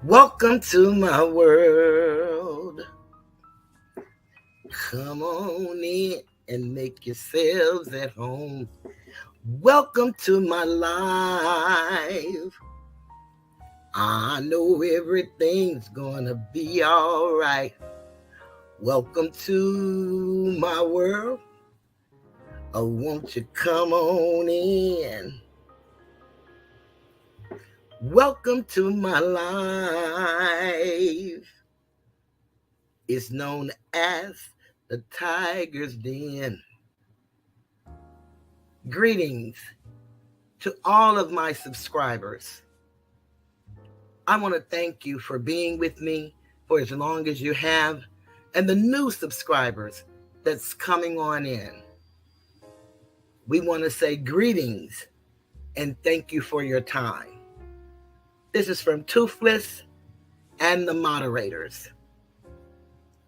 Welcome to my world. Come on in and make yourselves at home. Welcome to my life. I know everything's gonna be all right. Welcome to my world. Oh, won't you come on in? Welcome to my life. It's known as the Tiger's Den. Greetings to all of my subscribers. I want to thank you for being with me for as long as you have, and the new subscribers that's coming on in. We want to say greetings and thank you for your time. This is from Toothless and the moderators.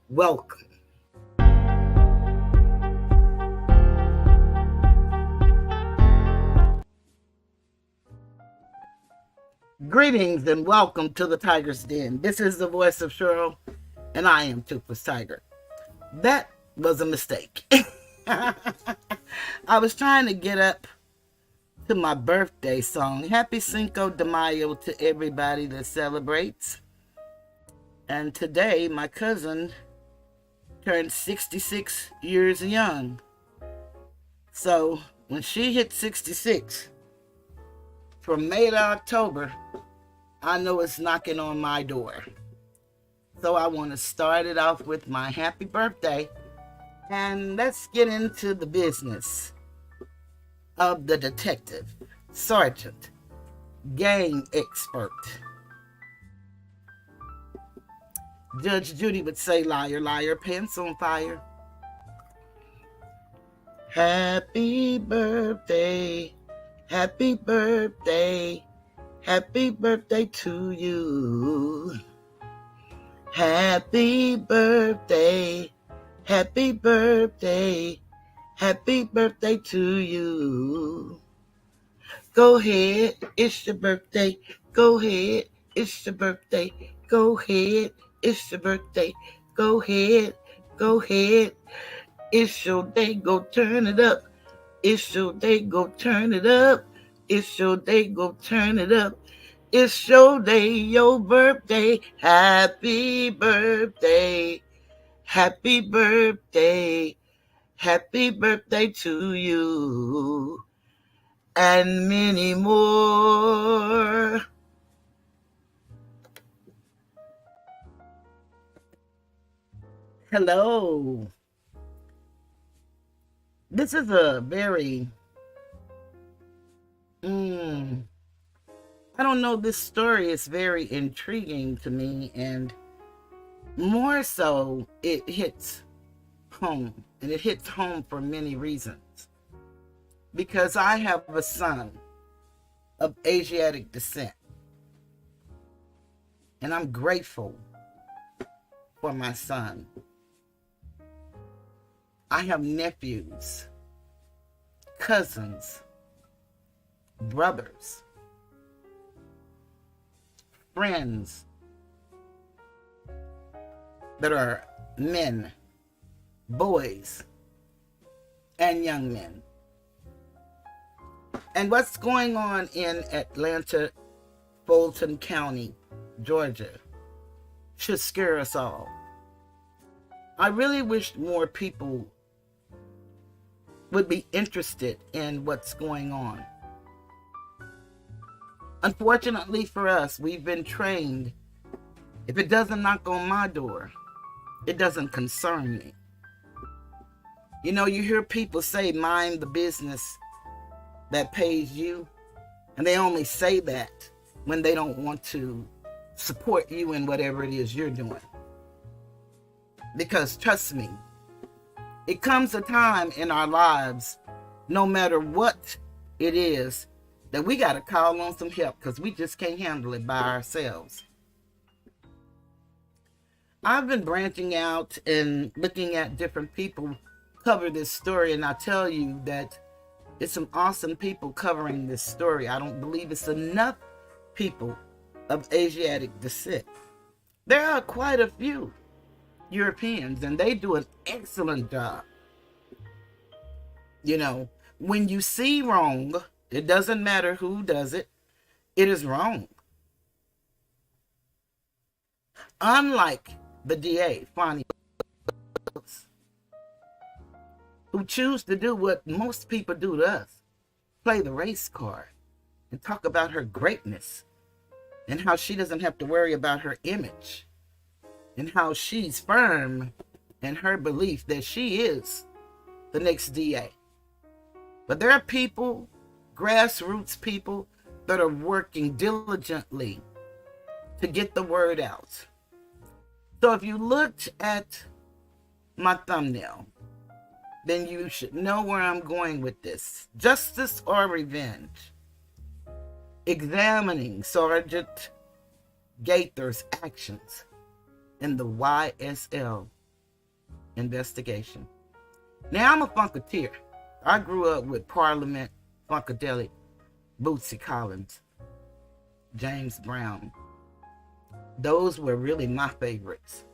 Welcome. Greetings and welcome to the Tiger's Den. This is the voice of Cheryl, and I am Toothless Tiger. That was a mistake. I was trying to get up to my birthday song. Happy Cinco de Mayo to everybody that celebrates. And today, my cousin turned 66 years young. So, when she hit 66, from May to October, I know it's knocking on my door. So I want to start it off with my happy birthday. And let's get into the business of the detective, sergeant, gang expert. Judge Judy would say, liar, liar, pants on fire. Happy birthday. Happy birthday, happy birthday to you. Happy birthday, happy birthday, happy birthday to you. Go ahead, it's your birthday. Go ahead, it's your birthday. Go ahead, it's your birthday. Go ahead, go ahead. It's your day, go turn it up. It's your day, go turn it up. It's your day, go turn it up. It's your day, your birthday. Happy birthday. Happy birthday. Happy birthday to you. And many more. Hello. This is a very, I don't know, this story is very intriguing to me, and more so, it hits home, and it hits home for many reasons. Because I have a son of Asiatic descent, and I'm grateful for my son. I have nephews, cousins, brothers, friends that are men, boys, and young men. And what's going on in Atlanta, Fulton County, Georgia, should scare us all. I really wish more people would be interested in what's going on. Unfortunately for us, we've been trained, if it doesn't knock on my door, it doesn't concern me. You know, you hear people say, mind the business that pays you, and they only say that when they don't want to support you in whatever it is you're doing. Because trust me, it comes a time in our lives, no matter what it is, that we got to call on some help because we just can't handle it by ourselves. I've been branching out and looking at different people cover this story, and I tell you that it's some awesome people covering this story. I don't believe it's enough people of Asiatic descent. There are quite a few Europeans, and they do an excellent job. You know, when you see wrong, it doesn't matter who does it, it is wrong. Unlike the DA, Fonnie, who choose to do what most people do to us, play the race card and talk about her greatness and how she doesn't have to worry about her image and how she's firm in her belief that she is the next DA. But there are people, grassroots people, that are working diligently to get the word out. So if you looked at my thumbnail, then you should know where I'm going with this. Justice or revenge? Examining Sergeant Gaither's actions in the YSL investigation. Now, I'm a Funketeer. I grew up with Parliament, Funkadelic, Bootsy Collins, James Brown. Those were really my favorites,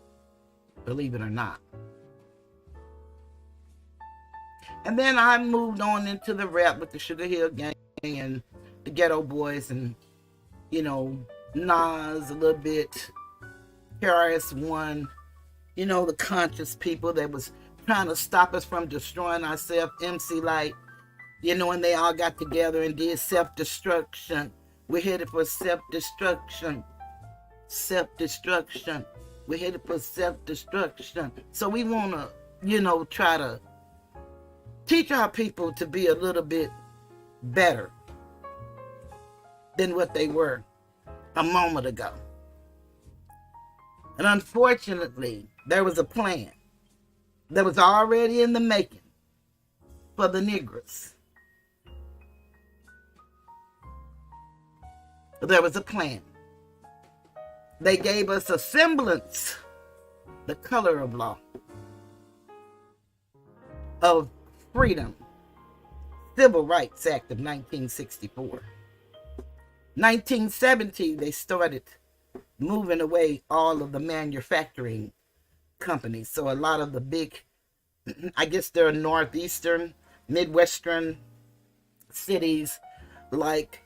believe it or not. And then I moved on into the rap with the Sugar Hill Gang and the Ghetto Boys and, you know, Nas a little bit, KRS-One, you know, the conscious people that was trying to stop us from destroying ourselves, MC Light, you know, and they all got together and did self-destruction. We're headed for self-destruction. Self-destruction. We're headed for self-destruction. So we want to, you know, try to teach our people to be a little bit better than what they were a moment ago. And unfortunately, there was a plan that was already in the making for the Negroes. There was a plan. They gave us a semblance, the color of law, of freedom, Civil Rights Act of 1964. 1970, they started moving away all of the manufacturing companies. So a lot of the big, I guess they're northeastern, midwestern cities like,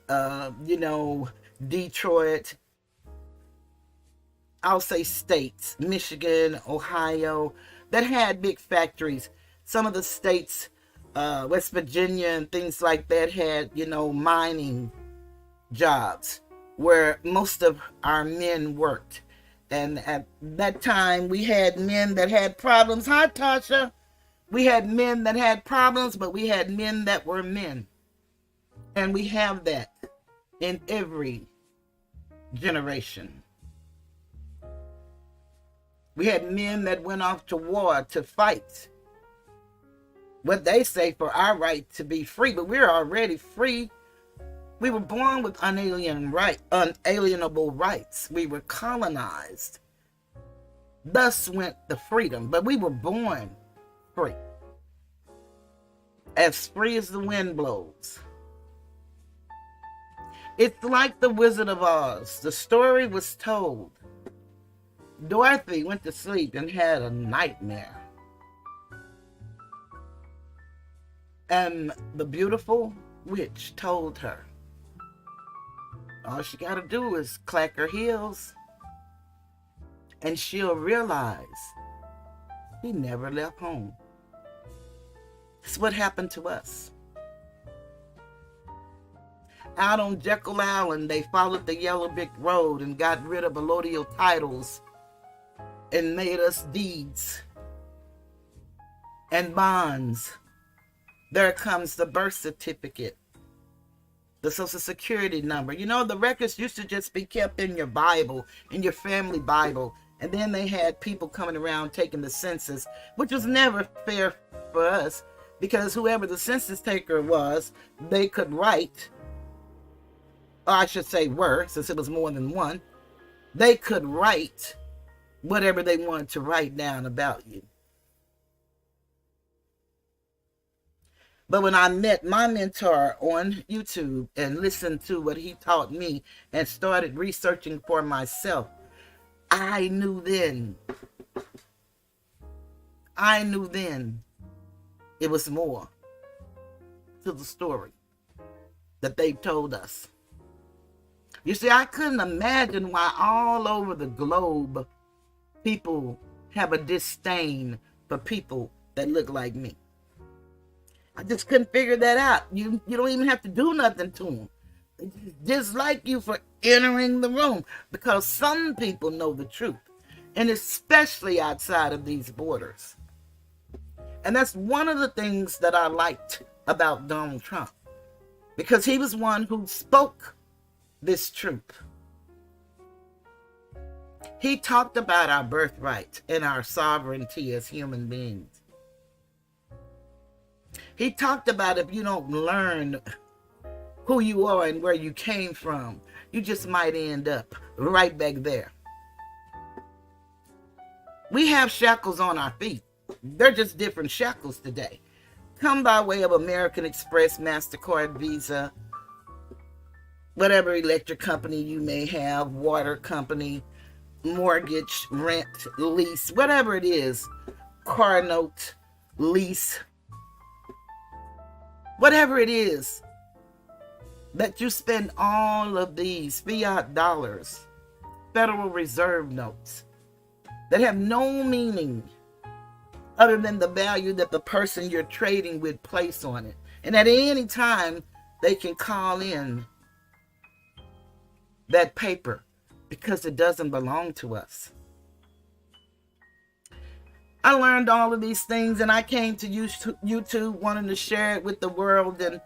you know, Detroit, I'll say states, Michigan, Ohio, that had big factories. Some of the states, West Virginia and things like that had, you know, mining jobs where most of our men worked. And at that time, we had men that had problems. Hi, Tasha. We had men that had problems, but we had men that were men. And we have that in every generation. We had men that went off to war to fight what they say for our right to be free, but we're already free. We were born with unalienable rights. We were colonized. Thus went the freedom, but we were born free. As free as the wind blows. It's like the Wizard of Oz. The story was told. Dorothy went to sleep and had a nightmare. And the beautiful witch told her, all she got to do is clack her heels and she'll realize he never left home. That's what happened to us. Out on Jekyll Island, they followed the Yellow Brick Road and got rid of allodial titles and made us deeds and bonds. There comes the birth certificate, the Social Security number. You know, the records used to just be kept in your Bible, in your family Bible. And then they had people coming around taking the census, which was never fair for us because whoever the census taker was, they could write, or I should say were, since it was more than one, they could write whatever they wanted to write down about you. But when I met my mentor on YouTube and listened to what he taught me and started researching for myself, I knew then it was more to the story that they told us. You see, I couldn't imagine why all over the globe people have a disdain for people that look like me. I just couldn't figure that out. You don't even have to do nothing to them. They dislike you for entering the room because some people know the truth, and especially outside of these borders. And that's one of the things that I liked about Donald Trump, because he was one who spoke this truth. He talked about our birthright and our sovereignty as human beings. He talked about if you don't learn who you are and where you came from, you just might end up right back there. We have shackles on our feet. They're just different shackles today. Come by way of American Express, MasterCard, Visa, whatever electric company you may have, water company, mortgage, rent, lease, whatever it is, car note, lease, whatever it is that you spend all of these fiat dollars, Federal Reserve notes, that have no meaning other than the value that the person you're trading with place on it. And at any time, they can call in that paper because it doesn't belong to us. I learned all of these things, and I came to YouTube wanting to share it with the world. And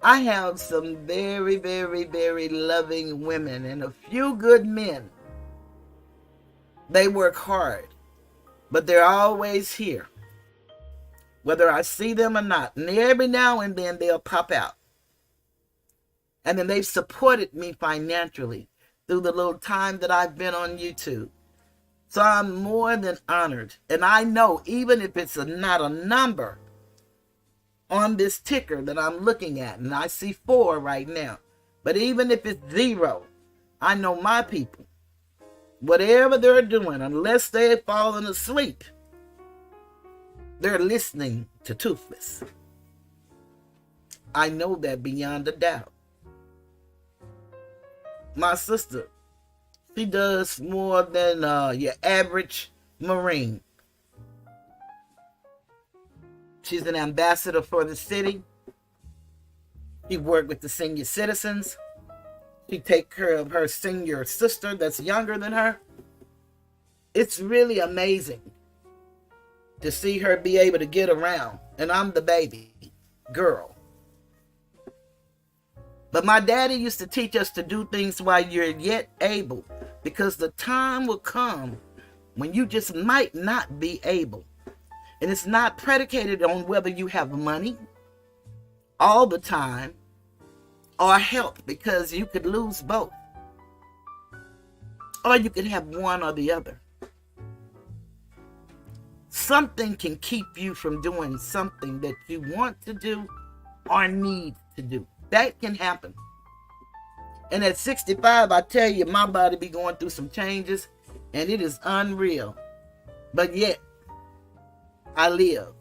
I have some very, very, very loving women and a few good men. They work hard, but they're always here, whether I see them or not. And every now and then they'll pop out. And then they've supported me financially through the little time that I've been on YouTube. So I'm more than honored. And I know even if it's not a number on this ticker that I'm looking at, and I see 4 right now, but even if it's 0, I know my people, whatever they're doing, unless they're falling asleep, they're listening to Toothless. I know that beyond a doubt. My sister, she does more than your average Marine. She's an ambassador for the city. She worked with the senior citizens. She takes care of her senior sister that's younger than her. It's really amazing to see her be able to get around. And I'm the baby girl. But my daddy used to teach us to do things while you're yet able, because the time will come when you just might not be able. And it's not predicated on whether you have money all the time or health, because you could lose both. Or you could have one or the other. Something can keep you from doing something that you want to do or need to do. That can happen. And at 65, I tell you, my body be going through some changes, and it is unreal. But yet, I live.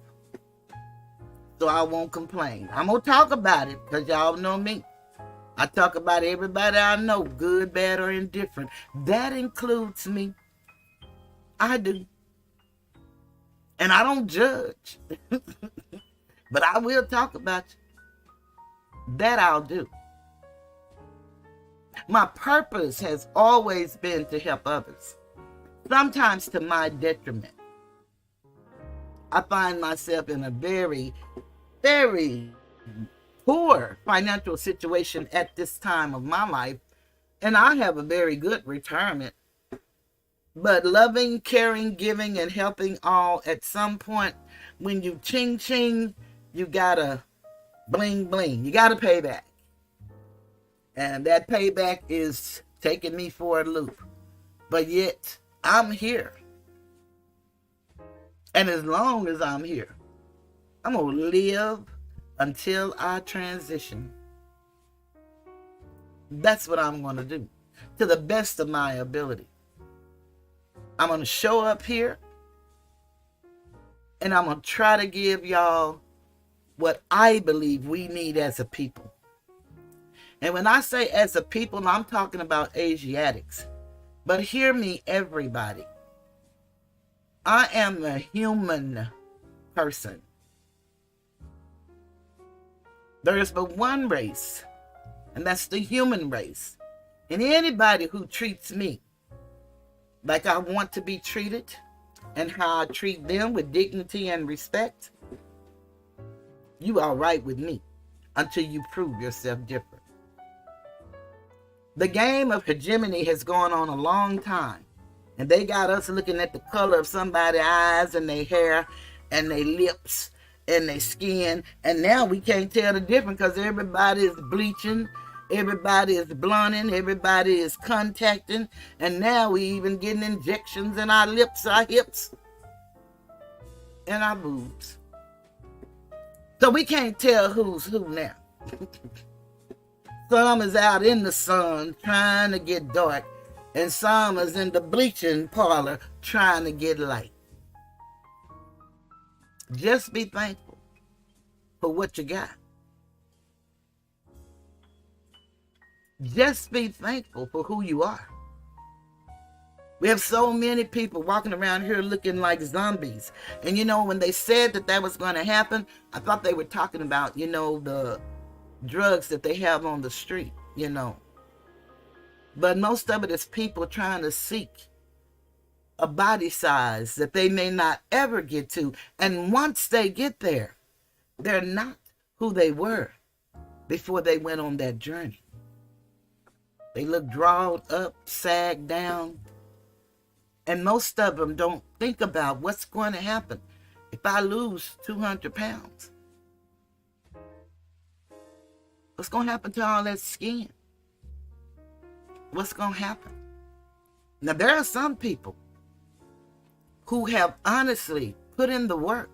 So I won't complain. I'm going to talk about it because y'all know me. I talk about everybody I know, good, bad, or indifferent. That includes me. I do. And I don't judge. But I will talk about you. That I'll do. My purpose has always been to help others, sometimes to my detriment. I find myself in a very, very poor financial situation at this time of my life, and I have a very good retirement. But loving, caring, giving, and helping all, at some point, when you ching, you gotta bling, bling. You gotta pay back. And that payback is taking me for a loop. But yet, I'm here. And as long as I'm here, I'm going to live until I transition. That's what I'm going to do to the best of my ability. I'm going to show up here and I'm going to try to give y'all what I believe we need as a people. And when I say as a people, I'm talking about Asiatics. But hear me, everybody. I am a human person. There is but one race, and that's the human race. And anybody who treats me like I want to be treated and how I treat them with dignity and respect, you are right with me until you prove yourself different. The game of hegemony has gone on a long time. And they got us looking at the color of somebody's eyes and their hair and their lips and their skin. And now we can't tell the difference because everybody is bleaching, everybody is blunting, everybody is contacting. And now we even getting injections in our lips, our hips, and our boobs. So we can't tell who's who now. Some is out in the sun trying to get dark. And some is in the bleaching parlor trying to get light. Just be thankful for what you got. Just be thankful for who you are. We have so many people walking around here looking like zombies. And when they said that was going to happen, I thought they were talking about, the drugs that they have on the street, But most of it is people trying to seek a body size that they may not ever get to. And once they get there, they're not who they were before they went on that journey. They look drawled up, sagged down. And most of them don't think about what's going to happen if I lose 200 pounds. What's going to happen to all that skin? What's going to happen? Now, there are some people who have honestly put in the work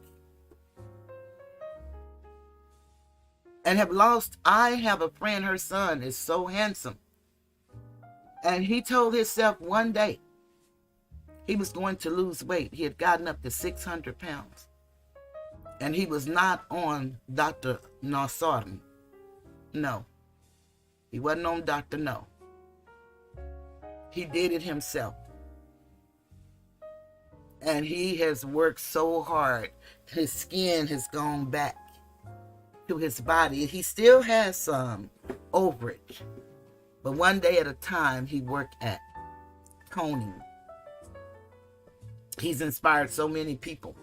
and have lost. I have a friend, her son is so handsome. And he told himself one day he was going to lose weight. He had gotten up to 600 pounds. And he was not on Dr. Nassardan. No. He wasn't on Dr. No. He did it himself. And he has worked so hard. His skin has gone back to his body. He still has some overage. But one day at a time, he worked at toning. He's inspired so many people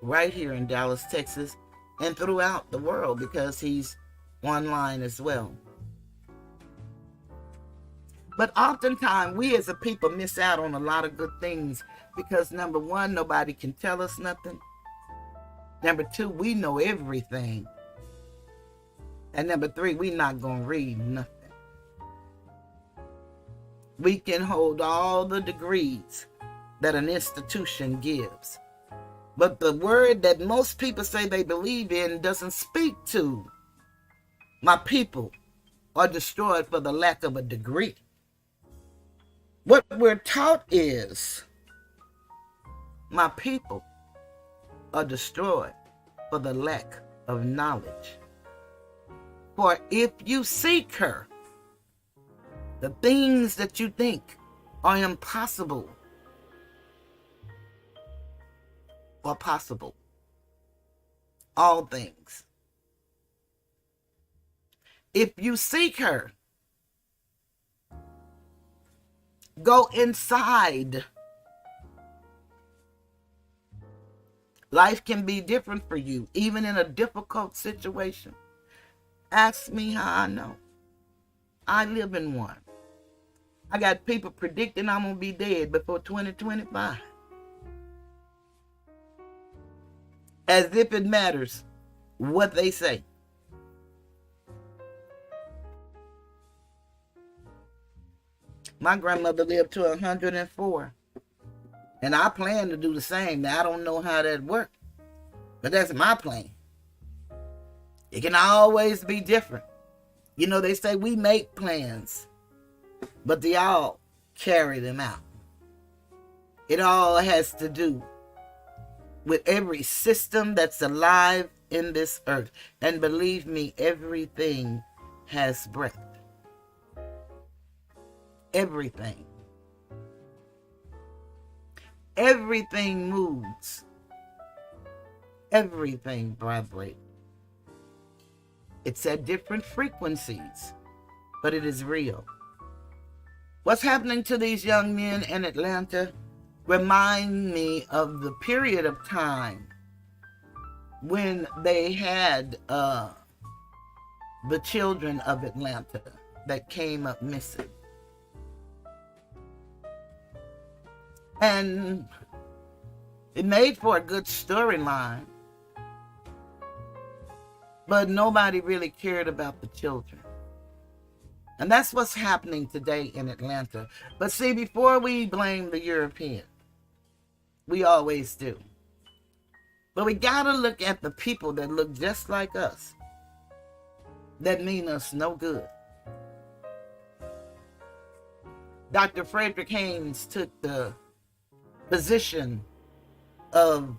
right here in Dallas, Texas, and throughout the world because he's online as well. But oftentimes, we as a people miss out on a lot of good things because, number one, nobody can tell us nothing. Number two, we know everything. And number three, we're not going to read nothing. We can hold all the degrees that an institution gives. But the word that most people say they believe in doesn't speak to my people are destroyed for the lack of a degree. What we're taught is my people are destroyed for the lack of knowledge. For if you seek her, the things that you think are impossible are possible. All things. If you seek her, go inside. Life can be different for you, even in a difficult situation. Ask me how I know. I live in one. I got people predicting I'm going to be dead before 2025. As if it matters what they say. My grandmother lived to 104. And I plan to do the same. Now, I don't know how that worked. But that's my plan. It can always be different. You know, they say we make plans, but they all carry them out. It all has to do with every system that's alive in this earth. And believe me, everything has breath. Everything. Everything moves. Everything vibrates. It's at different frequencies, but it is real. What's happening to these young men in Atlanta remind me of the period of time when they had the children of Atlanta that came up missing. And it made for a good storyline, but nobody really cared about the children. And that's what's happening today in Atlanta. But see, before we blame the European, we always do. But we gotta look at the people that look just like us, that mean us no good. Dr. Frederick Haynes took the position of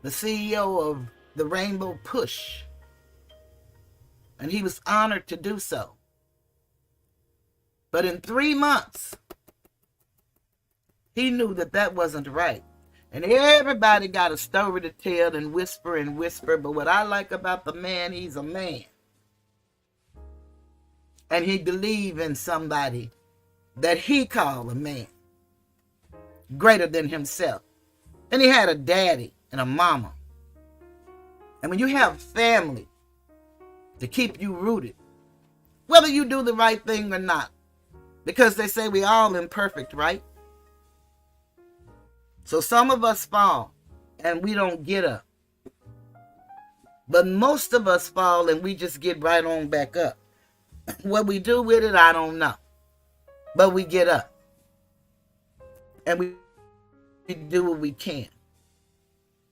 the CEO of the Rainbow Push, and he was honored to do so. But in 3 months, he knew that that wasn't right. And everybody got a story to tell and whisper. But what I like about the man, he's a man. And he believed in somebody that he called a man, greater than himself. And he had a daddy and a mama. And when you have family to keep you rooted, whether you do the right thing or not, because they say we all imperfect, right? So some of us fall and we don't get up. But most of us fall and we just get right on back up. What we do with it, I don't know. But we get up. And we do what we can.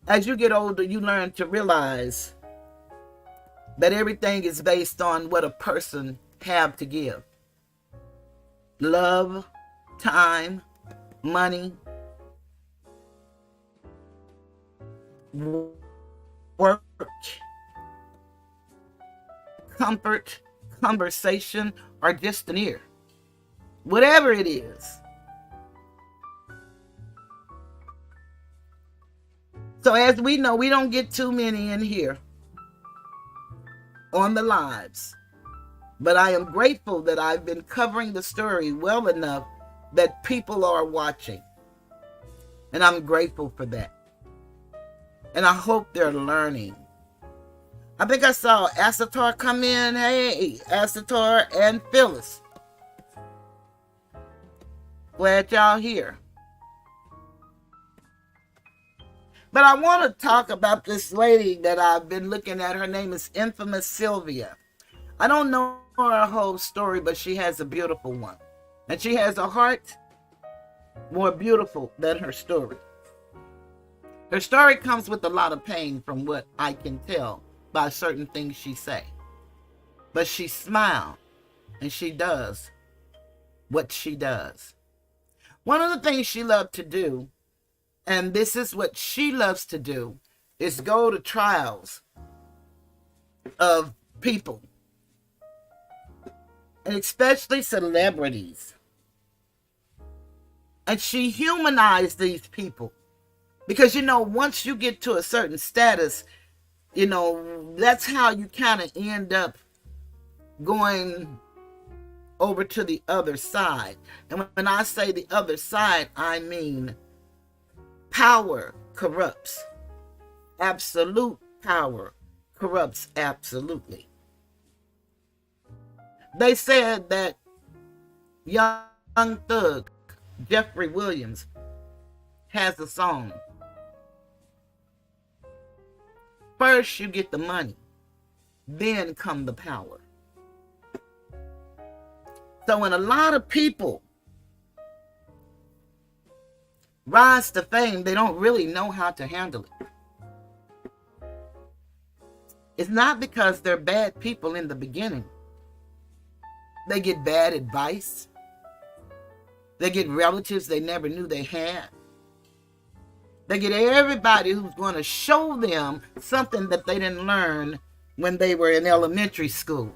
As you get older, you learn to realize that everything is based on what a person have to give. Love, time, money, work, comfort, conversation, or just an ear. Whatever it is. So as we know, we don't get too many in here on the lives. But I am grateful that I've been covering the story well enough that people are watching. And I'm grateful for that. And I hope they're learning. I think I saw Asatar come in. Hey, Asatar and Phyllis. Glad y'all here. But I want to talk about this lady that I've been looking at. Her name is Infamous Sylvia. I don't know her whole story, but she has a beautiful one. And she has a heart more beautiful than her story. Her story comes with a lot of pain from what I can tell by certain things she say. But she smiles and she does what she does. One of the things she loved to do, and this is what she loves to do, is go to trials of people. And especially celebrities. And she humanized these people. Because, you know, once you get to a certain status, you know, that's how you kind of end up going over to the other side. And when I say the other side, I mean power corrupts. Absolute power corrupts absolutely. They said that Young Thug, Jeffrey Williams, has a song. First you get the money, then come the power. So when a lot of people rise to fame, they don't really know how to handle it. It's not because they're bad people in the beginning. They get bad advice. They get relatives they never knew they had. They get everybody who's going to show them something that they didn't learn when they were in elementary school,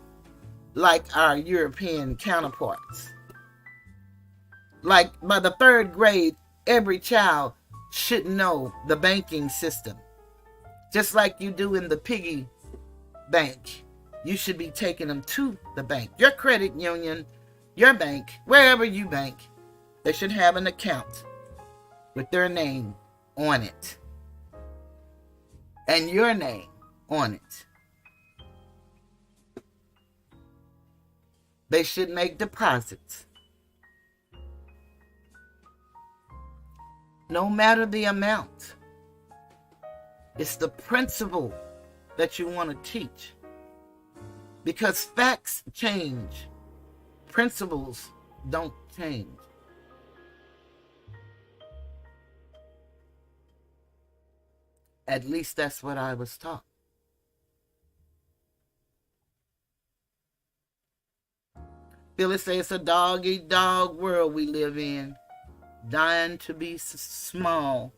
like our European counterparts. Like by the 3rd grade, every child should know the banking system. Just like you do in the piggy bank, you should be taking them to the bank. Your credit union, your bank, wherever you bank, they should have an account with their name on it and your name on it. They should make deposits. No matter the amount. It's the principle that you want to teach. Because facts change. Principles don't change. At least that's what I was taught. Phyllis says it's a dog-eat-dog world we live in. Dying to be small.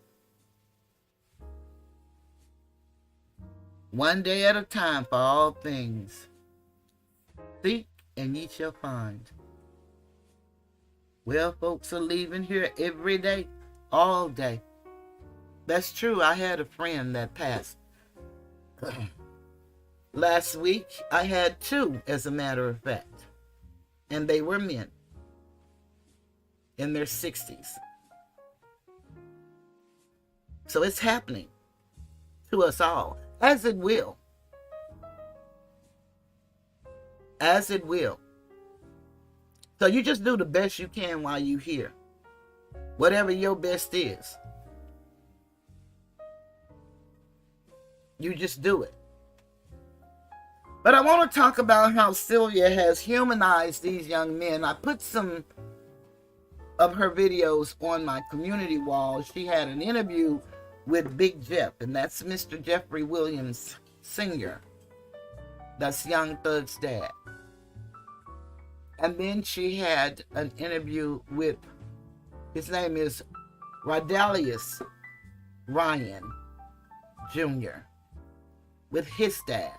One day at a time for all things. Seek and ye shall find. Well, folks are leaving here every day, all day. That's true. I had a friend that passed. Last week, I had 2, as a matter of fact. And they were men in their 60s. So it's happening to us all, as it will. As it will. So you just do the best you can while you're here. Whatever your best is. You just do it. But I want to talk about how Sylvia has humanized these young men. I put some of her videos on my community wall. She had an interview with Big Jeff, and that's Mr. Jeffrey Williams Sr. That's Young Thug's dad. And then she had an interview with, his name is Rodalius Ryan Jr., with his dad.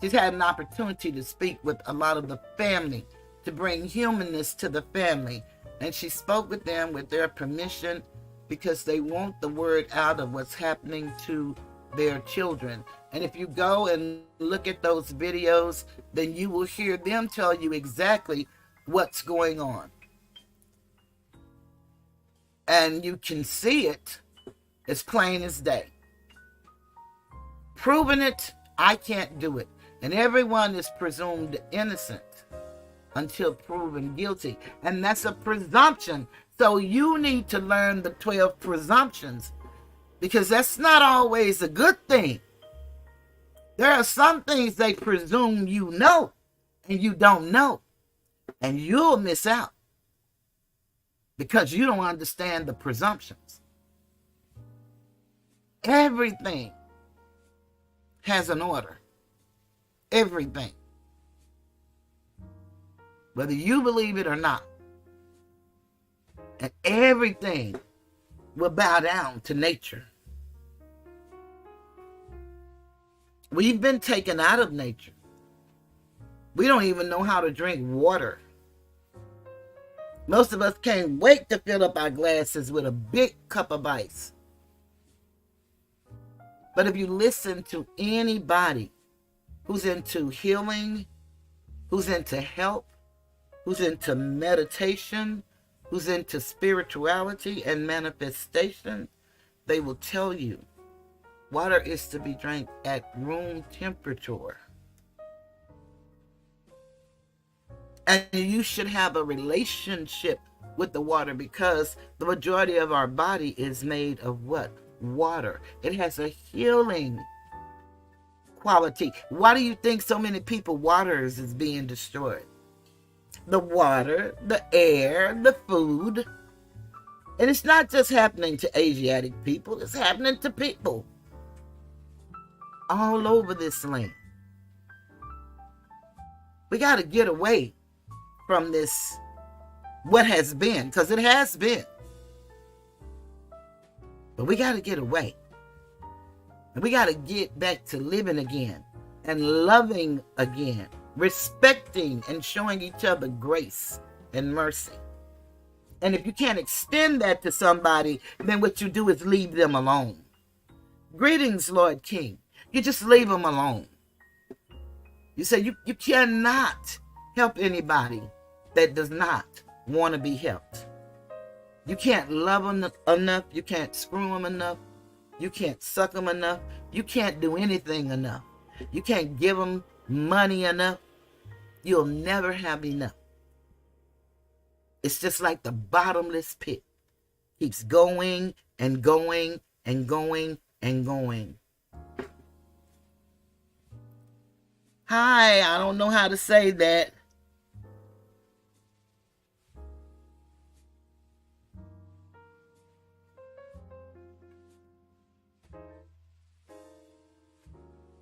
She's had an opportunity to speak with a lot of the family, to bring humanness to the family. And she spoke with them with their permission because they want the word out of what's happening to their children. And if you go and look at those videos, then you will hear them tell you exactly what's going on. And you can see it as plain as day. Proving it, I can't do it. And everyone is presumed innocent until proven guilty. And that's a presumption. So you need to learn the 12 presumptions, because that's not always a good thing. There are some things they presume you know and you don't know. And you'll miss out because you don't understand the presumptions. Everything has an order. Everything. Whether you believe it or not. And everything will bow down to nature. We've been taken out of nature. We don't even know how to drink water. Most of us can't wait to fill up our glasses with a big cup of ice. But if you listen to anybody who's into healing, who's into help, who's into meditation, who's into spirituality and manifestation, they will tell you water is to be drank at room temperature. And you should have a relationship with the water, because the majority of our body is made of what? Water. It has a healing quality. Why do you think so many people waters is being destroyed? The water, the air, the food. And it's not just happening to Asiatic people. It's happening to people all over this land. We got to get away from this, what has been, because it has been. But we got to get away. And we got to get back to living again and loving again, respecting and showing each other grace and mercy. And if you can't extend that to somebody, then what you do is leave them alone. Greetings, Lord King. You just leave them alone. You say you cannot help anybody that does not want to be helped. You can't love them enough. You can't screw them enough. You can't suck them enough. You can't do anything enough. You can't give them money enough. You'll never have enough. It's just like the bottomless pit. Keeps going and going and going and going. Hi, I don't know how to say that.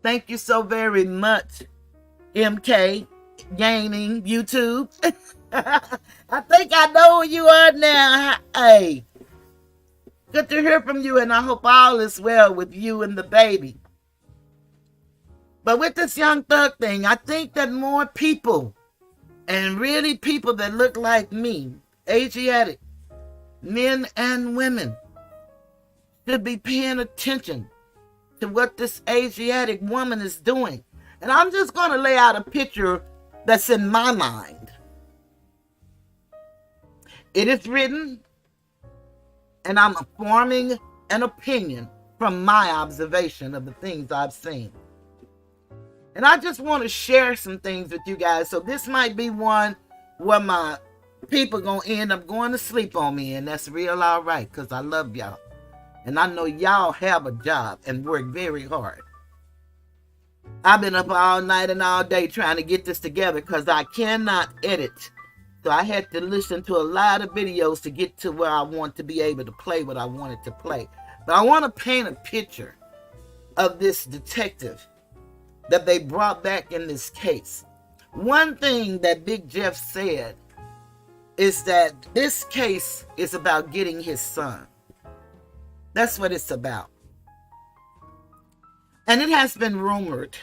Thank you so very much, MK Gaming YouTube. I think I know who you are now. Hey, good to hear from you, and I hope all is well with you and the baby. But with this Young Thug thing, I think that more people, and really people that look like me, Asiatic, men and women, should be paying attention to what this Asiatic woman is doing. And I'm just going to lay out a picture that's in my mind. It is written, and I'm forming an opinion from my observation of the things I've seen. And I just want to share some things with you guys. So this might be one where my people going to end up going to sleep on me. And that's real all right, because I love y'all. And I know y'all have a job and work very hard. I've been up all night and all day trying to get this together because I cannot edit. So I had to listen to a lot of videos to get to where I want to be able to play what I wanted to play. But I want to paint a picture of this detective that they brought back in this case. One thing that Big Jeff said is that this case is about getting his son. That's what it's about. And it has been rumored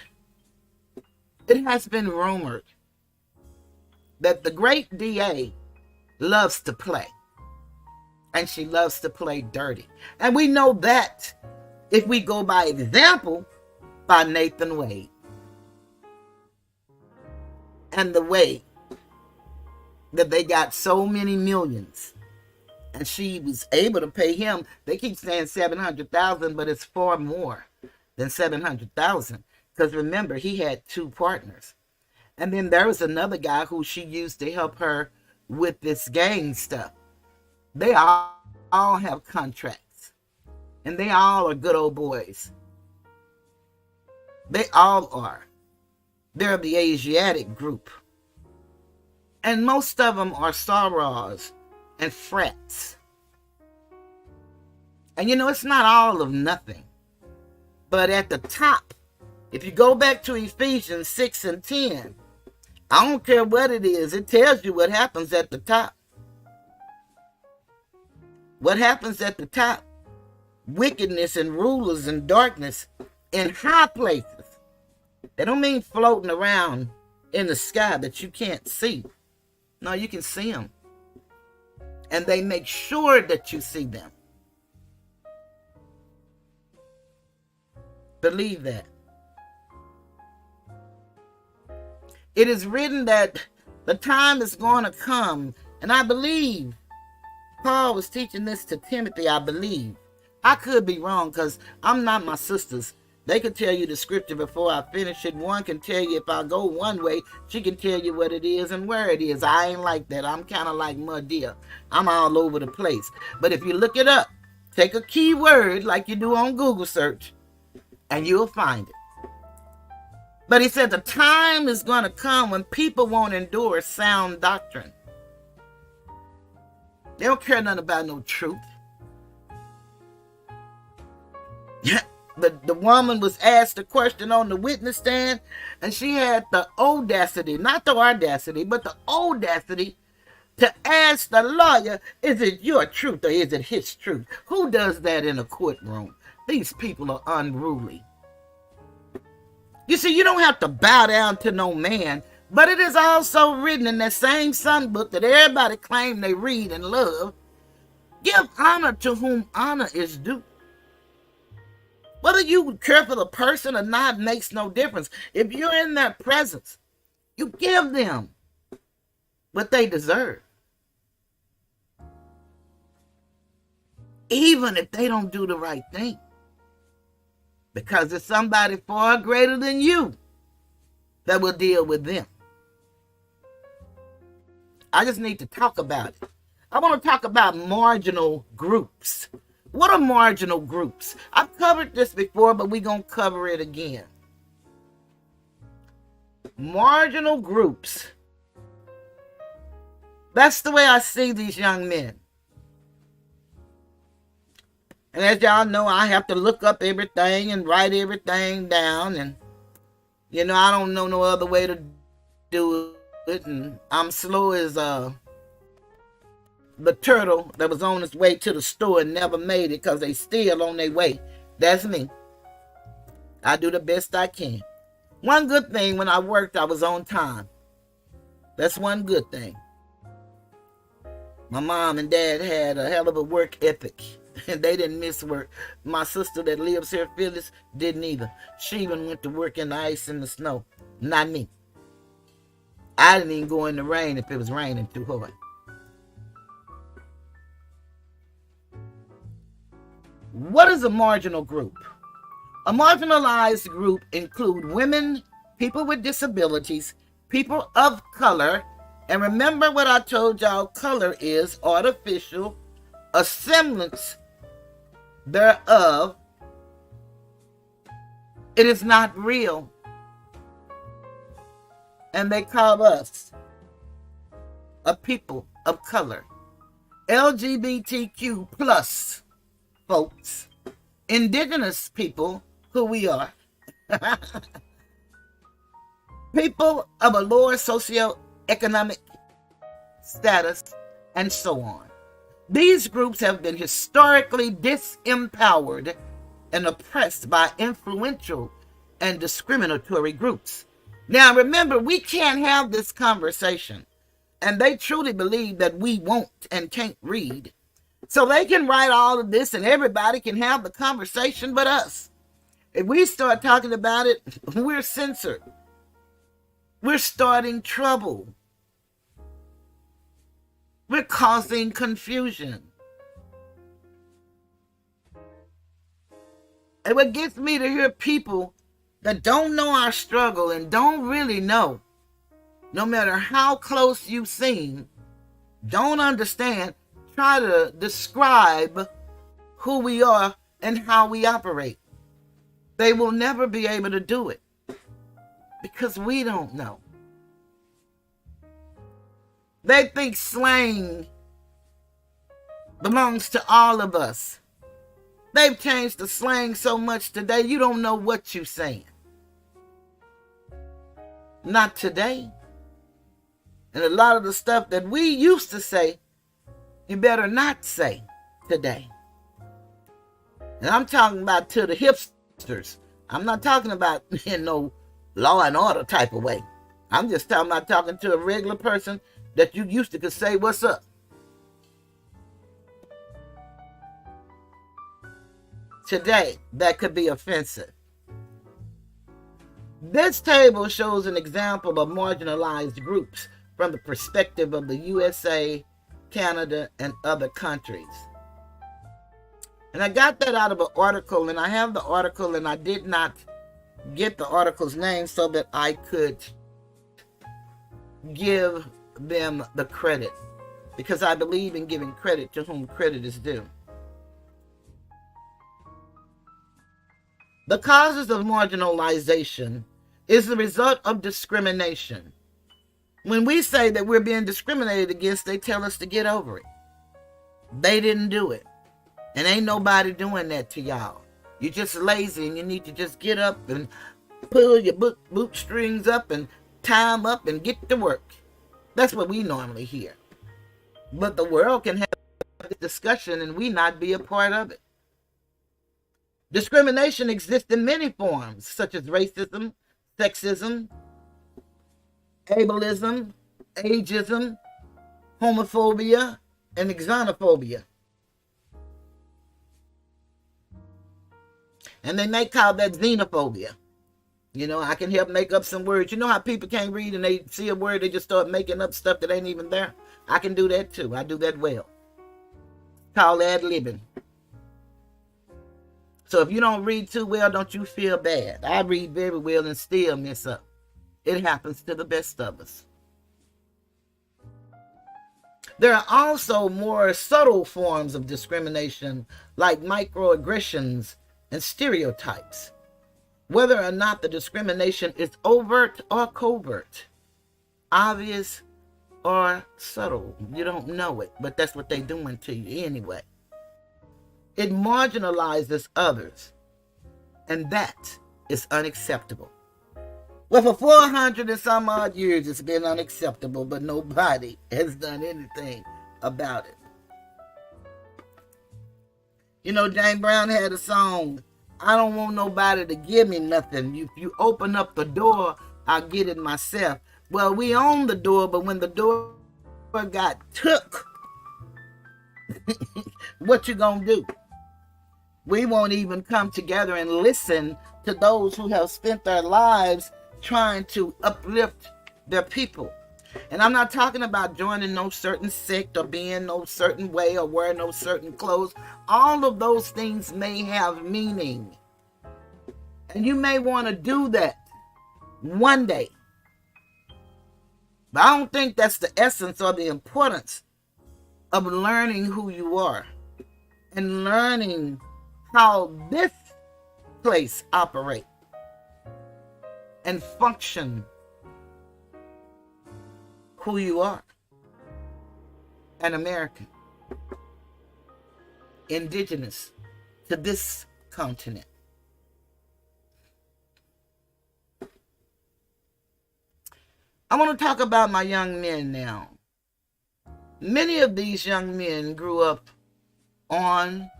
that the great DA loves to play. And she loves to play dirty. And we know that if we go by example by Nathan Wade. And the way that they got so many millions. And she was able to pay him. They keep saying $700,000, but it's far more than $700,000. Because remember, he had 2 partners. And then there was another guy who she used to help her with this gang stuff. They all have contracts. And they all are good old boys. They all are. They're the Asiatic group. And most of them are sorors and frats. And you know, it's not all of nothing. But at the top, if you go back to Ephesians 6 and 10, I don't care what it is, it tells you what happens at the top. What happens at the top? Wickedness and rulers and darkness in high places. They don't mean floating around in the sky that you can't see. No, you can see them. And they make sure that you see them. Believe that. It is written that the time is going to come, and I believe Paul was teaching this to Timothy, I believe. I could be wrong because I'm not my sisters. They can tell you the scripture before I finish it. One can tell you if I go one way, she can tell you what it is and where it is. I ain't like that. I'm kind of like Madea. I'm all over the place. But if you look it up, take a keyword like you do on Google search, and you'll find it. But he said the time is going to come when people won't endure sound doctrine. They don't care nothing about no truth. The woman was asked a question on the witness stand, And she had the audacity, not the audacity, but the audacity to ask the lawyer, is it your truth or is it his truth? Who does that in a courtroom? These people are unruly. You see, you don't have to bow down to no man, but it is also written in that same son book that everybody claim they read and love. Give honor to whom honor is due. Whether you care for the person or not makes no difference. If you're in their presence, you give them what they deserve. Even if they don't do the right thing. Because it's somebody far greater than you that will deal with them. I just need to talk about it. I want to talk about marginal groups. What are marginal groups? I've covered this before, but we're going to cover it again. Marginal groups. That's the way I see these young men. And as y'all know, I have to look up everything and write everything down. And, I don't know no other way to do it. And I'm slow as the turtle that was on its way to the store and never made it because they still on their way. That's me. I do the best I can. One good thing, when I worked, I was on time. That's one good thing. My mom and dad had a hell of a work ethic, and they didn't miss work. My sister that lives here, Phyllis, didn't either. She even went to work in the ice and the snow. Not me. I didn't even go in the rain if it was raining too hard. What is a marginal group? A marginalized group include women, people with disabilities, people of color, and remember what I told y'all, color is artificial, a semblance thereof. It is not real. And they call us a people of color. LGBTQ plus folks, indigenous people, who we are, people of a lower socioeconomic status, and so on. These groups have been historically disempowered and oppressed by influential and discriminatory groups. Now remember, we can't have this conversation, and they truly believe that we won't and can't read. So they can write all of this and everybody can have the conversation but us. If we start talking about it, we're censored. We're starting trouble. We're causing confusion. And what gets me to hear people that don't know our struggle and don't really know, no matter how close you seem, don't understand, try to describe who we are and how we operate. They will never be able to do it because we don't know. They think slang belongs to all of us. They've changed the slang so much today, you don't know what you're saying. Not today. And a lot of the stuff that we used to say, you better not say today. And I'm talking about to the hipsters. I'm not talking about in no law and order type of way. I'm just talking to a regular person that you used to could say, what's up? Today, that could be offensive. This table shows an example of marginalized groups from the perspective of the USA, Canada, and other countries. And I got that out of an article, and I have the article, and I did not get the article's name so that I could give them the credit, because I believe in giving credit to whom credit is due. The causes of marginalization is the result of discrimination. When we say that we're being discriminated against, they tell us to get over it. They didn't do it. And ain't nobody doing that to y'all. You're just lazy and you need to just get up and Pull your bootstrings up and tie them up and get to work. That's what we normally hear. But the world can have this discussion and we not be a part of it. Discrimination exists in many forms, such as racism, sexism, ableism, ageism, homophobia, and xenophobia. And they may call that xenophobia. You know, I can help make up some words. You know how people can't read and they see a word, they just start making up stuff that ain't even there? I can do that too. I do that well. Call ad-libbing. So if you don't read too well, don't you feel bad. I read very well and still mess up. It happens to the best of us. There are also more subtle forms of discrimination, like microaggressions and stereotypes. Whether or not the discrimination is overt or covert, obvious or subtle, you don't know it, but that's what they're doing to you anyway. It marginalizes others, and that is unacceptable. Well, for 400 and some odd years, it's been unacceptable, but nobody has done anything about it. You know, James Brown had a song, I don't want nobody to give me nothing. If you open up the door, I'll get it myself. Well, we own the door, but when the door got took, what you gonna do? We won't even come together and listen to those who have spent their lives trying to uplift their people. And I'm not talking about joining no certain sect or being no certain way or wearing no certain clothes. All of those things may have meaning. And you may want to do that one day. But I don't think that's the essence or the importance of learning who you are and learning how this place operates and function. Who you are. An American. Indigenous to this continent. I want to talk about my young men now. Many of these young men grew up on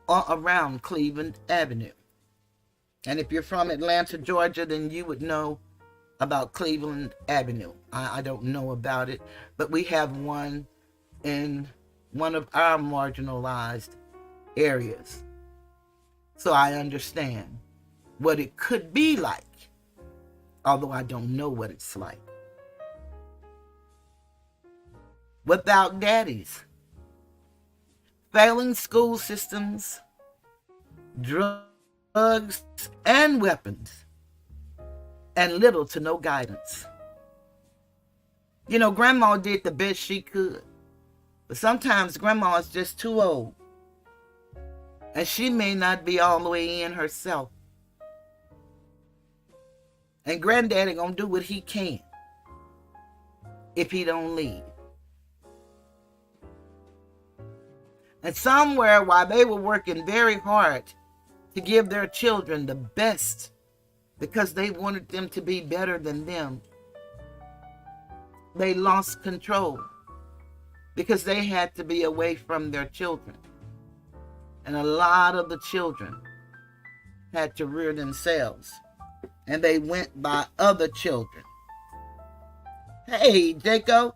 or around Cleveland Avenue. And if you're from Atlanta, Georgia, then you would know about Cleveland Avenue. I don't know about it, but we have one in one of our marginalized areas. So I understand what it could be like, although I don't know what it's like. Without daddies, failing school systems, drugs and weapons, and little to no guidance. You know, grandma did the best she could, but sometimes grandma is just too old, and she may not be all the way in herself. And granddaddy gonna do what he can if he don't lead. And somewhere while they were working very hard to give their children the best because they wanted them to be better than them, they lost control because they had to be away from their children. And a lot of the children had to rear themselves, and they went by other children. Hey, Jaco,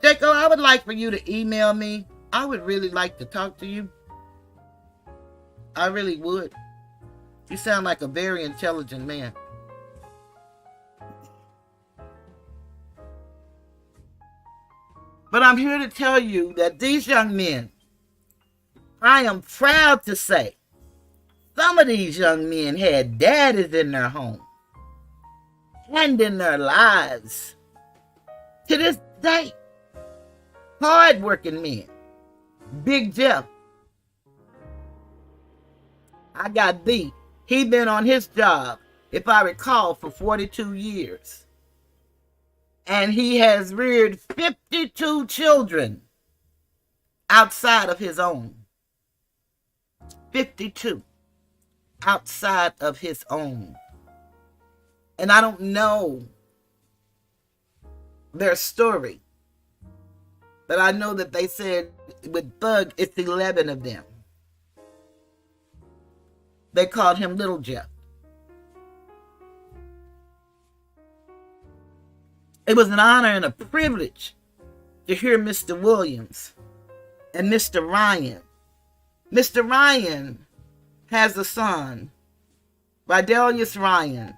I would like for you to email me. I would really like to talk to you. I really would. You sound like a very intelligent man. But I'm here to tell you that these young men, I am proud to say, some of these young men had daddies in their home and in their lives. To this day, hard-working men. Big Jeff, I got B. He been on his job, if I recall, for 42 years. And he has reared 52 children outside of his own. 52 outside of his own. And I don't know their story, but I know that they said with Thug, it's 11 of them. They called him Little Jeff. It was an honor and a privilege to hear Mr. Williams and Mr. Ryan. Mr. Ryan has a son, Vidalius Ryan.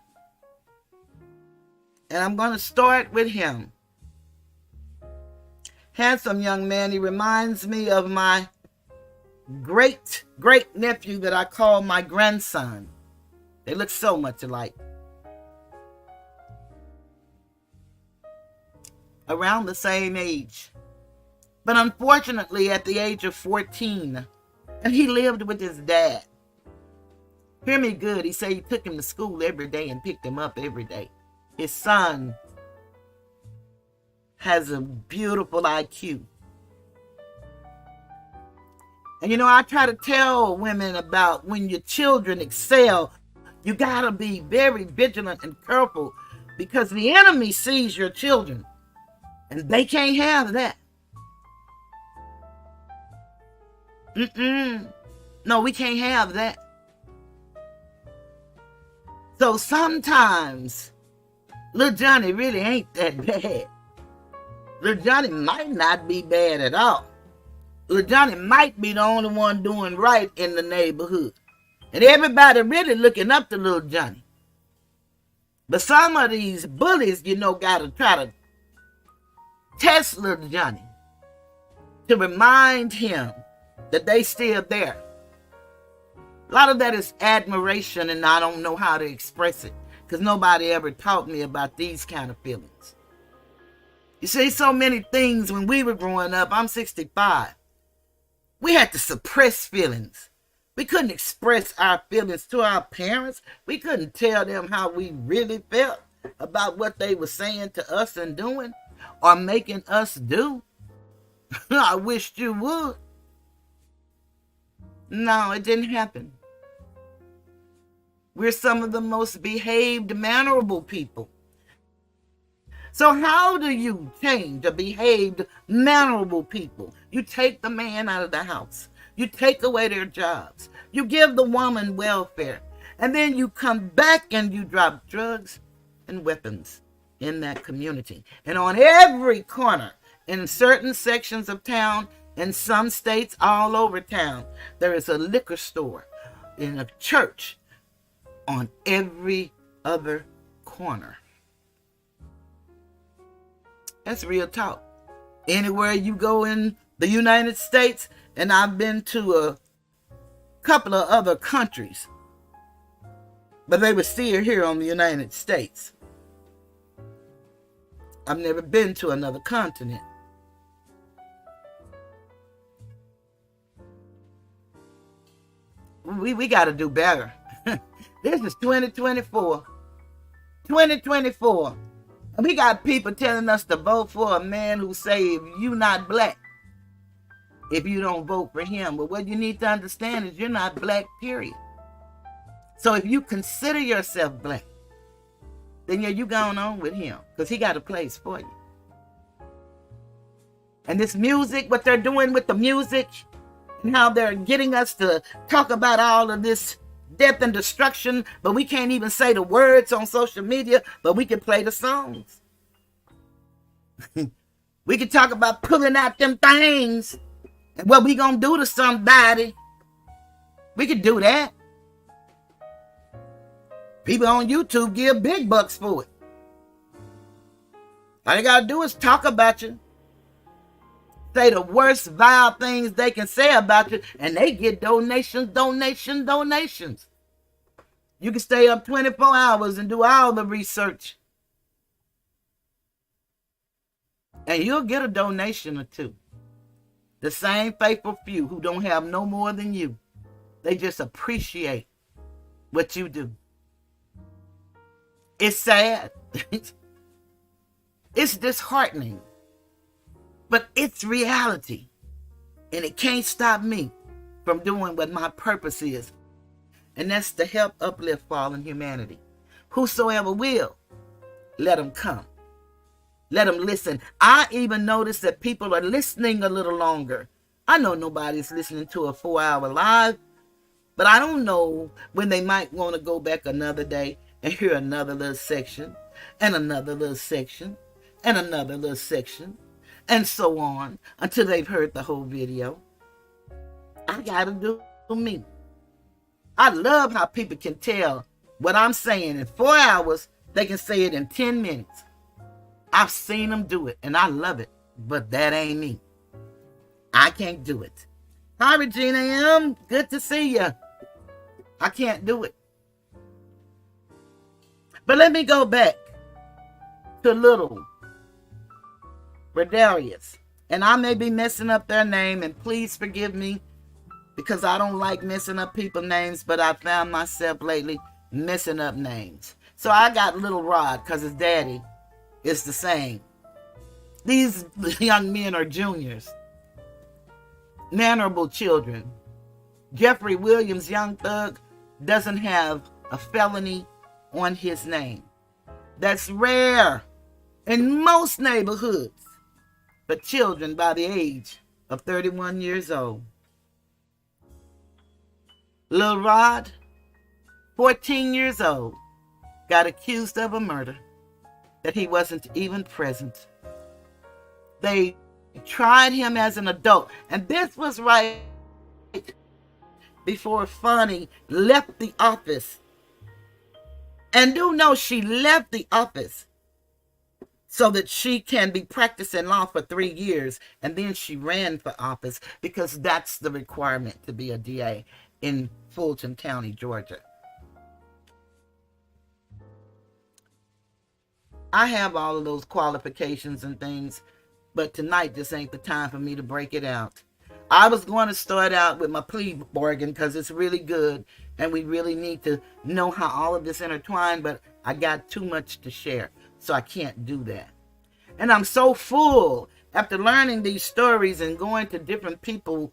And I'm going to start with him. Handsome young man. He reminds me of my great nephew that I call my grandson. They look so much alike. Around the same age. But unfortunately, at the age of 14, and he lived with his dad. Hear me good. He said he took him to school every day and picked him up every day. His son has a beautiful IQ. And you know, I try to tell women about when your children excel, you got to be very vigilant and careful because the enemy sees your children and they can't have that. No, we can't have that. So sometimes little Johnny really ain't that bad. Little Johnny might not be bad at all. Little Johnny might be the only one doing right in the neighborhood. And everybody really looking up to little Johnny. But some of these bullies, you know, got to try to test little Johnny to remind him that they still there. A lot of that is admiration, and I don't know how to express it because nobody ever taught me about these kind of feelings. You see, so many things when we were growing up, I'm 65, we had to suppress feelings. We couldn't express our feelings to our parents. We couldn't tell them how we really felt about what they were saying to us and doing or making us do. I wished you would. No, it didn't happen. We're some of the most behaved, mannerable people. So how do you change a behaved, mannerable people? You take the man out of the house. You take away their jobs. You give the woman welfare. And then you come back and you drop drugs and weapons in that community. And on every corner, in certain sections of town, in some states all over town, there is a liquor store, in a church, on every other corner. That's real talk. Anywhere you go in the United States, and I've been to a couple of other countries, but they were still here on the United States. I've never been to another continent. We got to do better. This is 2024. 2024. And we got people telling us to vote for a man who say, if you not black, if you don't vote for him. But what you need to understand is you're not black, period. So if you consider yourself black, then yeah, you going on with him because he got a place for you. And this music, what they're doing with the music, and how they're getting us to talk about all of this death and destruction, but we can't even say the words on social media, but we can play the songs. We can talk about pulling out them things and what we gonna do to somebody. We can do that. People on YouTube give big bucks for it. All they gotta do is talk about you. Say the worst vile things they can say about you, and they get donations. You can stay up 24 hours and do all the research, and you'll get a donation or two. The same faithful few who don't have no more than you, they just appreciate what you do. It's sad. It's disheartening. But it's reality. And it can't stop me from doing what my purpose is. And that's to help uplift fallen humanity. Whosoever will, let them come. Let them listen. I even noticed that people are listening a little longer. I know nobody's listening to a 4-hour live, but I don't know when they might want to go back another day and hear another little section, and another little section, and another little section, and so on, until they've heard the whole video. I gotta do me. I love how people can tell what I'm saying in 4 hours. They can say it in 10 minutes. I've seen them do it, and I love it, but that ain't me. I can't do it. Hi, Regina M. Good to see you. I can't do it. But let me go back to little Redarius. And I may be messing up their name, and please forgive me, because I don't like messing up people's names, but I found myself lately messing up names. So I got Little Rod, because his daddy is the same. These young men are juniors. Mannerable children. Jeffrey Williams, young thug, doesn't have a felony on his name. That's rare in most neighborhoods for children by the age of 31 years old. Lil Rod, 14 years old, got accused of a murder that he wasn't even present. They tried him as an adult, and this was right before Fonnie left the office. And do know she left the office so that she can be practicing law for 3 years, and then she ran for office because that's the requirement to be a DA in Fulton County, Georgia. I have all of those qualifications and things, but tonight just ain't the time for me to break it out. I was going to start out with my plea bargain because it's really good and we really need to know how all of this intertwined, but I got too much to share, so I can't do that. And I'm so full after learning these stories and going to different people,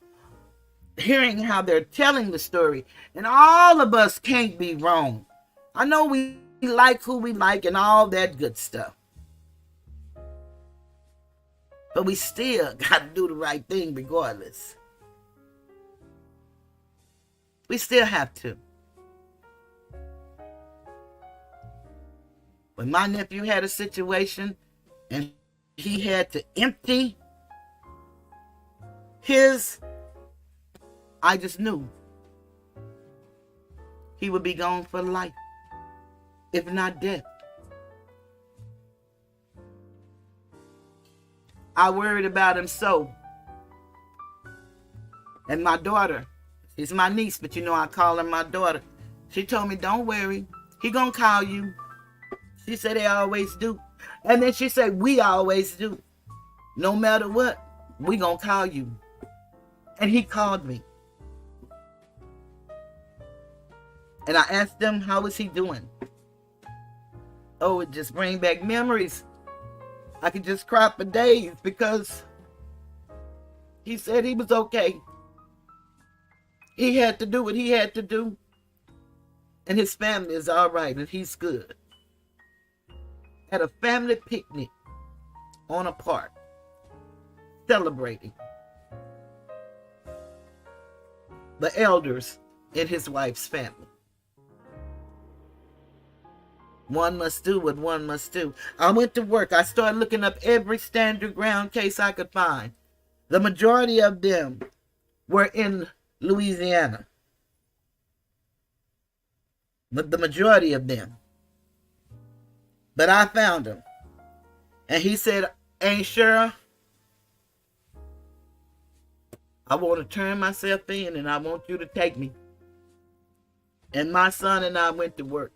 hearing how they're telling the story, and all of us can't be wrong. I know we like who we like and all that good stuff, but we still got to do the right thing regardless. We still have to. When my nephew had a situation and he had to empty his, I just knew he would be gone for life, if not death. I worried about him so. And my daughter, she's my niece, but you know I call her my daughter. She told me, don't worry, he gonna call you. She said they always do. And then she said, we always do. No matter what, we gonna call you. And he called me. And I asked him, how was he doing? Oh, it just brings back memories. I could just cry for days because he said he was okay. He had to do what he had to do. And his family is all right and he's good. At a family picnic on a park, celebrating the elders in his wife's family. One must do what one must do. I went to work. I started looking up every standard ground case I could find. The majority of them were in Louisiana. But the majority of them. But I found him. And he said, Aunt Cheryl, I want to turn myself in and I want you to take me. And my son and I went to work.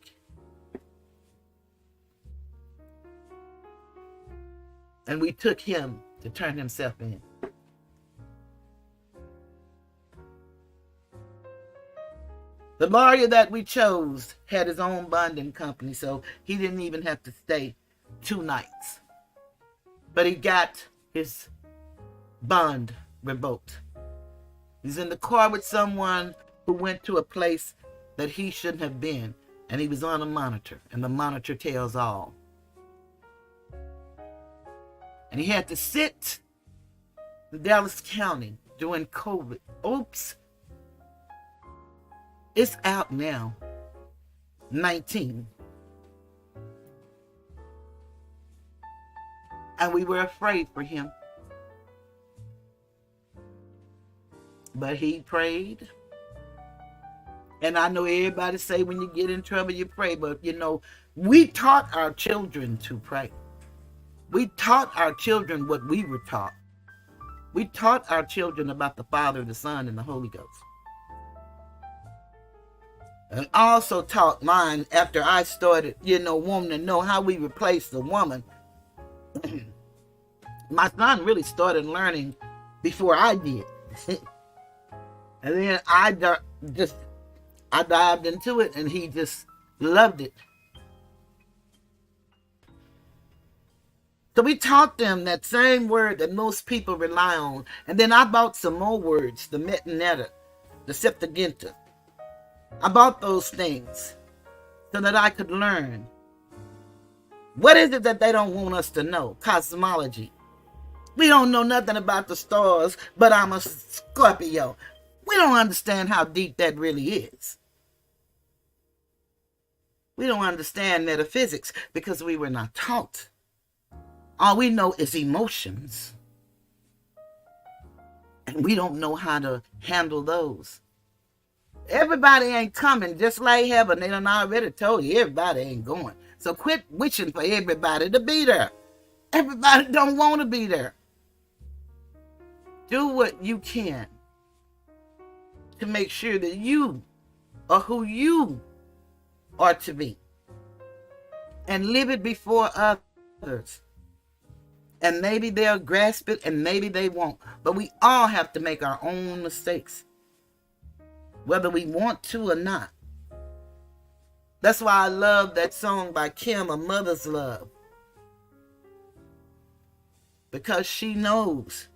And we took him to turn himself in. The lawyer that we chose had his own bonding company, so he didn't even have to stay 2 nights. But he got his bond revoked. He's in the car with someone who went to a place that he shouldn't have been. And he was on a monitor, and the monitor tells all. And he had to sit in Dallas County during COVID. Oops. It's out now. 19. And we were afraid for him. But he prayed. And I know everybody say when you get in trouble, you pray. But, you know, we taught our children to pray. We taught our children what we were taught. We taught our children about the Father, the Son, and the Holy Ghost. And also taught mine after I started, wanting to know how we replace the woman. My son really started learning before I did. And then I dived into it, and he just loved it. So we taught them that same word that most people rely on. And then I bought some more words, the Metanetta, the Septuaginta. I bought those things so that I could learn. What is it that they don't want us to know? Cosmology. We don't know nothing about the stars, but I'm a Scorpio. We don't understand how deep that really is. We don't understand metaphysics because we were not taught. All we know is emotions. And we don't know how to handle those. Everybody ain't coming, just like heaven. They done already told you everybody ain't going. So quit wishing for everybody to be there. Everybody don't want to be there. Do what you can to make sure that you are who you are to be. And live it before others. And maybe they'll grasp it and maybe they won't. But we all have to make our own mistakes, whether we want to or not. That's why I love that song by Kim, A Mother's Love. Because she knows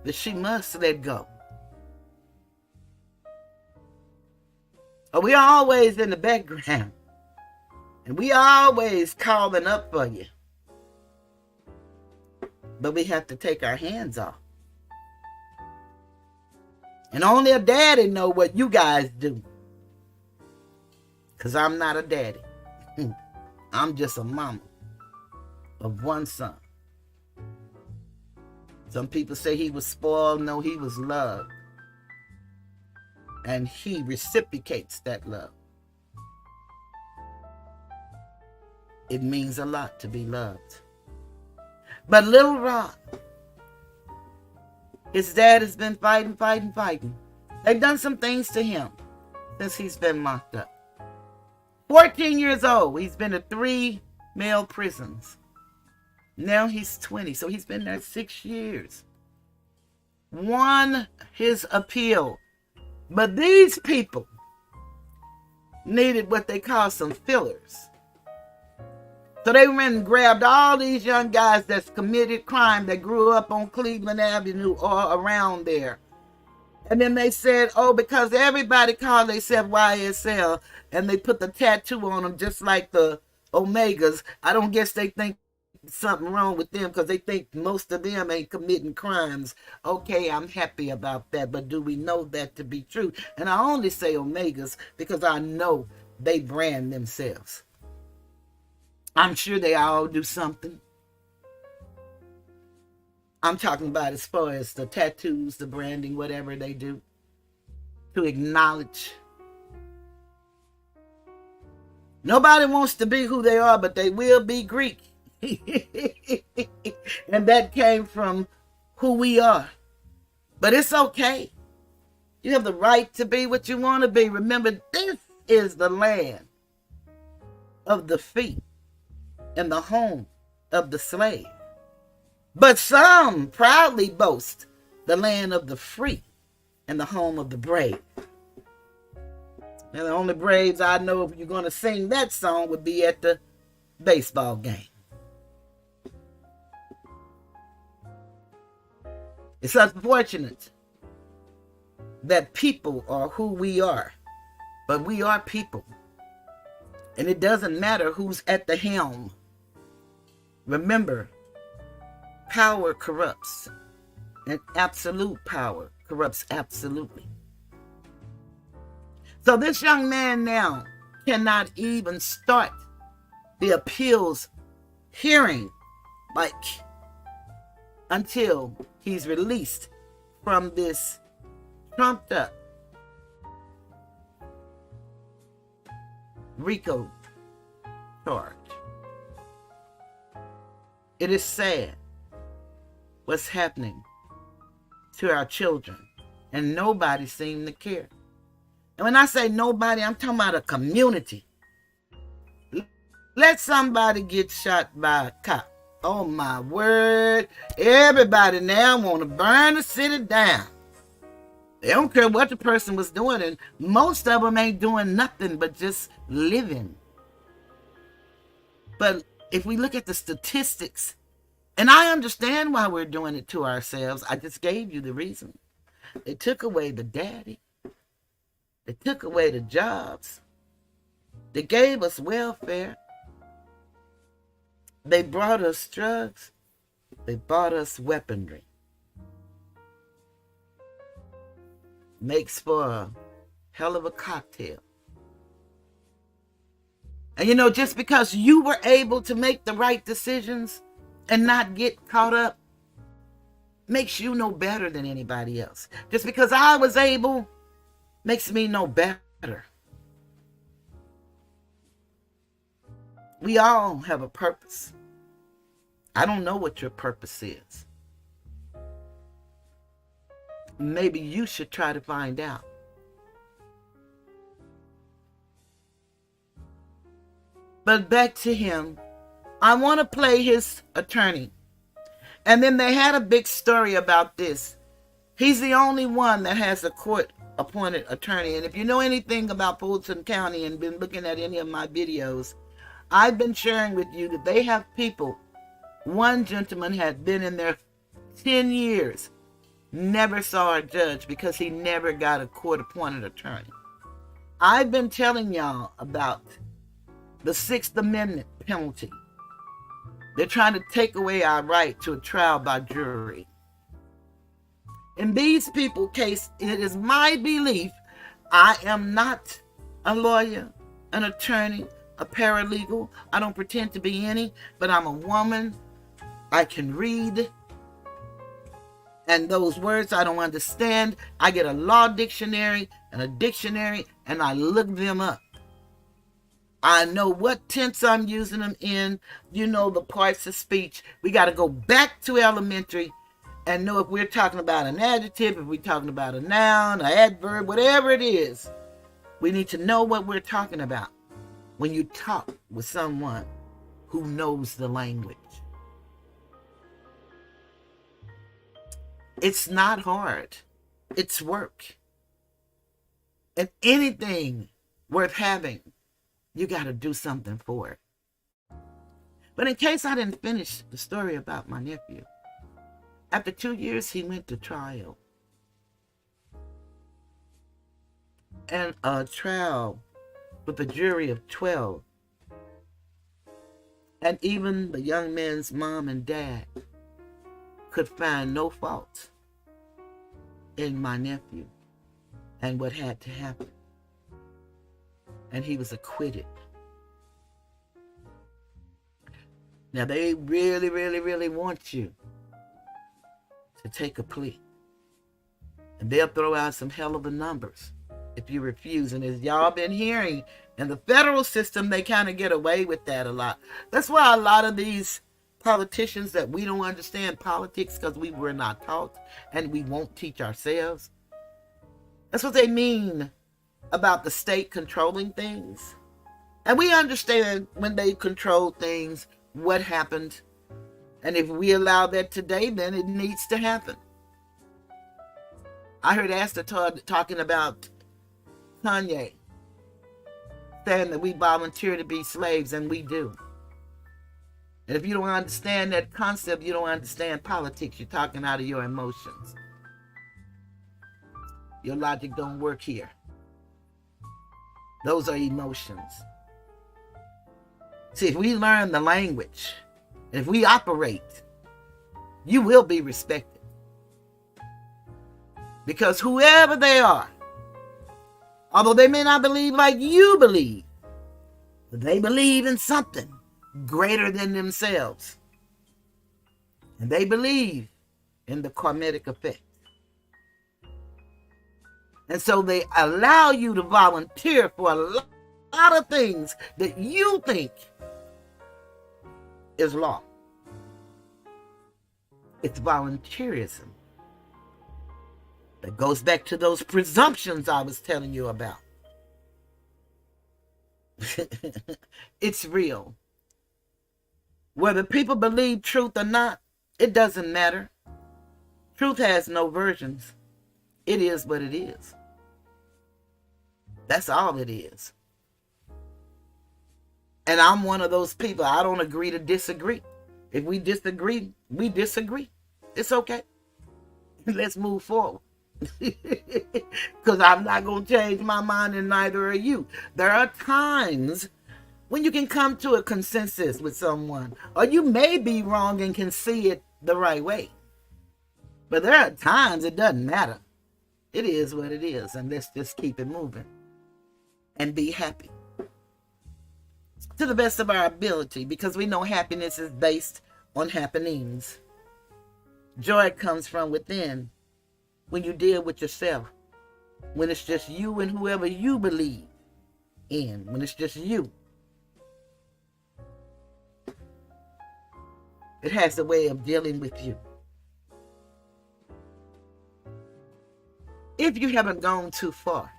that she must let go. We are always in the background. And we are always calling up for you. But we have to take our hands off. And only a daddy know what you guys do. Because I'm not a daddy. I'm just a mama of one son. Some people say he was spoiled. No, he was loved. And he reciprocates that love. It means a lot to be loved. But little Rod, his dad has been fighting. They've done some things to him since he's been locked up. 14 years old. He's been to 3 male prisons. Now he's 20, so he's been there 6 years. Won his appeal. But these people needed what they call some fillers. So they went and grabbed all these young guys that's committed crime that grew up on Cleveland Avenue or around there. And then they said, because everybody called themselves YSL and they put the tattoo on them just like the Omegas. I don't guess they think something wrong with them because they think most of them ain't committing crimes. Okay, I'm happy about that. But do we know that to be true? And I only say Omegas because I know they brand themselves. I'm sure they all do something. I'm talking about as far as the tattoos, the branding, whatever they do, to acknowledge. Nobody wants to be who they are, but they will be Greek. And that came from who we are. But it's okay. You have the right to be what you want to be. Remember, this is the land of the free and the home of the slave. But some proudly boast the land of the free and the home of the brave. And the only braves I know if you're going to sing that song would be at the baseball game. It's unfortunate that people are who we are, but we are people. And it doesn't matter who's at the helm. Remember, power corrupts, and absolute power corrupts absolutely. So this young man now cannot even start the appeals hearing until he's released from this trumped up RICO charge. It is sad what's happening to our children, and nobody seems to care. And when I say nobody, I'm talking about a community. Let somebody get shot by a cop. Oh my word. Everybody now want to burn the city down. They don't care what the person was doing, and most of them ain't doing nothing but just living. But if we look at the statistics, and I understand why we're doing it to ourselves. I just gave you the reason. They took away the daddy. They took away the jobs. They gave us welfare. They brought us drugs. They bought us weaponry. Makes for a hell of a cocktail. And just because you were able to make the right decisions and not get caught up makes you no better than anybody else. Just because I was able makes me no better. We all have a purpose. I don't know what your purpose is. Maybe you should try to find out. But back to him. I want to play his attorney. And then they had a big story about this. He's the only one that has a court-appointed attorney. And if you know anything about Fulton County and been looking at any of my videos, I've been sharing with you that they have people. One gentleman had been in there 10 years, never saw a judge because he never got a court-appointed attorney. I've been telling y'all about the Sixth Amendment penalty. They're trying to take away our right to a trial by jury. In these people's case, it is my belief, I am not a lawyer, an attorney, a paralegal. I don't pretend to be any, but I'm a woman. I can read. And those words I don't understand, I get a law dictionary and a dictionary, and I look them up. I know what tense I'm using them in. The parts of speech. We got to go back to elementary and know if we're talking about an adjective, if we're talking about a noun, an adverb, whatever it is. We need to know what we're talking about when you talk with someone who knows the language. It's not hard. It's work. And anything worth having, you got to do something for it. But in case I didn't finish the story about my nephew, after 2 years, he went to trial. And a trial with a jury of 12. And even the young man's mom and dad could find no fault in my nephew and what had to happen. And he was acquitted. Now they really, really, really want you to take a plea. And they'll throw out some hell of a numbers if you refuse. And as y'all been hearing, in the federal system, they kind of get away with that a lot. That's why a lot of these politicians that we don't understand politics because we were not taught and we won't teach ourselves. That's what they mean about the state controlling things. And we understand when they control things, what happened. And if we allow that today, then it needs to happen. I heard Asta talking about Kanye, saying that we volunteer to be slaves, and we do. And if you don't understand that concept, you don't understand politics. You're talking out of your emotions. Your logic don't work here. Those are emotions. See, if we learn the language, if we operate, you will be respected. Because whoever they are, although they may not believe like you believe, but they believe in something greater than themselves. And they believe in the karmic effect. And so they allow you to volunteer for a lot of things that you think is law. It's volunteerism. That goes back to those presumptions I was telling you about. It's real. Whether people believe truth or not, it doesn't matter. Truth has no versions. It is what it is. That's all it is. And I'm one of those people. I don't agree to disagree. If we disagree, we disagree. It's okay. Let's move forward. Because I'm not going to change my mind, and neither are you. There are times when you can come to a consensus with someone, or you may be wrong and can see it the right way. But there are times it doesn't matter. It is what it is, and let's just keep it moving and be happy to the best of our ability, because we know happiness is based on happenings. Joy comes from within when you deal with yourself, when it's just you and whoever you believe in, when it's just you. It has a way of dealing with you. If you haven't gone too far.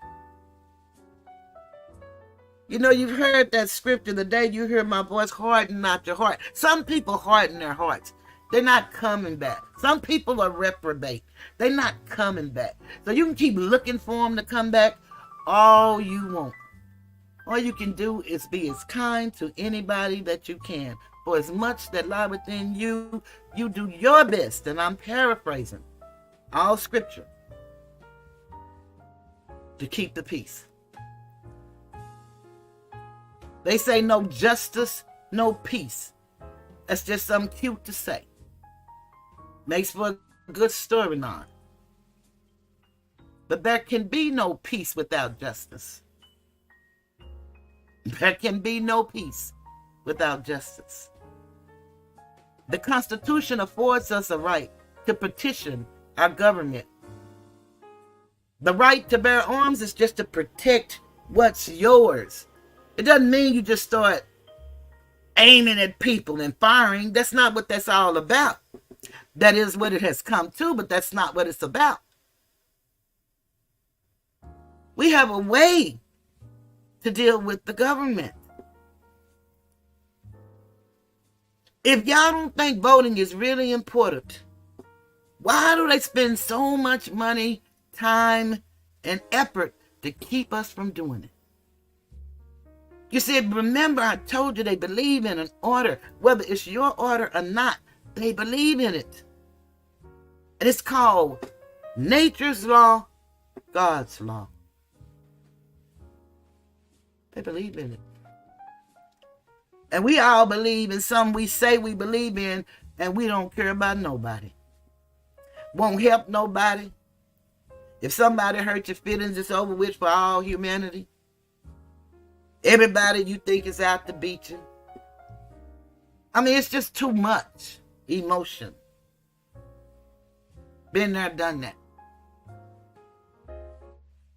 You know, you've heard that scripture, the day you hear my voice, harden not your heart. Some people harden their hearts. They're not coming back. Some people are reprobate. They're not coming back. So you can keep looking for them to come back all you want. All you can do is be as kind to anybody that you can. For as much that lie within you, you do your best. And I'm paraphrasing all scripture to keep the peace. They say no justice, no peace. That's just something cute to say. Makes for a good storyline. But there can be no peace without justice. There can be no peace without justice. The Constitution affords us a right to petition our government. The right to bear arms is just to protect what's yours. It doesn't mean you just start aiming at people and firing. That's not what that's all about. That is what it has come to, but that's not what it's about. We have a way to deal with the government. If y'all don't think voting is really important, why do they spend so much money, time, and effort to keep us from doing it? You see, remember I told you they believe in an order. Whether it's your order or not, they believe in it. And it's called nature's law, God's law. They believe in it. And we all believe in some we say we believe in, and we don't care about nobody. Won't help nobody. If somebody hurt your feelings, it's over with for all humanity. Everybody you think is out to beat you. I mean, it's just too much emotion. Been there, done that.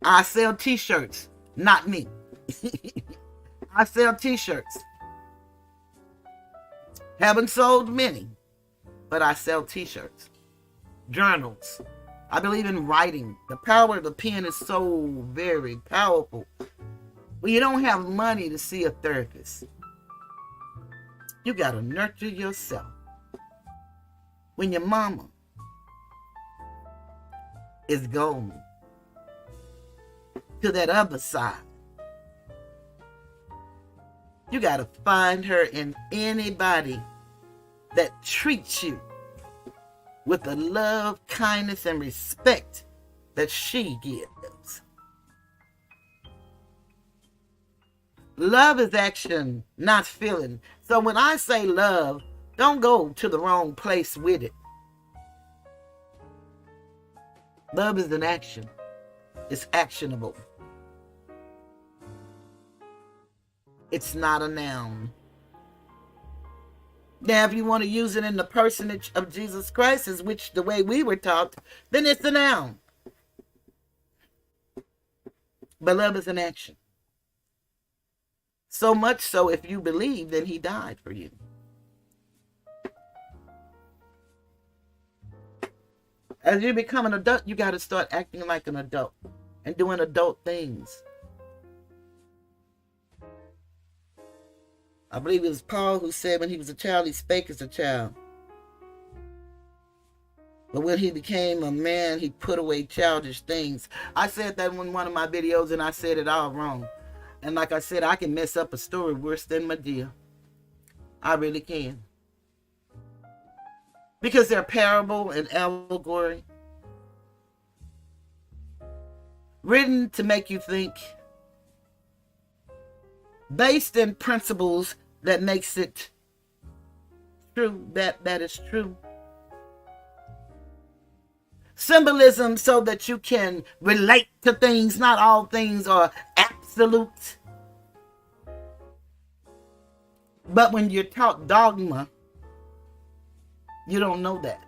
I sell t-shirts, not me. I sell t-shirts. Haven't sold many, but I sell t-shirts. Journals. I believe in writing. The power of the pen is so very powerful. Well, you don't have money to see a therapist. You got to nurture yourself. When your mama is going to that other side, you got to find her in anybody that treats you with the love, kindness, and respect that she gives. Love is action, not feeling. So when I say love, don't go to the wrong place with it. Love is an action. It's actionable. It's not a noun. Now, if you want to use it in the personage of Jesus Christ, is which the way we were taught, then it's a noun. But love is an action. So much so, if you believe, then he died for you. As you become an adult, you got to start acting like an adult and doing adult things. I believe it was Paul who said when he was a child, he spake as a child. But when he became a man, he put away childish things. I said that in one of my videos, and I said it all wrong. And like I said, I can mess up a story worse than Medea. I really can. Because they're parable and allegory. Written to make you think. Based in principles that makes it true, that is true. Symbolism so that you can relate to things. Not all things are absolute. But when you're taught dogma, you don't know that.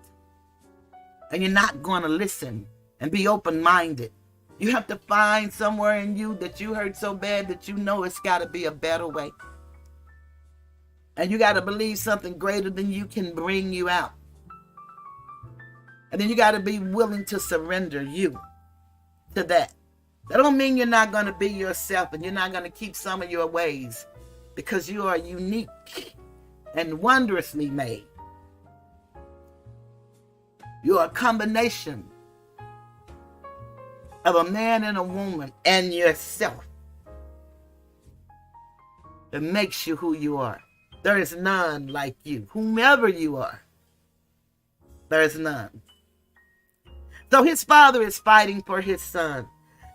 And you're not going to listen and be open-minded. You have to find somewhere in you that you hurt so bad that you know it's got to be a better way. And you got to believe something greater than you can bring you out. And then you got to be willing to surrender you to that. That don't mean you're not going to be yourself and you're not going to keep some of your ways, because you are unique and wondrously made. You are a combination of a man and a woman and yourself that makes you who you are. There is none like you. Whomever you are, there is none. So his father is fighting for his son.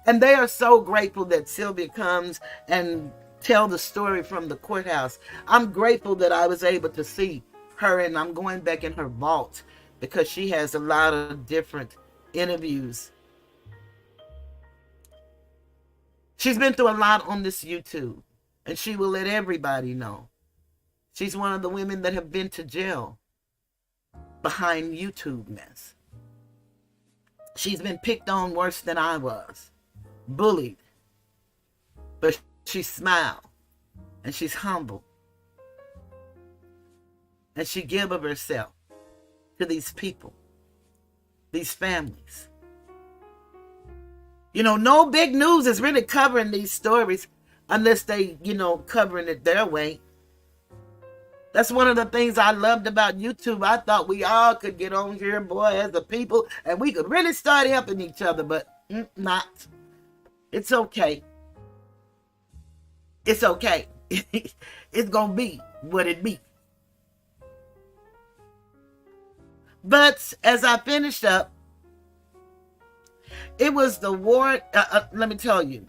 And they are so grateful that Sylvia comes and tell the story from the courthouse. I'm grateful that I was able to see her, and I'm going back in her vault because she has a lot of different interviews. She's been through a lot on this YouTube, and she will let everybody know. She's one of the women that have been to jail behind YouTube mess. She's been picked on worse than I was, bullied, but she smiled, and she's humble, and she give of herself to these people, these families. You know, no big news is really covering these stories unless they, covering it their way. That's one of the things I loved about YouTube. I thought we all could get on here, boy, as a people, and we could really start helping each other, but not. It's okay. It's okay. It's going to be what it be. But as I finished up, it was the war. Let me tell you.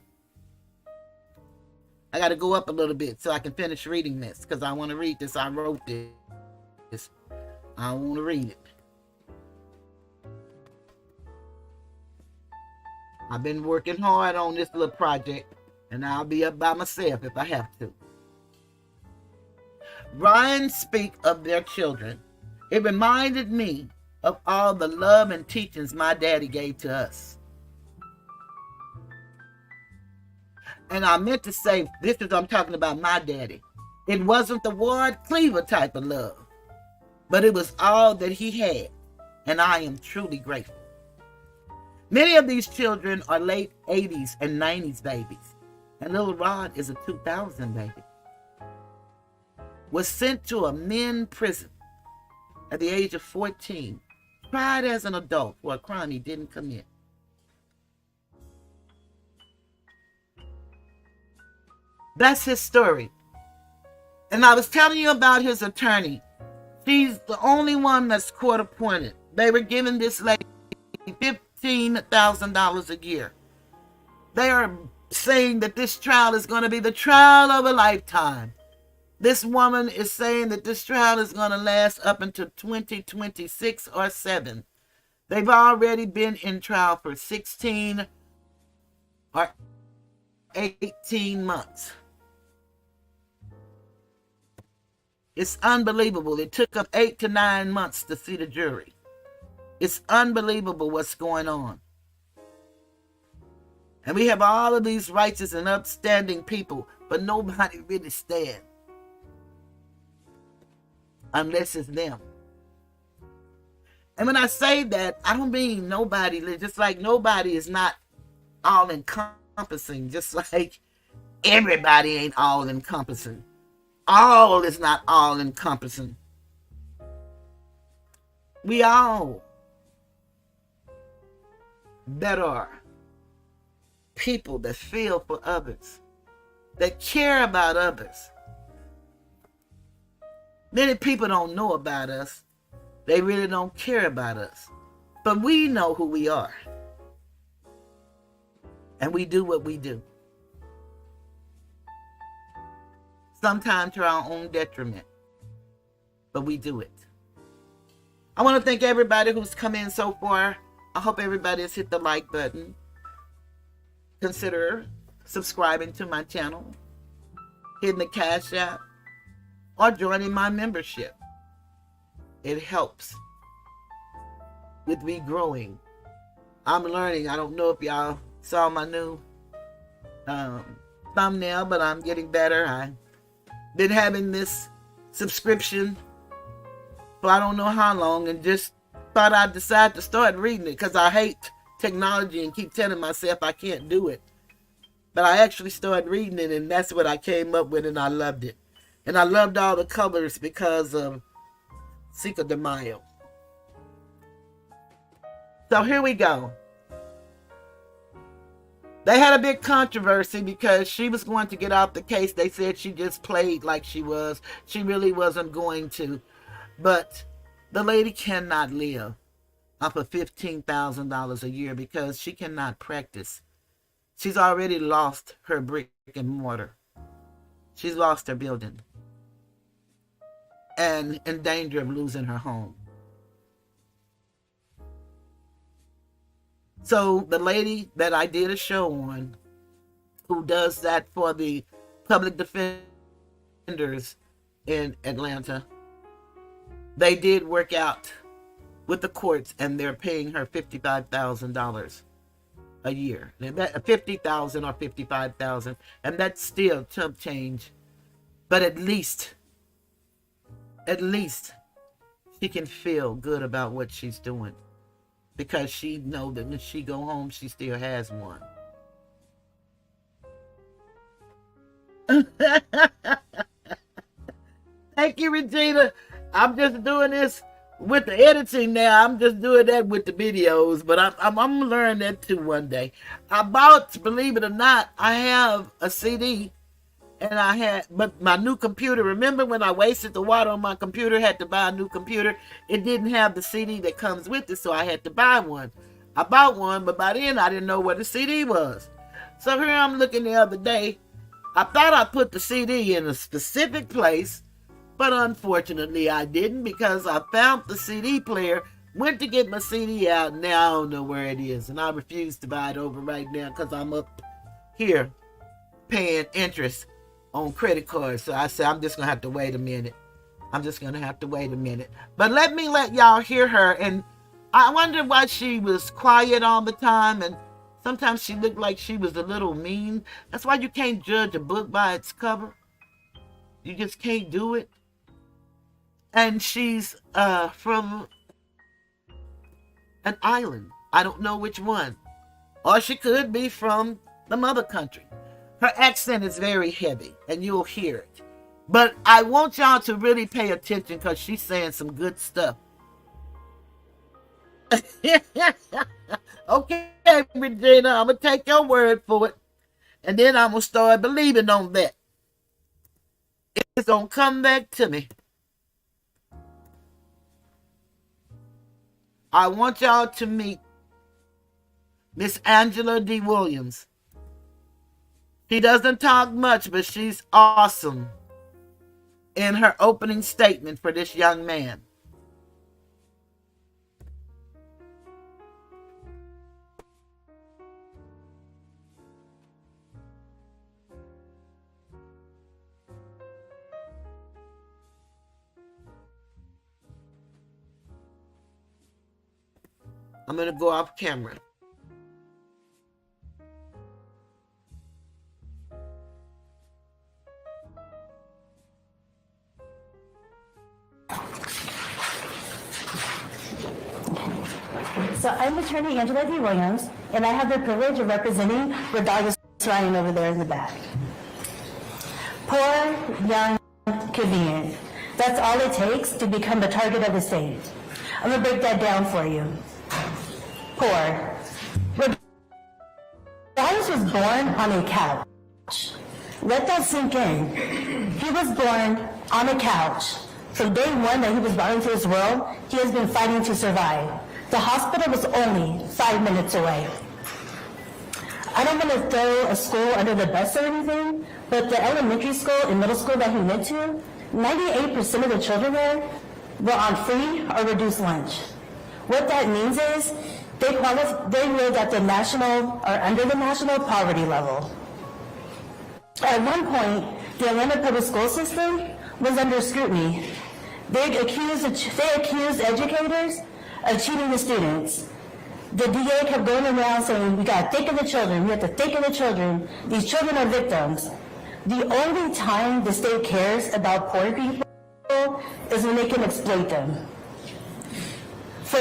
I got to go up a little bit so I can finish reading this, because I want to read this. I wrote this. I want to read it. I've been working hard on this little project, and I'll be up by myself if I have to. Ryan speak of their children. It reminded me of all the love and teachings my daddy gave to us. And I meant to say, I'm talking about my daddy. It wasn't the Ward Cleaver type of love, but it was all that he had, and I am truly grateful. Many of these children are late 80s and 90s babies, and little Rod is a 2000 baby. Was sent to a men's prison at the age of 14, tried as an adult for a crime he didn't commit. That's his story. And I was telling you about his attorney. She's the only one that's court appointed. They were giving this lady $15,000 a year. They are saying that this trial is going to be the trial of a lifetime. This woman is saying that this trial is going to last up until 2026 or 7. They've already been in trial for 16 or 18 months. It's unbelievable. It took up 8 to 9 months to see the jury. It's unbelievable what's going on. And we have all of these righteous and upstanding people, but nobody really stands. Unless it's them. And when I say that, I don't mean nobody, just like nobody is not all encompassing, just like everybody ain't all encompassing. All is not all encompassing. We all that are people that feel for others, that care about others. Many people don't know about us. They really don't care about us. But we know who we are. And we do what we do. Sometimes to our own detriment. But we do it. I want to thank everybody who's come in so far. I hope everybody has hit the like button. Consider subscribing to my channel, hitting the Cash App, or joining my membership. It helps with me growing. I'm learning. I don't know if y'all saw my new thumbnail, but I'm getting better. I've been having this subscription for I don't know how long, and just thought I'd decide to start reading it because I hate technology and keep telling myself I can't do it. But I actually started reading it, and that's what I came up with, and I loved it. And I loved all the colors because of Cinco de Mayo. So here we go. They had a big controversy because she was going to get off the case. They said she just played like she was. She really wasn't going to. But the lady cannot live off of $15,000 a year because she cannot practice. She's already lost her brick and mortar. She's lost her building. And in danger of losing her home. So the lady that I did a show on, who does that for the public defenders in Atlanta, they did work out with the courts, and they're paying her $55,000 a year. $50,000 or $55,000, and that's still chump change. But at least she can feel good about what she's doing, because she knows that when she go home, she still has one. Thank you, Regina. I'm just doing this with the editing now. I'm just doing that with the videos, but I'm gonna learn that too one day. I bought, believe it or not, I have a CD, and but my new computer, remember when I wasted the water on my computer, had to buy a new computer? It didn't have the CD that comes with it, so I had to buy one. I bought one, but by then I didn't know what the CD was. So here I'm looking the other day. I thought I put the CD in a specific place, but unfortunately I didn't, because I found the CD player, went to get my CD out, and now I don't know where it is. And I refuse to buy it over right now because I'm up here paying interest on credit cards. So I said, I'm just going to have to wait a minute. But let y'all hear her. And I wonder why she was quiet all the time. And sometimes she looked like she was a little mean. That's why you can't judge a book by its cover. You just can't do it. And she's from an island. I don't know which one. Or she could be from the mother country. Her accent is very heavy, and you'll hear it. But I want y'all to really pay attention, because she's saying some good stuff. Okay, Regina, I'm going to take your word for it. And then I'm going to start believing on that. It's going to come back to me. I want y'all to meet Miss Angela D. Williams. She doesn't talk much, but she's awesome. in her opening statement for this young man. I'm going to go off camera. So I'm attorney Angela D. Williams, and I have the privilege of representing Rodalius Ryan over there in the back. Poor, young, convenient. That's all it takes to become the target of the state. I'm going to break that down for you. Poor. Rodalius was born on a couch. Let that sink in. He was born on a couch. From day one that he was brought into this world, he has been fighting to survive. The hospital was only 5 minutes away. I don't want to throw a school under the bus or anything, but the elementary school and middle school that he went to, 98% of the children there were on free or reduced lunch. What that means is they lived at the national or under the national poverty level. At one point, the Atlanta public school system was under scrutiny. They accused educators of cheating the students. The DA kept going around saying, we got to think of the children, we have to think of the children. These children are victims. The only time the state cares about poor people is when they can exploit them. For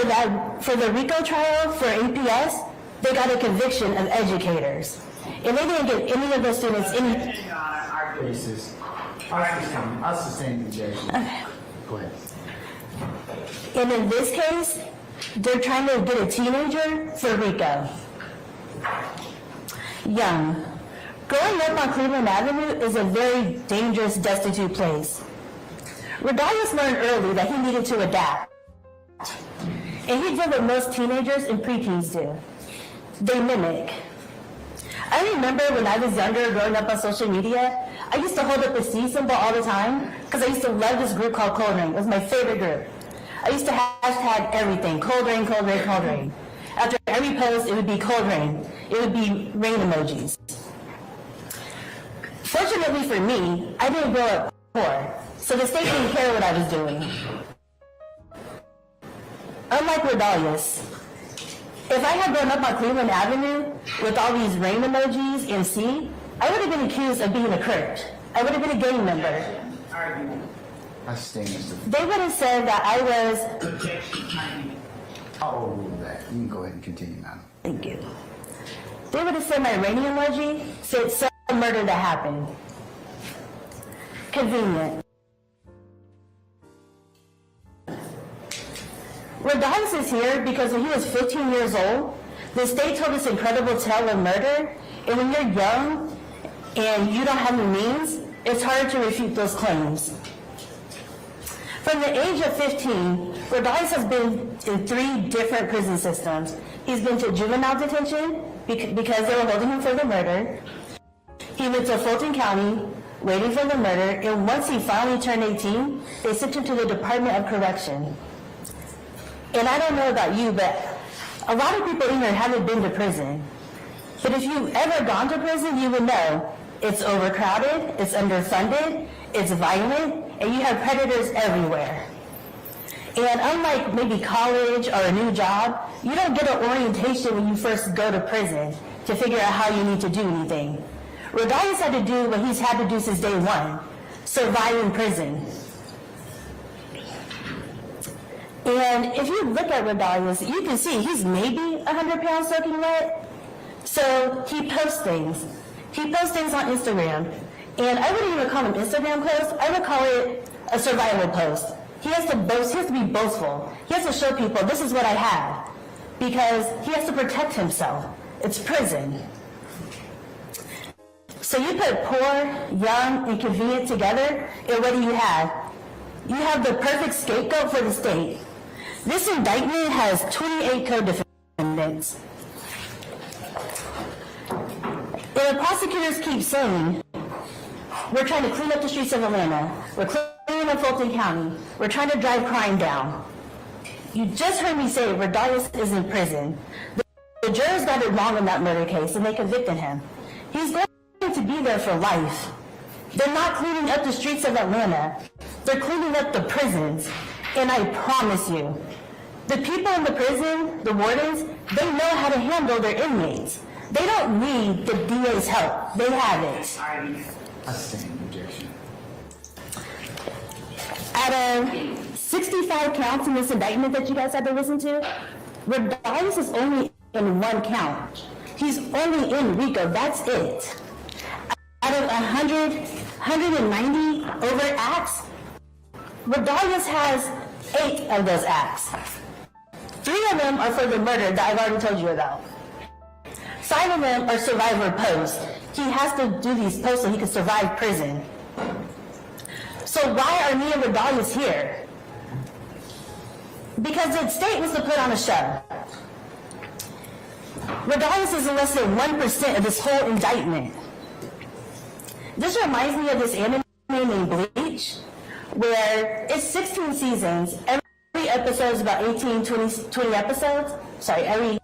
the RICO trial for APS, they got a conviction of educators. And they didn't give any of those students any... Our cases. I'll sustain the objection. Okay. Go ahead. And in this case, they're trying to get a teenager for RICO. Young. Growing up on Cleveland Avenue is a very dangerous, destitute place. Rodalius learned early that he needed to adapt. And he did what most teenagers and preteens do. They mimic. I remember when I was younger, growing up on social media, I used to hold up a C symbol all the time because I used to love this group called Cold Rain. It was my favorite group. I used to hashtag everything, cold rain, cold rain, cold rain. After every post, it would be cold rain. It would be rain emojis. Fortunately for me, I didn't grow up poor, so the state didn't care what I was doing. Unlike Rodalius, if I had grown up on Cleveland Avenue with all these rain emojis and C, I would have been accused of being a Kurt. I would have been a gang member. I sustain this. They would have said that I was... I'll overrule that. You can go ahead and continue, madam. Thank you. They would have said my rainy emoji said some murder that happened. Convenient. Rodalius is here because when he was 15 years old, the state told this incredible tale of murder, and when you're young and you don't have the means, it's hard to refute those claims. From the age of 15, Rodalius has been in 3 different prison systems. He's been to juvenile detention because they were holding him for the murder. He went to Fulton County waiting for the murder, and once he finally turned 18, they sent him to the Department of Correction. And I don't know about you, but a lot of people in here haven't been to prison. But if you've ever gone to prison, you would know it's overcrowded, it's underfunded, it's violent, and you have predators everywhere. And unlike maybe college or a new job, you don't get an orientation when you first go to prison to figure out how you need to do anything. Rodalius had to do what he's had to do since day one, survive in prison. And if you look at Rodalius, you can see he's maybe 100 pounds soaking wet. So he posts things. He posts things on Instagram. And I wouldn't even call them Instagram posts. I would call it a survival post. He has to boast. He has to be boastful. He has to show people, this is what I have. Because he has to protect himself. It's prison. So you put poor, young, and convenient together, and what do you have? You have the perfect scapegoat for the state. This indictment has 28 co-defendants. And the prosecutors keep saying, we're trying to clean up the streets of Atlanta. We're of Fulton County. We're trying to drive crime down. You just heard me say Rodarius is in prison. The jurors got it wrong in that murder case, and they convicted him. He's going to be there for life. They're not cleaning up the streets of Atlanta. They're cleaning up the prisons. And I promise you, the people in the prison, the wardens, they know how to handle their inmates. They don't need the DA's help. They have it. I stand objection. Out of 65 counts in this indictment that you guys had to listen to, Rodarius is only in one count. He's only in RICO, that's it. Out of 190 overt acts, Rodarius has 8 of those acts. 3 of them are for the murder that I've already told you about. 5 of them are survivor posts. He has to do these posts so he can survive prison. So why are me and Rodarius here? Because the state was to put on a show. Rodarius is in less than 1% of this whole indictment. This reminds me of this anime named Bleach, where it's 16 seasons. Every episode is about 18, 20 episodes. Sorry, every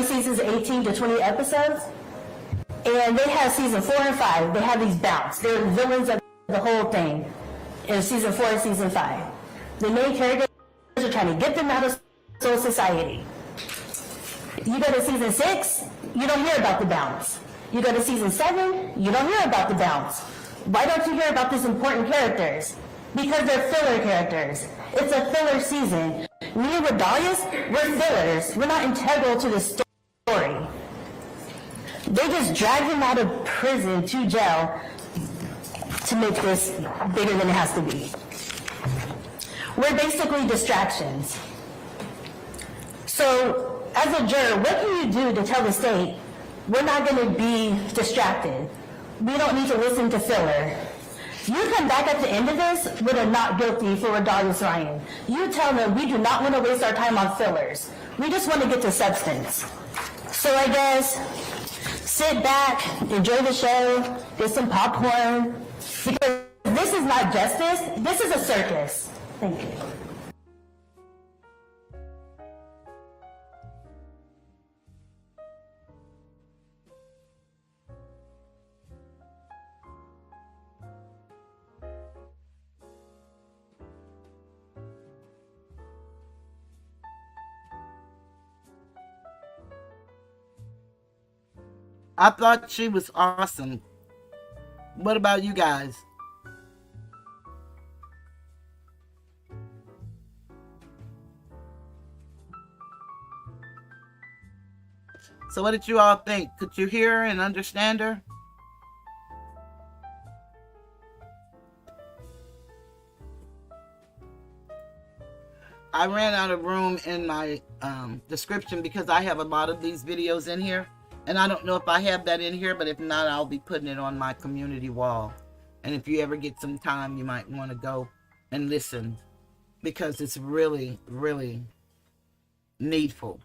season is 18 to 20 episodes. And they have season 4 and 5. They have these bouts. They're villains of the whole thing in season 4 and season 5. The main characters are trying to get them out of soul society. You go to season 6, you don't hear about the bounce. You go to season 7, you don't hear about the bounce. Why don't you hear about these important characters? Because they're filler characters. It's a filler season. Me and Rodarius, we're fillers. We're not integral to the story. They just drag him out of prison to jail to make this bigger than it has to be. We're basically distractions. So, as a juror, what can you do to tell the state, we're not going to be distracted? We don't need to listen to filler. You come back at the end of this with a not guilty for Rodarius Ryan. You tell them we do not want to waste our time on fillers. We just want to get to substance. So I guess, sit back, enjoy the show, get some popcorn, because this is not justice, this is a circus. Thank you. I thought she was awesome. What about you guys? So what did you all think? Could you hear her and understand her? I ran out of room in my description because I have a lot of these videos in here. And I don't know if I have that in here, but if not, I'll be putting it on my community wall. And if you ever get some time, you might want to go and listen, because it's really, really needful.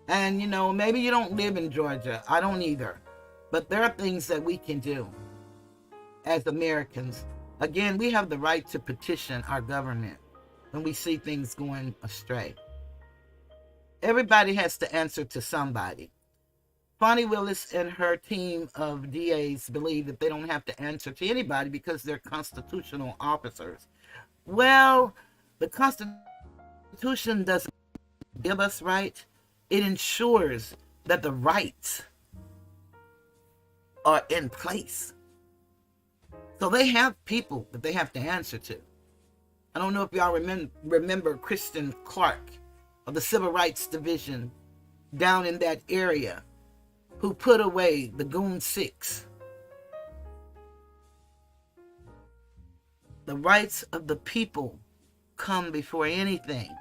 And, you know, maybe you don't live in Georgia. I don't either. But there are things that we can do as Americans. Again, we have the right to petition our government when we see things going astray. Everybody has to answer to somebody. Fonnie Willis and her team of DAs believe that they don't have to answer to anybody because they're constitutional officers. Well, the Constitution doesn't give us rights. It ensures that the rights are in place. So they have people that they have to answer to. I don't know if y'all remember Kristen Clark of the Civil Rights Division down in that area, who put away the Goon Six. The rights of the people come before anything.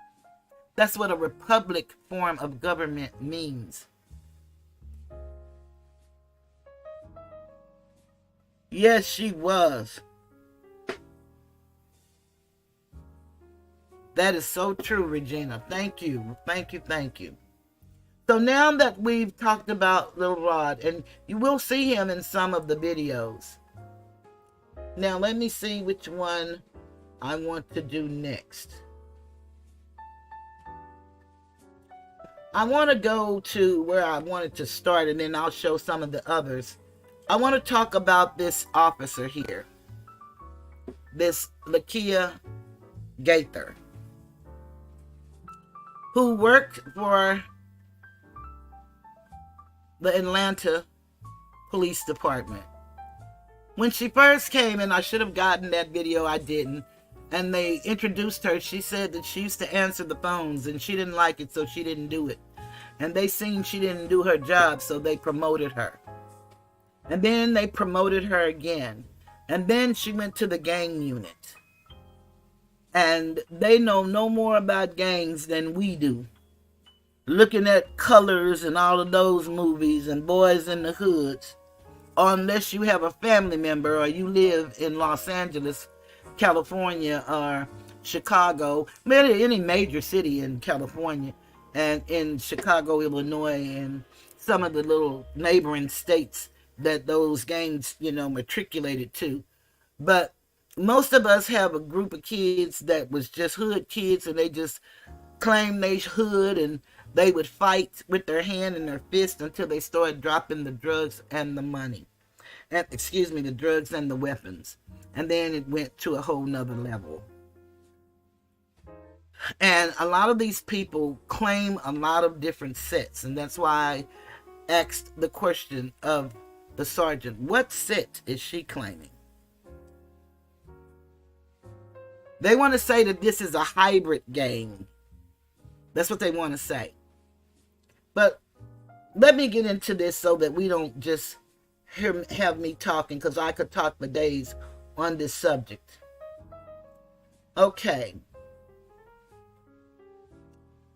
That's what a republic form of government means. Yes, she was. That is so true, Regina. Thank you. Thank you. Thank you. So now that we've talked about Little Rod, and you will see him in some of the videos. Now let me see which one I want to do next. I want to go to where I wanted to start, and then I'll show some of the others. I want to talk about this officer here, this Lakia Gaither, who worked for the Atlanta Police Department. When she first came in, I should have gotten that video, I didn't. And they introduced her. She said that she used to answer the phones and she didn't like it, so she didn't do it. And they seen she didn't do her job, so they promoted her. And then they promoted her again. And then she went to the gang unit. And they know no more about gangs than we do. Looking at Colors and all of those movies and Boys in the Hoods. Or unless you have a family member or you live in Los Angeles, California, or Chicago, any major city in California, and in Chicago, Illinois, and some of the little neighboring states that those gangs, matriculated to. But most of us have a group of kids that was just hood kids, and they just claimed they hood, and they would fight with their hand and their fist until they started dropping the drugs and the money. The drugs and the weapons. And then it went to a whole nother level. And a lot of these people claim a lot of different sets. And that's why I asked the question of the sergeant, what set is she claiming? They want to say that this is a hybrid gang. That's what they want to say. But let me get into this so that we don't just have me talking, because I could talk for days on this subject. Okay.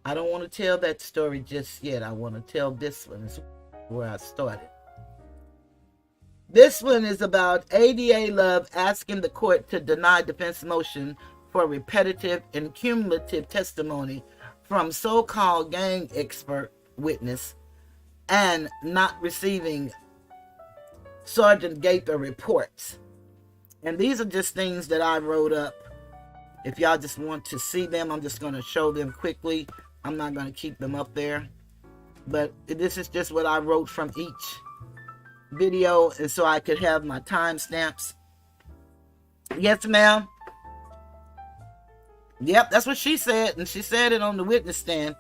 I don't want to tell that story just yet. I want to tell this one. Is where I started. This one is about ADA Love asking the court to deny defense motion for repetitive and cumulative testimony from so-called gang expert witness and not receiving Sergeant Gaither reports. And these are just things that I wrote up. If y'all just want to see them, I'm just going to show them quickly. I'm not going to keep them up there. But this is just what I wrote from each video, and so I could have my timestamps. Yes, ma'am. Yep, that's what she said, and she said it on the witness stand.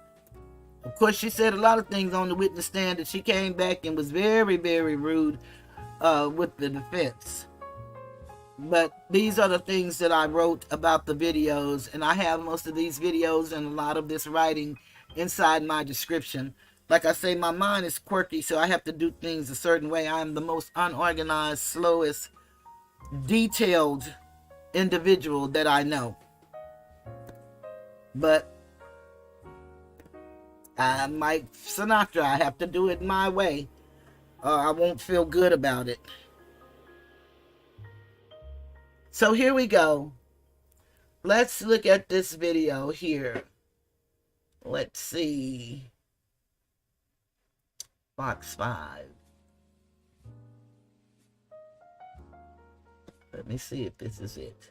Of course, she said a lot of things on the witness stand, that she came back and was very, very rude with the defense. But these are the things that I wrote about the videos, and I have most of these videos and a lot of this writing inside my description. Like I say, my mind is quirky, so I have to do things a certain way. I'm the most unorganized, slowest, detailed individual that I know. But I'm like Sinatra, I have to do it my way, or I won't feel good about it. So here we go. Let's look at this video here. Let's see. Box 5. Let me see if this is it.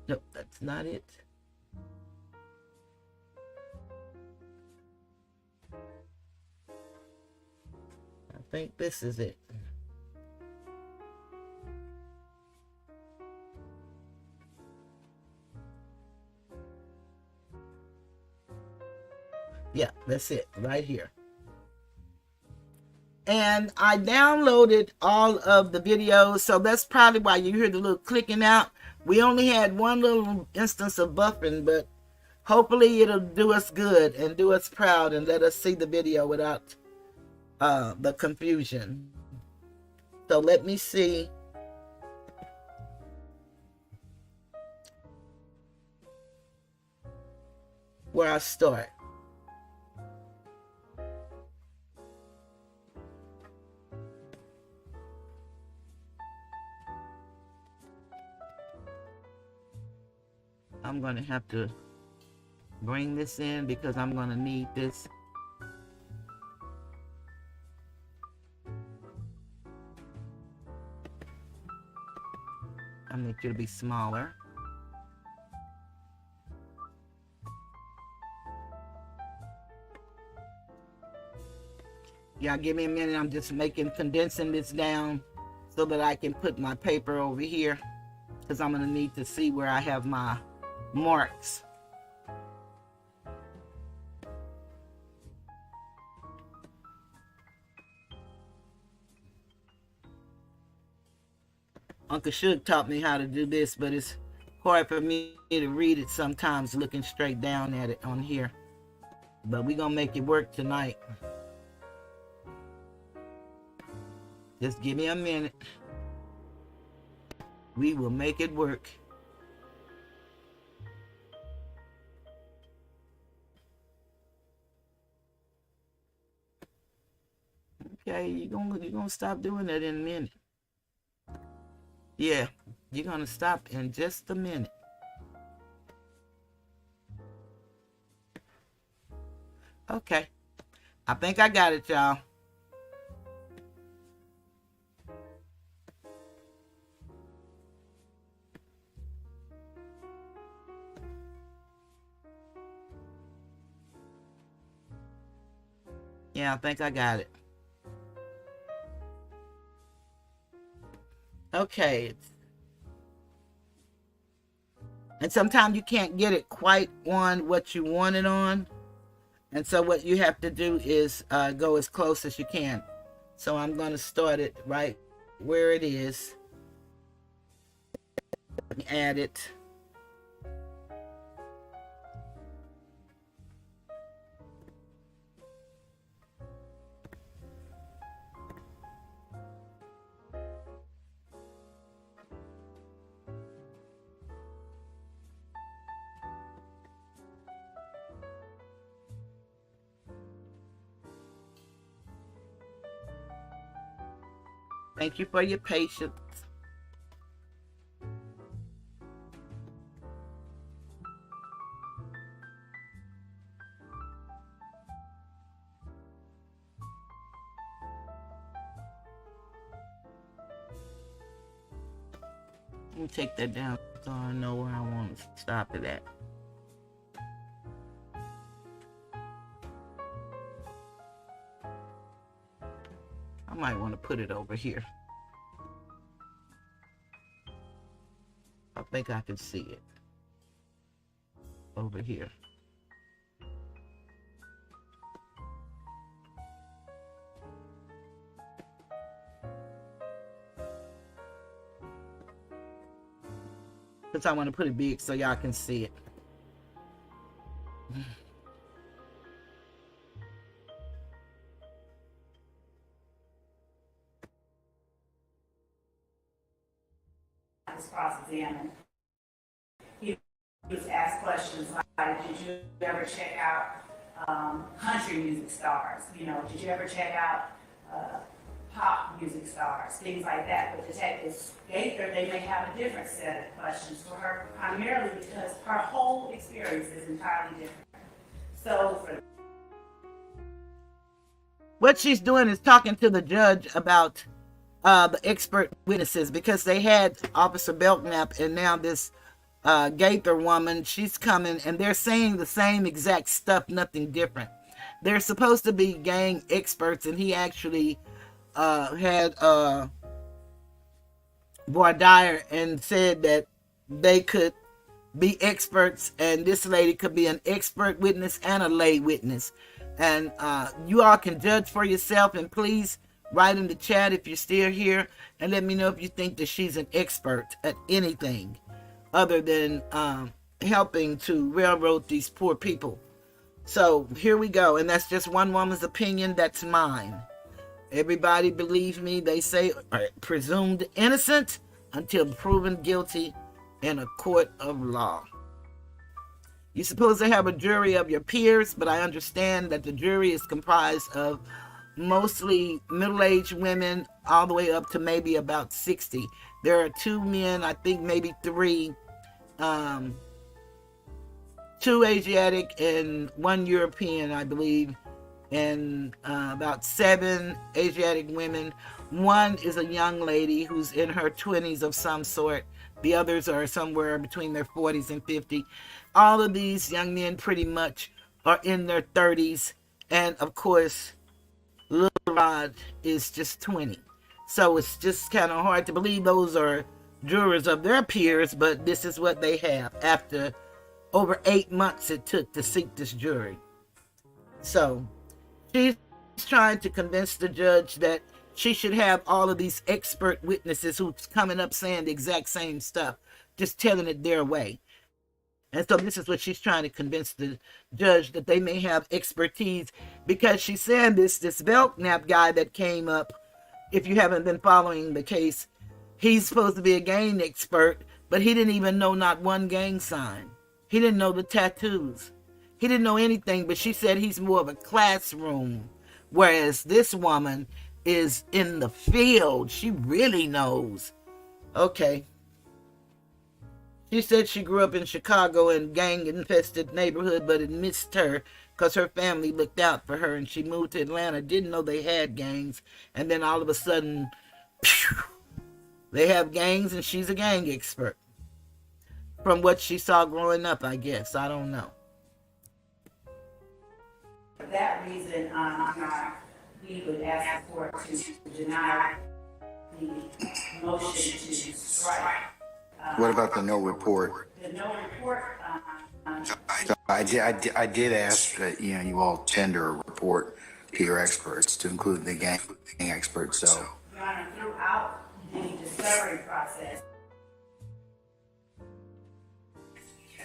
Nope, that's not it. I think this is it. Yeah, that's it right here. And I downloaded all of the videos, so that's probably why you hear the little clicking out. We only had one little instance of buffering, but hopefully it'll do us good and do us proud and let us see the video without the confusion. So let me see. Where I start. I'm going to have to bring this in because I'm going to need this you to be smaller. Y'all give me a minute. I'm just condensing this down so that I can put my paper over here, because I'm going to need to see where I have my marks. Uncle Suge taught me how to do this, but it's hard for me to read it sometimes looking straight down at it on here. But we're going to make it work tonight. Just give me a minute. We will make it work. Okay, you're gonna stop doing that in a minute. Yeah, you're gonna stop in just a minute. Okay, I think I got it, y'all. Yeah, I think I got it. Okay. And sometimes you can't get it quite on what you want it on. And so what you have to do is go as close as you can. So I'm going to start it right where it is. Add it. Thank you for your patience. Let me take that down so I know where I want to stop it at. I might want to put it over here. I think I can see it over here. Because I want to put it big so y'all can see it. Cross-examined. He was asked questions like, did you ever check out country music stars? You know, did you ever check out pop music stars? Things like that. But Detective Gaither, they may have a different set of questions for her, primarily because her whole experience is entirely different. So for what she's doing is talking to the judge about the expert witnesses, because they had Officer Belknap and now this Gaither woman, she's coming and they're saying the same exact stuff, nothing different. They're supposed to be gang experts, and he actually had voir dire and said that they could be experts, and this lady could be an expert witness and a lay witness. And you all can judge for yourself, and please write in the chat if you're still here and let me know if you think that she's an expert at anything other than helping to railroad these poor people. So here we go, and that's just one woman's opinion. That's mine. Everybody, believe me, they say are presumed innocent until proven guilty in a court of law. You're supposed to have a jury of your peers, but I understand that the jury is comprised of mostly middle-aged women all the way up to maybe about 60. There are 2 men, I think maybe 3, 2 Asiatic and 1 European, I believe, and about 7 Asiatic women. 1 is a young lady who's in her 20s of some sort. The others are somewhere between their 40s and 50. All of these young men pretty much are in their 30s. And of course, Little Rod is just 20. So it's just kind of hard to believe those are jurors of their peers, but this is what they have after over 8 months it took to seat this jury. So she's trying to convince the judge that she should have all of these expert witnesses who's coming up saying the exact same stuff, just telling it their way. And so this is what she's trying to convince the judge, that they may have expertise, because she's saying this Belknap guy that came up, if you haven't been following the case, he's supposed to be a gang expert, but he didn't even know not one gang sign. He didn't know the tattoos. He didn't know anything, but she said he's more of a classroom, whereas this woman is in the field. She really knows. Okay. She said she grew up in Chicago in gang-infested neighborhood, but it missed her because her family looked out for her, and she moved to Atlanta, didn't know they had gangs, and then all of a sudden, phew, they have gangs, and she's a gang expert. From what she saw growing up, I guess. I don't know. For that reason, we would ask the court to deny the motion to strike. What about the no report? The no report. I did ask that you all tender a report to your experts, to include the gang experts. So, Your Honor, throughout the discovery process,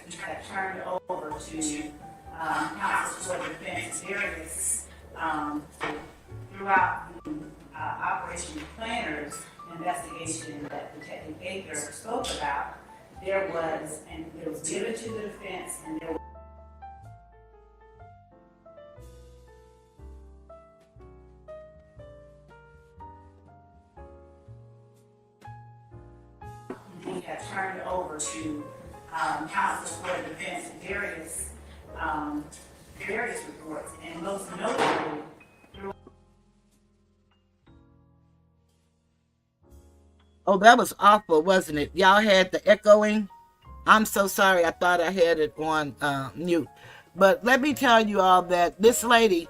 we have turned over to counsel for the defense various throughout the operation planners investigation that Detective Gaither spoke about. There was given to the defense, and there was we have turned over to counsel for the defense various reports, and most notably Oh, that was awful, wasn't it? Y'all had the echoing. I'm so sorry. I thought I had it on mute. But let me tell you all that this lady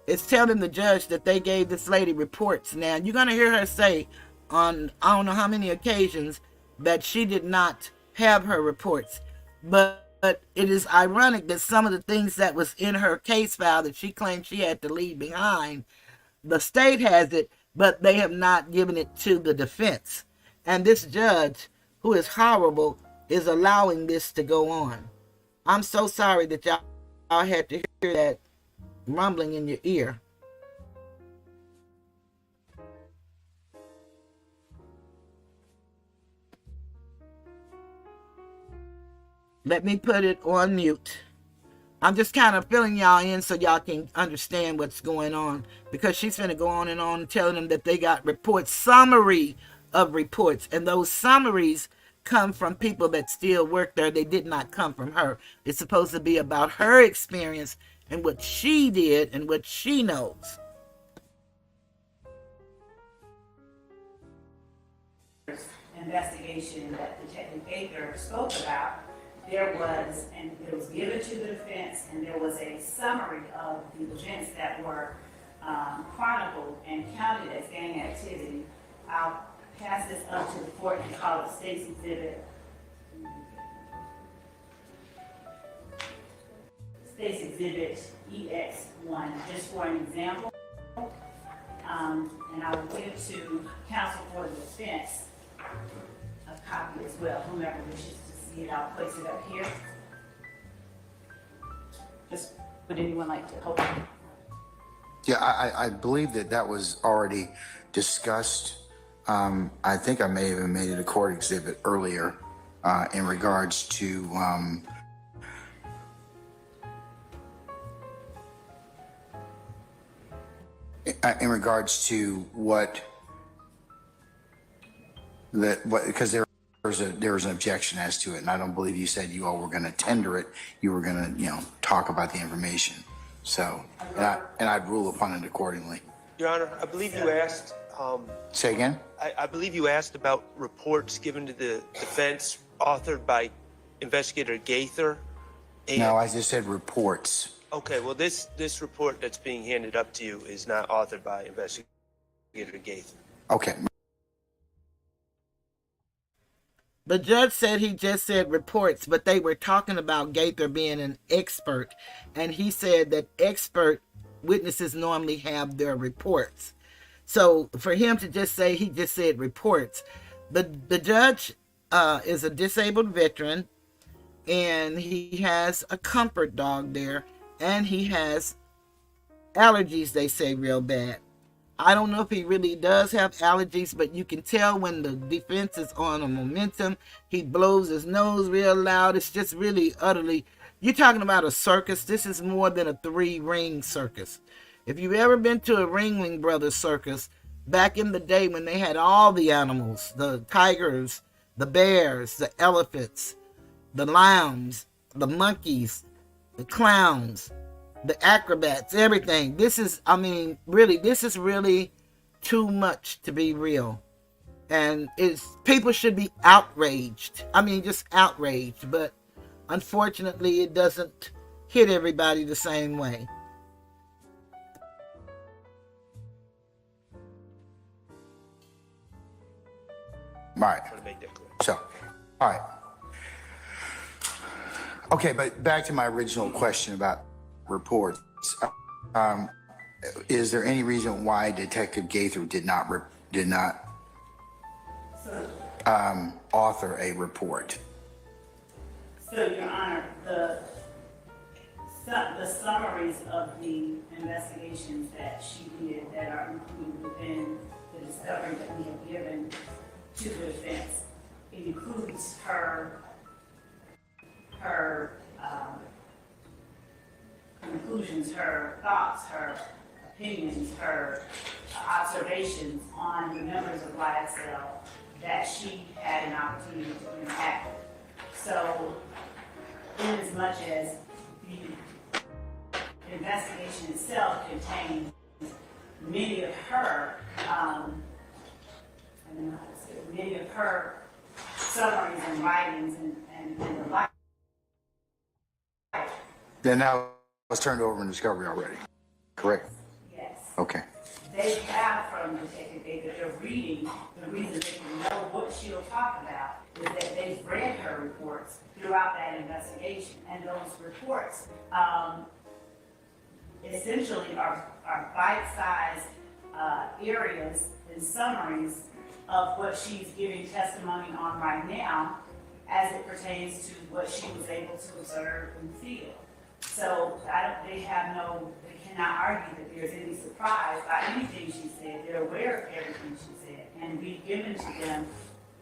is telling the judge that they gave this lady reports. Now, you're going to hear her say on I don't know how many occasions that she did not have her reports. But it is ironic that some of the things that was in her case file that she claimed she had to leave behind, the state has it, but they have not given it to the defense. And this judge, who is horrible, is allowing this to go on. I'm so sorry that y'all had to hear that rumbling in your ear. Let me put it on mute. I'm just kind of filling y'all in so y'all can understand what's going on, because she's going to go on and telling them that they got reports, summary of reports, and those summaries come from people that still work there. They did not come from her. It's supposed to be about her experience and what she did and what she knows. Investigation that Detective Gaither spoke about, there was given to the defense, and there was a summary of the events that were chronicled and counted as gang activity. I'll pass this up to the court and call it State's Exhibit. State's Exhibit EX1, just for an example. And I will give to counsel for the defense a copy as well, whomever wishes to see it. I'll place it up here. Just, would anyone like to hold it? yeah, I believe that was already discussed. I think I may have even made it a court exhibit earlier in regards to what because there was an objection as to it, and I don't believe you said you all were going to tender it. You were going to talk about the information. So, and I'd rule upon it accordingly. Your Honor, I believe you asked Say again? I believe you asked about reports given to the defense authored by investigator Gaither. No, I just said reports. Okay, well, this report that's being handed up to you is not authored by investigator Gaither. Okay. The judge said he just said reports, but they were talking about Gaither being an expert. And he said that expert witnesses normally have their reports. So for him to just say he just said reports, the judge is a disabled veteran, and he has a comfort dog there, and he has allergies, they say, real bad. I don't know if he really does have allergies, but you can tell when the defense is on a momentum. He blows his nose real loud. It's just really utterly, you're talking about a circus. This is more than a 3-ring circus. If you've ever been to a Ringling Brothers circus, back in the day when they had all the animals, the tigers, the bears, the elephants, the lions, the monkeys, the clowns, the acrobats, everything. This is, I mean, really, this is really too much to be real. And people should be outraged. I mean, just outraged. But unfortunately, it doesn't hit everybody the same way. Right. I want to make that clear. So, all right. Okay, but back to my original question about reports. Is there any reason why Detective Gaither did not author a report? So, Your Honor, the summaries of the investigations that she did that are included within the discovery that we have given to the defense, it includes her conclusions, her thoughts, her opinions, her observations on the members of YSL that she had an opportunity to impact. So, in as much as the investigation itself contains many of her, many of her summaries and writings and the like. Then that was turned over in discovery already, correct? Yes. Okay. They have from Detective Gaither, they're reading, the reason they can know what she'll talk about is that they've read her reports throughout that investigation. And those reports essentially are bite-sized areas and summaries of what she's giving testimony on right now as it pertains to what she was able to observe and feel. So they cannot argue that there's any surprise by anything she said. They're aware of everything she said, and we've given to them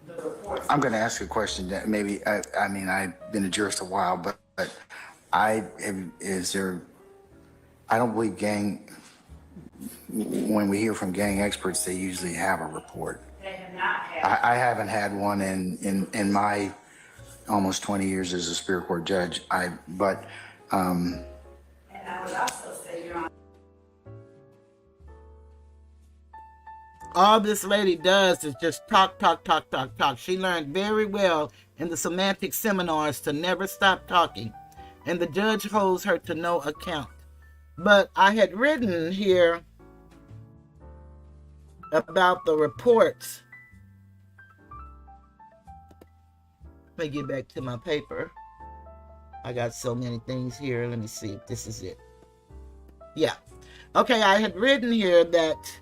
the reports. I'm going to ask a question that maybe, I mean, I've been a jurist a while, but I don't believe when we hear from gang experts, they usually have a report. They have not had. I haven't had one in my almost 20 years as a Superior Court judge. And I would also say, Your Honor, all this lady does is just talk. She learned very well in the semantic seminars to never stop talking, and the judge holds her to no account. But I had written here about the reports. Let me get back to my paper. I got so many things here. Let me see if this is it. Yeah. Okay, I had written here that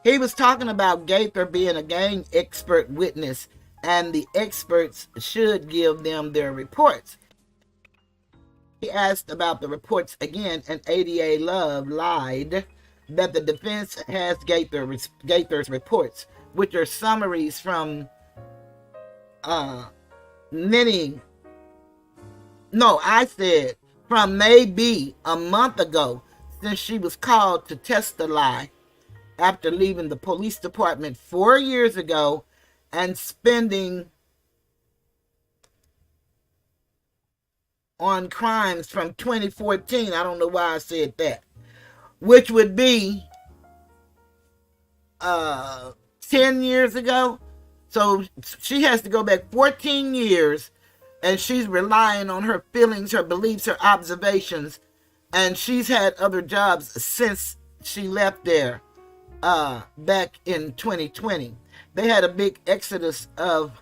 he was talking about Gaither being a gang expert witness, and the experts should give them their reports. He asked about the reports again, and ADA Love lied that the defense has Gaither's reports, which are summaries from from maybe a month ago, since she was called to testify after leaving the police department 4 years ago and spending on crimes from 2014. I don't know why I said that. Which would be 10 years ago. So she has to go back 14 years, and she's relying on her feelings, her beliefs, her observations, and she's had other jobs since she left there back in 2020. They had a big exodus of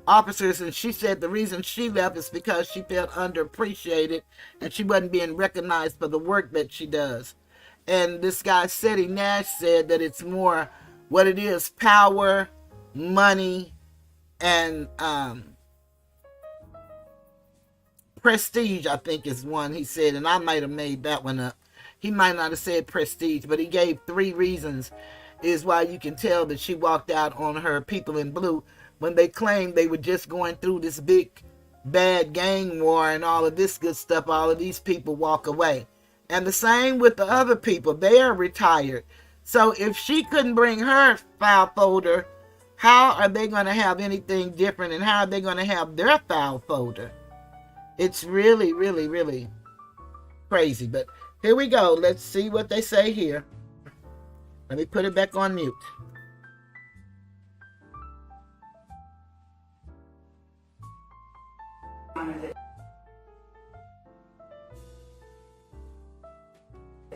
officers, and she said the reason she left is because she felt underappreciated and she wasn't being recognized for the work that she does. And this guy, Seti Nash, said that it's more what it is: power, money, and prestige, I think is one he said, and I might have made that one up. He might not have said prestige, but he gave 3 reasons is why you can tell that she walked out on her people in blue when they claimed they were just going through this big bad gang war and all of this good stuff. All of these people walk away. And the same with the other people. They are retired. So if she couldn't bring her file folder, how are they going to have anything different, and how are they going to have their file folder? It's really, really, really crazy. But here we go. Let's see what they say here. Let me put it back on mute.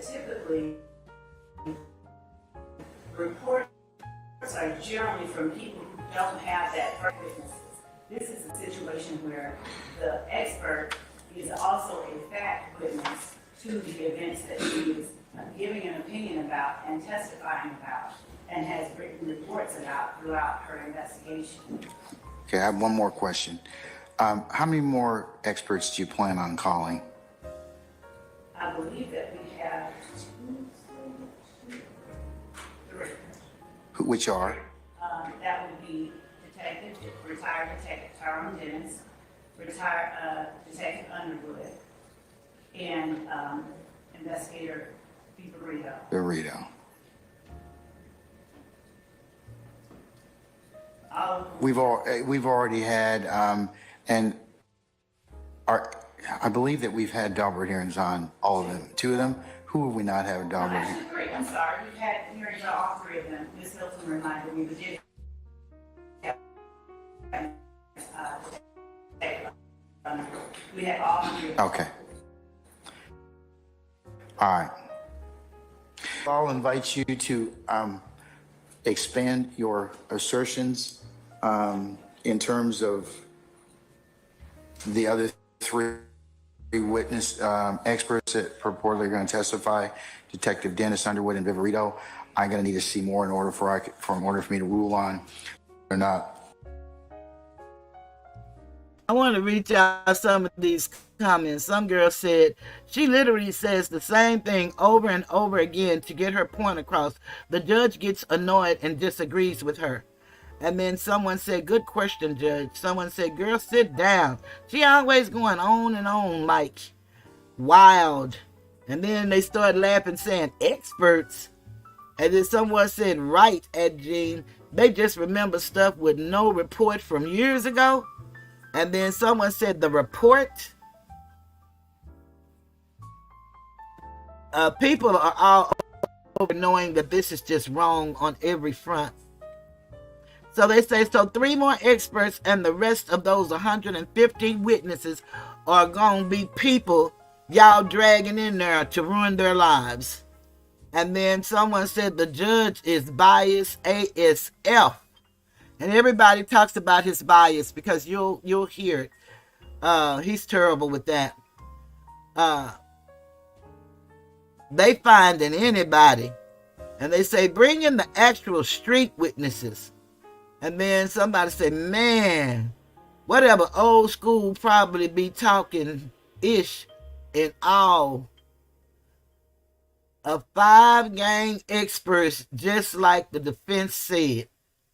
Typically, reports are generally from people who don't have that first witnesses. This is a situation where the expert is also a fact witness to the events that she is giving an opinion about and testifying about, and has written reports about throughout her investigation. Okay, I have one more question. How many more experts do you plan on calling? I believe that we have 3. Which are? That would be retired Detective Tyrone Dennis, retired Detective Underwood, and Investigator Burrito. We've already had, and I believe that we've had Dalbert hearings on all of them. 2 of them. Who have we not had Dalbert? Actually 3. I'm sorry. We've had hearings on all 3 of them. Ms. Hilton reminded me we did. We had all 3. Okay. All right. I'll invite you to expand your assertions in terms of the other 3 witness experts that purportedly are going to testify, Detective Dennis, Underwood, and Viverito. I'm going to need to see more in order for me to rule on or not. I want to reach out some of these comments. Some girl said she literally says the same thing over and over again to get her point across. The judge gets annoyed and disagrees with her. And then someone said, good question, Judge. Someone said, girl, sit down. She always going on and on like wild. And then they started laughing, saying, experts. And then someone said, right, at Gene. They just remember stuff with no report from years ago. And then someone said the report. People are all over knowing that this is just wrong on every front. So they say, so 3 more experts and the rest of those 150 witnesses are going to be people y'all dragging in there to ruin their lives. And then someone said the judge is biased ASF. And everybody talks about his bias because you'll hear it. He's terrible with that. They finding anybody. And they say, bring in the actual street witnesses. And then somebody said, man, whatever old school probably be talking ish in all of 5 gang experts, just like the defense said.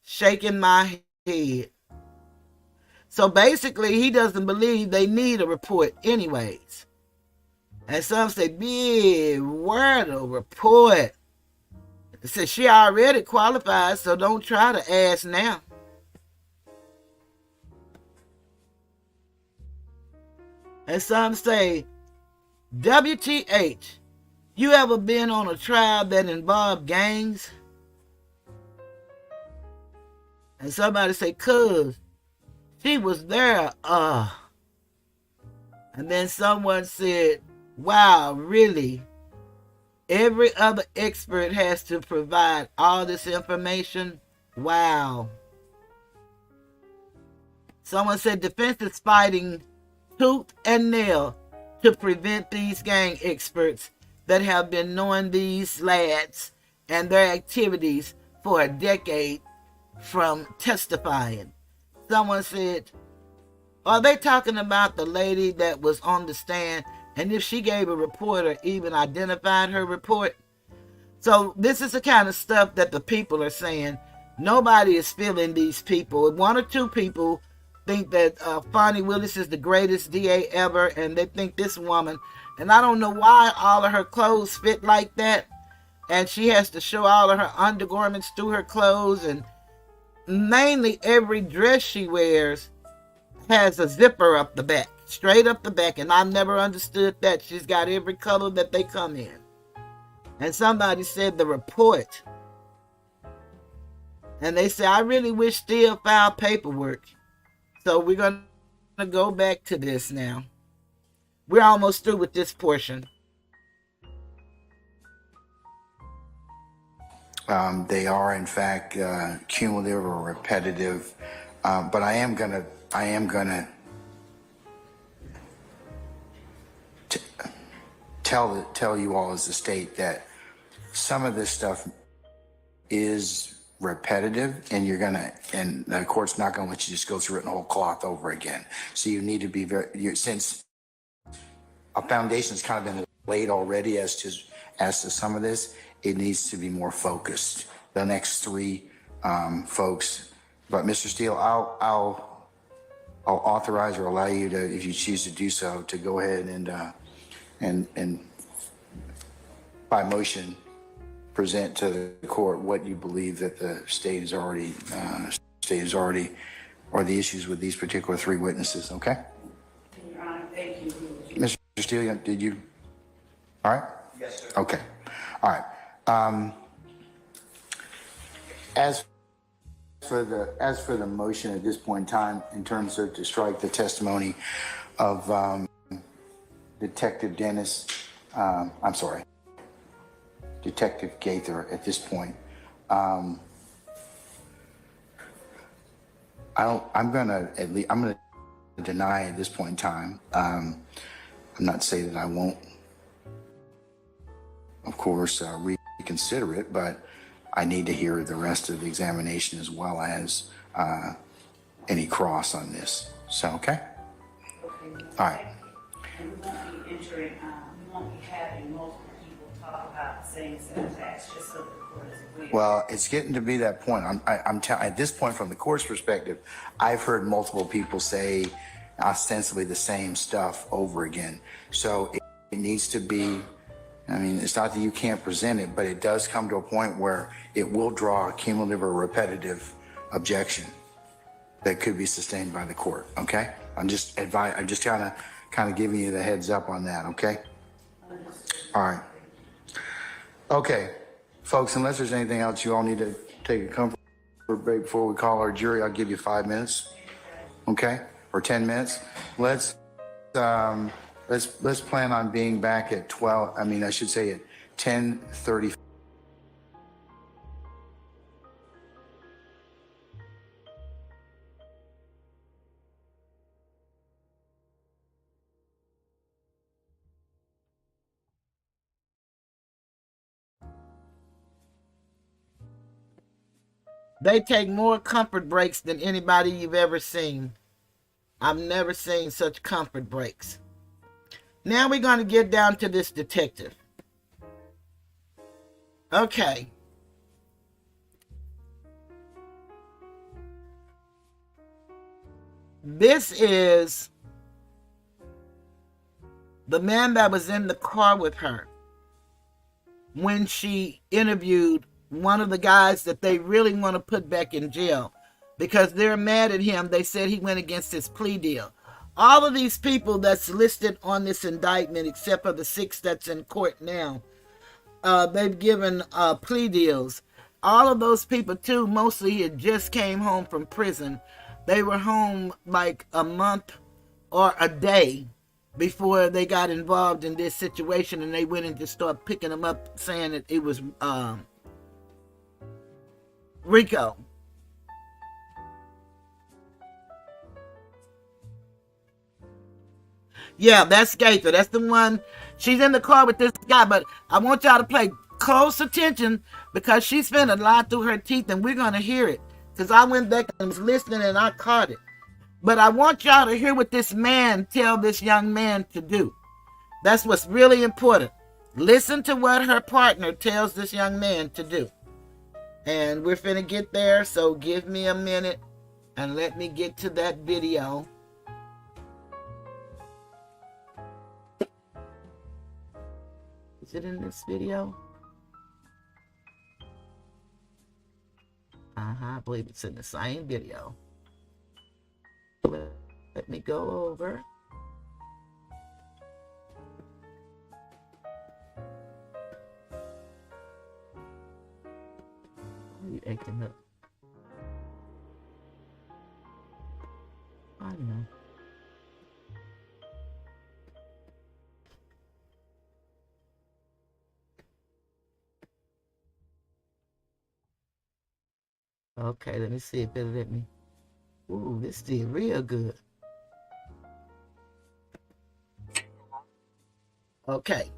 Shaking my head. So basically, he doesn't believe they need a report anyways. And some say, big word of report. It says she already qualifies, so don't try to ask now. And some say, WTH, you ever been on a trial that involved gangs? And somebody say, cuz, she was there, And then someone said, wow, really? Every other expert has to provide all this information? Wow. Someone said defense is fighting tooth and nail to prevent these gang experts that have been knowing these lads and their activities for a decade from testifying. Someone said, are they talking about the lady that was on the stand and if she gave a report or even identified her report? So this is the kind of stuff that the people are saying. Nobody is feeling these people. One or two people think that Fonnie Willis is the greatest DA ever, and they think this woman, and I don't know why all of her clothes fit like that, and she has to show all of her undergarments through her clothes, and mainly every dress she wears has a zipper up the back, straight up the back, and I've never understood that. She's got every color that they come in. And somebody said the report, and they say, I really wish Steele filed paperwork. So we're going to go back to this now. We're almost through with this portion. They are, in fact, cumulative or repetitive, but I am gonna tell you all as the state that some of this stuff is repetitive, and and the court's not gonna let you just go through it in whole cloth over again. So you need to be since a foundation's kind of been laid already as to some of this, it needs to be more focused. The next three folks, but Mr. Steele, I'll authorize or allow you to, if you choose to do so, to go ahead and by motion present to the court what you believe that the state is already or the issues with these particular three witnesses. Okay. Your Honor, thank you. Mr. Steele, did you? All right. Yes, sir. Okay. All right. As for the motion at this point in time, in terms of to strike the testimony of Detective Gaither at this point, I'm gonna deny at this point in time. I'm not saying that I won't, of course, reconsider it, but I need to hear the rest of the examination as well as any cross on this. So, okay? Okay. All right. And we won't be entering, we won't be having multiple people talk about the same set of facts, just so the court is aware. Well, it's getting to be that point. At this point, from the court's perspective, I've heard multiple people say ostensibly the same stuff over again. So it needs to be, I mean, it's not that you can't present it, but it does come to a point where it will draw a cumulative or repetitive objection that could be sustained by the court. Okay? I'm just kind of giving you the heads up on that. Okay? All right. Okay, folks, unless there's anything else, you all need to take a comfort break before we call our jury. I'll give you 5 minutes. Okay? Or 10 minutes. Let's plan on being back at 10:30. They take more comfort breaks than anybody you've ever seen. I've never seen such comfort breaks. Now we're going to get down to this detective. Okay. This is the man that was in the car with her when she interviewed one of the guys that they really want to put back in jail because they're mad at him. They said he went against his plea deal. All of these people that's listed on this indictment, except for the 6 that's in court now, they've given plea deals. All of those people too, mostly had just came home from prison. They were home like a month or a day before they got involved in this situation, and they went and just started picking them up saying that it was Rico. Yeah, that's Gaither. That's the one. She's in the car with this guy, but I want y'all to pay close attention because she's finna lie through her teeth, and we're gonna hear it. Because I went back and was listening and I caught it. But I want y'all to hear what this man tell this young man to do. That's what's really important. Listen to what her partner tells this young man to do. And we're finna get there, so give me a minute and let me get to that video. Is it in this video? I believe it's in the same video. Let me go over. Why are you acting up? I know. Okay, let me see if it'll let me. Ooh, this did real good. Okay.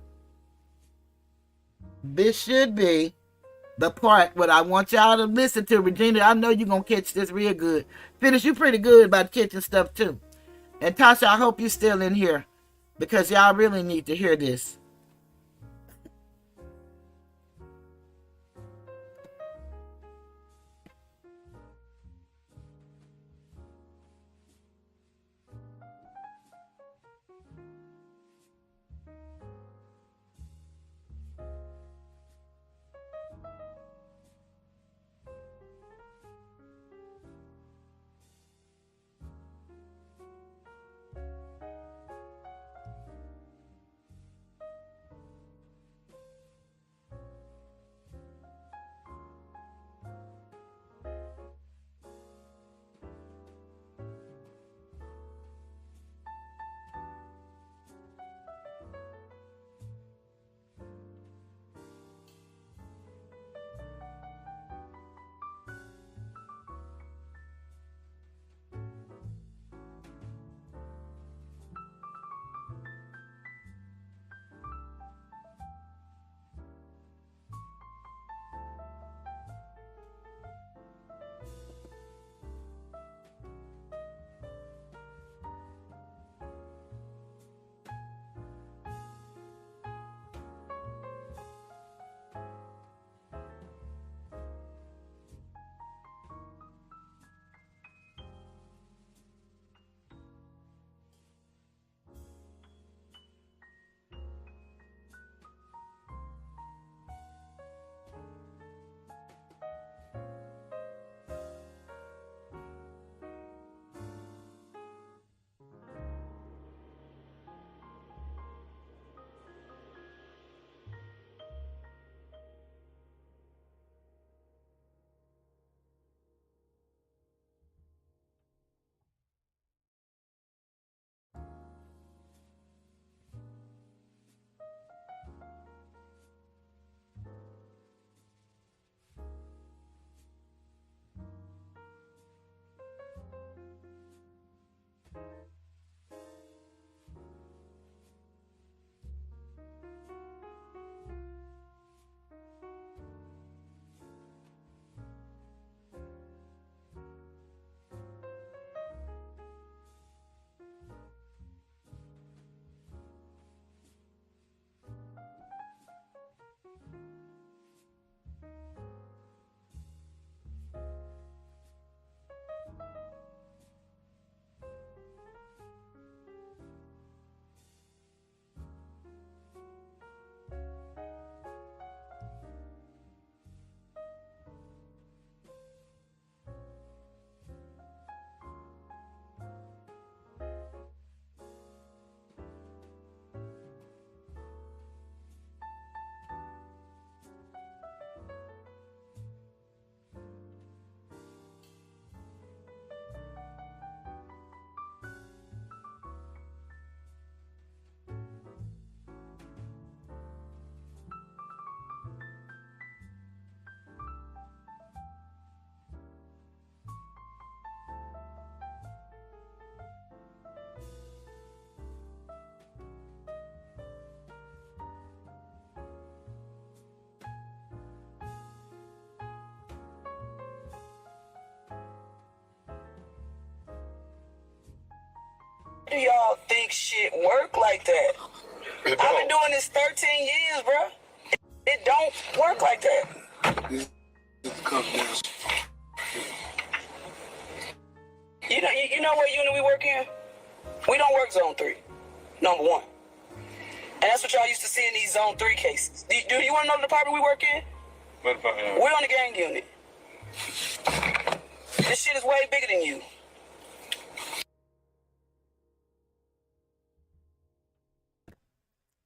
This should be the part what I want y'all to listen to. Regina, I know you're going to catch this real good. Finish, you pretty good about catching stuff too. And Tasha, I hope you're still in here because y'all really need to hear this. do y'all think shit work like that? I've been doing this 13 years, bro. It don't work like that. You know what unit we work in? We don't work zone 3, number one. And that's what y'all used to see in these zone 3 cases. Do you want to know the department we work in? What department? We're on the gang unit. This shit is way bigger than you.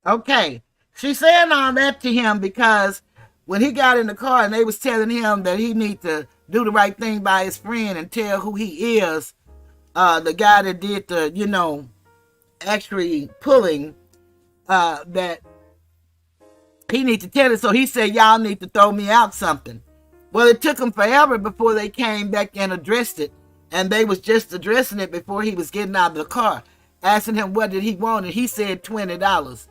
Okay. She's saying all that to him because when he got in the car and they was telling him that he need to do the right thing by his friend and tell who he is, the guy that did the, actually pulling, that he need to tell it. So he said, y'all need to throw me out something. Well, it took them forever before they came back and addressed it. And they was just addressing it before he was getting out of the car, asking him what did he want. And he said $20.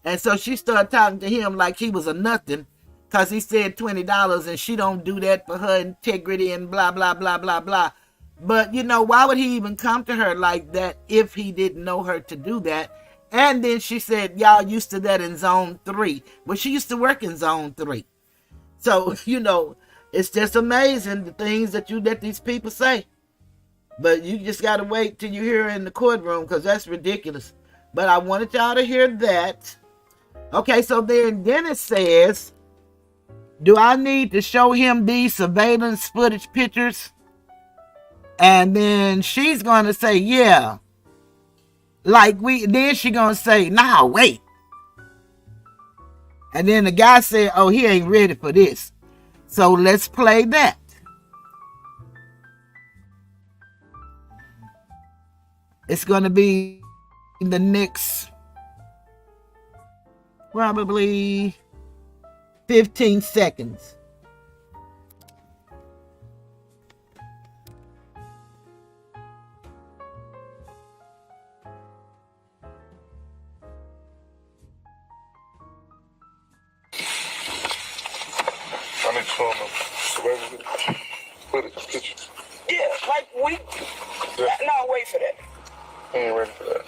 And so she started talking to him like he was a nothing because he said $20 and she don't do that for her integrity and blah, blah, blah, blah, blah. But, why would he even come to her like that if he didn't know her to do that? And then she said, y'all used to that in zone 3. Well, she used to work in zone 3. So, it's just amazing the things that you let these people say. But you just got to wait till you hear her in the courtroom because that's ridiculous. But I wanted y'all to hear that. Okay, so then Dennis says, do I need to show him these surveillance footage pictures? And then she's going to say, yeah. Then she's going to say, nah, wait. And then the guy said, oh, he ain't ready for this. So let's play that. It's going to be the next probably 15 seconds. I need to show them pictures. Yeah, like we. Yeah. No, wait for that. I ain't ready for that.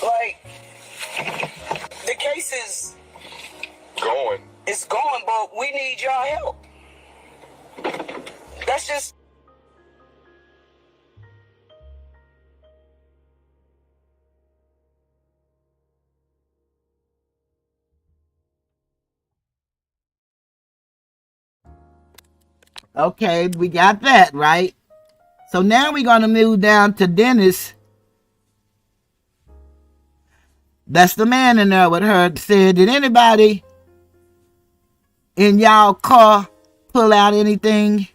Like, the case is Going. it's going, but we need y'all help. That's just. Okay, we got that, right? So now we're going to move down to Dennis. That's the man in there with her. Said, did anybody in y'all car pull out anything?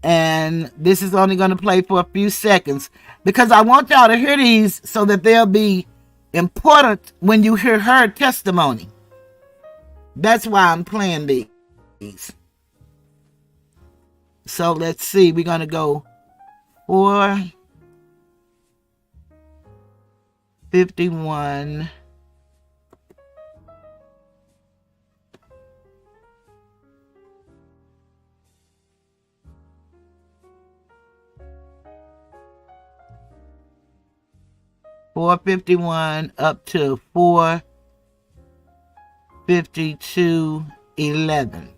And this is only going to play for a few seconds because I want y'all to hear these so that they'll be important when you hear her testimony. That's why I'm playing these. So let's see. We're going to go 4:51. Up to 4:52:11.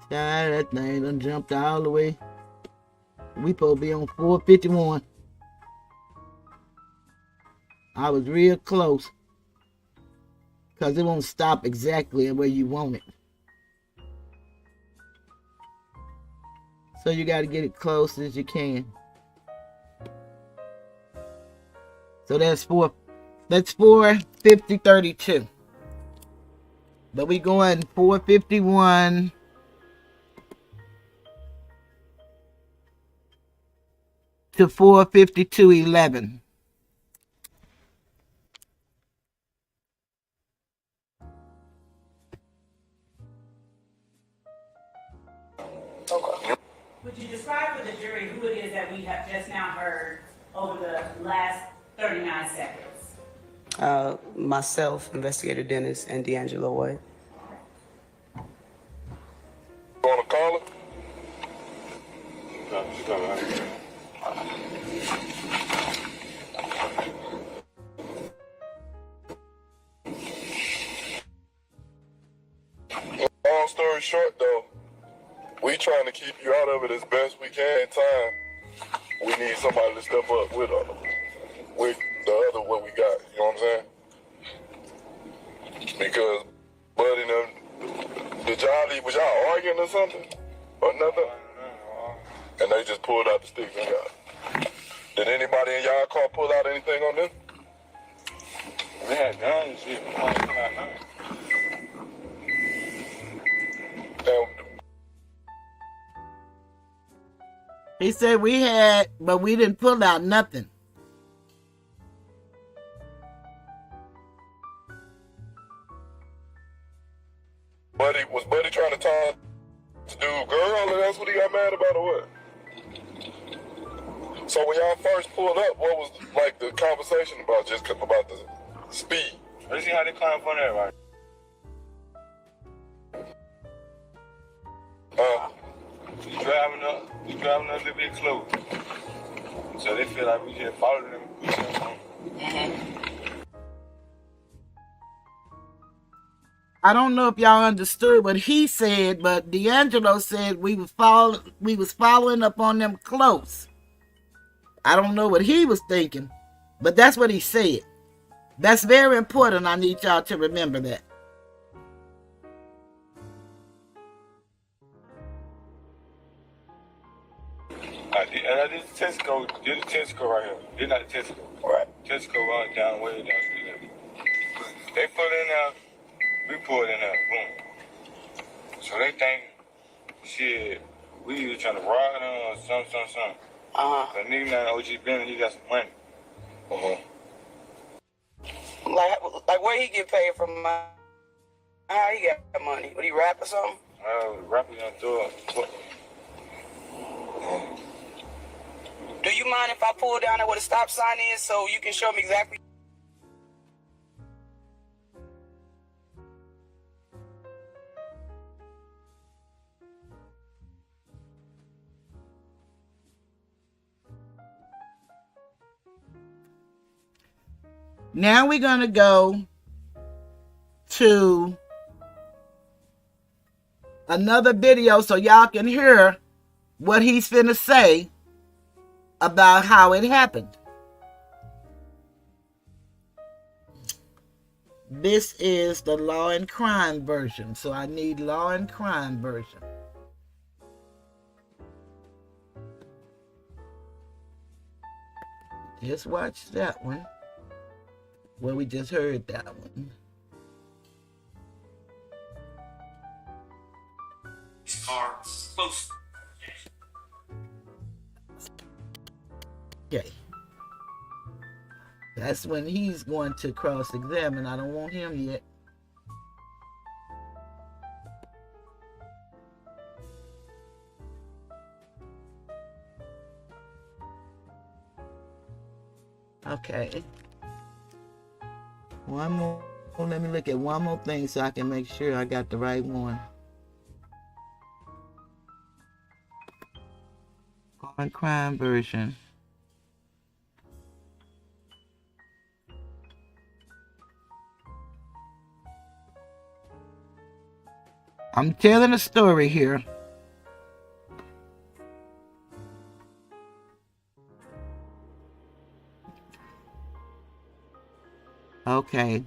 God, that thing done jumped all the way. We supposed to be on 4:51. I was real close. Because it won't stop exactly where you want it. So you got to get it close as you can. So that's 4:50:32. But we going 451 to 452:11. Okay. Would you describe for the jury who it is that we have just now heard over the last 39 seconds? Myself, Investigator Dennis, and D'Angelo White. You want to call it? No, she's coming out here. Long story short, though, we trying to keep you out of it as best we can in time. We need somebody to step up with the other what we got. You know what I'm saying? Because Buddy and them, did y'all leave? Was y'all arguing or something? Or nothing? And they just pulled out the sticks and got it. Did anybody in y'all car pull out anything on them? They had guns and shit. And He said we had, but we didn't pull out nothing. was Buddy trying to talk to dude girl, and that's what he got mad about, or what? So when y'all first pulled up, what was like the conversation about? Just about the speed? Let's see how they climb on that, right? You driving up a little bit close. So they feel like we just followed them. I don't know if y'all understood what he said, but D'Angelo said we was following up on them close. I don't know what he was thinking, but that's what he said. That's very important. I need y'all to remember that. This is Tesco. This is Tesco right here. This not Tesco. Right. Tesco run down way down street level. They put in there. We pulled in there. Boom. So they think, shit, we either trying to rob them or something. Uh-huh. The nigga now OG Ben, he got some money. Like where he get paid from? How he got money? Would he rap or something? Rapper gonna do it. Do you mind if I pull down there where the stop sign is so you can show me exactly? Now we're going to go to another video so y'all can hear what he's finna say about how it happened. This is the law and crime version, so I need law and crime version. Just watch that one. Well, we just heard that one. Are close. Okay. That's when he's going to cross-examine. I don't want him yet. Okay. One more. Let me look at one more thing so I can make sure I got the right one. On crime version. I'm telling a story here. Okay.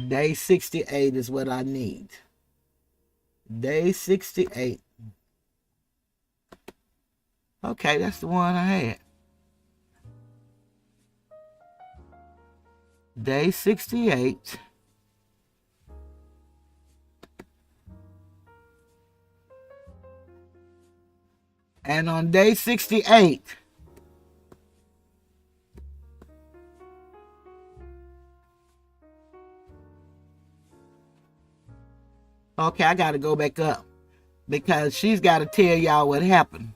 Day 68 is what I need. Day 68. Okay, that's the one I had. Day 68. And on day 68, okay, I got to go back up because she's got to tell y'all what happened.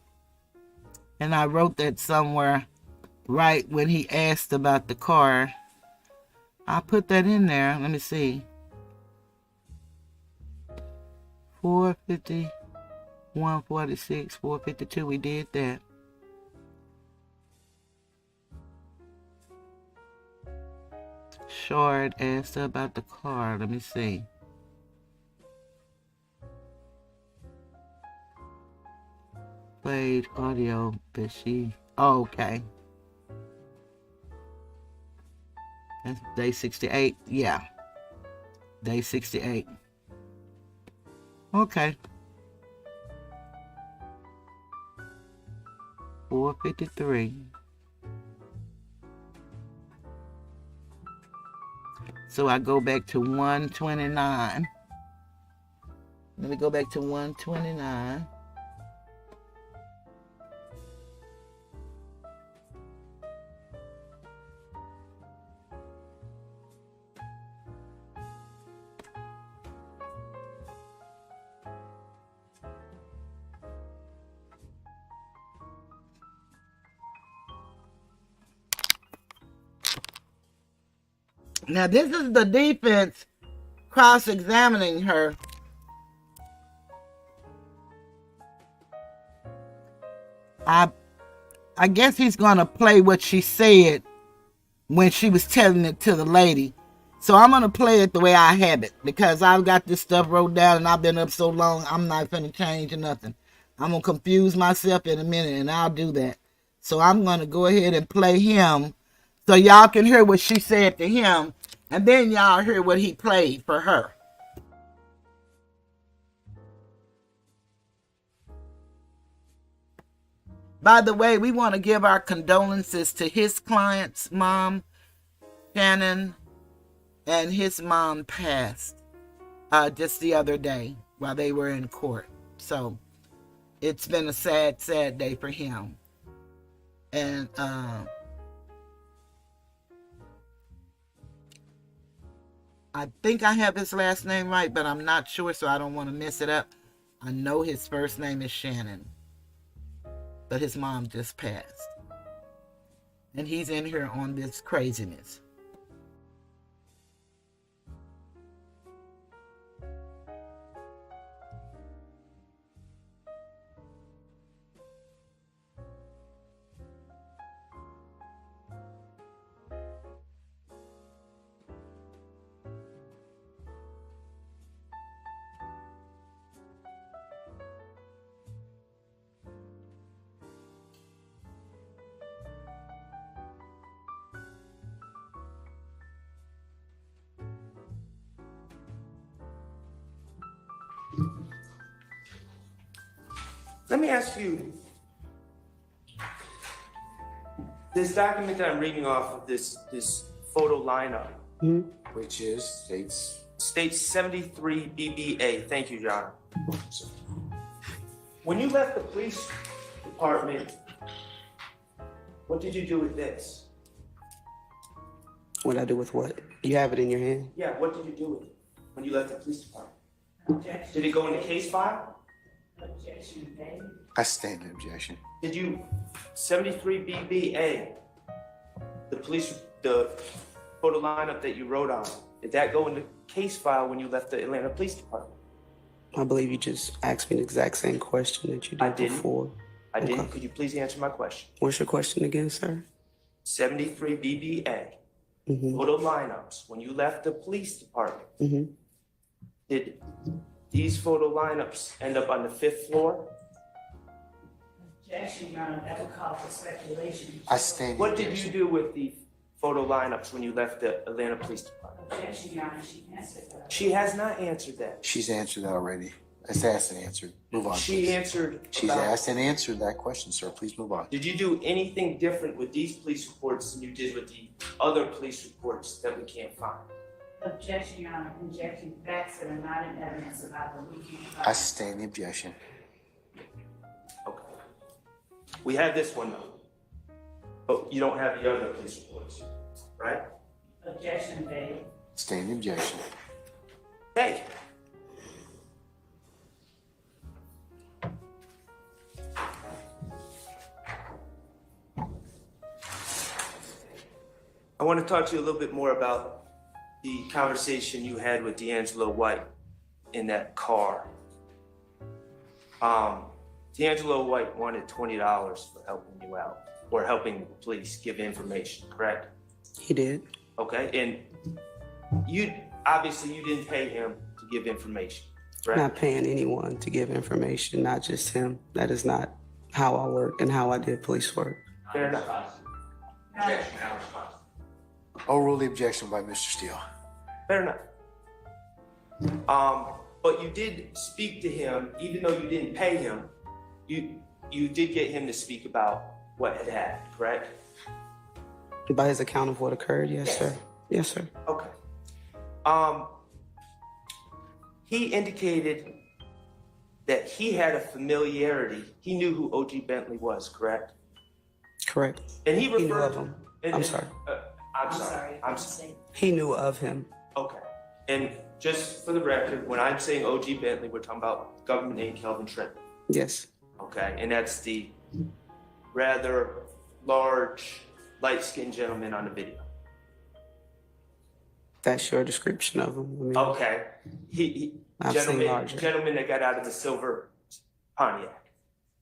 And I wrote that somewhere right when he asked about the car. I put that in there. Let me see. 450, 146, 452. We did that. Shardt asked about the car. Let me see. Played audio, but she... Oh, okay. That's day 68. Yeah. Day 68. Okay. 453. So I go back to 129. Let me go back to 129. Now this is the defense cross-examining her. I guess he's going to play what she said when she was telling it to the lady. So I'm going to play it the way I have it because I've got this stuff wrote down and I've been up so long, I'm not going to change nothing. I'm going to confuse myself in a minute and I'll do that. So I'm going to go ahead and play him so y'all can hear what she said to him and then y'all hear what he played for her. By the way, we want to give our condolences to his client's mom, Shannon, and his mom passed just the other day while they were in court. So it's been a sad, sad day for him. And I think I have his last name right, but I'm not sure, so I don't want to mess it up. I know his first name is Shannon, but his mom just passed. And he's in here on this craziness. Let me ask you, this document that I'm reading off of this photo lineup, Which is states 73 BBA. Thank you, John. When you left the police department, what did you do with this? What I do with what? You have it in your hand? Yeah, what did you do with it when you left the police department? Did it go in the case file? I stand in objection. Did you 73 BBA, the photo lineup that you wrote on, did that go in the case file when you left the Atlanta Police Department? I believe you just asked me the exact same question that you did before. I didn't. Could you please answer my question? What's your question again, sir? 73 BBA, photo lineups when you left the police department. Did these photo lineups end up on the 5th floor? Objection, Your Honor, that would call for speculation. I stand in What did objection. you do with the photo lineups when you left the Atlanta Police Department? Objection, Your Honor, she answered that. She has not answered that. She's answered that already. It's asked and answered. Move on, She please. answered She's about- asked and answered that question, sir. Please move on. Did you do anything different with these police reports than you did with the other police reports that we can't find? Objection, Your Honor, injecting facts that are not in evidence about the weekend. I stand in objection. Okay. We have this one though. But you don't have the other police reports, right? Objection made. Stand objection. Hey. I want to talk to you a little bit more about the conversation you had with D'Angelo White in that car. D'Angelo White wanted $20 for helping you out, or helping the police give information, correct? He did. Okay, and you obviously you didn't pay him to give information, correct? Not paying anyone to give information, not just him. That is not how I work and how I did police work. Fair enough. Overrule the objection by Mr. Steele. Fair enough. But you did speak to him, even though you didn't pay him. You did get him to speak about what had happened, correct? By his account of what occurred, yes, sir. Yes, sir. Okay. He indicated that he had a familiarity. He knew who O.G. Bentley was, correct? Correct. And he He knew referred of him. and- I'm sorry. I'm sorry. I'm sorry. He knew of him. Okay. And just for the record, when I'm saying O.G. Bentley, we're talking about government name Kelvin Trenton. Yes. Okay. And that's the rather large, light-skinned gentleman on the video. That's your description of him. I mean, Okay. He I've seen larger. gentleman that got out of the silver Pontiac.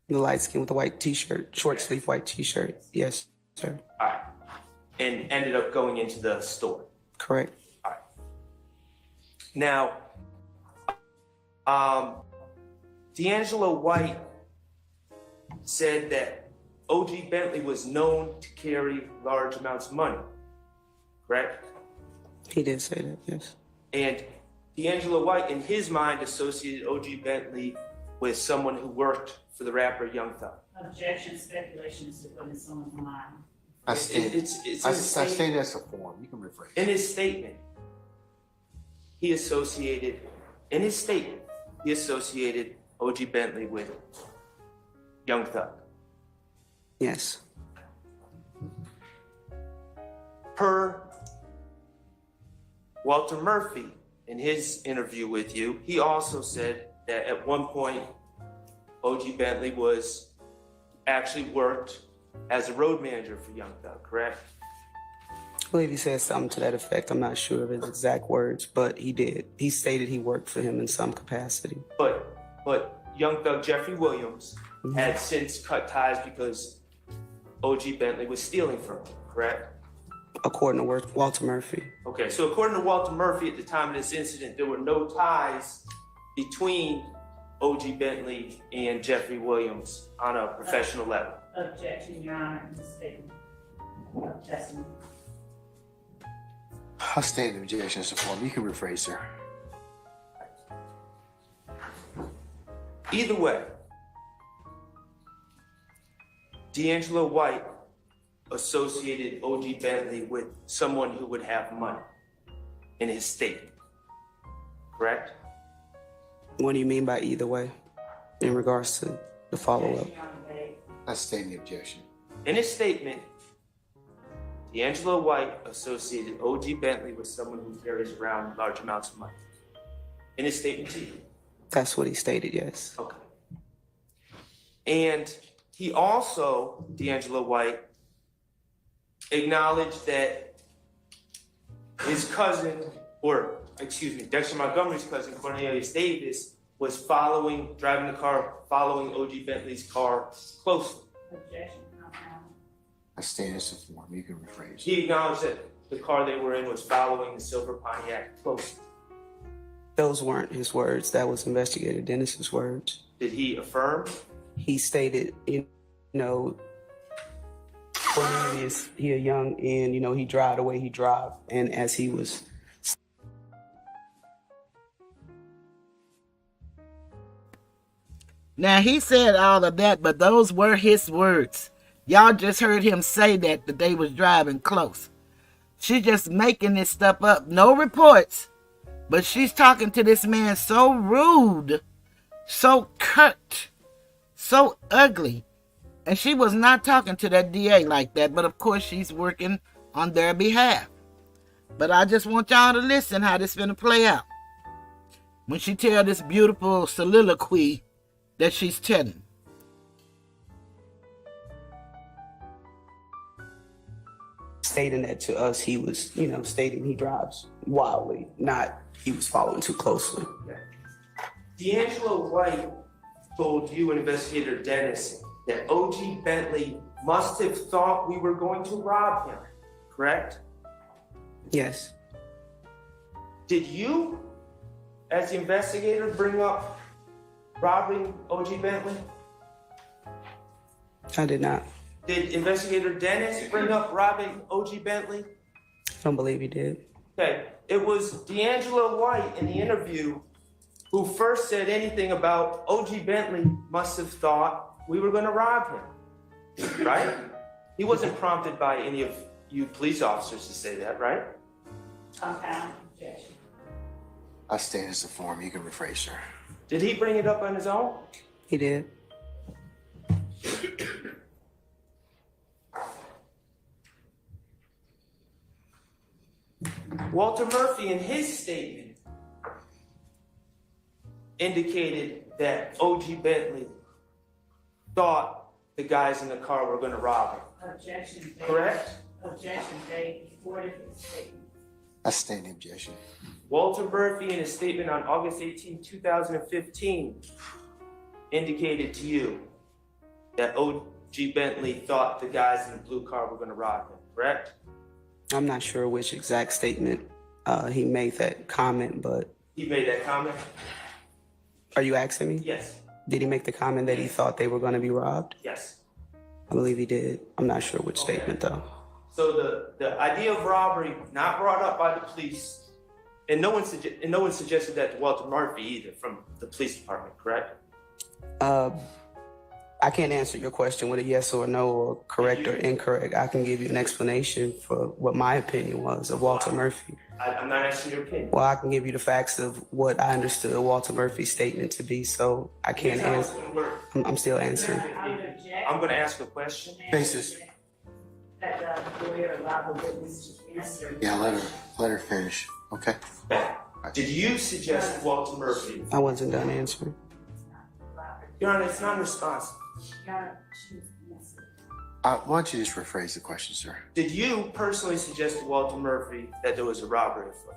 The light skin with the white t-shirt, short sleeve white t-shirt. Yes, sir. All right. And ended up going into the store. Correct. All right. Now, D'Angelo White said that O.G. Bentley was known to carry large amounts of money, correct? He did say that, yes. And D'Angelo White, in his mind, associated O.G. Bentley with someone who worked for the rapper Young Thug. Objection, speculation is to put in someone's mind. I stand as a form. You can rephrase. In his statement, he associated O.G. Bentley with Young Thug. Yes. Per Walter Murphy, in his interview with you, he also said that at one point, O.G. Bentley actually worked as a road manager for Young Thug, correct? I believe he said something to that effect. I'm not sure of his exact words, but he did. He stated he worked for him in some capacity. But Young Thug Jeffrey Williams had since cut ties because O.G. Bentley was stealing from him, correct? According to Walter Murphy. Okay, so according to Walter Murphy, at the time of this incident, there were no ties between O.G. Bentley and Jeffrey Williams on a professional level. Objection, Your Honor, to statement of testimony. I'll stand objection as a form. You can rephrase, sir. Either way, D'Angelo White associated O.G. Bentley with someone who would have money in his statement, correct? What do you mean by either way in regards to the follow-up? I stand the objection. In his statement, D'Angelo White associated O.G. Bentley with someone who carries around large amounts of money. In his statement to you. That's what he stated, yes. Okay. And he also, D'Angelo White, acknowledged that his cousin, Dexter Montgomery's cousin, Cornelius Davis, was driving the car, following O.G. Bentley's car closely. Objection, I stand as a form. You can rephrase. He acknowledged that the car they were in was following the silver Pontiac closely. Those weren't his words. That was Investigator Dennis's words. Did he affirm? He stated, Cornelius, he a young and, he drive the way he drive. And as he was... Now, he said all of that, but those were his words. Y'all just heard him say that they was driving close. She's just making this stuff up. No reports. But she's talking to this man so rude, so curt, so ugly. And she was not talking to that DA like that, but of course she's working on their behalf. But I just want y'all to listen how this finna play out. When she tell this beautiful soliloquy that she's telling. Stating that to us, he was, stating he drives wildly, not he was following too closely. D'Angelo White told you and investigator Dennis that O.G. Bentley must have thought we were going to rob him, correct? Yes. Did you, as the investigator, bring up robbing O.G. Bentley? I did not. Did investigator Dennis bring up robbing O.G. Bentley? I don't believe he did. Okay, it was D'Angelo White in the interview who first said anything about O.G. Bentley must have thought we were going to rob him, right? He wasn't prompted by any of you police officers to say that, right? Compound objection. I stand as a form. You can rephrase, sir. Did he bring it up on his own? He did. Walter Murphy, in his statement, indicated that O.G. Bentley thought the guys in the car were going to rob him. Objection. Correct? Objection made before the statement. I stand the objection. Walter Murphy, in his statement on August 18, 2015, indicated to you that O.G. Bentley thought the guys in the blue car were going to rob him, correct? I'm not sure which exact statement he made that comment, but... He made that comment? Are you asking me? Yes. Did he make the comment that he thought they were going to be robbed? Yes. I believe he did. I'm not sure which statement, though. So the idea of robbery not brought up by the police, and no one suggested that to Walter Murphy either from the police department, correct? I can't answer your question with a yes or no or correct or incorrect. I can give you an explanation for what my opinion was of Walter Murphy. I'm not asking your opinion. Well, I can give you the facts of what I understood Walter Murphy's statement to be, so I can't answer. I'm still answering. I'm going to ask a question. Basis. That the lawyer allowed the witness to answer. Yeah, let her finish. Okay. Did you suggest to Walter Murphy? I wasn't done answering. Your Honor, it's not a response. Why don't you just rephrase the question, sir? Did you personally suggest to Walter Murphy that there was a robbery afoot?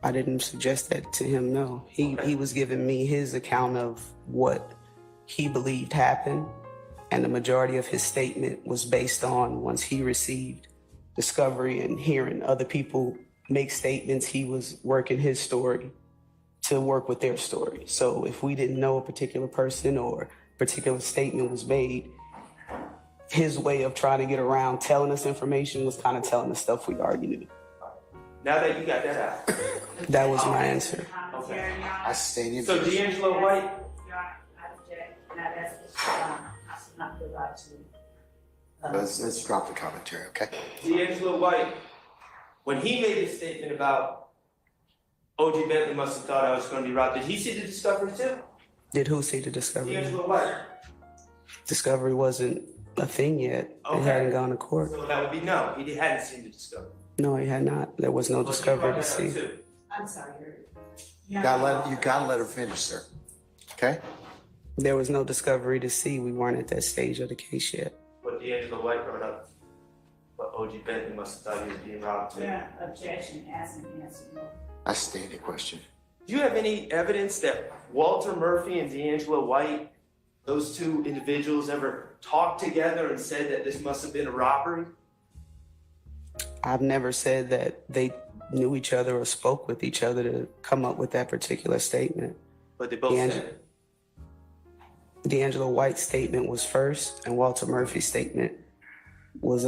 I didn't suggest that to him, no. He was giving me his account of what he believed happened, and the majority of his statement was based on once he received discovery and hearing other people make statements, he was working his story to work with their story. So if we didn't know a particular person or a particular statement was made, his way of trying to get around telling us information was kind of telling us stuff we already knew. Now that you got that out. That was my answer. Okay. I stand the So objection. D'Angelo White, Your Honor, I object. Now that's I should not be allowed to. Let's drop the commentary, okay? D'Angelo White, when he made his statement about O.G. Bentley must have thought I was going to be robbed, did he see the discovery too? Did who see the discovery? D'Angelo White. Discovery wasn't a thing yet. Okay. It hadn't gone to court. So that would be no, he hadn't seen the discovery. No, he had not. There was no discovery to see. I'm sorry. You gotta let her finish, sir. Okay? There was no discovery to see. We weren't at that stage of the case yet. But D'Angelo White brought up, but O.G. Bentley must have thought he was being robbed too. Yeah, objection, ask and answer. I stand the question. Do you have any evidence that Walter Murphy and D'Angelo White, those two individuals, ever talked together and said that this must have been a robbery? I've never said that they knew each other or spoke with each other to come up with that particular statement. But they both said it. D'Angelo White's statement was first, and Walter Murphy's statement was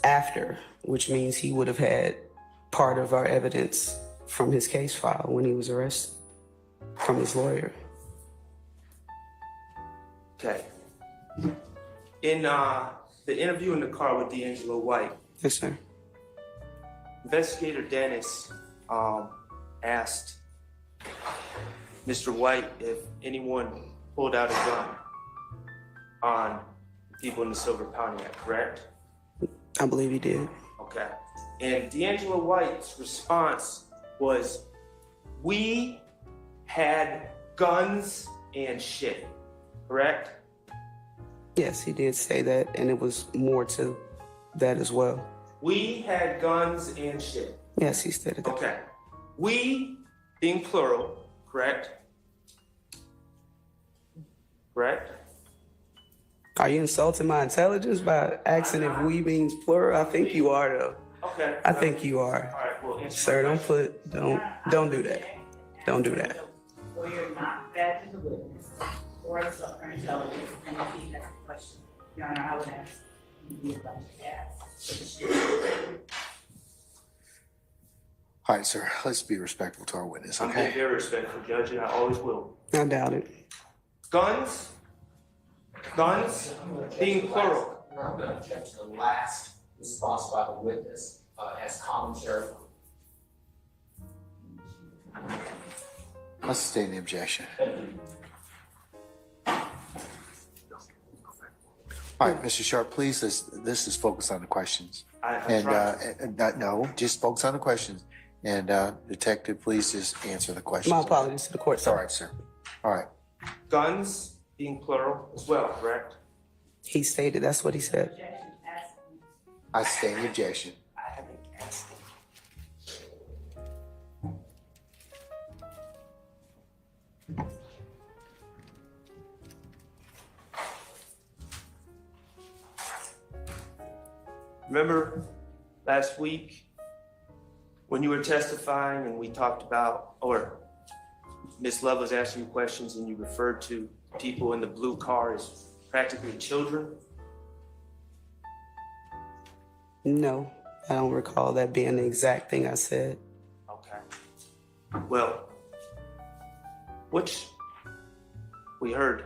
after, which means he would have had part of our evidence from his case file when he was arrested, from his lawyer. Okay. In the interview in the car with D'Angelo White, Yes, sir. investigator Dennis asked Mr. White if anyone pulled out a gun on people in the Silver Pontiac, correct? I believe he did. Okay. And D'Angelo White's response was, we had guns and shit, correct? Yes, he did say that, and it was more to that as well. We had guns and shit. Yes, he stated that. Okay. We being plural, correct? Correct? Are you insulting my intelligence by asking if we means plural? I think you are, though. Okay. I think you are. All right, well, Sir, don't do that. Don't do that. Or you're not bad to the witness, or suffer intelligence, and if he has a question, Your Honor, I would ask you to be allowed to ask. All right, sir, let's be respectful to our witness, I'm being okay? very respectful, Judge, and I always will. I doubt it. Guns being plural. I'm going to object to the last response by the witness as commentary. Let's sustain the objection. All right, Mr. Shardt, please, this is focused on the questions. No, just focus on the questions. And Detective, please just answer the questions. My apologies to the court, sir. All right, sir. All right. Guns being plural as well, correct? He stated that's what he said. I sustain the objection. I haven't asked him. Remember last week when you were testifying and we talked about, or Ms. Love was asking you questions and you referred to people in the blue car as practically children? No, I don't recall that being the exact thing I said. Okay. Well, which we heard,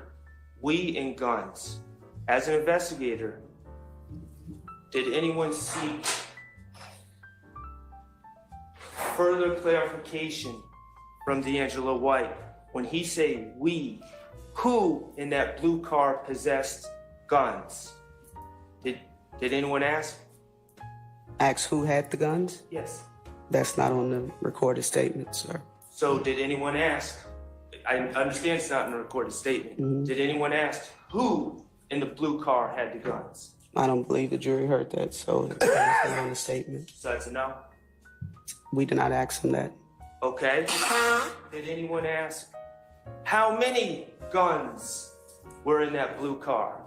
we and guns. As an investigator, did anyone seek further clarification from D'Angelo White when he say we? Who in that blue car possessed guns? Did anyone ask? Ask who had the guns? Yes. That's not on the recorded statement, sir. So did anyone ask? I understand it's not in the recorded statement. Mm-hmm. Did anyone ask who in the blue car had the guns? I don't believe the jury heard that, so it's not on the statement. So that's a no? We did not ask him that. Okay. Did anyone ask how many guns were in that blue car?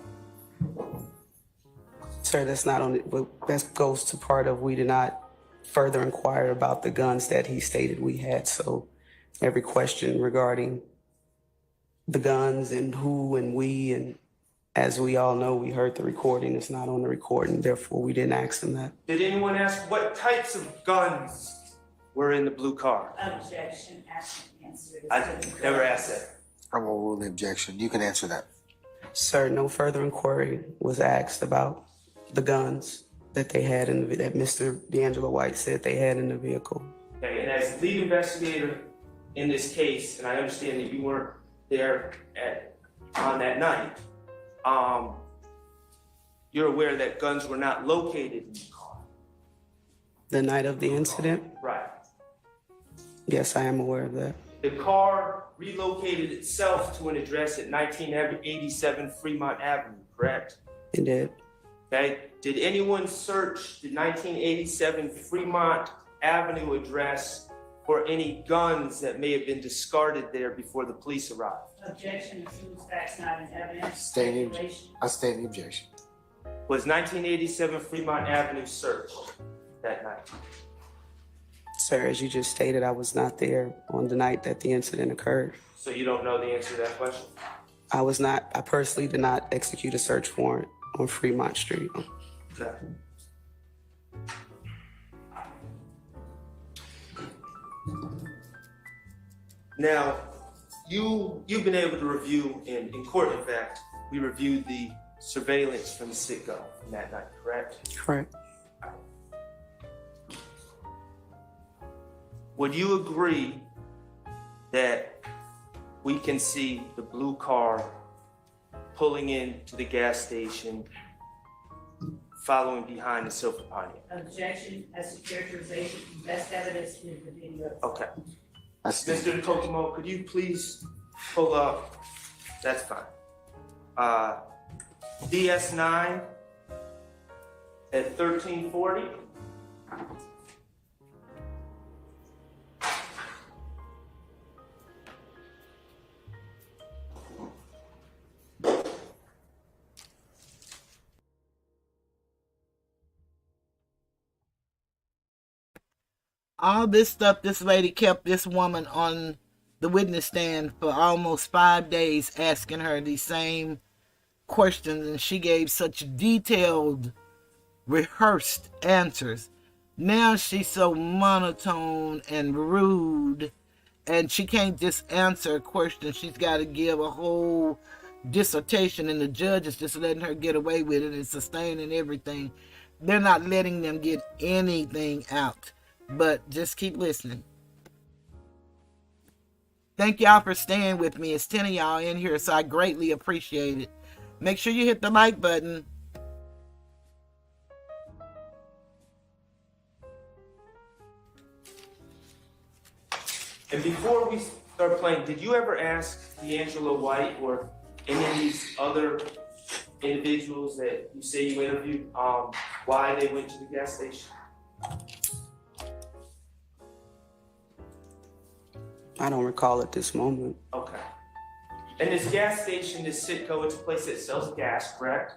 Sir, that's not on it. That goes to part of we did not further inquire about the guns that he stated we had. So every question regarding the guns and who and we, and as we all know, we heard the recording. It's not on the recording. Therefore, we didn't ask him that. Did anyone ask what types of guns were in the blue car? Objection, ask and answer. I never asked that. I will rule the objection. You can answer that. Sir, no further inquiry was asked about the guns that they had that Mr. D'Angelo White said they had in the vehicle. Okay, and as lead investigator in this case, and I understand that you weren't there on that night, you're aware that guns were not located in the car. The night of the incident? Right. Yes, I am aware of that. The car relocated itself to an address at 1987 Fremont Avenue, correct? It did. Okay. Did anyone search the 1987 Fremont Avenue address for any guns that may have been discarded there before the police arrived? Objection, assumes facts not in evidence. I sustain the objection. Was 1987 Fremont Avenue searched that night? Sir, as you just stated, I was not there on the night that the incident occurred. So you don't know the answer to that question? I personally did not execute a search warrant on Fremont Street. Okay. Now, you've been able to review, in court, in fact, we reviewed the surveillance from the sit-go from that night, correct? Correct. Would you agree that we can see the blue car pulling into the gas station, following behind the silver Pontiac. Objection as to characterization, best evidence is the video. Okay. I stand. Mr. Kokomo, could you please pull up? That's fine. DS9 at 1340. All this stuff, this lady kept this woman on the witness stand for almost 5 days, asking her these same questions, and she gave such detailed, rehearsed answers. Now she's so monotone and rude, and she can't just answer a question. She's got to give a whole dissertation, and the judge is just letting her get away with it and sustaining everything. They're not letting them get anything out. But just keep listening. Thank y'all for staying with me. It's 10 of y'all in here, so I greatly appreciate it. Make sure you hit the like button. And before we start playing, did you ever ask D'Angelo White or any of these other individuals that you say you interviewed why they went to the gas station? I don't recall at this moment. Okay. And this gas station, this Citgo, it's a place that sells gas, correct?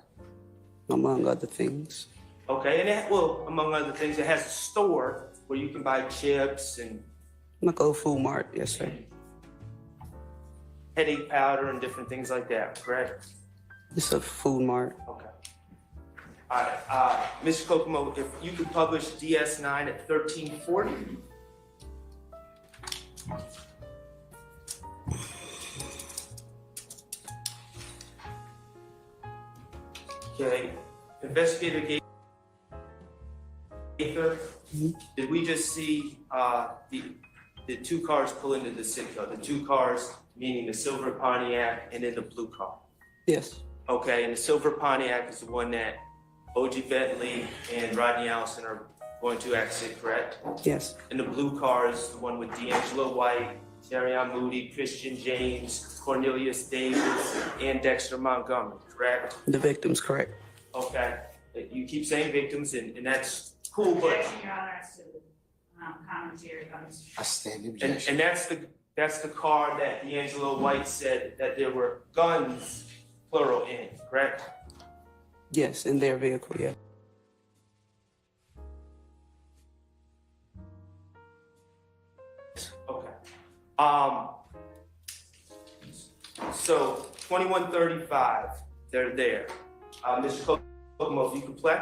Among other things. Okay, and it, well, among other things, it has a store where you can buy chips and Like a food mart, yes, sir. headache powder and different things like that, correct? It's a food mart. Okay. All right, Mr. Kokomo, if you could publish DS9 at 1340. Okay, Investigator Gaither, did we just see the two cars pull into the Citgo? The two cars, meaning the silver Pontiac and then the blue car? Yes. Okay, and the silver Pontiac is the one that O.G. Bentley and Rodney Allison are going to exit, correct? Yes. And the blue car is the one with D'Angelo White, Terrion Moody, Christian James, Cornelius Davis, and Dexter Montgomery, correct? The victim's correct. Okay, you keep saying victims, and that's cool, but Objection, Your Honor, as to commentary by Mr. Shardt. I stand the objection. and that's the car that D'Angelo White said that there were guns, plural, in, correct? Yes, in their vehicle, yeah. Okay. So 2135, they're there. Mr. Kokomo, if you could play.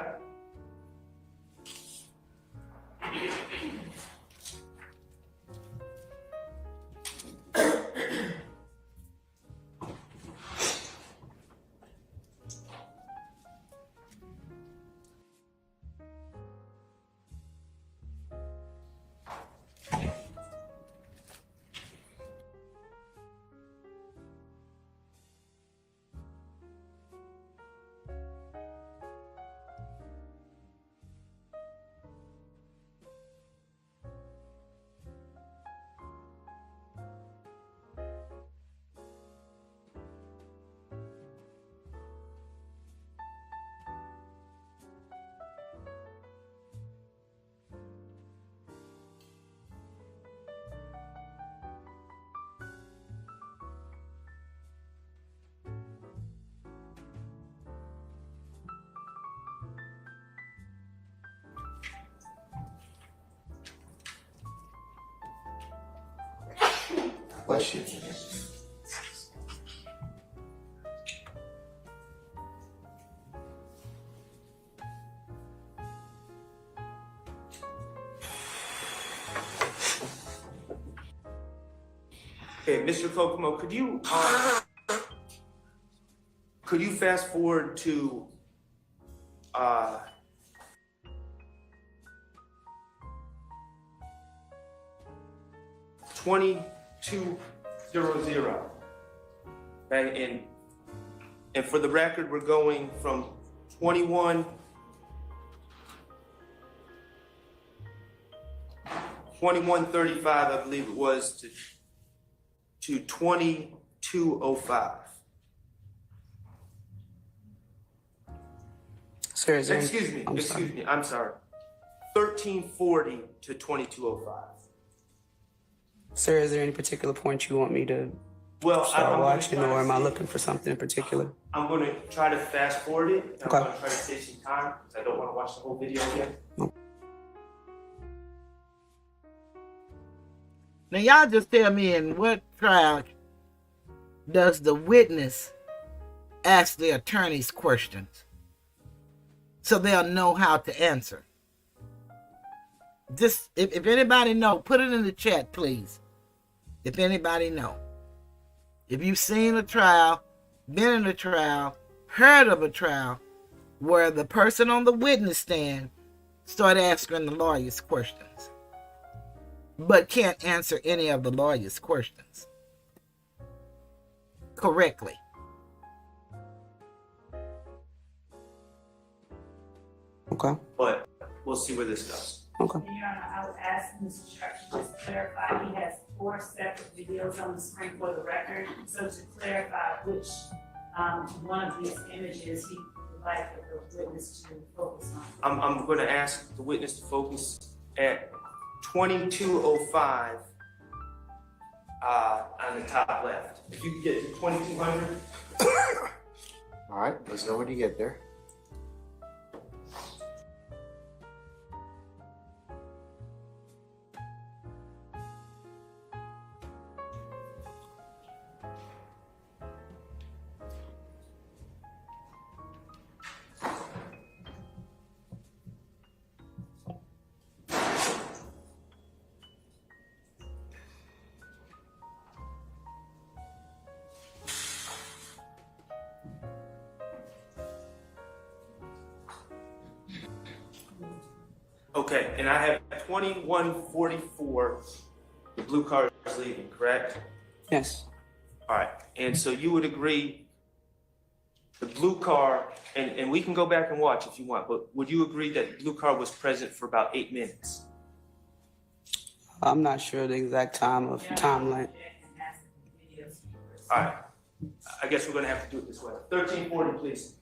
Bless you. Okay, Mr. Kokomo, could you fast forward to 2200? Okay, and for the record, we're going from 2135, I believe it was, to 2205. Sir, is there Excuse me, I'm sorry. 1340 to 2205. Sir, is there any particular point you want me to Well, start watching, gonna or am I say- looking for something in particular? I'm going to try to fast forward it. And Okay. I'm going to try to save some time because I don't want to watch the whole video again. Now, y'all just tell me, in what trial does the witness ask the attorneys questions so they'll know how to answer? Just, if anybody know, put it in the chat, please. If anybody know. If you've seen a trial, been in a trial, heard of a trial where the person on the witness stand started asking the lawyers questions, but can't answer any of the lawyer's questions correctly. Okay. But we'll see where this goes. Okay. And Your Honor, I would ask Mr. Shardt to just clarify, he has 4 separate videos on the screen for the record. So to clarify which one of these images he would like the witness to focus on. I'm going to ask the witness to focus at 2205 on the top left. If you could get to 2200. All right, let's know when you get there. Okay, and I have 2144. The blue car is leaving, correct? Yes. All right, and so you would agree the blue car, and we can go back and watch if you want, but would you agree that the blue car was present for about 8 minutes? I'm not sure the exact timeline. All right, I guess we're gonna have to do it this way. 1340, please.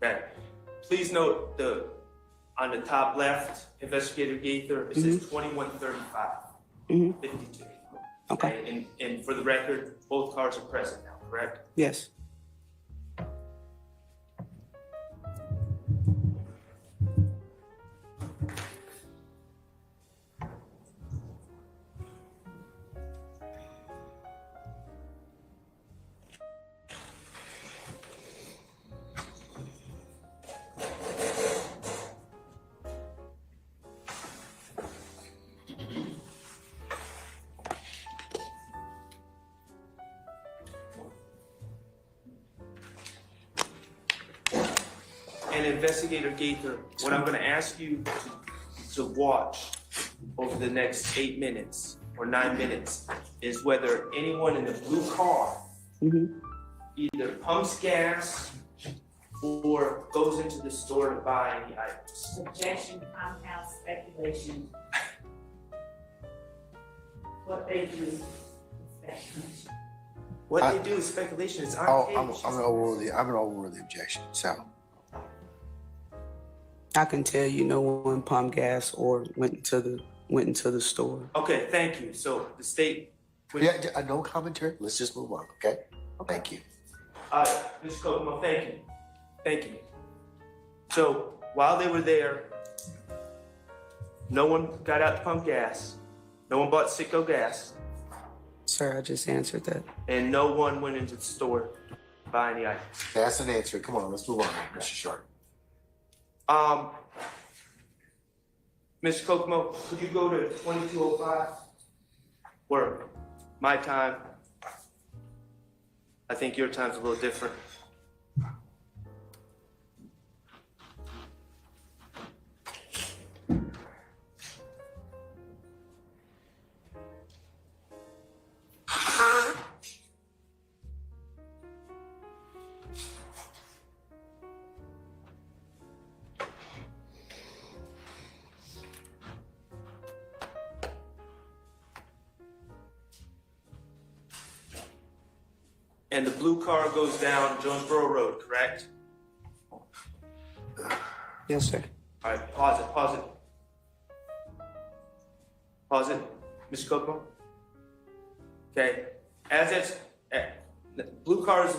Okay. Please note on the top left, Investigator Gaither, it says 2135, 52. Okay. And for the record, both cars are present now, correct? Yes. And Investigator Gaither, what I'm gonna ask you to watch over the next 8 minutes or 9 minutes is whether anyone in the blue car either pumps gas or goes into the store to buy any items. Objection, compound speculation. What they do is speculation. What they do is speculation. It's on I'm page. gonna overrule the objection. So I can tell you no one pumped gas or went into the store. Okay, thank you. So the state. yeah, no commentary. Let's just move on. Okay. Thank you. Mr. Kokomo, thank you. Thank you. So while they were there, no one got out to pump gas. No one bought Citgo gas. Sir, I just answered that. And no one went into the store to buy any items. That's an answer. Come on, let's move on, Mr. Shardt. Mr. Kokomo, could you go to 2205? Or my time. I think your time's a little different. And the blue car goes down Jonesboro Road, correct? Yes, sir. All right, pause it, pause it. Pause it, Mr. Kokomo. Okay, as it's, the blue car is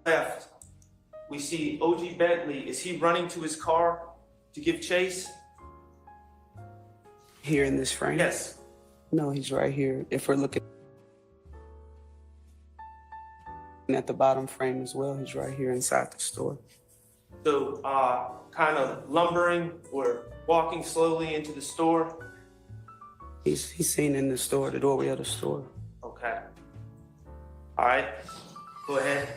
left, we see OG Bentley. Is he running to his car to give chase? Here in this frame? Yes. No, he's right here. If we're looking at the bottom frame as well, he's right here inside the store. So, kind of lumbering or walking slowly into the store? He's seen in the store, the doorway of the store. Okay. All right, go ahead.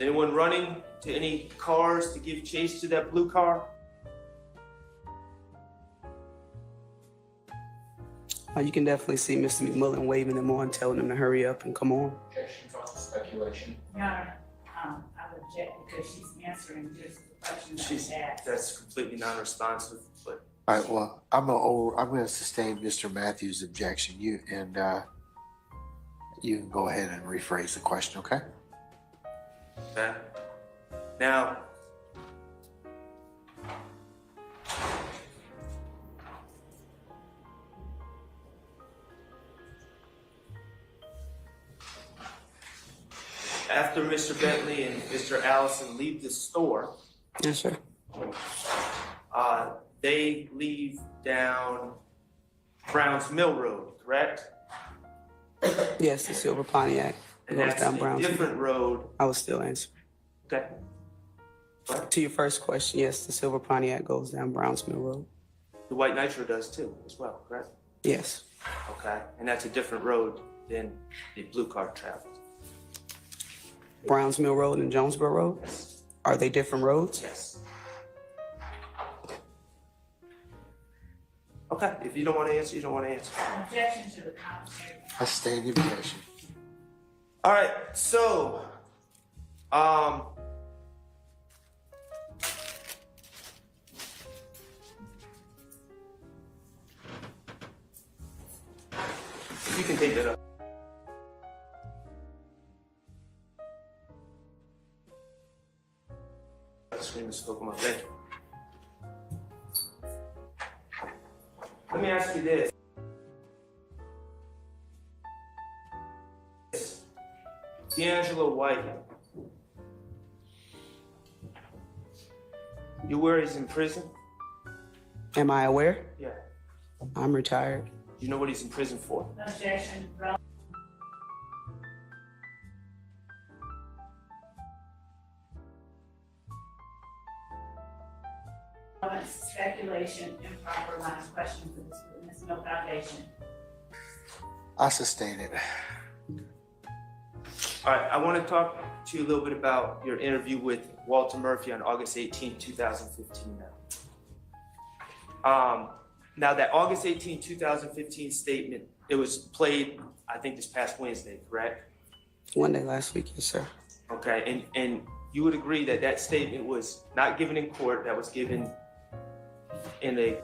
Anyone running to any cars to give chase to that blue car? You can definitely see Mr. McMullen waving them on, telling them to hurry up and come on. Objection from speculation. Your Honor, I would object because she's answering just the question that was asked. That's completely non-responsive, but. All right, well, I'm gonna sustain Mr. Matthews' objection. You can go ahead and rephrase the question, okay? Okay. Now, after Mr. Bentley and Mr. Allison leave the store, Yes, sir. they leave down Browns Mill Road, correct? Yes, the silver Pontiac And goes that's down a Brown. different road. I was still answering. Okay. To your first question, yes, the silver Pontiac goes down Browns Mill Road. The White Nitro does too, as well, correct? Yes. Okay. And that's a different road than the blue car travels. Browns Mill Road and Jonesboro Road? Yes. Are they different roads? Yes. Okay. If you don't want to answer, you don't want to answer. Objection to the commentary. I sustain the objection. All right. So, you can take that up. Screen is spoken about. Thank you. Let me ask you this. D'Angelo White. You aware he's in prison? Am I aware? Yeah. I'm retired. Do you know what he's in prison for? Objection. Speculation, improper line of questioning for this witness, no foundation. I sustain it. All right, I want to talk to you a little bit about your interview with Walter Murphy on August 18, 2015 now. Now that August 18, 2015 statement, it was played, I think this past Wednesday, correct? One day last week, yes, sir. Okay, and you would agree that that statement was not given in court, that was given in a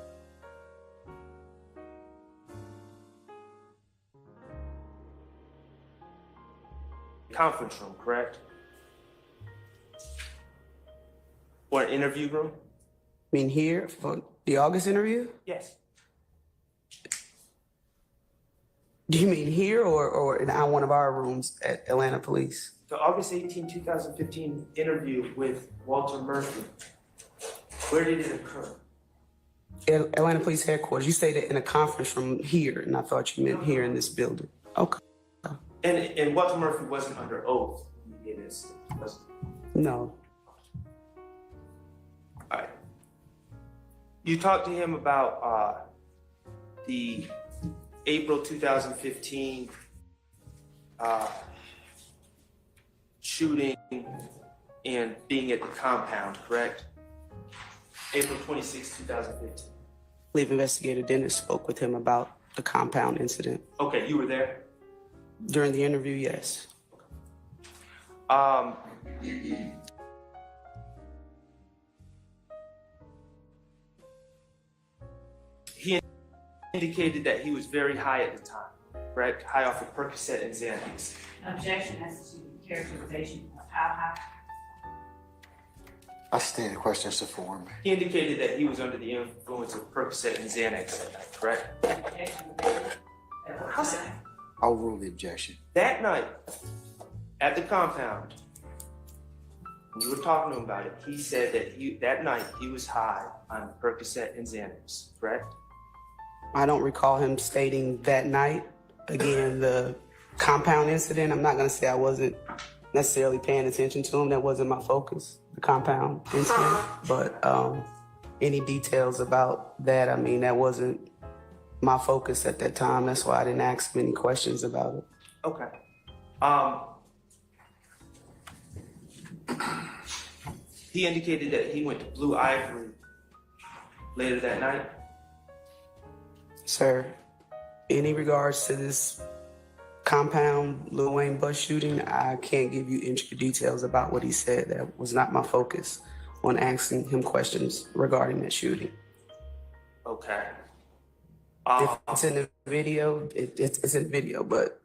conference room, correct? Or an interview room? I mean, here for the August interview? Yes. Do you mean here or in one of our rooms at Atlanta Police? The August 18, 2015 interview with Walter Murphy, where did it occur? Atlanta Police Headquarters. You stated in a conference room here, and I thought you meant here in this building. Okay. And Walter Murphy wasn't under oath in this, was he? No. All right. You talked to him about the April 2015 shooting and being at the compound, correct? April 26, 2015. I believe Investigator Dennis spoke with him about the compound incident. Okay, you were there? During the interview, yes. He indicated that he was very high at the time, correct? High off of Percocet and Xanax. Objection as to characterization of how high. I stand questions to form. He indicated that he was under the influence of Percocet and Xanax that night, correct? How's that? I'll rule the objection. That night, at the compound, when you were talking to him about it, he said that that night he was high on Percocet and Xanax, correct? I don't recall him stating that night. Again, the compound incident, I'm not going to say I wasn't necessarily paying attention to him. That wasn't my focus, the compound incident. But any details about that, I mean, that wasn't my focus at that time. That's why I didn't ask him any questions about it. Okay. He indicated that he went to Blue Ivory later that night. Sir, in regards to this compound Lil Wayne bus shooting, I can't give you intricate details about what he said. That was not my focus on asking him questions regarding that shooting. Okay. If it's in the video, it's in the video, but...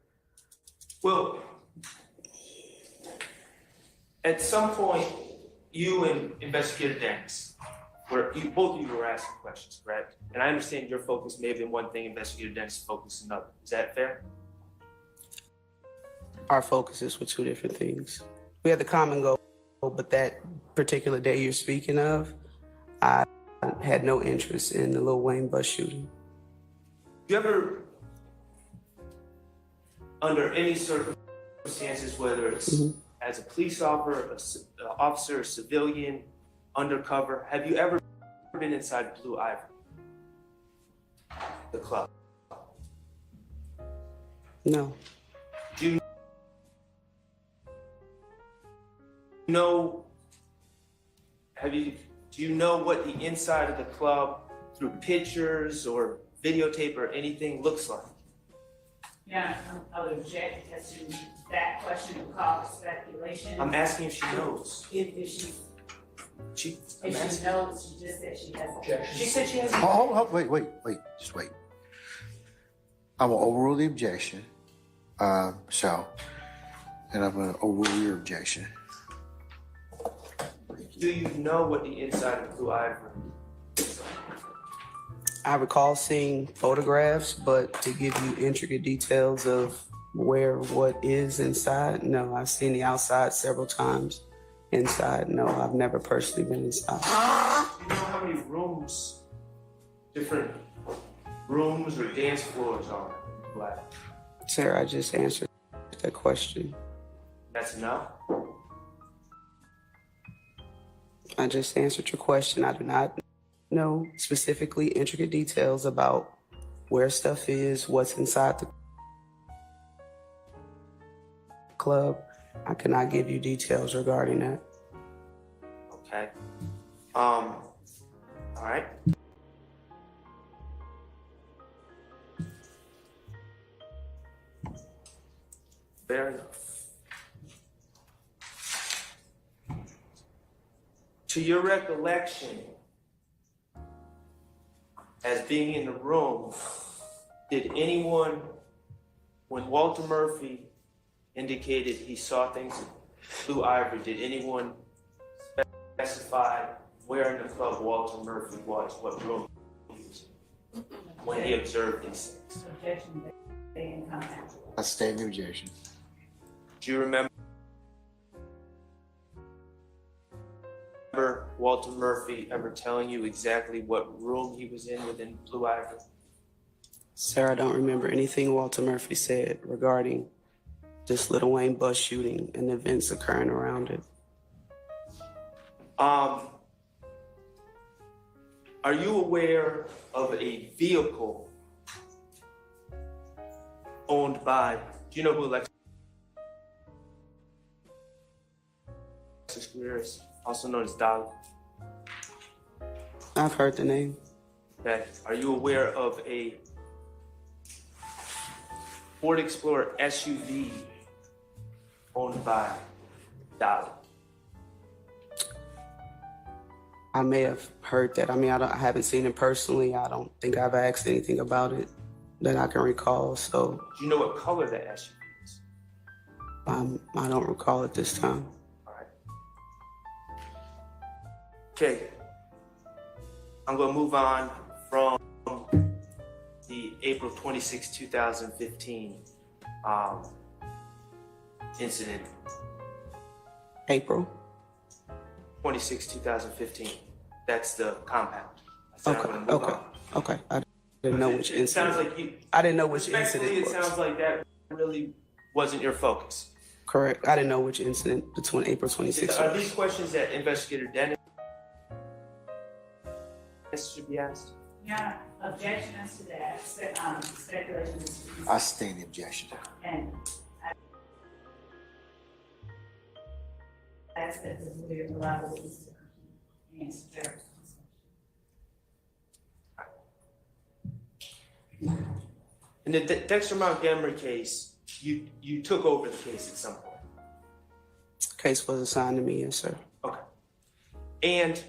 Well, at some point, you and Investigator Dennis, both of you were asking questions, correct? And I understand your focus may have been one thing, Investigator Dennis' focus another. Is that fair? Our focuses were two different things. We had the common goal, but that particular day you're speaking of, I had no interest in the Lil Wayne bus shooting. You ever, under any circumstances, whether it's as a police officer, civilian, undercover, have you ever been inside Blue Ivory, the club? No. Do you know what the inside of the club through pictures or videotape or anything looks like? Yeah, I would object as to that question of cause speculation. I'm asking if she knows. If she knows, she just said she has. She said she has. Oh, wait, just wait. I will overrule the objection. And I'm going to overrule your objection. Do you know what the inside of Blue Ivory is? I recall seeing photographs, but to give you intricate details of what is inside, no. I've seen the outside several times. Inside, no, I've never personally been inside. Do you know how many rooms, different rooms or dance floors are in Blue Ivory? Sarah, I just answered that question. That's enough? I just answered your question. I do not know specifically intricate details about where stuff is, what's inside the club. I cannot give you details regarding that. Okay. All right. Fair enough. To your recollection, as being in the room, did anyone, when Walter Murphy indicated he saw things in Blue Ivory, did anyone specify where in the club Walter Murphy was, what room he was in, when he observed these things? Objection, they in contact. I stand the objection. Do you remember Walter Murphy ever telling you exactly what room he was in within Blue Ivory? Sir, I don't remember anything Walter Murphy said regarding this Lil Wayne bus shooting and events occurring around it. All Are you aware of a vehicle owned by, do you know who Alexis Greer is, also known as Dolly? I've heard the name. Okay. Are you aware of a Ford Explorer SUV owned by Dolly? I may have heard that. I mean, I haven't seen it personally. I don't think I've asked anything about it that I can recall. So Do you know what color that SUV is? I don't recall it this time. All right. Okay. I'm going to move on from the April 26, 2015 incident. April? 26, 2015. That's the compound. I said I'm Okay, going to move okay, on. okay. I didn't know which It sounds incident. like you. I didn't know which Respectfully, incident it sounds was. like that really wasn't your focus. Correct. I didn't know which incident between April 26th Are was. these questions that Investigator Dennis should be asked? Yeah, objections to that, speculations. I sustain the objection. And that's that we're allowed to answer their In the Dexter Montgomery case, you took over the case at some point. Case was assigned to me, yes, sir. Okay. And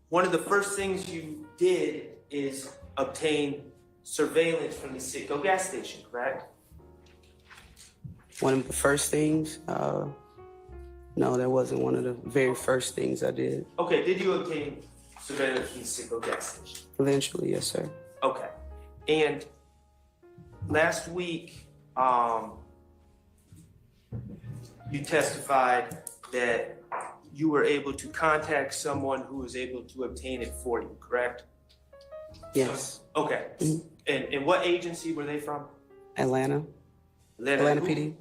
one of the first things you did is obtain surveillance from the Citgo gas station, correct? One of the first things, no, that wasn't one of the very first things I did. Okay, did you obtain surveillance from the Citgo gas station? Eventually, yes, sir. Okay. And last week, you testified that you were able to contact someone who was able to obtain it for you, correct? Yes. Okay. And what agency were they from? Atlanta. Atlanta who? PD.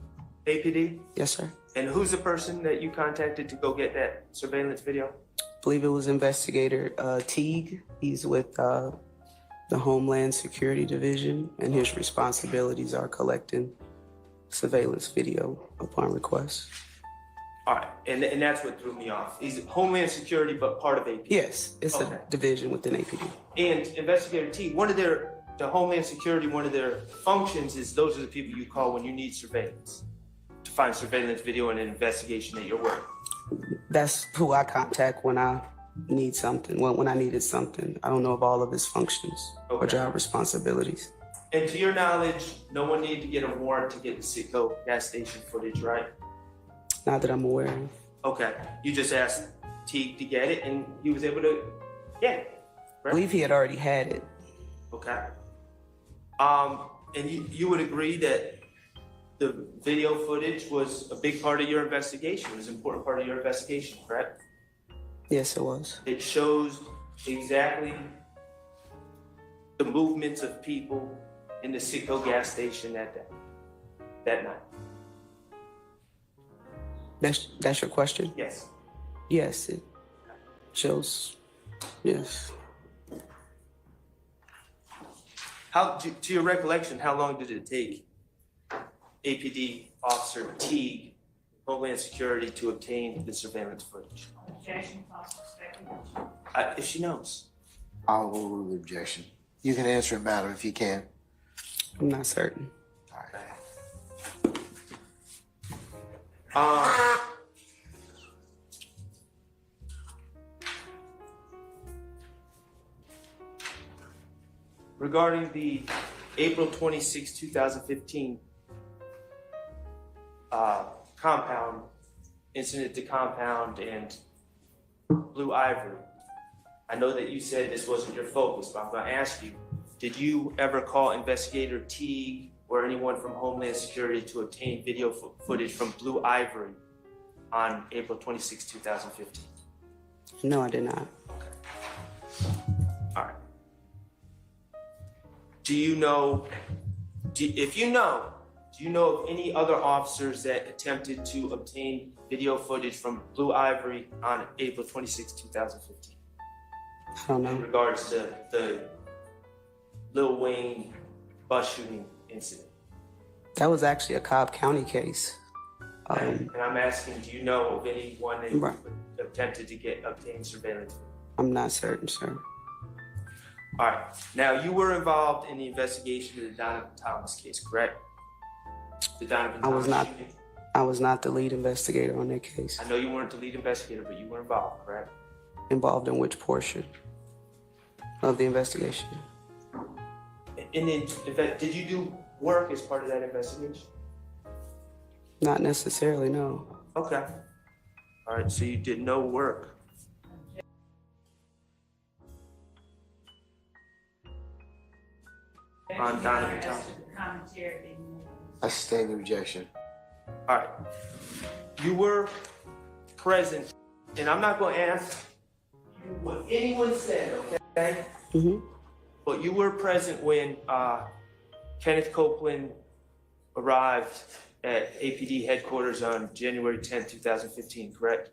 APD? Yes, sir. And who's the person that you contacted to go get that surveillance video? I believe it was Investigator Teague. He's with the Homeland Security Division, and his responsibilities are collecting surveillance video upon request. All right, and that's what threw me off. He's Homeland Security, but part of APD. Yes, it's Okay. a division within APD. And Investigator T, the Homeland Security, one of their functions is those are the people you call when you need surveillance, to find surveillance video in an investigation at your work. That's who I contact when I need something, when I needed something. I don't know of all of his functions or Okay. job responsibilities. And to your knowledge, no one needed to get a warrant to get the Citgo gas station footage, right? Not that I'm aware of. Okay, you just asked Teague to get it, and he was able to get it, I right? believe he had already had it. Okay. And you would agree that the video footage was a big part of your investigation, was an important part of your investigation, correct? Yes, it was. It shows exactly the movements of people in the Citgo gas station that night. That's your question? Yes. Yes, it shows. Yes. How, to your recollection, how long did it take APD Officer Teague, Homeland Security, to obtain the surveillance footage? objection, false speculation. If she knows. I'll overrule the objection. You can answer it, madam, if you can. I'm not certain. Regarding the April 26, 2015 compound, incident at the compound and Blue Ivory, I know that you said this wasn't your focus, but I'm going to ask you, did you ever call Investigator Teague or anyone from Homeland Security to obtain video footage from Blue Ivory on April 26, 2015? No, I did not. All right. Do you know of any other officers that attempted to obtain video footage from Blue Ivory on April 26, 2015? I don't in know. regards to the Lil Wayne bus shooting incident? That was actually a Cobb County case. And I'm asking, do you know of anyone that Right. attempted to obtain surveillance? I'm not certain, sir. All right. Now, you were involved in the investigation of the Donovan Thomas case, correct? The Donovan I was Thomas not. shooting? I was not the lead investigator on that case. I know you weren't the lead investigator, but you were involved, correct? Involved in which portion of the investigation? Did you do work as part of that investigation? Not necessarily, no. Okay. All right, so you did no work. On Donovan Thomas. I stand in objection. All right. You were present, and I'm not going to ask you what anyone said, okay? Mm-hmm. But you were present when Kenneth Copeland arrived at APD headquarters on January 10th, 2015, correct?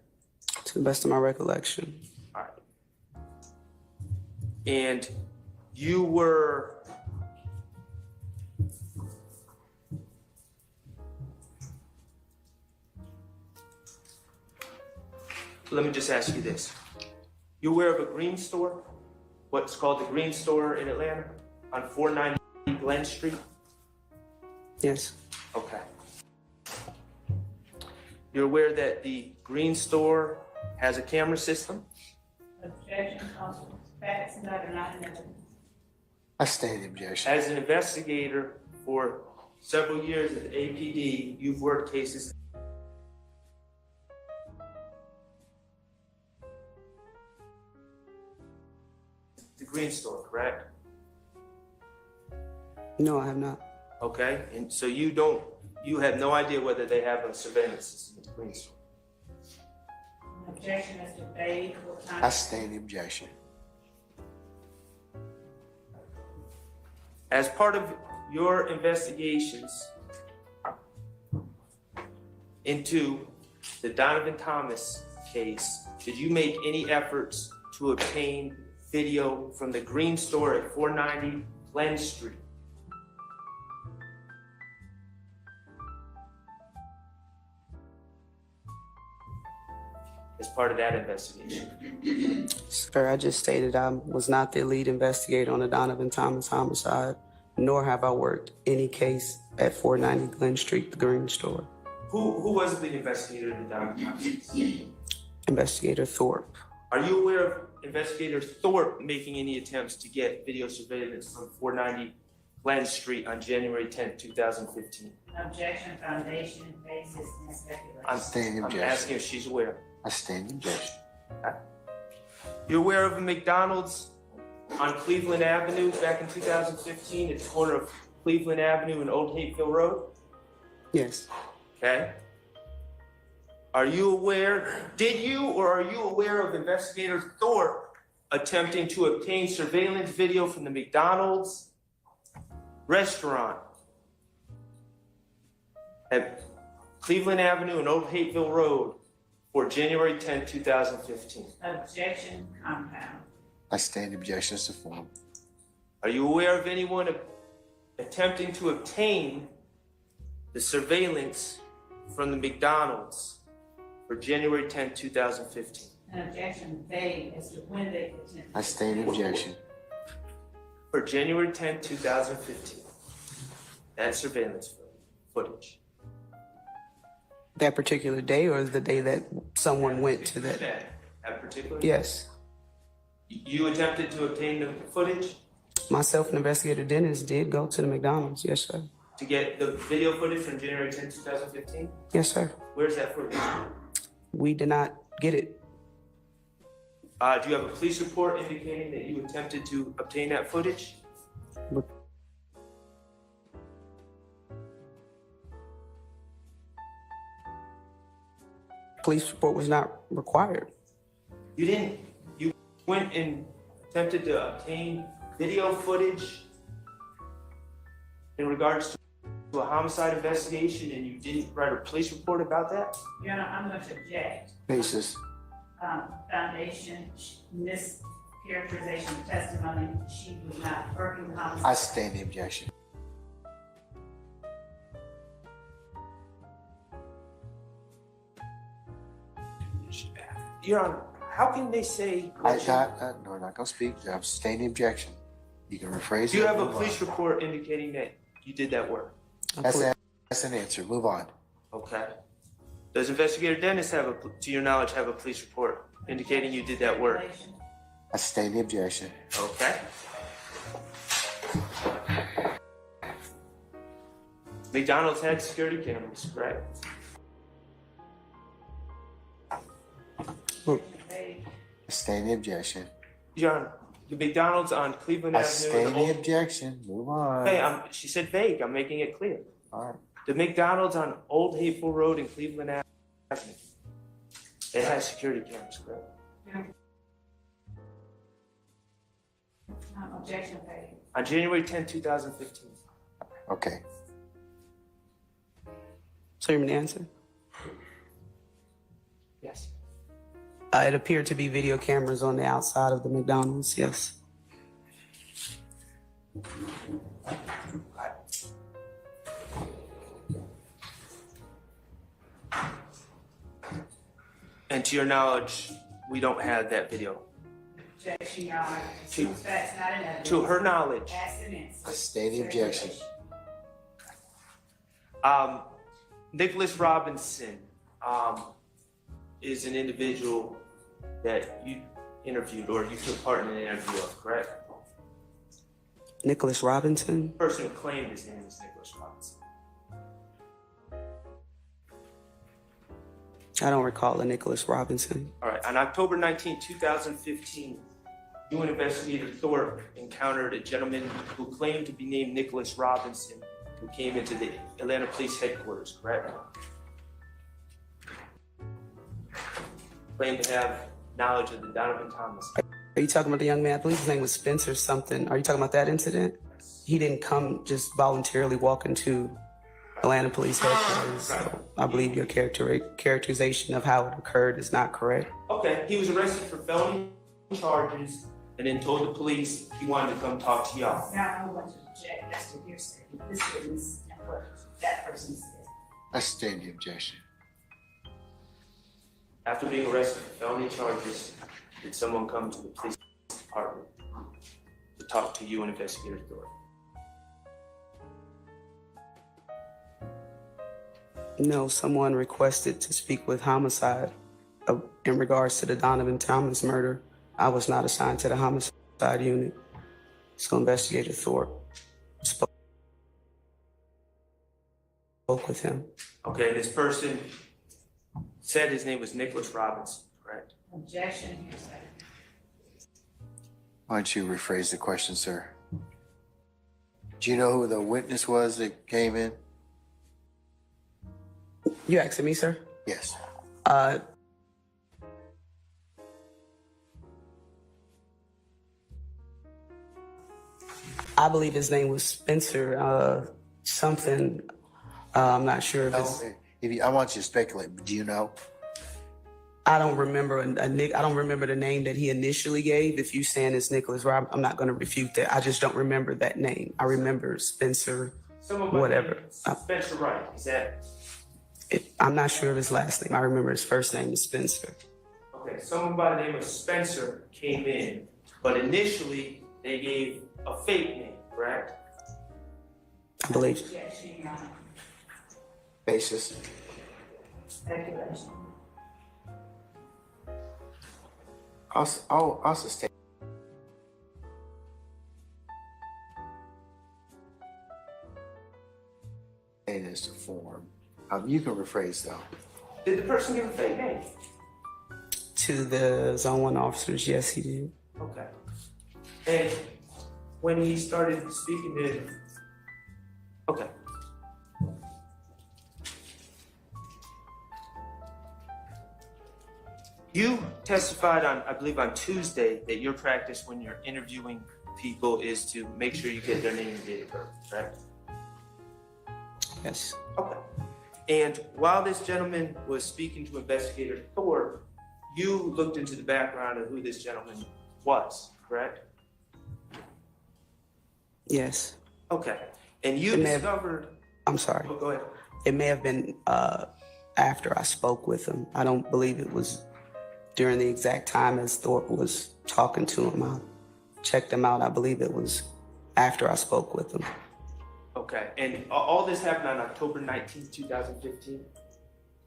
To the best of my recollection. All right. And you were let me just ask you this. You aware of a green store? What's called the Green Store in Atlanta on 490 Glen Street? Yes. Okay. You're aware that the Green Store has a camera system? Objection, Council. Facts that are not in evidence. I stand in objection. As an investigator for several years at the APD, you've worked cases the Green Store, correct? No, I have not. Okay, and so you have no idea whether they have a surveillance system at the Green Store? Objection, Mr. Bay. I stand in objection. As part of your investigations into the Donovan Thomas case, did you make any efforts to obtain video from the Green Store at 490 Glen Street? As part of that investigation? Sir, I just stated I was not the lead investigator on the Donovan Thomas homicide, nor have I worked any case at 490 Glen Street, the Green Store. Who was the lead investigator in the Donovan Thomas case? Investigator Thorpe. Are you aware of Investigator Thorpe making any attempts to get video surveillance from 490 Glen Street on January 10th, 2015? Objection, foundation, basis, and speculation. I stand in I'm objection. asking if she's aware. I stand in objection. You're aware of a McDonald's on Cleveland Avenue back in 2015 at the corner of Cleveland Avenue and Old Hateville Road? Yes. Okay. Are you aware, did you or are you aware of Investigator Thorpe attempting to obtain surveillance video from the McDonald's restaurant at Cleveland Avenue and Old Hateville Road for January 10, 2015? Objection, compound. I stand in objection as to form. Are you aware of anyone attempting to obtain the surveillance from the McDonald's for January 10, 2015? An objection vague as to when they attempted. I stand in objection. For January 10, 2015. That surveillance footage. That particular day, or the day that someone went to that? That particular? Yes. You attempted to obtain the footage Myself and Investigator Dennis did go to the McDonald's. Yes, sir. to get the video footage from January 10, 2015? Yes, sir. Where's that footage? We did not get it. Do you have a police report indicating that you attempted to obtain that footage? Police report was not required. You didn't. You went and attempted to obtain video footage in regards to a homicide investigation, and you didn't write a police report about that? Your Honor, I'm going to object. Basis. Foundation, in this characterization of testimony, she was not working with homicide. I sustain the objection. Your Honor, how can they say? No, we're not gonna speak. I'm sustaining the objection. You can rephrase it. Do you have a move on. police report indicating that you did that work? That's an answer. Move on. Okay. Does Investigator Dennis have to your knowledge, have a police report indicating you did that work? I sustain the objection. Okay. McDonald's had security cameras, correct? I sustain the objection. Your Honor, the McDonald's on Cleveland I Avenue. sustain the objection. Move on. Hey, she said vague. I'm making it clear. All right. The McDonald's on Old Hateful Road in Cleveland Avenue. It has security cameras, correct? Objection paid. On January 10, 2015. Okay. So you want me to answer? Yes. It appeared to be video cameras on the outside of the McDonald's, yes. And to your knowledge, we don't have that video. Objection, Your Honor. That's not an evidence. To her knowledge. Accidents. I sustain the objection. Nicholas Robinson is an individual that you interviewed or you took part in an interview of, correct? Nicholas Robinson? The person who claimed his name is Nicholas Robinson. I don't recall a Nicholas Robinson. All right, on October 19, 2015, you and Investigator Thorpe encountered a gentleman who claimed to be named Nicholas Robinson, who came into the Atlanta Police Headquarters, correct? Claimed to have knowledge of the Donovan Thomas. Are you talking about the young man? I believe his name was Spencer something. Are you talking about that incident? He didn't come just voluntarily walk into Atlanta Police Headquarters. So I believe your characterization of how it occurred is not correct. Okay, he was arrested for felony charges and then told the police he wanted to come talk to y'all. Now, I'm going to object. That's what you're saying. This witness and what that person said. I sustain the objection. After being arrested for felony charges, did someone come to the police department to talk to you and Investigator Thorpe? No, someone requested to speak with homicide in regards to the Donovan Thomas murder. I was not assigned to the homicide unit. So Investigator Thorpe spoke with him. Okay, this person said his name was Nicholas Robinson, correct? Objection, your second. Why don't you rephrase the question, sir? Do you know who the witness was that came in? You asking me, sir? Yes. I believe his name was Spencer something. I'm not sure if it's... I want you to speculate, but do you know? I don't remember I don't remember the name that he initially gave. If you saying it's Nicholas Rob, I'm not going to refute that. I just don't remember that name. I remember Spencer, whatever. Spencer Wright, is that? I'm not sure of his last name. I remember his first name is Spencer. Okay, someone by the name of Spencer came in, but initially they gave a fake name, correct? I believe. Objection, Your Honor. Basis. Speculation. I'll sustain. As to form. You can rephrase though. Did the person give a fake name? To the Zone 1 officers, yes, he did. Okay. And when he started speaking to... Okay. You testified on, I believe on Tuesday, that your practice when you're interviewing people is to make sure you get their name and date of birth, correct? Yes. Okay. And while this gentleman was speaking to Investigator Thorpe, you looked into the background of who this gentleman was, correct? Yes. Okay. And you It may have- discovered. I'm sorry. Oh, go ahead. It may have been after I spoke with him. I don't believe it was during the exact time as Thorpe was talking to him. I checked him out. I believe it was after I spoke with him. Okay. And all this happened on October 19th, 2015?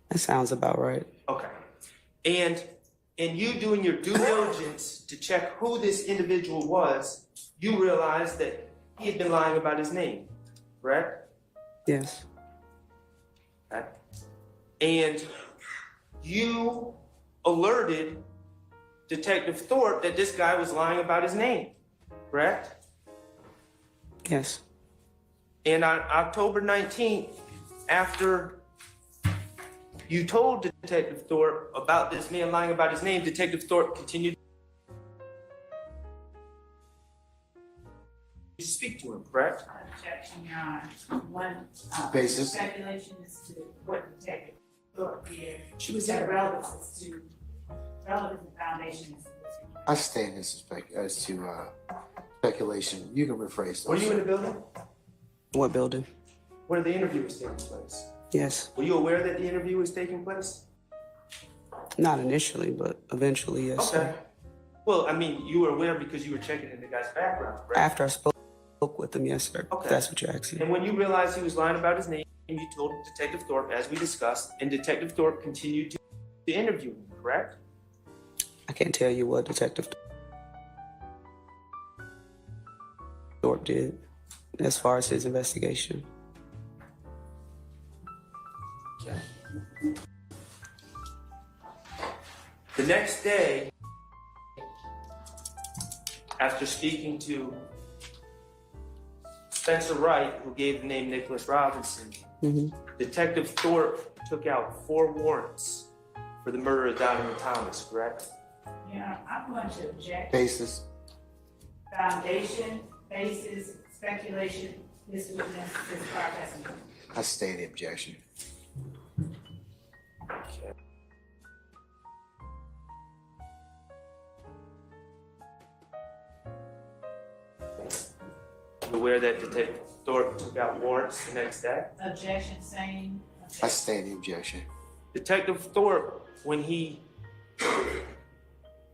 That sounds about right. Okay. And in you doing your due diligence to check who this individual was, you realized that he had been lying about his name, correct? Yes. Okay. And you alerted Detective Thorpe that this guy was lying about his name, correct? Yes. And on October 19th, after you told Detective Thorpe about this man lying about his name, Detective Thorpe continued to speak to him, correct? Objection, Your Honor. One, Basis. speculation as to what Detective Thorpe did. She was at relevance to relevant foundations. I stand as to speculation. You can rephrase those. Were you in the building What building? where the interview was taking place? Yes. Were you aware that the interview was taking place? Not initially, but eventually, yes. Okay. Sir. Well, I mean, you were aware because you were checking in the guy's background, correct? After I spoke with him, yes, sir. Okay. That's what you're asking. And when you realized he was lying about his name, you told Detective Thorpe, as we discussed, and Detective Thorpe continued to interview him, correct? I can't tell you what Detective Thorpe did as far as his investigation. Okay. The next day, after speaking to Spencer Wright, who gave the name Nicholas Robinson, Detective Thorpe took out 4 warrants for the murder of Donovan Thomas, correct? Yeah, I'm going to object. Basis. Foundation, basis, speculation, this witness is processing. I state the objection. Okay. You aware that Detective Thorpe took out warrants the next day? Objection, same. I state the objection. Detective Thorpe, when he,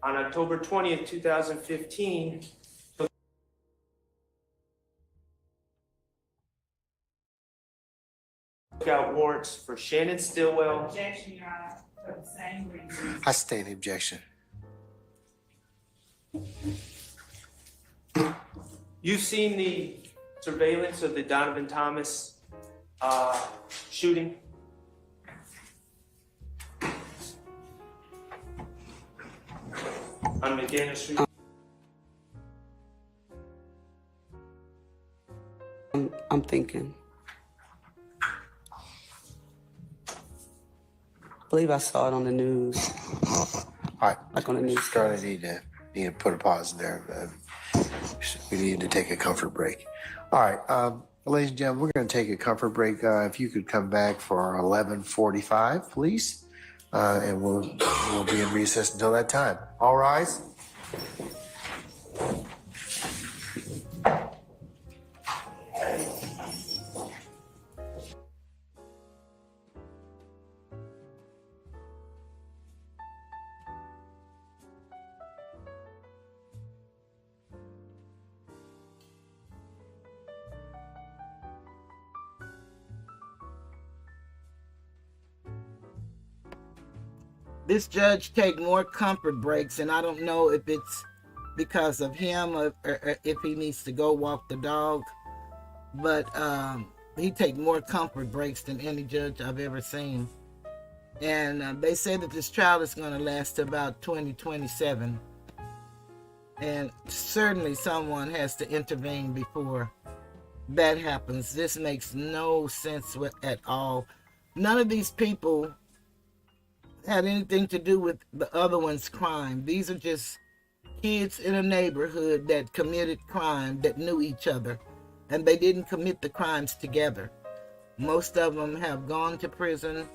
on October 20th, 2015, took out warrants for Shannon Stillwell. Objection, Your Honor, for the same reason. I state the objection. You've seen the surveillance of the Donovan Thomas shooting? On McDaniel Street? I'm thinking. I believe I saw it on the news. All right. Like on the news. Scarlett, need to put a pause there. We need to take a comfort break. All right, ladies and gentlemen, we're going to take a comfort break. If you could come back for 11:45, please, and we'll be in recess until that time. All rise. This judge take more comfort breaks, and I don't know if it's because of him or if he needs to go walk the dog, but he take more comfort breaks than any judge I've ever seen. And they say that this trial is going to last to about 2027, and certainly someone has to intervene before that happens. This makes no sense at all. None of these people had anything to do with the other one's crime. These are just kids in a neighborhood that committed crime, that knew each other, and they didn't commit the crimes together. Most of them have gone to prison,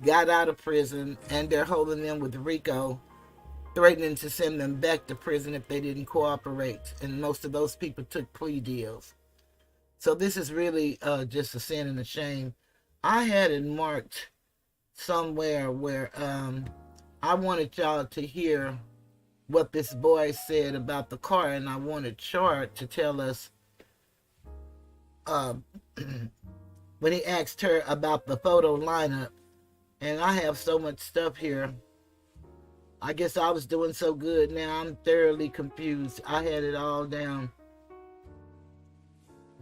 got out of prison, and they're holding them with RICO threatening to send them back to prison if they didn't cooperate. And most of those people took plea deals. So this is really just a sin and a shame. I had it marked somewhere where I wanted y'all to hear what this boy said about the car, and I wanted Shardt to tell us when he asked her about the photo lineup. And I have so much stuff here. I guess I was doing so good. Now I'm thoroughly confused. I had it all down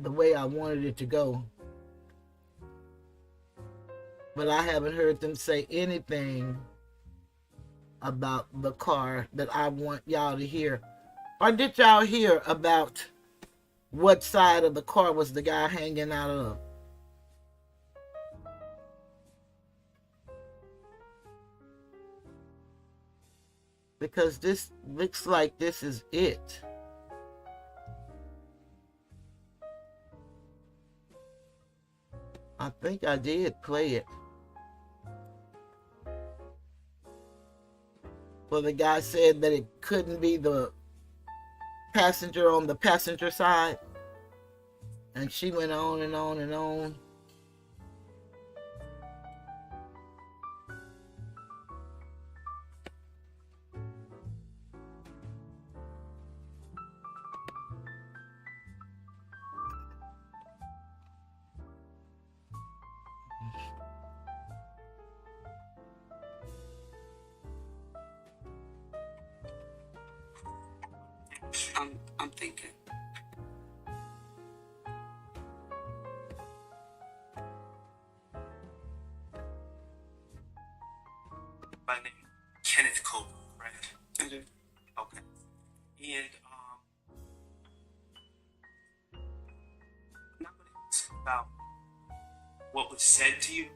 the way I wanted it to go. But I haven't heard them say anything about the car that I want y'all to hear. Or did y'all hear about what side of the car was the guy hanging out of? Because this looks like this is it. I think I did play it. Well, the guy said that it couldn't be the passenger on the passenger side. And she went on and on and on. I'm thinking. By name Kenneth Copeland, right? I do. Okay. And I'm not going to ask about what was said to you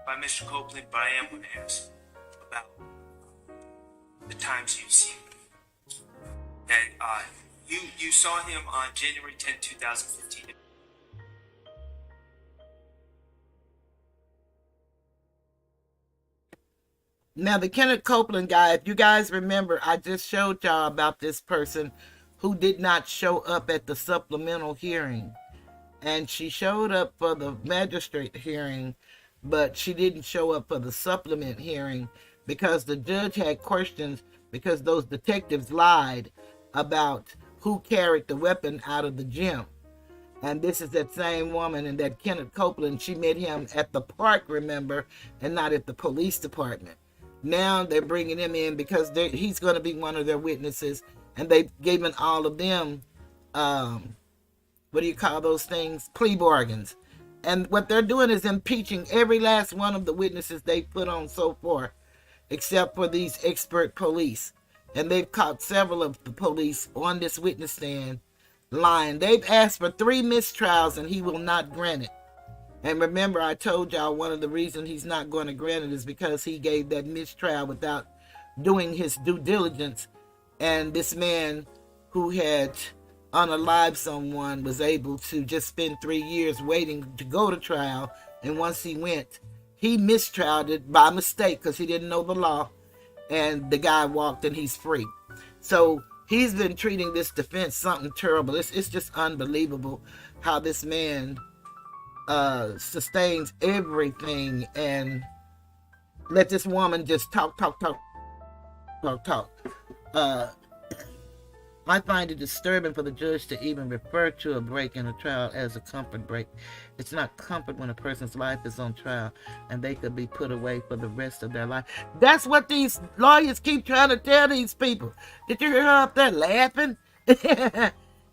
by Mr. Copeland, but I am going to ask about the times you've seen him. And you saw him on January 10, 2015. Now, the Kenneth Copeland guy, if you guys remember, I just showed y'all about this person who did not show up at the supplemental hearing. And she showed up for the magistrate hearing, but she didn't show up for the supplement hearing because the judge had questions because those detectives lied about who carried the weapon out of the gym. And this is that same woman, and that Kenneth Copeland, she met him at the park, remember, and not at the police department. Now they're bringing him in because he's going to be one of their witnesses, and they've given all of them, what do you call those things? Plea bargains. And what they're doing is impeaching every last one of the witnesses they put on so far, except for these expert police. And they've caught several of the police on this witness stand lying. They've asked for 3 mistrials, and he will not grant it. And remember, I told y'all one of the reasons he's not going to grant it is because he gave that mistrial without doing his due diligence. And this man who had unalived someone was able to just spend 3 years waiting to go to trial. And once he went, he mistrialed it by mistake because he didn't know the law. And the guy walked and he's free. So he's been treating this defense something terrible. It's just unbelievable how this man sustains everything and let this woman just talk. I find it disturbing for the judge to even refer to a break in a trial as a comfort break. It's not comfort when a person's life is on trial and they could be put away for the rest of their life. That's what these lawyers keep trying to tell these people. Did you hear her up there laughing?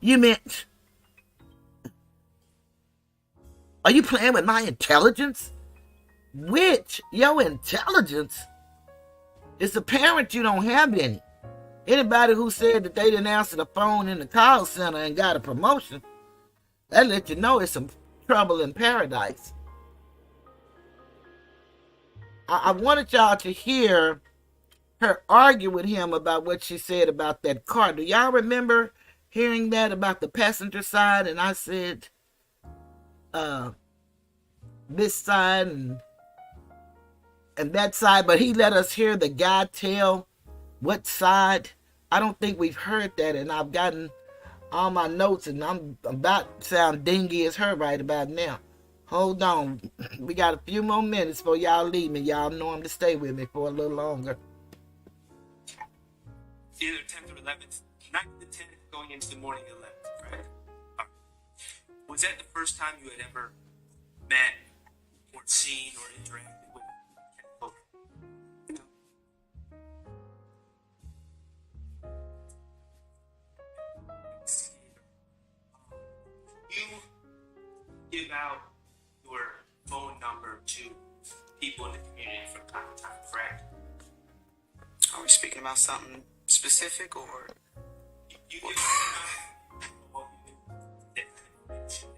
You meant, are you playing with my intelligence? Which, your intelligence? It's apparent you don't have any. Anybody who said that they didn't answer the phone in the call center and got a promotion, that let you know it's some trouble in paradise. I wanted y'all to hear her argue with him about what she said about that car. Do y'all remember hearing that about the passenger side? And I said, this side and that side, but he let us hear the guy tell What side? I don't think we've heard that, and I've gotten all my notes, and I'm about to sound dingy as her right about now. Hold on. We got a few more minutes before y'all leave me. Y'all know I'm to stay with me for a little longer. It's either 10th or 11th. Not the 10th going into the morning 11th, right? All right. Was that the first time you had ever met or seen or interacted with Ken Copeland? You give out your phone number to people in the community from time to time, correct? Are we speaking about something specific or? You give out what you do, that kind of information.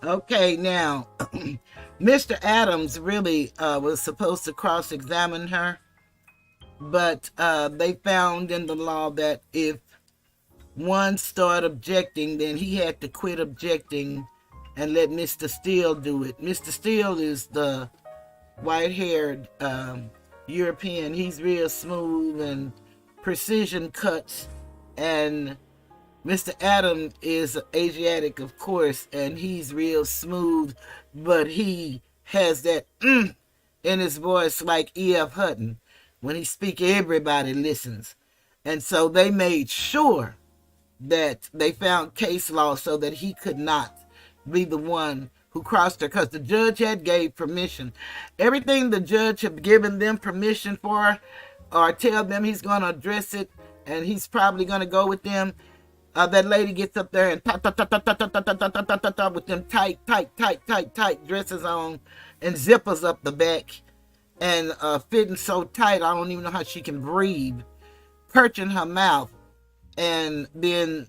Okay, now, Mr. Adams really was supposed to cross-examine her, but they found in the law that if one started objecting, then he had to quit objecting and let Mr. Steele do it. Mr. Steele is the white-haired European. He's real smooth and precision cuts, and Mr. Adam is Asiatic, of course, and he's real smooth, but he has that in his voice like E.F. Hutton. When he speaks, everybody listens. And so they made sure that they found case law so that he could not be the one who crossed her, because the judge had gave permission. Everything the judge had given them permission for, or tell them he's going to address it, and he's probably going to go with them, that lady gets up there and with them tight dresses on and zippers up the back and fitting so tight I don't even know how she can breathe, perching her mouth, and then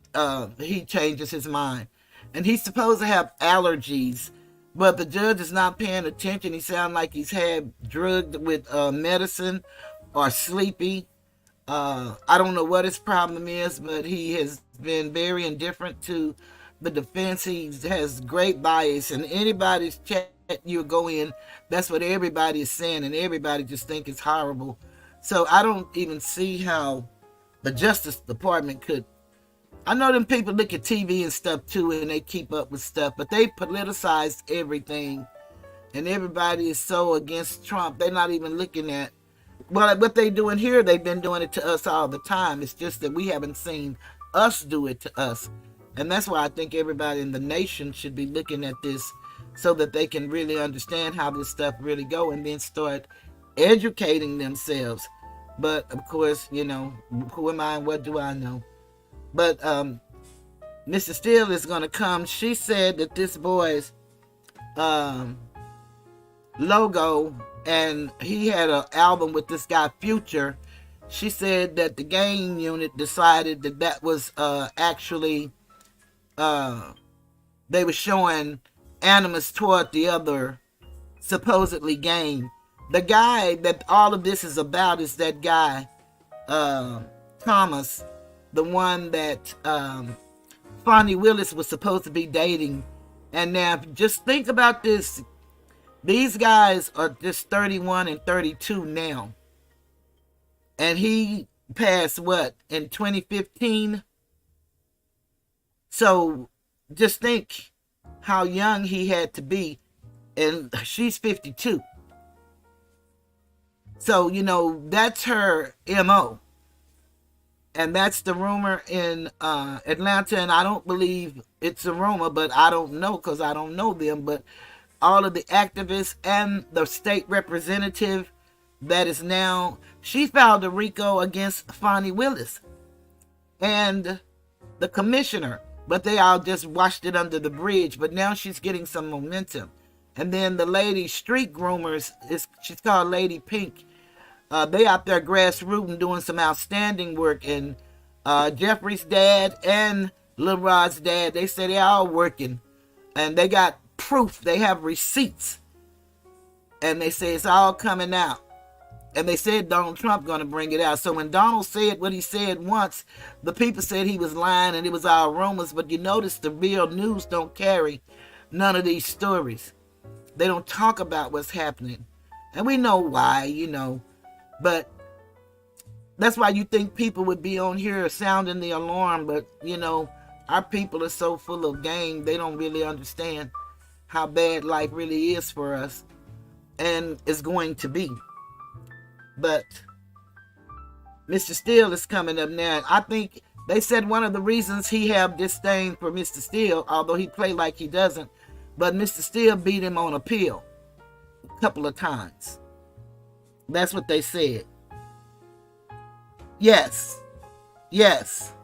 he changes his mind. And he's supposed to have allergies, but the judge is not paying attention. He sounds like he's had drugged with medicine or sleepy. I don't know what his problem is, but he has been very indifferent to the defense. He has great bias, and anybody's chat you go in, that's what everybody is saying, and everybody just think it's horrible. So I don't even see how the Justice Department could. I know them people look at TV and stuff too, and they keep up with stuff, but they politicized everything, and everybody is so against Trump. They're not even looking at, well, what they doing here, they've been doing it to us all the time. It's just that we haven't seen us do it to us. And that's why I think everybody in the nation should be looking at this so that they can really understand how this stuff really go and then start educating themselves. But of course, you know, who am I and what do I know? But Mrs. Steele is going to come. She said that this boy's logo, and he had an album with this guy Future. She said that the gang unit decided that that was actually they were showing animus toward the other supposedly gang. The guy that all of this is about is that guy Thomas, the one that Fonnie Willis was supposed to be dating. And now just think about this. These guys are just 31 and 32 now. And he passed what, in 2015? So just think how young he had to be. And she's 52. So, you know, that's her MO. And that's the rumor in Atlanta. And I don't believe it's a rumor, but I don't know because I don't know them. But all of the activists and the state representative that is now, she filed a RICO against Fonnie Willis and the commissioner, but they all just washed it under the bridge. But now she's getting some momentum. And then the lady, street groomers, she's called Lady Pink. They out there grassrooting doing some outstanding work. And Jeffrey's dad and Lil Rod's dad, they say they're all working. And they got proof. They have receipts. And they say it's all coming out. And they said Donald Trump going to bring it out. So when Donald said what he said once, the people said he was lying and it was all rumors. But you notice the real news don't carry none of these stories. They don't talk about what's happening. And we know why, you know. But that's why you think people would be on here sounding the alarm. But, you know, our people are so full of game, they don't really understand how bad life really is for us and is going to be. But Mr. Steele is coming up now. I think they said one of the reasons he have disdain for Mr. Steele, although he play like he doesn't, but Mr. Steele beat him on appeal a couple of times. That's what they said. Yes. Yes.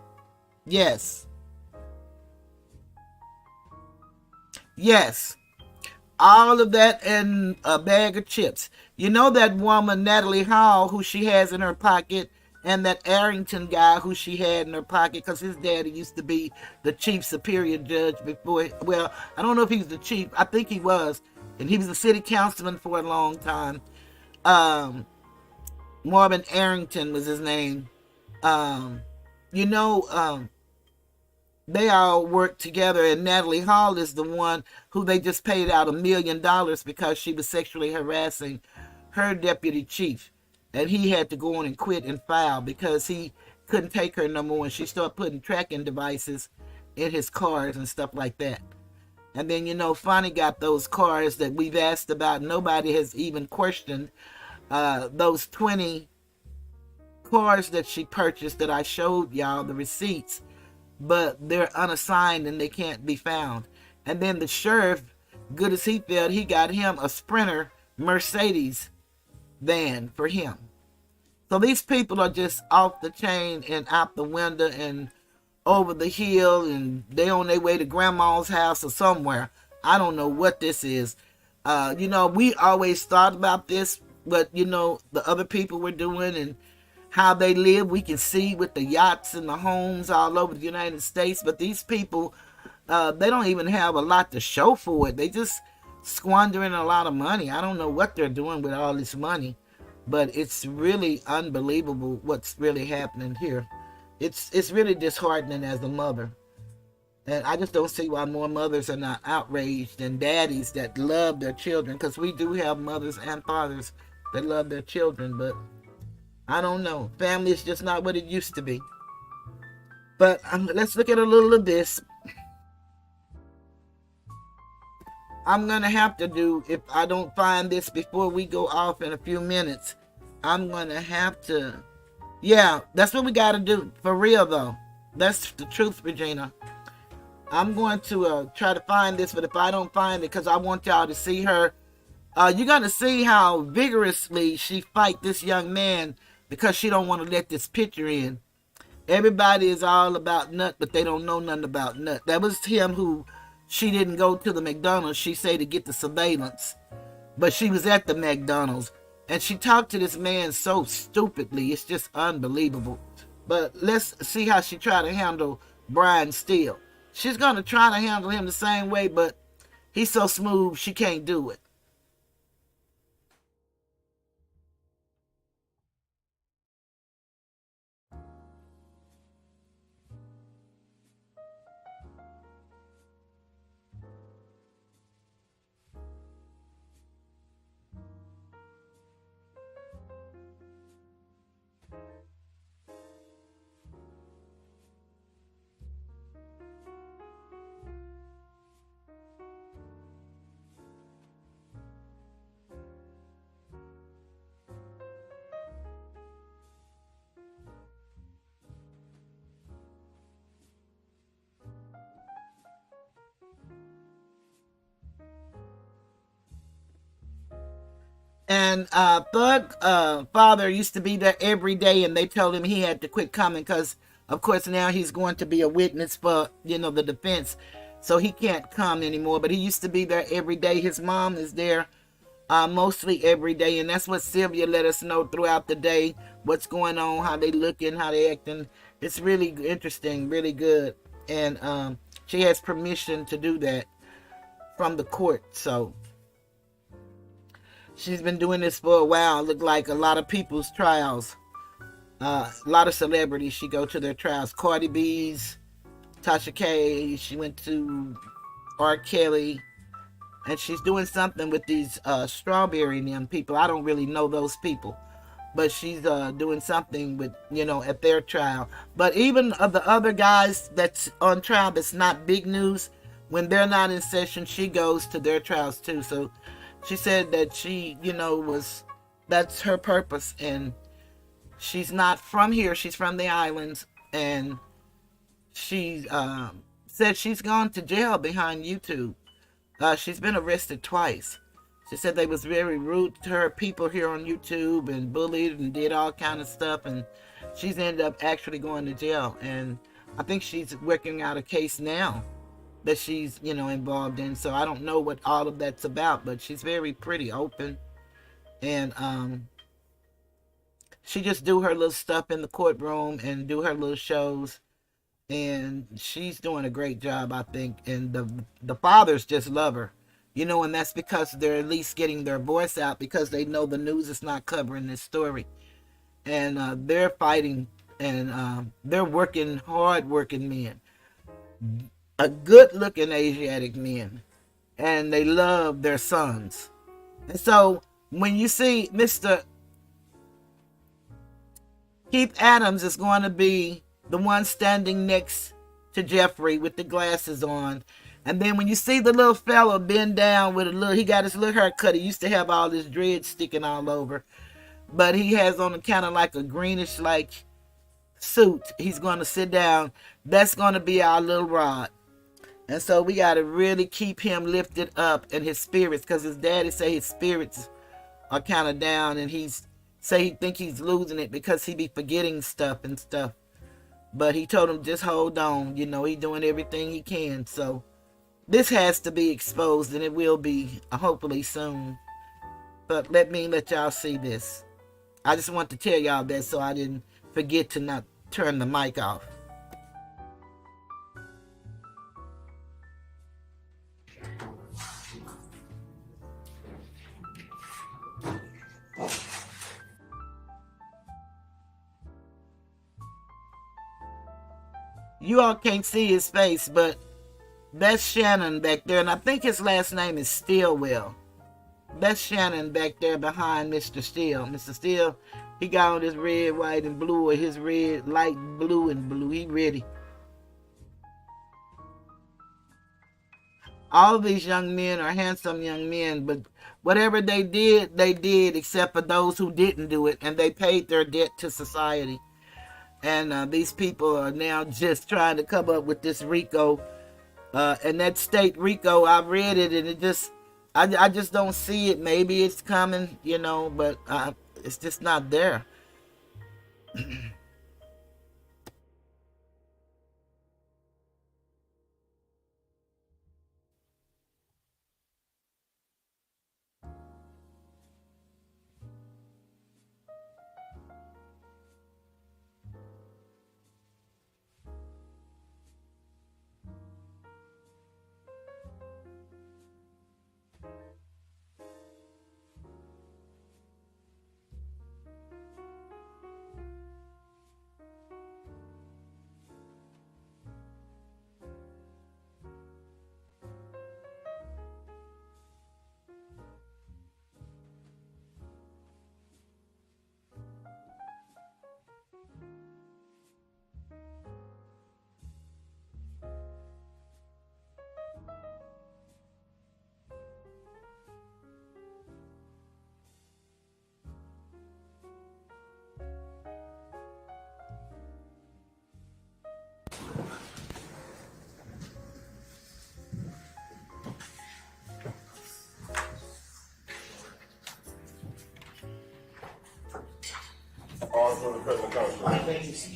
Yes. Yes. All of that and a bag of chips. You know that woman, Natalie Hall, who she has in her pocket And that Arrington guy who she had in her pocket, because his daddy used to be the chief superior judge before. Well, I don't know if he was the chief. I think he was. And he was a city councilman for a long time. Marvin Arrington was his name. Um, you know, they all work together, and Natalie Hall is the one who they just paid out $1 million because she was sexually harassing her deputy chief. And he had to go on and quit and file because he couldn't take her no more. And she started putting tracking devices in his cars and stuff like that. And then, Fonnie got those cars that we've asked about. Nobody has even questioned those 20 cars that she purchased that I showed y'all, the receipts. But they're unassigned and they can't be found. And then the sheriff, good as he felt, he got him a Sprinter Mercedes van for him. So these people are just off the chain and out the window and over the hill, and they on their way to grandma's house or somewhere. I don't know what this is. We always thought about this, but the other people were doing and how they live, we can see with the yachts and the homes all over the United States. But these people, they don't even have a lot to show for it. They just squandering a lot of money. I don't know what they're doing with all this money, but it's really unbelievable what's really happening here. It's really disheartening as a mother. And I just don't see why more mothers are not outraged and daddies that love their children, because we do have mothers and fathers that love their children, but I don't know. Family is just not what it used to be. But let's look at a little of this. I'm going to have to do, if I don't find this before we go off in a few minutes, I'm going to have to, yeah, that's what we got to do. For real, though. That's the truth, Regina. I'm going to try to find this, but if I don't find it, because I want y'all to see her, you're going to see how vigorously she fight this young man because she don't want to let this picture in. Everybody is all about Nut, but they don't know nothing about Nut. That was him who she didn't go to the McDonald's, she said, to get the surveillance. But she was at the McDonald's. And she talked to this man so stupidly. It's just unbelievable. But let's see how she tried to handle Brian Steele. She's going to try to handle him the same way, but he's so smooth, she can't do it. And Thug father used to be there every day, and they told him he had to quit coming because, of course, now he's going to be a witness for, the defense. So he can't come anymore. But he used to be there every day. His mom is there mostly every day. And that's what Sylvia let us know throughout the day, what's going on, how they looking, how they acting. It's really interesting, really good. And she has permission to do that from the court. So she's been doing this for a while. Look like a lot of people's trials. A lot of celebrities, she go to their trials. Cardi B's, Tasha K, she went to R. Kelly. And she's doing something with these Strawberry and them people. I don't really know those people. But she's doing something with, at their trial. But even of the other guys that's on trial that's not big news, when they're not in session, she goes to their trials too. So she said that she, that's her purpose. And she's not from here. She's from the islands. And she said she's gone to jail behind YouTube. She's been arrested twice. She said they was very rude to her people here on YouTube and bullied and did all kind of stuff. And she's ended up actually going to jail. And I think she's working out a case now that she's, involved in. So I don't know what all of that's about, but she's very pretty open. And she just do her little stuff in the courtroom and do her little shows, and she's doing a great job, I think. And the fathers just love her, and that's because they're at least getting their voice out because they know the news is not covering this story, and they're fighting, and they're hard-working men, a good-looking Asiatic men, and they love their sons. And so when you see Mr. Keith Adams is going to be the one standing next to Jeffrey with the glasses on. And then when you see the little fellow bend down with he got his little haircut. He used to have all his dreads sticking all over. But he has on kind of like a greenish like suit. He's going to sit down. That's going to be our little Rod. And so we got to really keep him lifted up in his spirits, because his daddy say his spirits are kind of down, and he think he's losing it because he be forgetting stuff. But he told him just hold on, he doing everything he can. So this has to be exposed, and it will be hopefully soon. But let y'all see this. I just want to tell y'all that so I didn't forget to not turn the mic off. You all can't see his face, but that's Shannon back there, and I think his last name is Stillwell. That's Shannon back there behind Mr. Steele. Mr. Steele, he got on his red, white, and blue, or his red, light blue and blue. He ready. All of these young men are handsome young men, but whatever they did, except for those who didn't do it, and they paid their debt to society. And these people are now just trying to come up with this RICO. And that state RICO, I read it, and I just don't see it. Maybe it's coming, but it's just not there.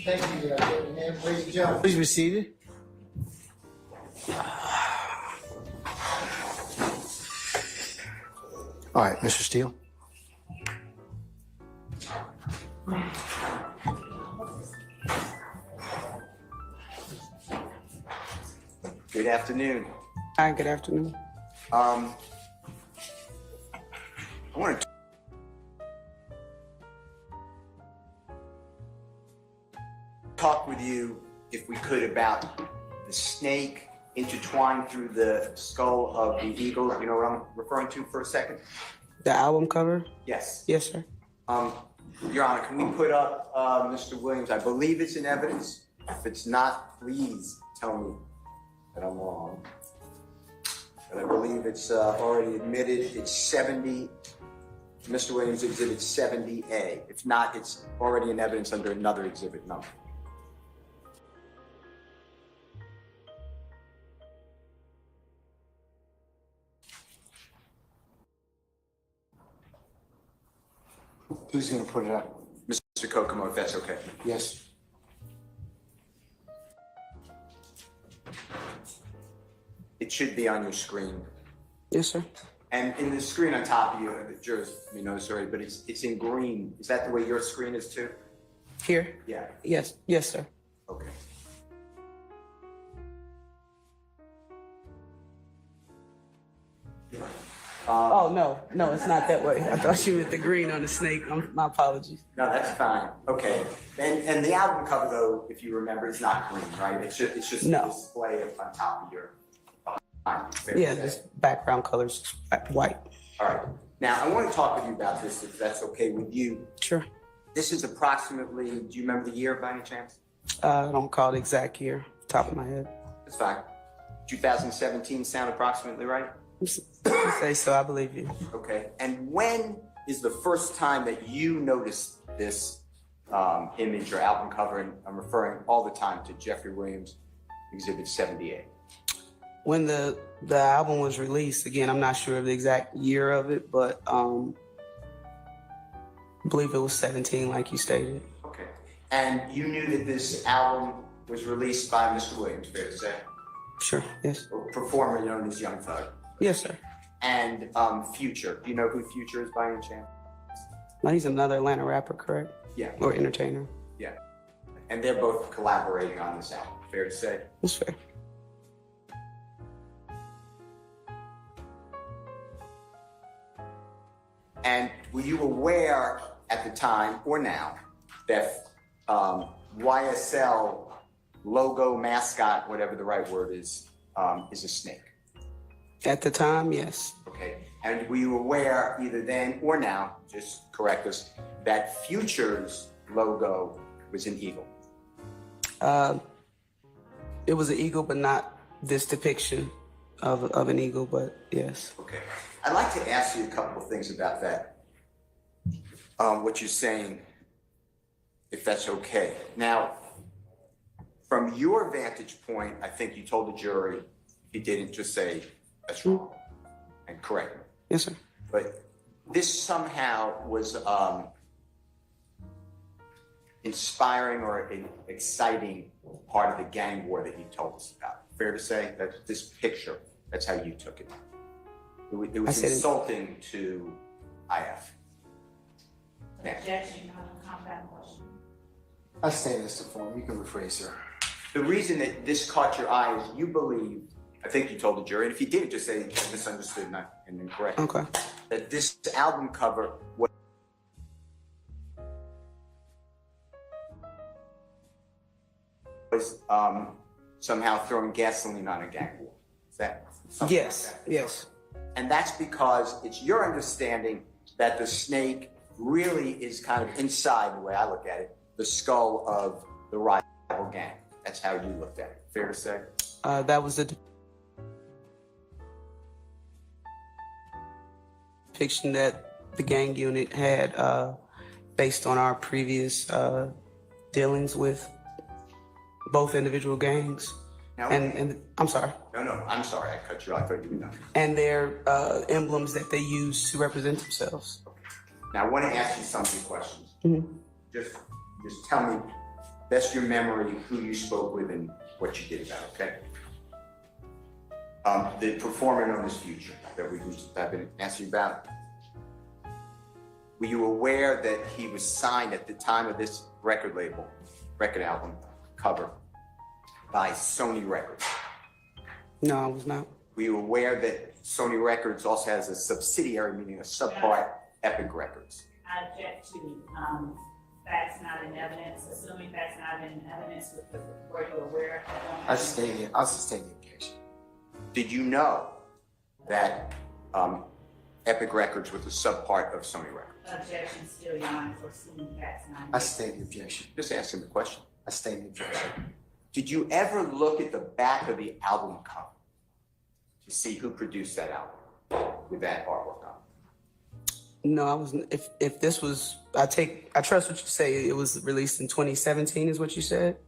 Thank you, ladies and gentlemen. Please be seated. All right, Mr. Steele. Good afternoon. Hi, good afternoon. I want to talk with you, if we could, about the snake intertwined through the skull of the eagle. You know what I'm referring to for a second? The album cover? Yes. Yes, sir. Your Honor, can we put up Mr. Williams? I believe it's in evidence. If it's not, please tell me that I'm wrong. But I believe it's already admitted. It's 70. Mr. Williams, exhibit 70A. If not, it's already in evidence under another exhibit number. Who's going to put it up? Mr. Kokomo, if that's okay. Yes. It should be on your screen. Yes, sir. And in the screen on top of you, the jurors may notice already, but it's in green. Is that the way your screen is too? Here? Yeah. Yes, yes, sir. Okay. Oh, no, it's not that way. I thought you meant the green on the snake. My apologies. No, that's fine. Okay. And the album cover, though, if you remember, is not green, right? It's just No. a display on top of your behind. Yeah, this background color's white. All right. Now, I want to talk with you about this, if that's okay with you. Sure. This is approximately, do you remember the year by any chance? I don't recall the exact year, top of my head. That's fine. 2017 sound approximately right? You say so, I believe you. Okay. And when is the first time that you noticed this image or album cover? And I'm referring all the time to Jeffrey Williams, Exhibit 78. When the album was released, again, I'm not sure of the exact year of it, but I believe it was 17, like you stated. Okay. And you knew that this album was released by Mr. Williams, fair to say? Sure, yes. A performer known as Young Thug. Yes, sir. And Future. Do you know who Future is by any chance? Well, he's another Atlanta rapper, correct? Yeah. Or entertainer. Yeah. And they're both collaborating on this album, fair to say? That's fair. And were you aware at the time or now that YSL logo, mascot, whatever the right word is a snake? At the time, yes. Okay. And were you aware either then or now, just correct us, that Future's logo was an eagle? It was an eagle, but not this depiction of an eagle, but yes. Okay. I'd like to ask you a couple of things about that. What you're saying, if that's okay. Now, from your vantage point, I think you told the jury, you didn't just say, that's wrong, and correct me. Yes, sir. But this somehow was inspiring or an exciting part of the gang war that you told us about. Fair to say that this picture, that's how you took it. It was insulting to IF. Objection, combat motion. I stand this to form. You can rephrase, sir. The reason that this caught your eye is you believe, I think you told the jury, and if you didn't, just say you misunderstood and incorrect. Okay. That this album cover was somehow throwing gasoline on a gang war. Is that something Yes, like that? yes. And that's because it's your understanding that the snake really is kind of inside, the way I look at it, the skull of the rival gang. That's how you looked at it. Fair to say? That was the depiction that the gang unit had based on our previous dealings with both individual gangs. Now, and I'm sorry. No, I'm sorry. I cut you off. I thought you were done. And their emblems that they use to represent themselves. Now, I want to ask you some few questions. Mm-hmm. Just tell me, best your memory, who you spoke with and what you did about it, okay? The performer known as Future that I've been asking about. Were you aware that he was signed at the time of this record album cover by Sony Records? No, I was not. Were you aware that Sony Records also has a subsidiary, meaning a subpart, Epic Records? I object to facts not in evidence, assuming facts not in evidence were you aware? I'll sustain the objection. Did you know that Epic Records was a subpart of Sony Records? Objection still, Your Honor, for assuming facts not in I sustain the objection. Just asking the question. I sustain the objection. Did you ever look at the back of the album cover to see who produced that album with that artwork on? No, I wasn't. If this was, I trust what you say. It was released in 2017, is what you said?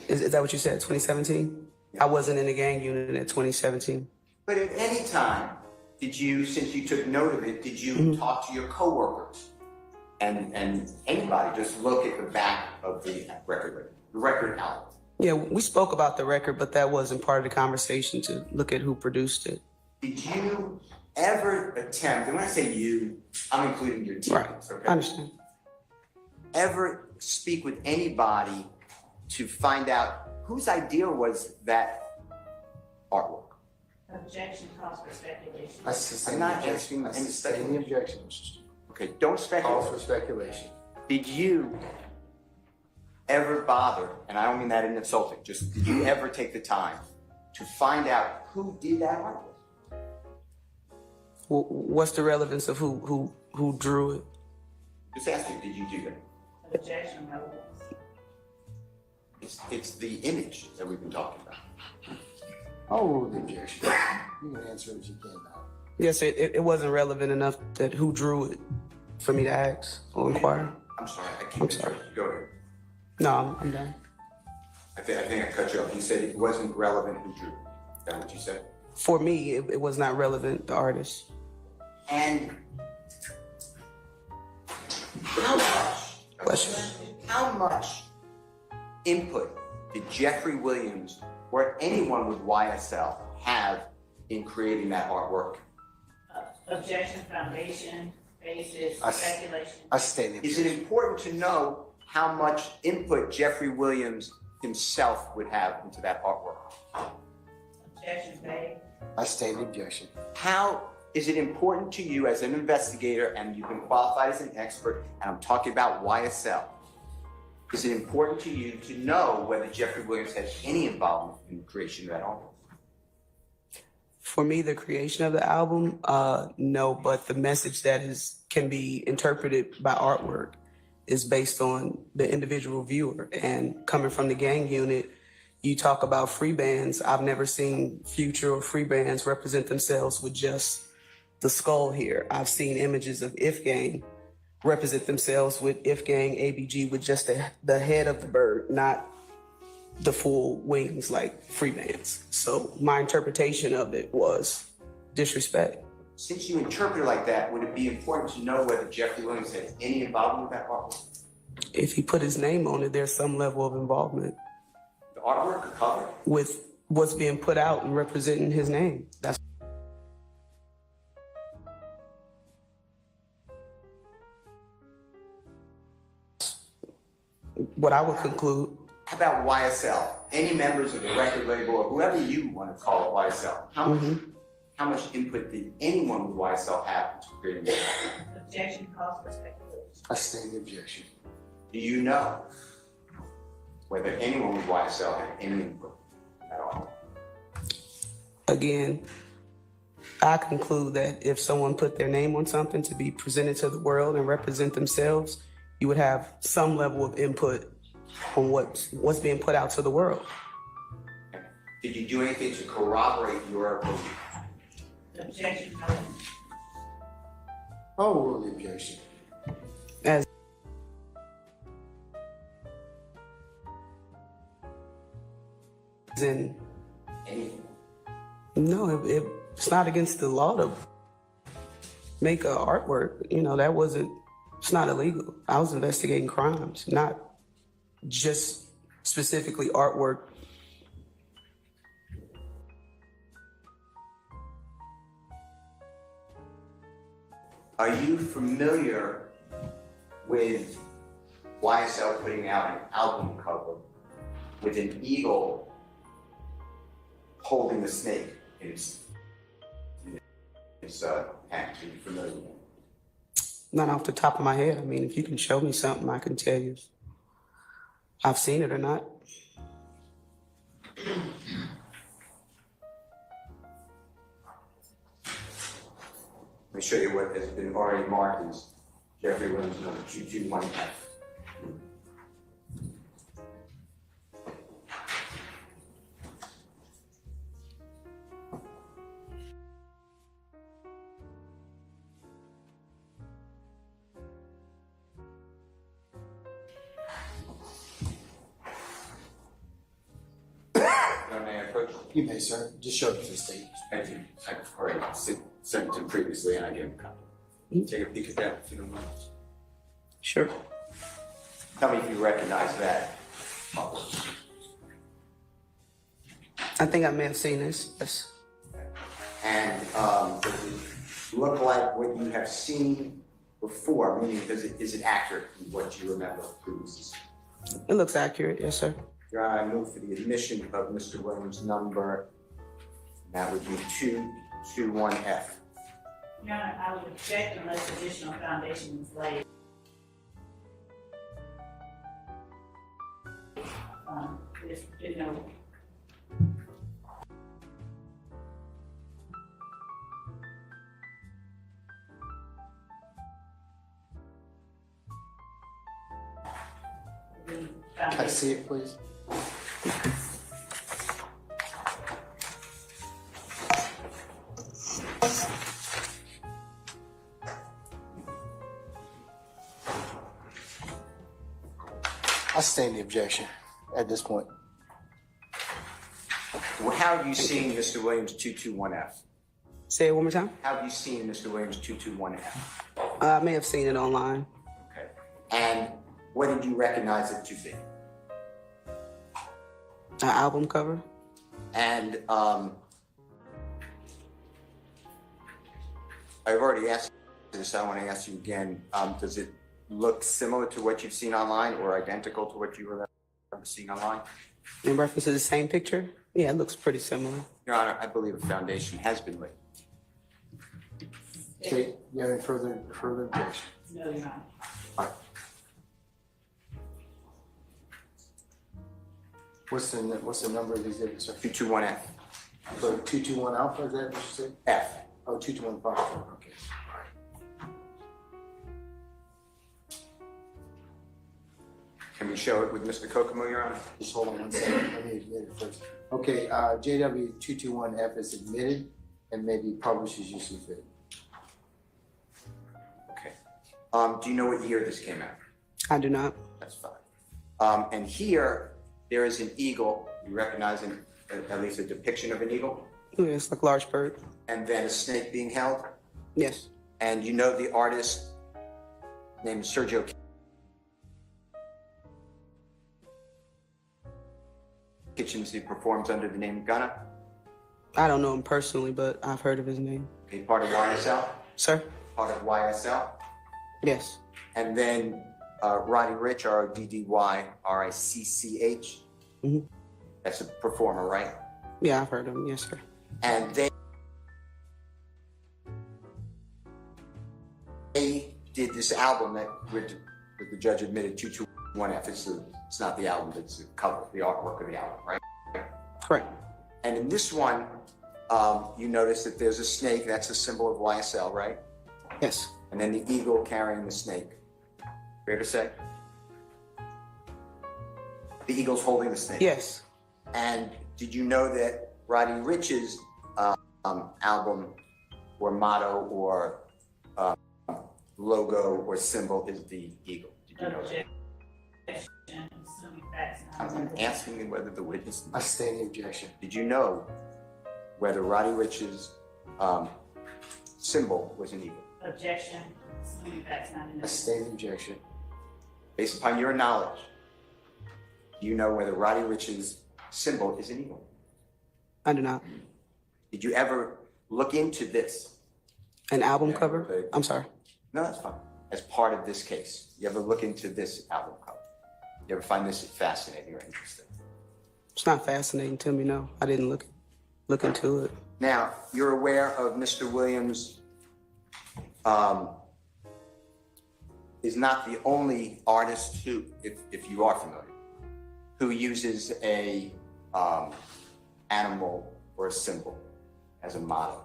Is that what you said, 2017? Yeah. I wasn't in the gang unit in 2017. But at any time, did you, since you took note of it, did you talk to your coworkers and anybody just look at the back of the record album? Yeah, we spoke about the record, but that wasn't part of the conversation to look at who produced it. Did you ever attempt, and when I say you, I'm including your team. Right. Okay? I understand. Ever speak with anybody to find out whose idea was that artwork? Objection calls for speculation. I sustain I'm the not objection. asking I any sustain the objection, Mr. Stewart. Okay, don't Calls speculate. for speculation. Did you ever bother, and I don't mean that in insulting, just did you ever take the time to find out who did that artwork? What's the relevance of who drew it? Just asking, did you do that? Objection relevance. It's the image that we've been talking about. Oh, the objection. You can answer it as you can now. Yes, it wasn't relevant enough that who drew it for me to ask or inquire. I'm sorry, I keep I'm sorry. interrupting you. Go ahead. No, I'm done. I think I cut you off. You said it wasn't relevant who drew. Is that what you said? For me, it was not relevant, the artist. And how much input did Jeffrey Williams or anyone with YSL have in creating that artwork? Objection, foundation, basis, speculation. I sustain the Is objection. it important to know how much input Jeffrey Williams himself would have into that artwork? Objection vague. I sustain the objection. How is it important to you as an investigator, and you've been qualified as an expert, and I'm talking about YSL, is it important to you to know whether Jeffrey Williams had any involvement in the creation of that artwork? For me, the creation of the album, no, but the message that can be interpreted by artwork is based on the individual viewer. And coming from the gang unit, you talk about free bands. I've never seen Future or free bands represent themselves with just the skull here. I've seen images of If Gang represent themselves with If Gang, ABG, with just the head of the bird, not the full wings like free bands. So my interpretation of it was disrespect. Since you interpret it like that, would it be important to know whether Jeffrey Williams had any involvement with that artwork? If he put his name on it, there's some level of involvement The artwork, the cover? with what's being put out and representing his name. That's what I would conclude. How about YSL? Any members of the record label or whoever you want to call it YSL? How much input did anyone with YSL have into creating that? Objection calls for speculation. I sustain the objection. Do you know whether anyone with YSL had any input at all? Again, I conclude that if someone put their name on something to be presented to the world and represent themselves, you would have some level of input on what's being put out to the world. Did you do anything to corroborate your belief? Objection relevance. Oh, the objection. As in, Anything? no, it's not against the law to make a artwork. You know, it's not illegal. I was investigating crimes, not just specifically artwork. Are you familiar with YSL putting out an album cover with an eagle holding a snake in his hand? Are you familiar with that? Not off the top of my head. I mean, if you can show me something, I can tell you if I've seen it or not. Let me show you what has been already marked as Jeffrey Williams number 221F. May I approach? You may, sir. Just show it to the stage. Thank you. I've already sent it to him previously, and I gave him a copy. Take a peek at that, if you don't mind. Sure. Tell me if you recognize that. I think I may have seen this. Yes. And look like what you have seen before? Meaning, is it accurate in what you remember previously? It looks accurate, yes, sir. Your Honor, I move for the admission of Mr. Williams' number. That would be 221F. Your Honor, I would object unless additional foundation is laid. You know, Can I see it, please? I sustain the objection at this point. Well, how have you seen Mr. Williams' 221F? Say it one more time. How have you seen Mr. Williams' 221F? I may have seen it online. Okay. And what did you recognize it to be? An album cover. And I've already asked this, I want to ask you again. Does it look similar to what you've seen online or identical to what you remember seeing online? In reference to the same picture? Yeah, it looks pretty similar. Your Honor, I believe a foundation has been laid. Okay, you have any further objection? no, Your Honor. All right. What's the number of these exhibits, sir? 221F. So 221 alpha, is that what you said? F. Oh, 221 Proctor, okay. Can we show it with Mr. Kokomo, Your Honor? Just hold on one second, let me admit it first. Okay, JW 221F is admitted and may be published as you see fit. Okay. Do you know what year this came out? I do not. That's fine. And here, there is an eagle. You recognize at least a depiction of an eagle? Yeah, it's like a large bird. And then a snake being held? Yes. And you know the artist named Sergio Kitchens, he performs under the name Gunna? I don't know him personally, but I've heard of his name. Okay, part of YSL? Sir? Part of YSL? Yes. And then Roddy Ricch, R-O-D-D-Y-R-I-C-C-H? Mm-hmm. That's a performer, right? Yeah, I've heard of him, yes, sir. And they did this album that the judge admitted 221F. It's not the album, it's the cover, the artwork of the album, right? Correct. And in this one, you notice that there's a snake. That's a symbol of YSL, right? Yes. And then the eagle carrying the snake. Fair to say? The eagle's holding the snake. Yes. And did you know that Roddy Ricch's album or motto or logo or symbol is the eagle? Did you know that? I'm asking you whether the witness. I sustain the objection. Did you know whether Roddy Ricch's symbol was an eagle? Objection. I sustain the objection. Based upon your knowledge, do you know whether Roddy Ricch's symbol is an eagle? I do not. Did you ever look into this? An album cover? I'm sorry. No, that's fine. As part of this case, you ever look into this album cover? You ever find this fascinating or interesting? It's not fascinating to me, no. I didn't look into it. Now, you're aware of Mr. Williams is not the only artist who, if you are familiar, who uses a animal or a symbol as a motto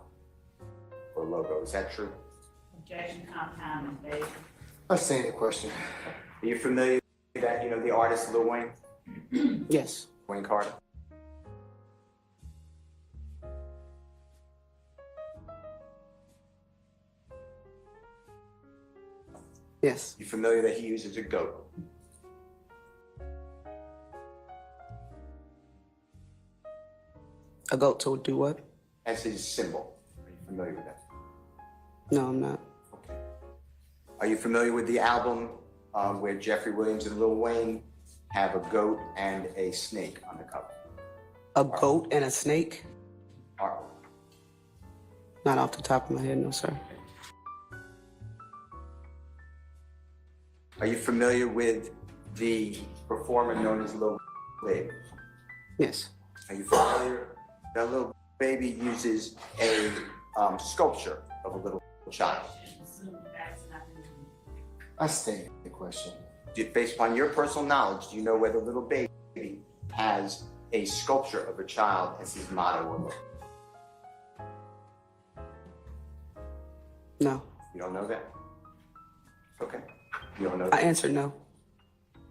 or logo. Is that true? Objection, compound, and base. I sustain the question. Are you familiar with that, you know, the artist Lil Wayne? Yes. Wayne Carter? Yes. You familiar that he uses a goat? A goat to do what? As his symbol. Are you familiar with that? No, I'm not. Okay. Are you familiar with the album where Jeffrey Williams and Lil Wayne have a goat and a snake on the cover? A goat and a snake? Artwork. Not off the top of my head, no, sir. Okay. Are you familiar with the performer known as Lil Baby? Yes. Are you familiar? That Lil Baby uses a sculpture of a little child. I stand the question. Based upon your personal knowledge, do you know whether Lil Baby has a sculpture of a child as his motto or logo? No. You don't know that? Okay. You don't know I that? answered no.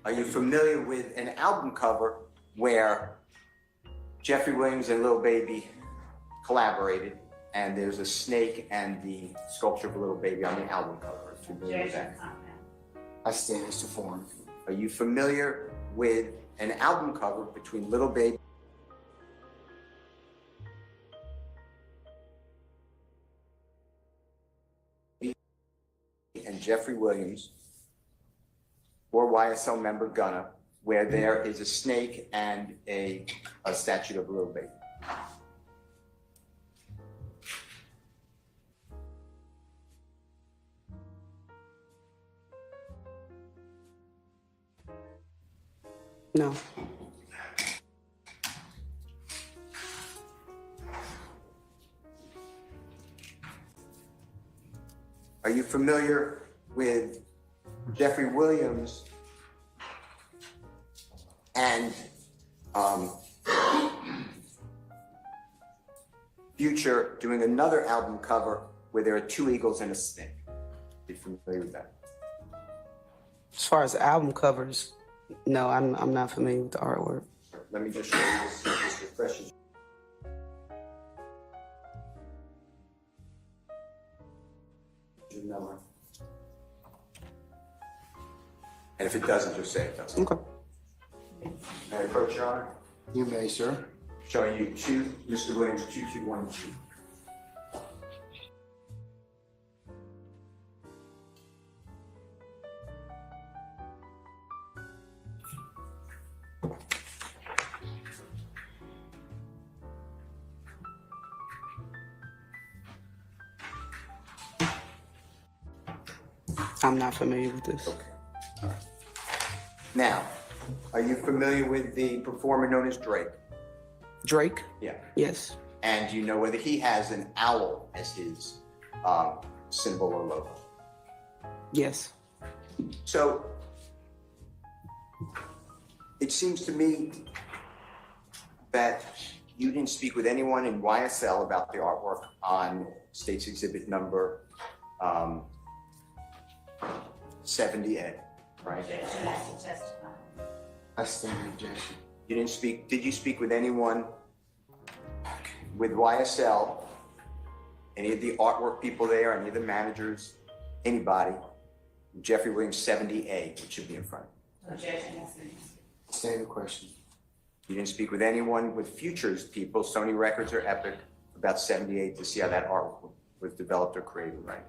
Are you familiar with an album cover where Jeffrey Williams and Lil Baby collaborated, and there's a snake and the sculpture of a little baby on the album cover? Are you familiar with that? I stand as to form. Are you familiar with an album cover between Lil Baby and Jeffrey Williams or YSL member Gunna, where there is a snake and a statue of a little baby? No. Are you familiar with Jeffrey Williams and Future doing another album cover where there are two eagles and a snake? Are you familiar with that? As far as album covers, no, I'm not familiar with the artwork. Let me just show you this refreshes. Your number. And if it doesn't, just say it doesn't. Okay. May I approach, Your Honor? You may, sir. Showing you Mr. Williams, 2212. I'm not familiar with this. Okay. All right. Now, are you familiar with the performer known as Drake? Drake? Yeah. Yes. And do you know whether he has an owl as his symbol or logo? Yes. So, it seems to me that you didn't speak with anyone in YSL about the artwork on State's Exhibit number 70A, right? I stand the objection. You didn't speak, did you speak with anyone with YSL, any of the artwork people there, any of the managers, anybody, Jeffrey Williams 70A, which should be in front? Stand the question. You didn't speak with anyone with Futures people, Sony Records or Epic, about 78 to see how that artwork was developed or created, right?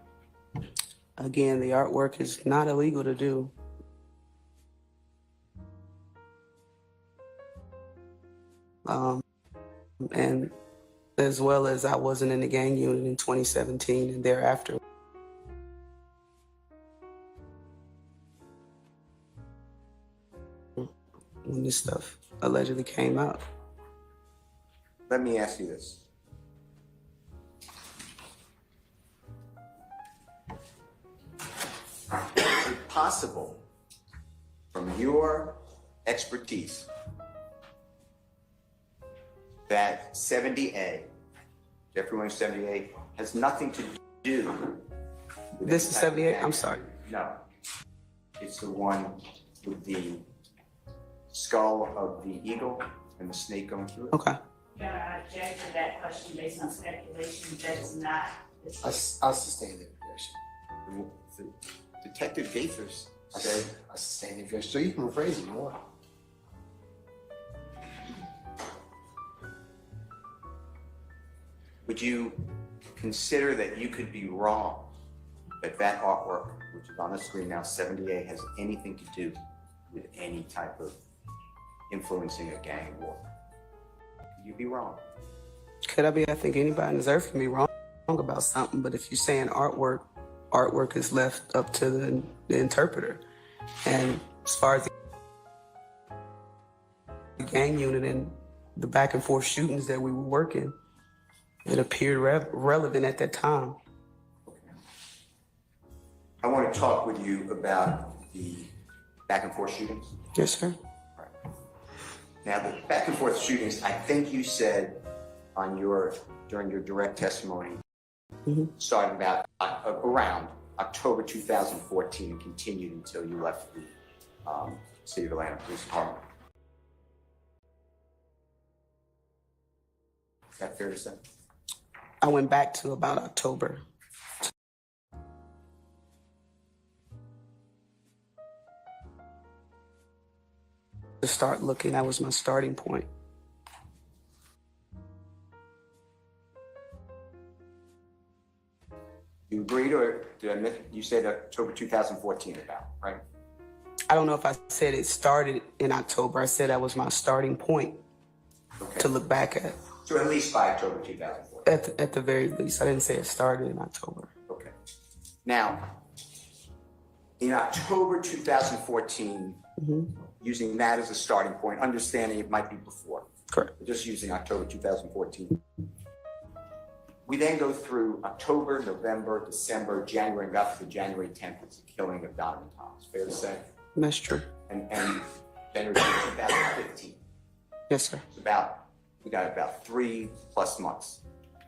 Again, the artwork is not illegal to do. And as well as I wasn't in the gang unit in 2017 and thereafter. When this stuff allegedly came out. Let me ask you this. Is it possible, from your expertise, that 70A, Jeffrey Williams 70A, has nothing to do with This is 78? I'm sorry. No. It's the one with the skull of the eagle and the snake going through it? Okay. Your Honor, I object to that question based on speculation. That is not. I sustain the objection. Detective Gaither said, I sustain the objection. So you can rephrase it more. would you consider that you could be wrong, that that artwork, which is on the screen now, 78, has anything to do with any type of influencing a gang war? Could you be wrong? Could I be? I think anybody on this earth can be wrong about something, but if you're saying artwork is left up to the interpreter. And as far as the gang unit and the back and forth shootings that we were working, it appeared relevant at that time. I want to talk with you about the back and forth shootings. Yes, sir. Now, the back and forth shootings, I think you said during your direct testimony, starting about around October 2014 and continued until you left the City of Atlanta Police Department. Is that fair to say? I went back to about October. To start looking, that was my starting point. You agreed, or did I miss? You said October 2014 about, right? I don't know if I said it started in October. I said that was my starting point to look back at. So at least by October 2014. At the very least. I didn't say it started in October. Okay. Now, in October 2014, using that as a starting point, understanding it might be before. Correct. Just using October 2014. We then go through October, November, December, January, and got to the January 10th. It's the killing of Donovan Thomas. Fair to say? That's true. And January 2015. Yes, sir. We got about 3+ months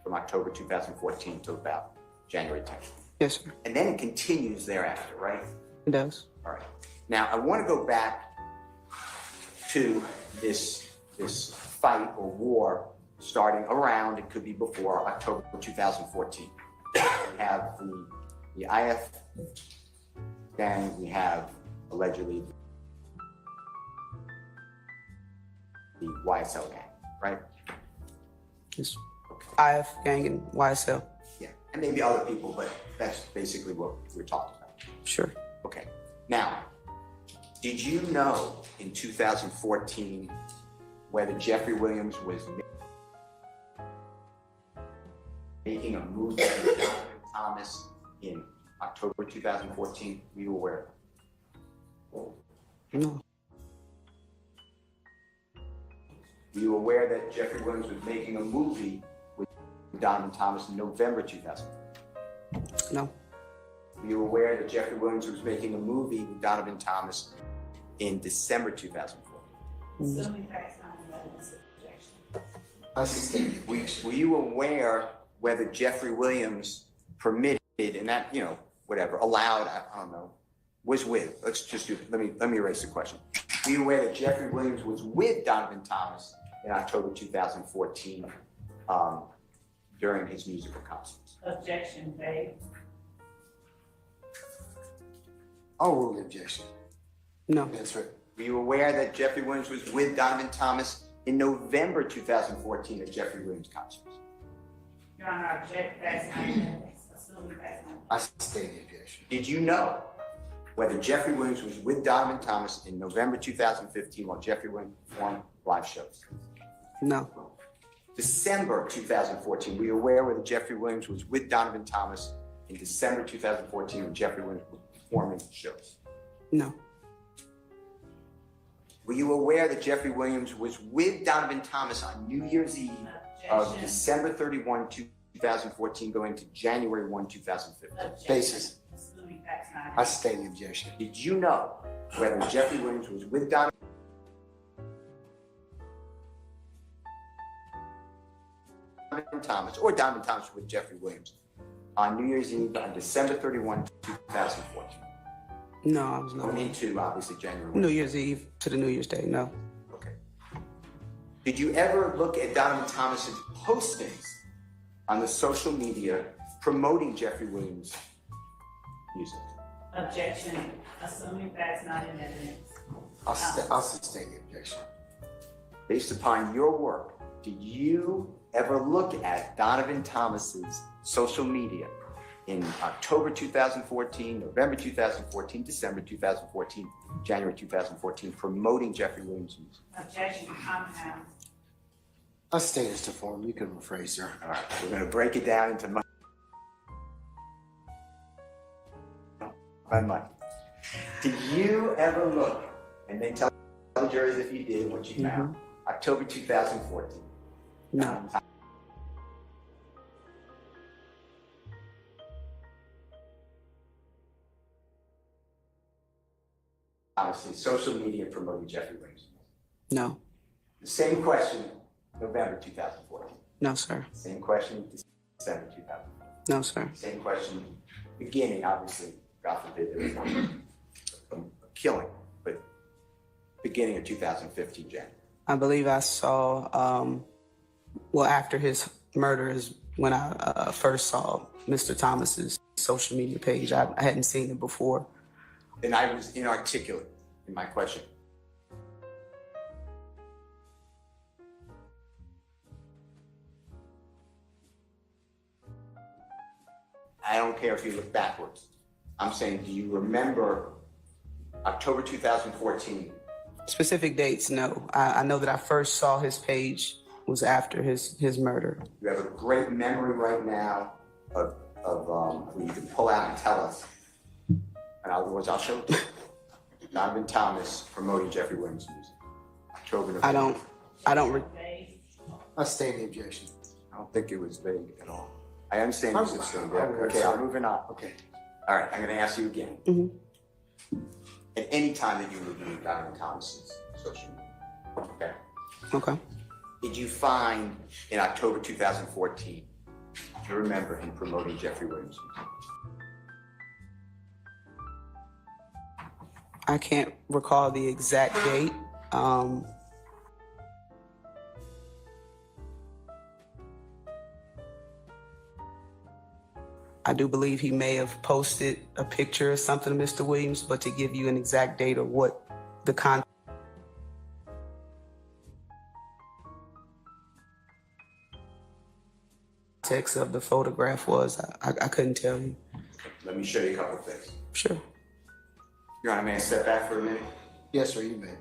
from October 2014 to about January 10th. Yes, sir. And then it continues thereafter, right? It does. All right. Now, I want to go back to this fight or war starting around, it could be before, October 2014. We have the IF gang, we have allegedly the YSL gang, right? Yes. IF gang and YSL. Yeah, and maybe other people, but that's basically what we're talking about. Sure. Okay. Now, did you know in 2014 whether Jeffrey Williams was making a move with Donovan Thomas in October 2014? Were you aware? No. Were you aware that Jeffrey Williams was making a movie with Donovan Thomas in November 2014? No. Were you aware that Jeffrey Williams was making a movie with Donovan Thomas in December 2014? Were you aware whether Jeffrey Williams permitted, and that, whatever, allowed, I don't know, was with, let's just do it, let me erase the question. Were you aware that Jeffrey Williams was with Donovan Thomas in October 2014 during his musical concerts? Objection, babe. I'll rule the objection. No. That's right. Were you aware that Jeffrey Williams was with Donovan Thomas in November 2014 at Jeffrey Williams concerts? Your Honor, object, that's not assuming that's not. I state the objection. Did you know whether Jeffrey Williams was with Donovan Thomas in November 2015 while Jeffrey Williams performed live shows? No. December 2014, were you aware whether Jeffrey Williams was with Donovan Thomas in December 2014 when Jeffrey Williams was performing shows? No. Were you aware that Jeffrey Williams was with Donovan Thomas on New Year's Eve of December 31, 2014, going to January 1, 2015? Basis. I state the objection. Did you know whether Jeffrey Williams was with Donovan Thomas or Donovan Thomas with Jeffrey Williams on New Year's Eve on December 31, 2014? No, I was not. Going into, obviously, January 1. New Year's Eve to the New Year's Day, no. Okay. Did you ever look at Donovan Thomas's postings on the social media promoting Jeffrey Williams' music? Objection, assuming that's not in evidence. I'll sustain the objection. Based upon your work, did you ever look at Donovan Thomas's social media in October 2014, November 2014, December 2014, January 2014, promoting Jeffrey Williams' music? Objection, compound. I'll state as to form. You can rephrase, sir. All right, we're going to break it down into by month. Did you ever look, and then tell the juries if you did, what you found, October 2014? No. Obviously, social media promoting Jeffrey Williams. No. The same question, November 2014. No, sir. Same question, December 2014. No, sir. Same question, beginning, obviously, God forbid, there was a killing, but beginning of 2015, January. I believe I saw, well, after his murder is when I first saw Mr. Thomas's social media page. I hadn't seen it before. And I was inarticulate in my question. I don't care if you look backwards. I'm saying, do you remember October 2014? Specific dates, no. I know that I first saw his page was after his murder. You have a great memory right now of where you can pull out and tell us. In other words, I'll show it to you. Donovan Thomas promoting Jeffrey Williams' music. October, November. I don't. I stand the objection. I don't think it was vague at all. I understand you said so. Okay, I'm moving on. Okay. All right, I'm going to ask you again. At any time that you reviewed Donovan Thomas's social media, okay? Okay. Did you find in October 2014, do you remember him promoting Jeffrey Williams' music? I can't recall the exact date. I do believe he may have posted a picture or something of Mr. Williams, but to give you an exact date of what the context of the photograph was, I couldn't tell you. Let me show you a couple of things. Sure. Your Honor, may I step back for a minute? Yes, sir, you may.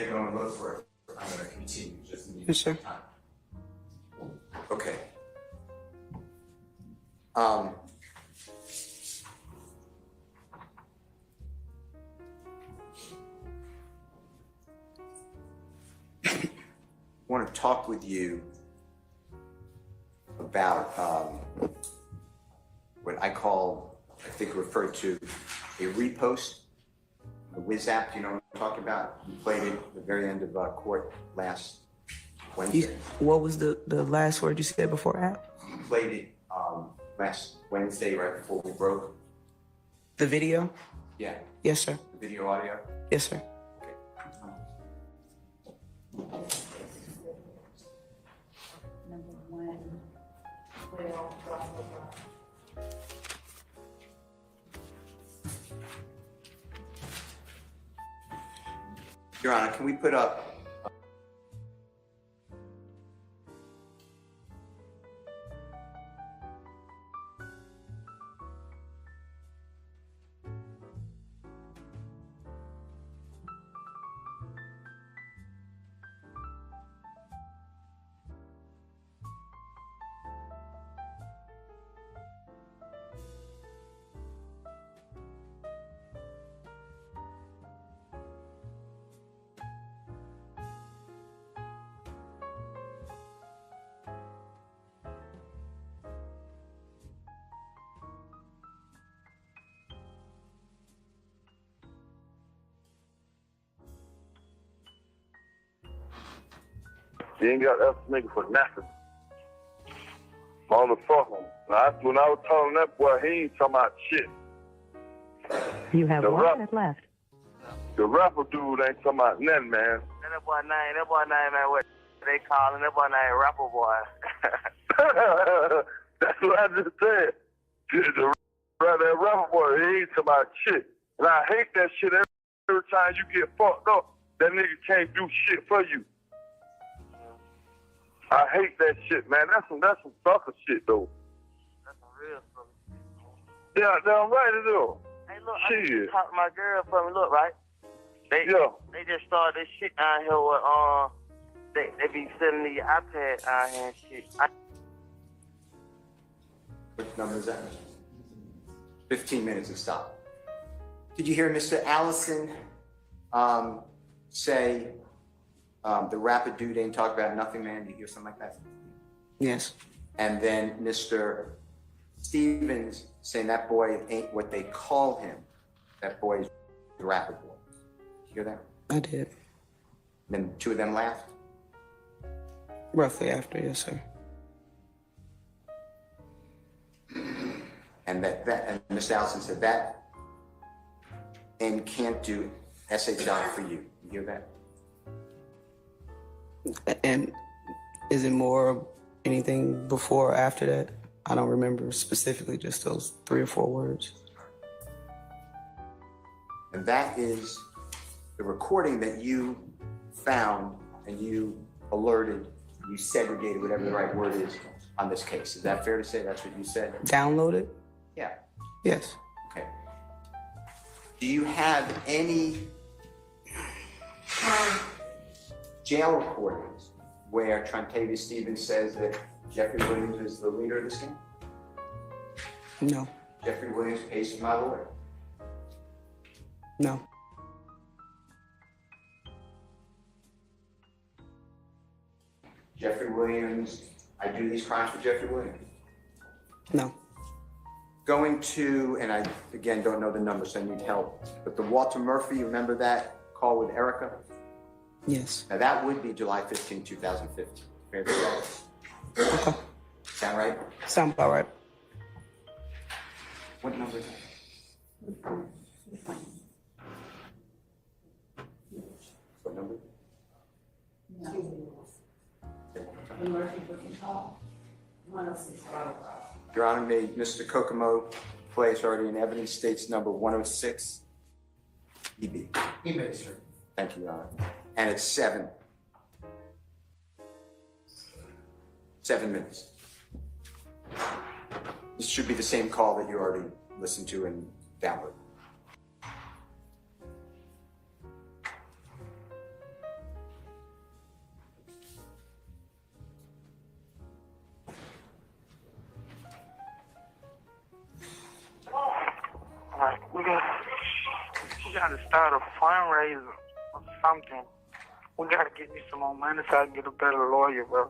they're going to look for it, I'm going to continue. Just need Yes, sir. time. Okay. I want to talk with you about what I call, I think referred to, a repost, the Wiz app. You know what I'm talking about? You played it at the very end of court last Wednesday. What was the last word you said before app? You played it last Wednesday right before we broke. The video? Yeah. Yes, sir. The video audio? Yes, sir. Number 112, blah, blah, blah. Your Honor, can we put up You ain't got to ask the nigga for nothing. Motherfucker. When I was telling that boy, he ain't talking about shit. You have The 1 minute left. The rapper dude ain't talking about nothing, man. That boy name, man, what they call him, that boy name Rapper Boy. That's what I just said. That rapper boy, he ain't talking about shit. And I hate that shit every time you get fucked up. That nigga can't do shit for you. I hate that shit, man. That's some sucker shit, though. That's some real stuff. Yeah, damn right it is. Hey, look, I need to talk to my girl for me. Look, right? They just started this shit down here with, they be selling the iPad out here and shit. What number is that? 15 minutes and stop. Did you hear Mr. Allison say the rapid dude ain't talk about nothing, man? Did you hear something like that? Yes. And then Mr. Stevens saying that boy ain't what they call him. That boy is the rapid boy. Did you hear that? I did. Then two of them laughed? Roughly after, yes, sir. And and Mr. Allison said that and can't do SHI for you. You hear that? And is it more anything before or after that? I don't remember specifically, just those 3 or 4 words. And that is the recording that you found and you alerted, you segregated, whatever the right word is, on this case. Is that fair to say? That's what you said? Downloaded? Yeah. Yes. Okay. Do you have any jail recordings where Trontavious Stevens says that Jeffrey Williams is the leader of this game? No. Jeffrey Williams pays for my lawyer? No. Jeffrey Williams, I do these crimes for Jeffrey Williams? No. Going to, and I, again, don't know the number, so I need help, but the Walter Murphy, remember that call with Erica? Yes. Now that would be July 15, 2015. Fair to say? Okay. Sound right? Sound about right. What number is that? What number? Your Honor, may Mr. Kokomo place already in evidence states number 106 EB. EB, sir. Thank you, Your Honor. And it's 7 minutes. This should be the same call that you already listened to and downloaded. start a fundraiser or something. We gotta get me some more money so I can get a better lawyer, bro.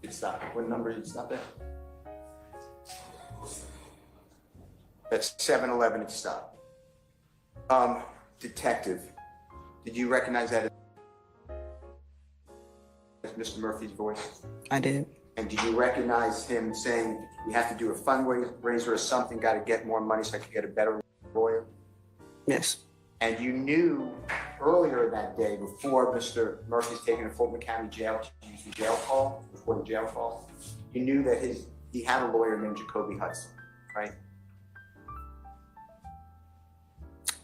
It's not. What number is it? Stop that. That's 7-11. It stopped. Detective, did you recognize that as Mr. Murphy's voice? I did. And did you recognize him saying, we have to do a fundraiser or something, got to get more money so I can get a better lawyer? Yes. And you knew earlier that day, before Mr. Murphy's taken to Fulton County Jail to use the jail call, before the jail call, you knew that he had a lawyer named Jacoby Hudson, right?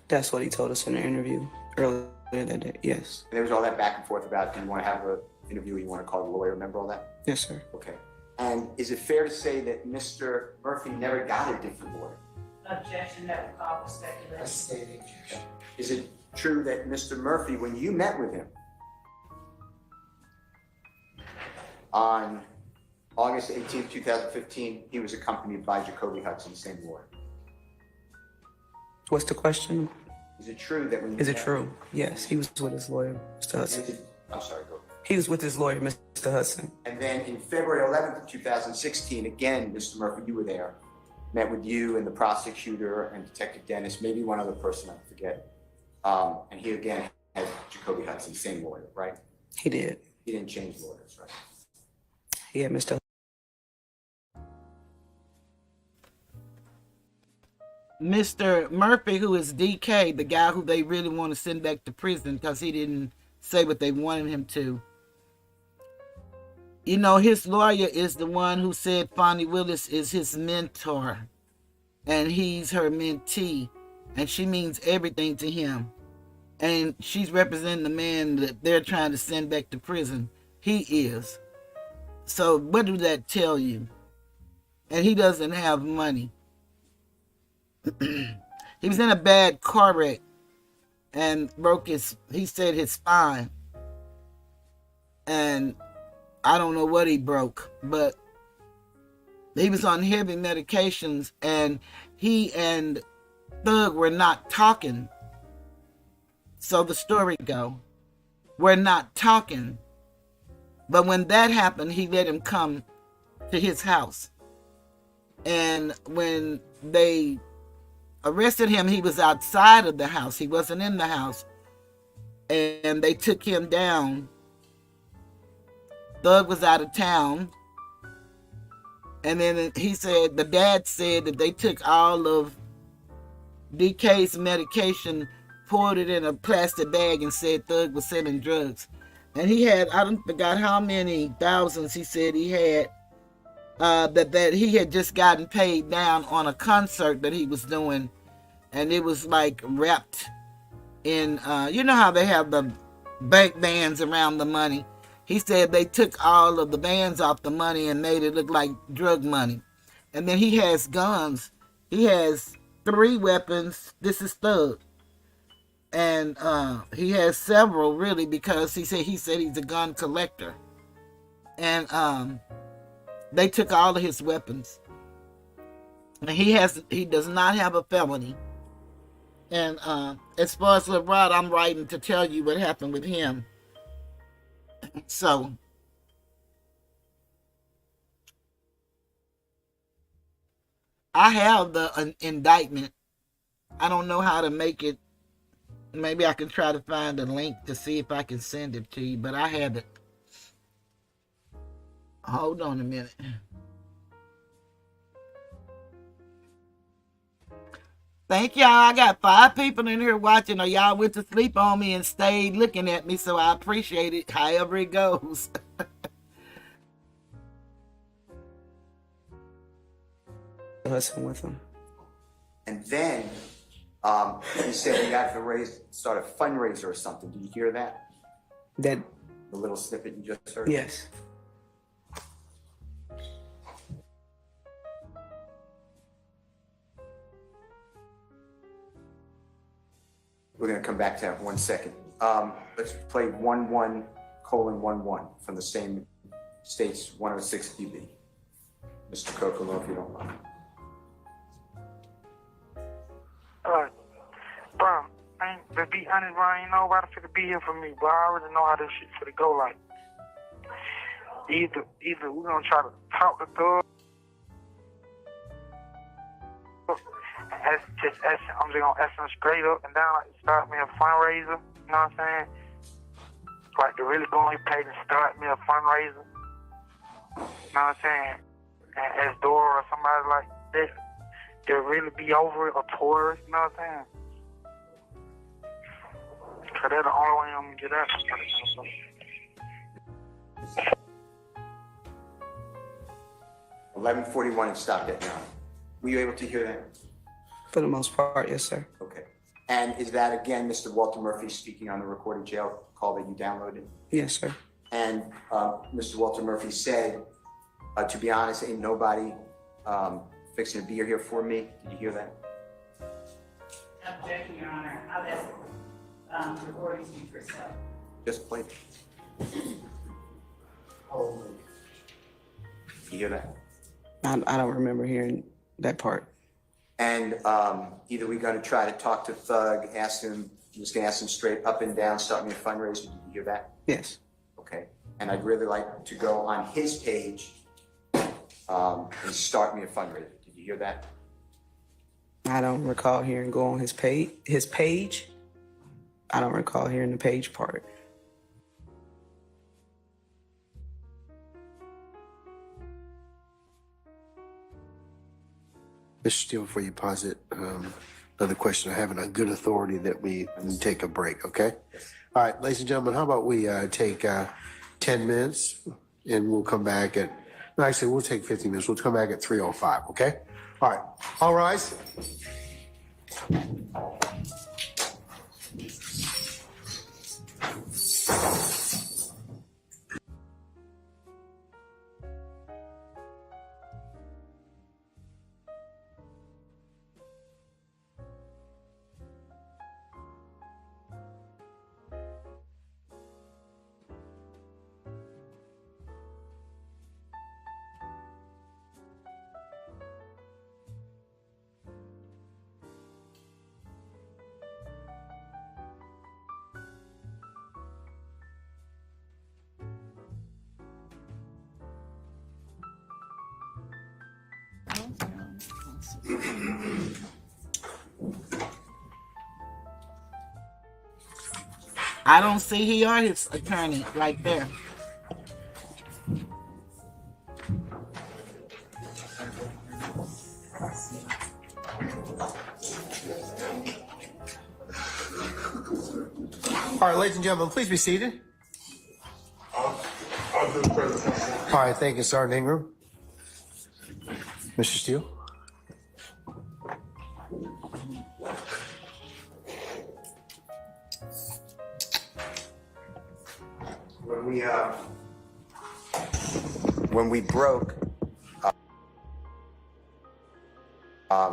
That's what he told us in the interview earlier that day. Yes. And there was all that back and forth about, do you want to have an interview, or you want to call the lawyer, remember all that? Yes, sir. Okay. And is it fair to say that Mr. Murphy never got a different lawyer? Objection, that would call for speculation. Stated objection. Is it true that Mr. Murphy, when you met with him on August 18th, 2015, he was accompanied by Jacoby Hudson, same lawyer? What's the question? Is it true that when you Is it met true? Yes, he was with his lawyer, Mr. Hudson. I'm sorry, go. He was with his lawyer, Mr. Hudson. And then in February 11th, 2016, again, Mr. Murphy, you were there, met with you and the prosecutor and Detective Dennis, maybe one other person, I forget. And he again had Jacoby Hudson, same lawyer, right? He did. He didn't change lawyers, right? He had Mr. Mr. Murphy, who is DK, the guy who they really want to send back to prison because he didn't say what they wanted him to. You know, his lawyer is the one who said Fonnie Willis is his mentor and he's her mentee, and she means everything to him. And she's representing the man that they're trying to send back to prison. He is. So what do that tell you? And he doesn't have money. He was in a bad car wreck and broke his spine. And I don't know what he broke, but he was on heavy medications, and he and Thug were not talking. So the story go, we're not talking. But when that happened, he let him come to his house. And when they arrested him, he was outside of the house. He wasn't in the house. And they took him down. Thug was out of town. And then he said, the dad said that they took all of DK's medication, poured it in a plastic bag, and said Thug was selling drugs. And he had, I don't forgot how many thousands he said he had, that he had just gotten paid down on a concert that he was doing. And it was like wrapped in, you know how they have the bank bands around the money. He said they took all of the bands off the money and made it look like drug money. And then he has guns. He has 3 weapons. This is Thug. And he has several, really, because he said he's a gun collector. And they took all of his weapons. And he does not have a felony. And as far as LeRod, I'm writing to tell you what happened with him. So I have the indictment. I don't know how to make it. Maybe I can try to find a link to see if I can send it to you, but I have it. Hold on a minute. Thank y'all. I got 5 people in here watching, or y'all went to sleep on me and stayed looking at me, so I appreciate it however it goes. Hustle with him. And then he said you have to start a fundraiser or something. Did you hear that? The little snippet you just heard? Yes. We're going to come back to that in 1 second. Let's play 11:11 from the same state's 106 dB. Mr. Kokolo, if you don't mind. All right. To be honest, bro, ain't nobody finna be here for me, but I already know how this shit finna go. Like, either we're gonna try to talk to Thug. I'm just gonna ask him straight up and down, like, start me a fundraiser. You know what I'm saying? Like, to really go on his page and start me a fundraiser. You know what I'm saying? And as Dora or somebody like that, they'll really be over it, or tourist. You know what I'm saying? Cause they're the only way I'm gonna get out. 11:41 and stopped at 9. Were you able to hear that? For the most part, yes, sir. Okay. And is that, again, Mr. Walter Murphy speaking on the recorded jail call that you downloaded? Yes, sir. And Mr. Walter Murphy said, to be honest, ain't nobody fixing a beer here for me. Did you hear that? Objection, Your Honor. I'll ask the recording speak for itself. Just play. You hear that? I don't remember hearing that part. And either we're going to try to talk to Thug, ask him, just going to ask him straight up and down, start me a fundraiser. Did you hear that? Yes. Okay. And I'd really like to go on his page and start me a fundraiser. Did you hear that? I don't recall hearing go on his page. I don't recall hearing the page part. Mr. Steele, before you pause it, another question. I have it on good authority that we take a break, okay? All right, ladies and gentlemen, how about we take 10 minutes and we'll come back at, no, actually, we'll take 15 minutes. We'll come back at 3:05, okay? All right, all rise. I don't see he or his attorney right there. All right, ladies and gentlemen, please be seated. All right, thank you, Sergeant Ingram. Mr. Steele. When we broke, I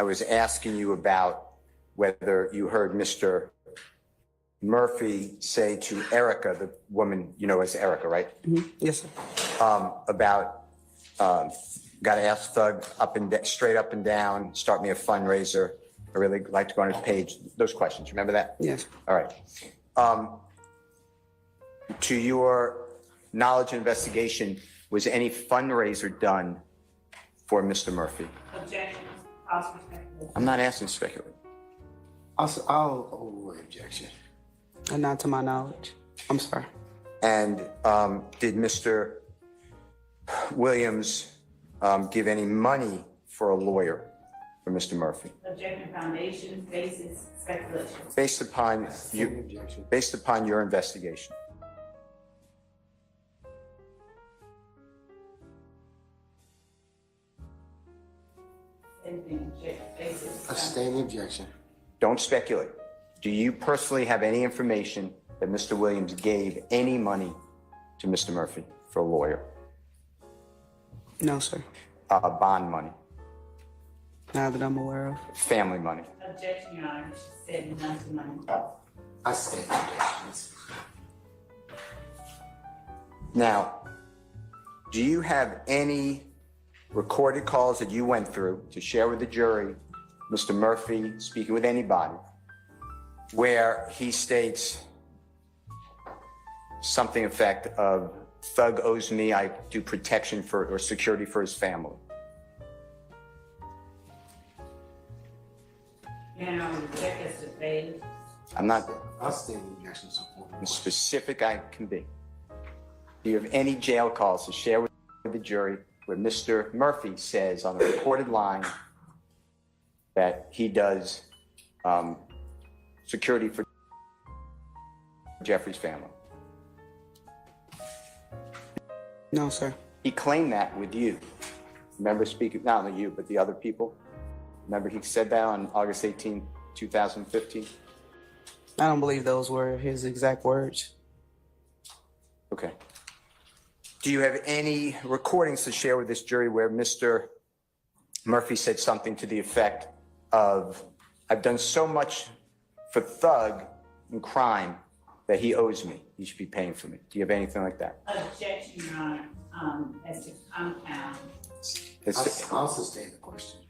was asking you about whether you heard Mr. Murphy say to Erica, the woman you know as Erica, right? Mm-hmm. Yes, sir. About got to ask Thug straight up and down, start me a fundraiser. I really like to go on his page. Those questions, remember that? Yes. All right. To your knowledge and investigation, was any fundraiser done for Mr. Murphy? Objection. I'm not asking to speculate. I'll objection. And not to my knowledge. I'm sorry. And did Mr. Williams give any money for a lawyer for Mr. Murphy? Objection. Foundation, basis, speculation. Based upon your investigation. A standing objection. Don't speculate. Do you personally have any information that Mr. Williams gave any money to Mr. Murphy for a lawyer? No, sir. Bond money? Not that I'm aware of. Family money? Objection, Your Honor. She said none to money. I stand objections. Now, do you have any recorded calls that you went through to share with the jury, Mr. Murphy speaking with anybody, where he states something effect of, Thug owes me, I do protection for or security for his family. Check us to face. I'm not Outstanding objection support. as specific I can be. Do you have any jail calls to share with the jury where Mr. Murphy says on a recorded line that he does security for Jeffrey's family? No, sir. He claimed that with you. Remember speaking, not only you, but the other people? Remember he said that on August 18, 2015? I don't believe those were his exact words. Okay. Do you have any recordings to share with this jury where Mr. Murphy said something to the effect of, I've done so much for Thug and crime that he owes me. He should be paying for me. Do you have anything like that? Objection, Your Honor, as to compound. I'll sustain the question.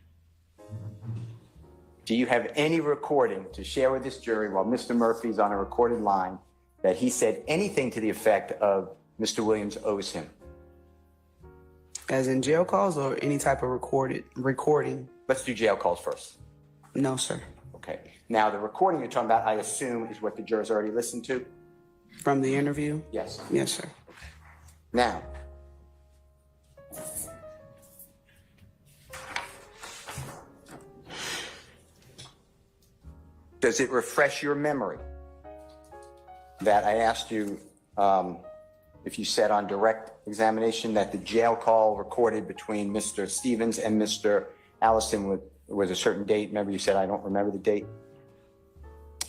Do you have any recording to share with this jury while Mr. Murphy's on a recorded line that he said anything to the effect of Mr. Williams owes him? As in jail calls or any type of recording? Let's do jail calls first. No, sir. Okay. Now, the recording you're talking about, I assume, is what the jurors already listened to? From the interview? Yes. Yes, sir. Now, does it refresh your memory that I asked you if you said on direct examination that the jail call recorded between Mr. Stevens and Mr. Allison was a certain date? Remember you said, I don't remember the date?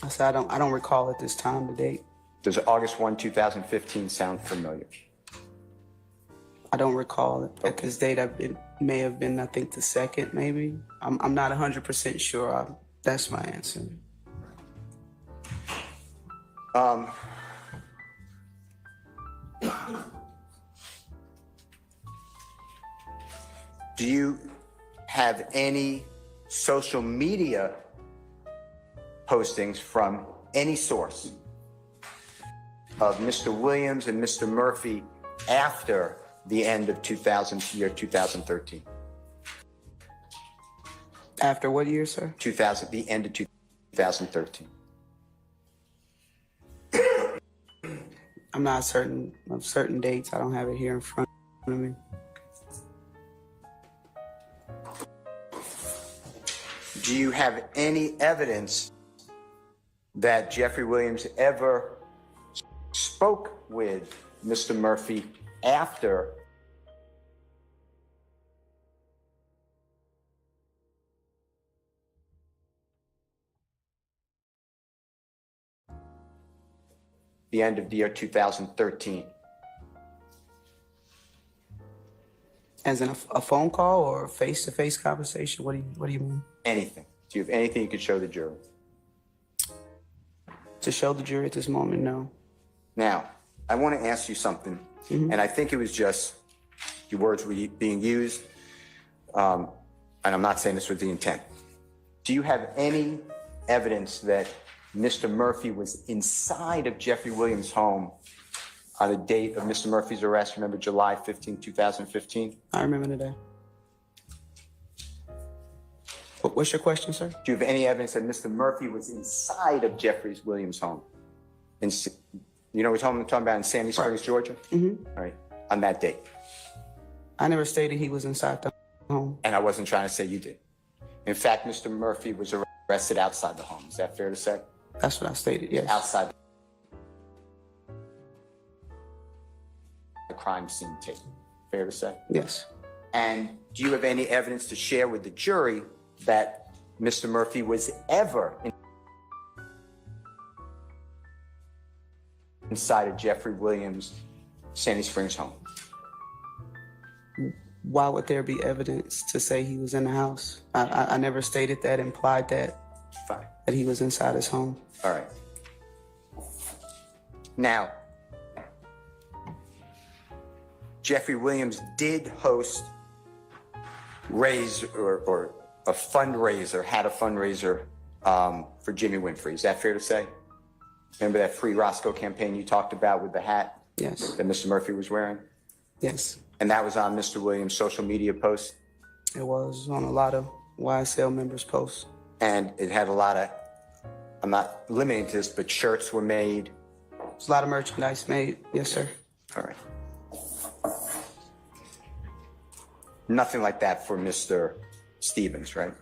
I said, I don't recall at this time the date. Does August 1, 2015 sound familiar? I don't recall it. At this date, it may have been, I think, the second, maybe. I'm not 100% sure. That's my answer. Do you have any social media postings from any source of Mr. Williams and Mr. Murphy after the end of 2013? After what year, sir? The end of 2013. I'm not certain of certain dates. I don't have it here in front of me. Do you have any evidence that Jeffrey Williams ever spoke with Mr. Murphy after the end of the year 2013? As in a phone call or a face-to-face conversation? What do you mean? Anything. Do you have anything you could show the jury? To show the jury at this moment, no. Now, I want to ask you something, and I think it was just your words were being used, and I'm not saying this with the intent. Do you have any evidence that Mr. Murphy was inside of Jeffrey Williams' home on the date of Mr. Murphy's arrest? Remember July 15, 2015? I remember the day. What's your question, sir? Do you have any evidence that Mr. Murphy was inside of Jeffrey Williams' home? You know what we're talking about in Sandy Springs, Georgia? Mm-hmm. All right, on that date. I never stated he was inside the home. And I wasn't trying to say you did. In fact, Mr. Murphy was arrested outside the home. Is that fair to say? That's what I stated, yes. Outside the crime scene tape. Fair to say? Yes. And do you have any evidence to share with the jury that Mr. Murphy was ever inside of Jeffrey Williams' Sandy Springs home? Why would there be evidence to say he was in the house? I never stated that, implied that. Fine. That he was inside his home. All right. Now, Jeffrey Williams did host or a fundraiser, had a fundraiser for Jimmy Winfrey. Is that fair to say? Remember that Free Roscoe campaign you talked about with the hat? Yes. That Mr. Murphy was wearing? Yes. And that was on Mr. Williams' social media posts? It was on a lot of YSL members' posts. And it had a lot of, I'm not limiting to this, but shirts were made? There's a lot of merchandise made. Yes, sir. All right. Nothing like that for Mr. Stevens, right?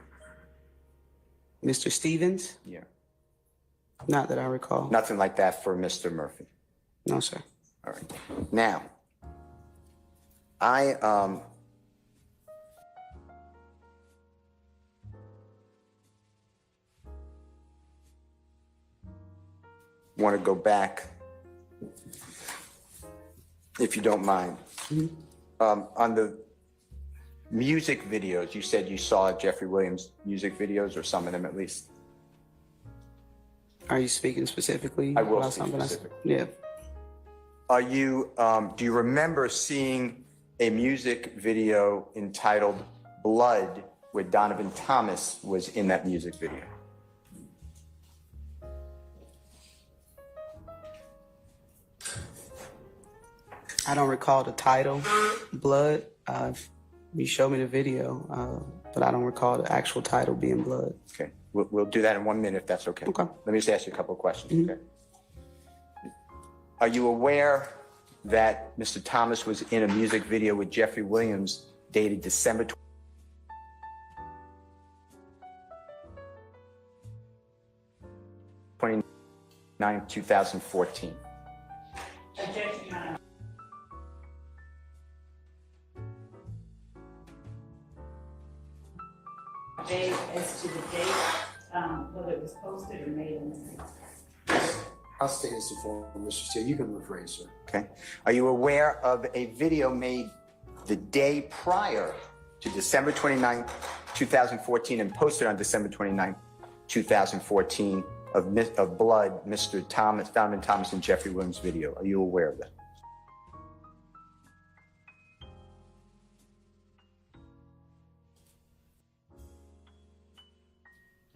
Mr. Stevens? Yeah. Not that I recall. Nothing like that for Mr. Murphy? No, sir. All right. Now, I want to go back, if you don't mind. On the music videos, you said you saw Jeffrey Williams music videos, or some of them at least. Are you speaking specifically I will about speak something? specifically. Yeah. Are you, do you remember seeing a music video entitled Blood, where Donovan Thomas was in that music video? I don't recall the title, Blood. You showed me the video, but I don't recall the actual title being Blood. Okay, we'll do that in 1 minute if that's okay. Okay. Let me just ask you a couple of questions, okay? Are you aware that Mr. Thomas was in a music video with Jeffrey Williams dated December 29, 2014? Objection, Your Honor. Date as to the date, whether it was posted or made in the I'll stay as the form, Mr. Steele. You can rephrase, sir. Okay. Are you aware of a video made the day prior to December 29, 2014 and posted on December 29, 2014 of Blood, Mr. Thomas, Donovan Thomas and Jeffrey Williams video? Are you aware of that?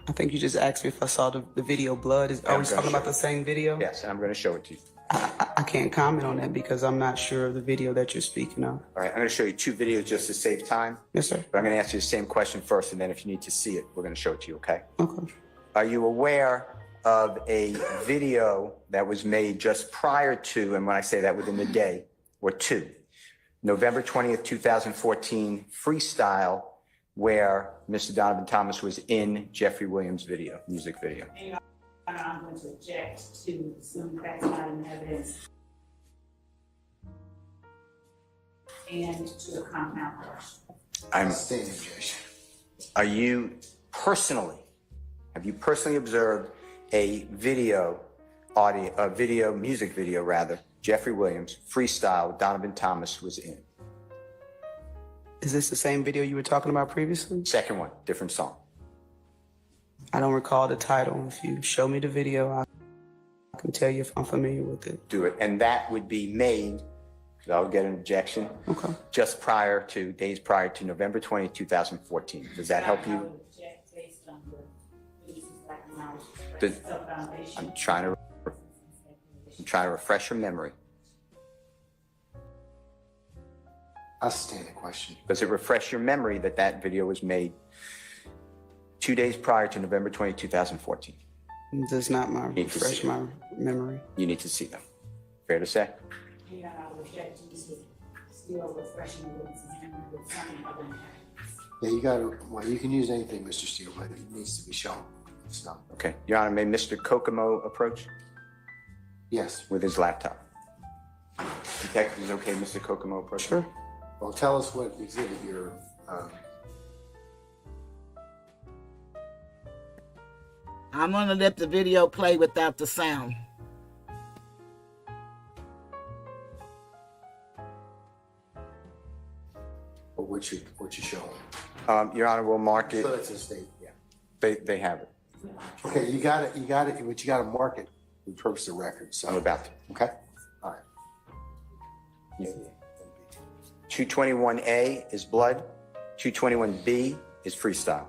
I think you just asked me if I saw the video Blood. Are we talking about the same video? Yes, and I'm going to show it to you. I can't comment on that because I'm not sure of the video that you're speaking of. All right, I'm going to show you two videos just to save time. Yes, sir. But I'm going to ask you the same question first, and then if you need to see it, we're going to show it to you, okay? Okay. Are you aware of a video that was made just prior to, and when I say that, within the day or two, November 20th, 2014 freestyle, where Mr. Donovan Thomas was in Jeffrey Williams' video, music video? Your Honor, I'm going to object to some facts not in evidence and to the compound question. Are you personally, have you personally observed a video, music video rather, Jeffrey Williams, freestyle, Donovan Thomas was in? Is this the same video you were talking about previously? Second one, different song. I don't recall the title. If you show me the video, I can tell you if I'm familiar with it. Do it. And that would be made, because I'll get an objection, okay, just days prior to November 20th, 2014. Does that help you? I'm trying to refresh your memory. I'll sustain the question. Does it refresh your memory that that video was made 2 days prior to November 20, 2014? It does not refresh my memory. You need to see them. Fair to say? Yeah, I would object to still refreshing the witness's memory with something other than Yeah, you got to, well, you can use anything, Mr. Steele, but it needs to be shown. It's not. Okay. Your Honor, may Mr. Kokomo approach? Yes. With his laptop. Detective, is okay, Mr. Kokomo approach? Sure. Well, tell us what exhibit you're, I'm gonna let the video play without the sound. or what you showing. Your Honor, we'll mark it. So it's a state, yeah. They have it. Okay, you got it, but you got to mark it for the purpose of record. So I'm about to. Okay. All right. Yeah. 221A is Blood. 221B is Freestyle.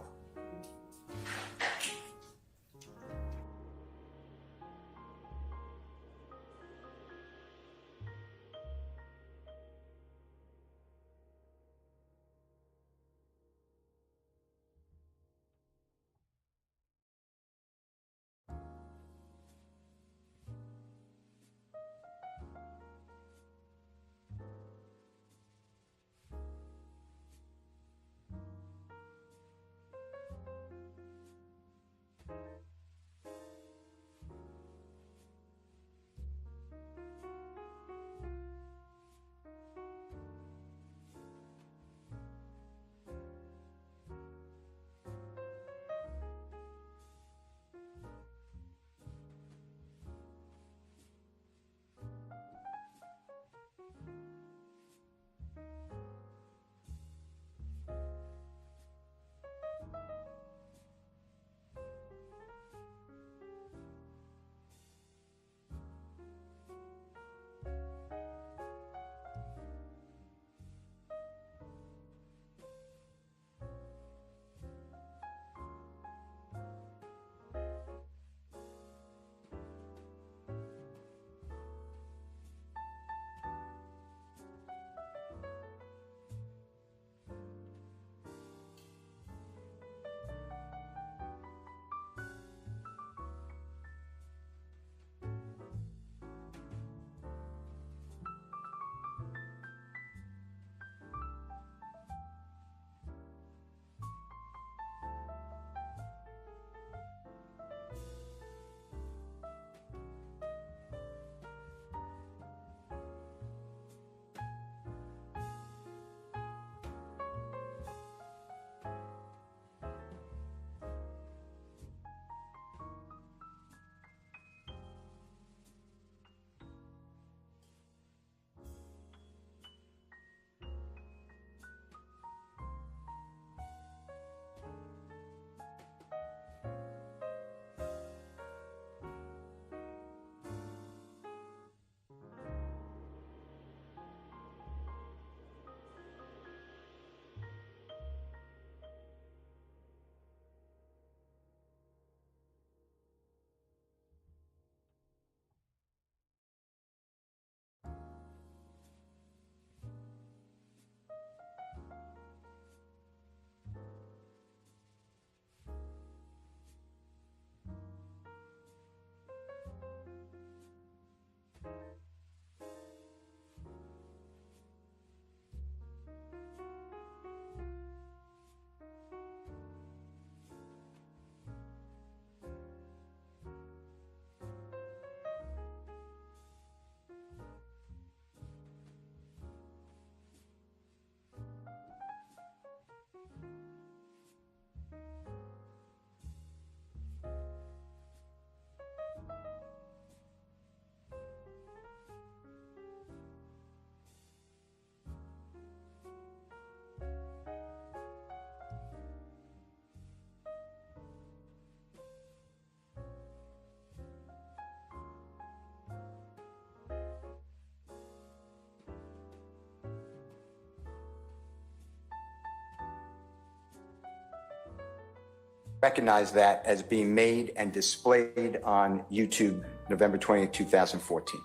recognize that as being made and displayed on YouTube November 20th, 2014?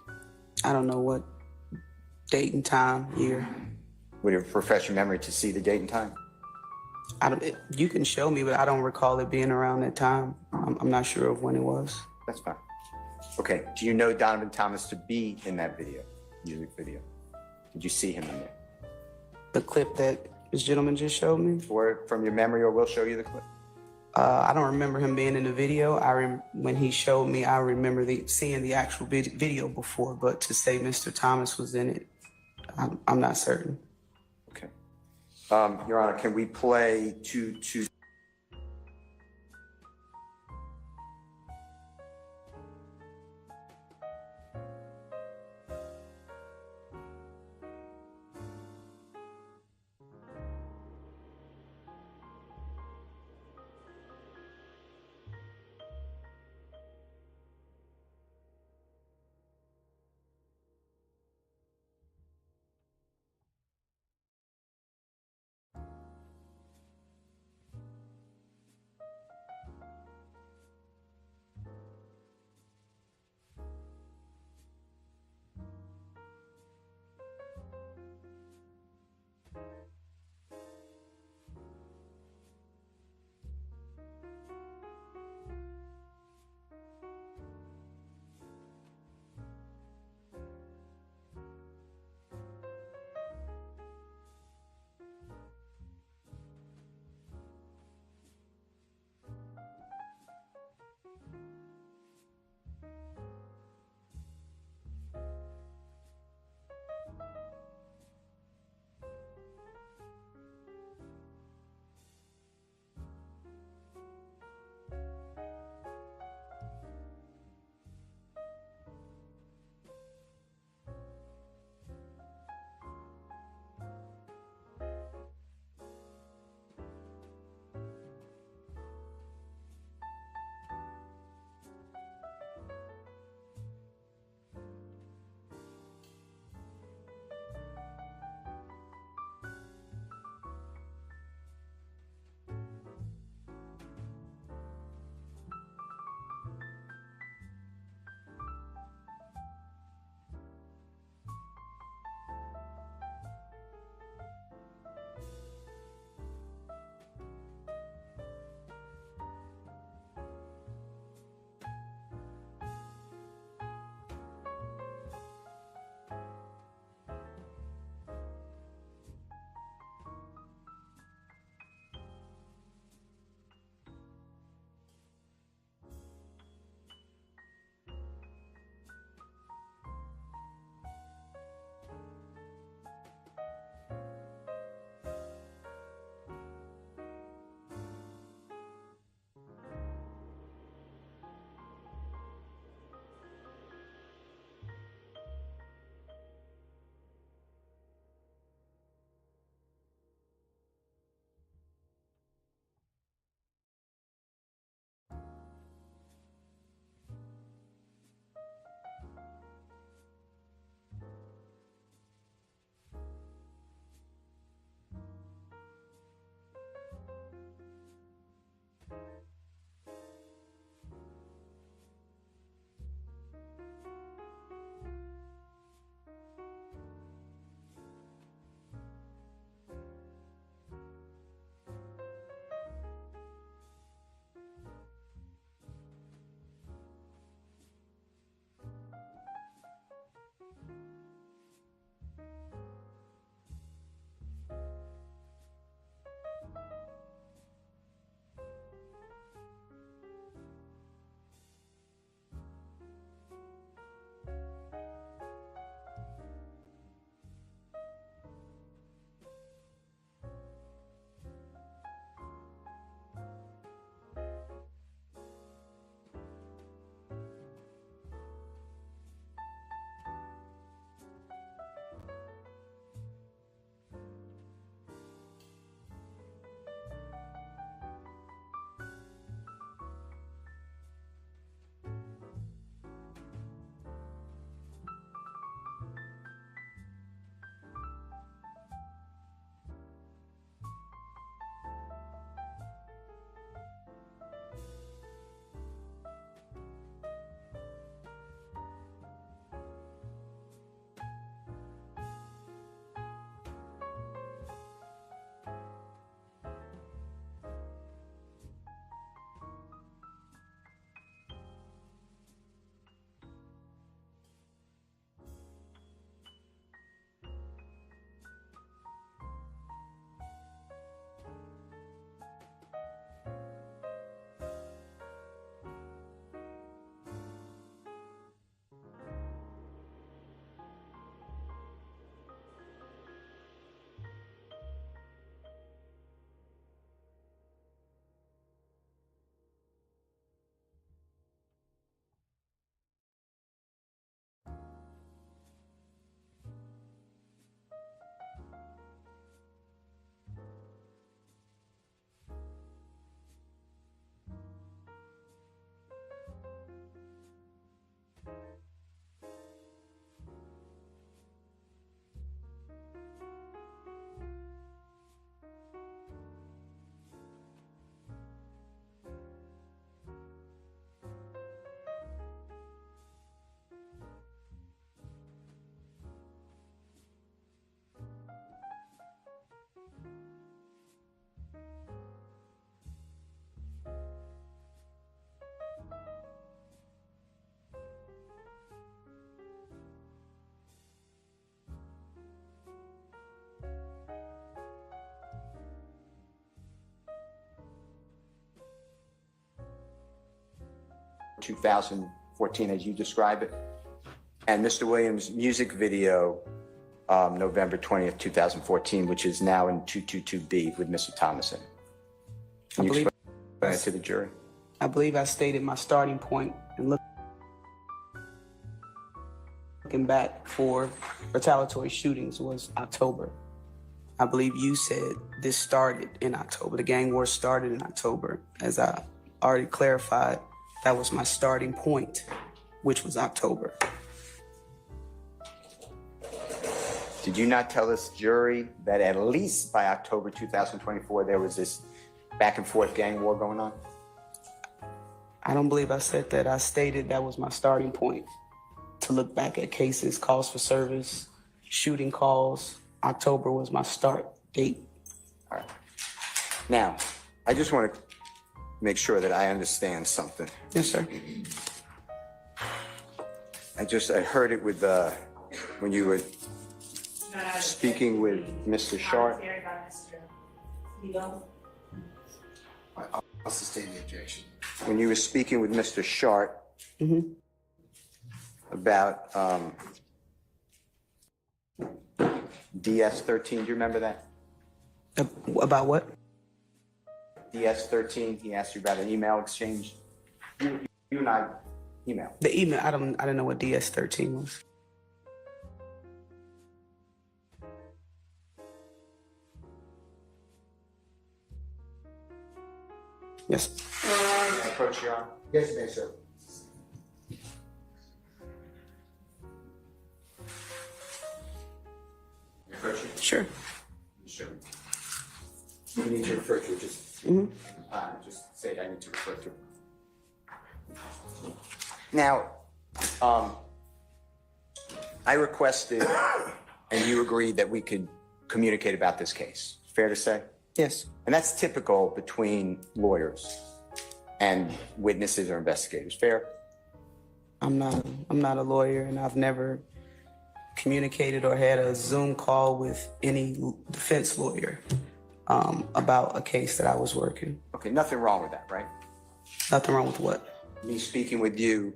I don't know what date and time, year. Would it refresh your memory to see the date and time? You can show me, but I don't recall it being around that time. I'm not sure of when it was. That's fine. Okay, do you know Donovan Thomas to be in that video, music video? Did you see him in there? The clip that this gentleman just showed me? Or from your memory, or we'll show you the clip? I don't remember him being in the video. When he showed me, I remember seeing the actual video before, but to say Mr. Thomas was in it, I'm not certain. Okay. Your Honor, can we play two? 2014, as you describe it, and Mr. Williams' music video, November 20th, 2014, which is now in 222B with Mr. Thomason. Can you explain that to the jury? I believe I stated my starting point, and looking back for retaliatory shootings was October. I believe you said this started in October. The gang war started in October. As I already clarified, that was my starting point, which was October. Did you not tell this jury that at least by October 2024, there was this back and forth gang war going on? I don't believe I said that. I stated that was my starting point to look back at cases, calls for service, shooting calls. October was my start date. All right. Now, I just want to make sure that I understand something. Yes, sir. I heard it with, when you were speaking with Mr. Shardt. I'll sustain the objection. When you were speaking with Mr. Shardt about DS-13, do you remember that? About what? DS-13, he asked you about an email exchange. You and I emailed. The email, I don't know what DS-13 was. Yes. Approach, Your Honor. Yes, you may, sir. Approach you? Sure. Sure. You need to refer to it, just say I need to refer to it. Now, I requested, and you agreed that we could communicate about this case. Fair to say? Yes. And that's typical between lawyers and witnesses or investigators. Fair? I'm not a lawyer, and I've never communicated or had a Zoom call with any defense lawyer about a case that I was working. Okay, nothing wrong with that, right? Nothing wrong with what? Me speaking with you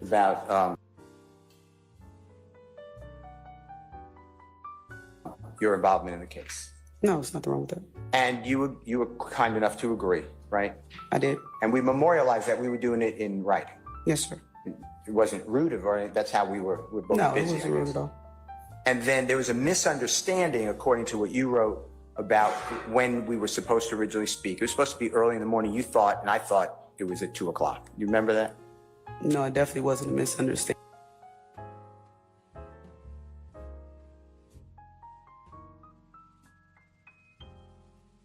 about your involvement in the case. No, there's nothing wrong with that. And you were kind enough to agree, right? I did. And we memorialized that we were doing it in writing. Yes, sir. It wasn't rude of her. That's how we were both No, busy. it wasn't rude at all. And then there was a misunderstanding, according to what you wrote, about when we were supposed to originally speak. It was supposed to be early in the morning, you thought, and I thought it was at 2 o'clock. You remember that? No, it definitely wasn't a misunderstanding.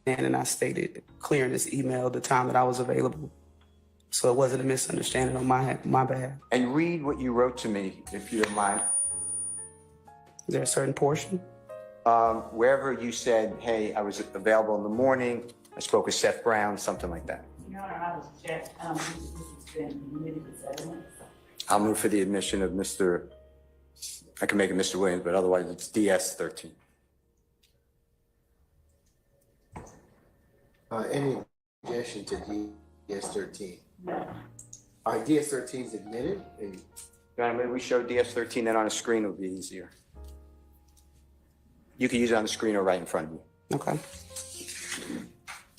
And I stated clear in this email the time that I was available. So it wasn't a misunderstanding on my behalf. And read what you wrote to me, if you don't mind. Is there a certain portion? Wherever you said, hey, I was available in the morning, I spoke with Seth Brown, something like that. Your Honor, I was checked, this has been admitted to settlement. I'll move for the admission of I can make it Mr. Williams, but otherwise it's DS-13. Any objection to DS-13? No. All right, DS-13 is admitted. Your Honor, maybe we show DS-13 then on a screen, it'll be easier. You can use it on the screen or right in front of you. Okay.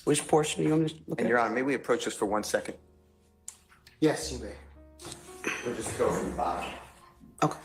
Which portion do you want me to look at? And Your Honor, may we approach this for 1 second? Yes, you may. We'll just go from the bottom. Okay.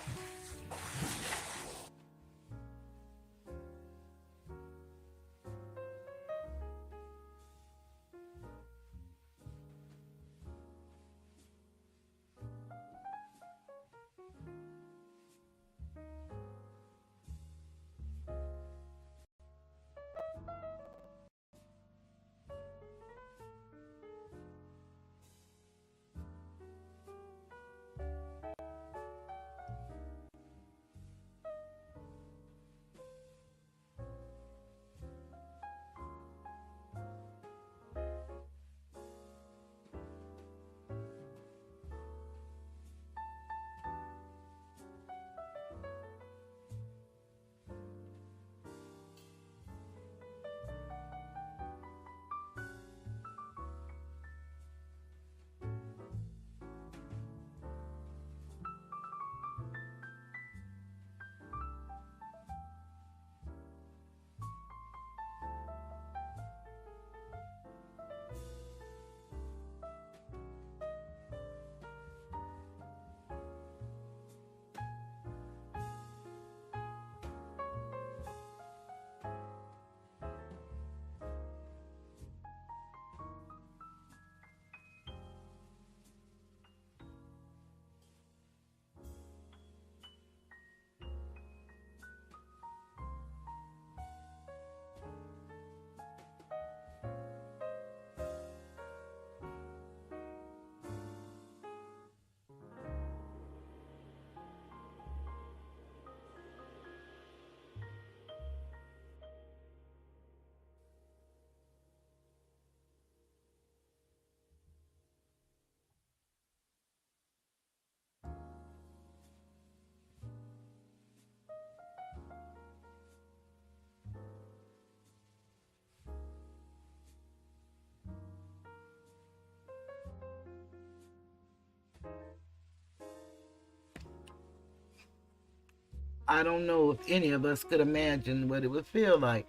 I don't know if any of us could imagine what it would feel like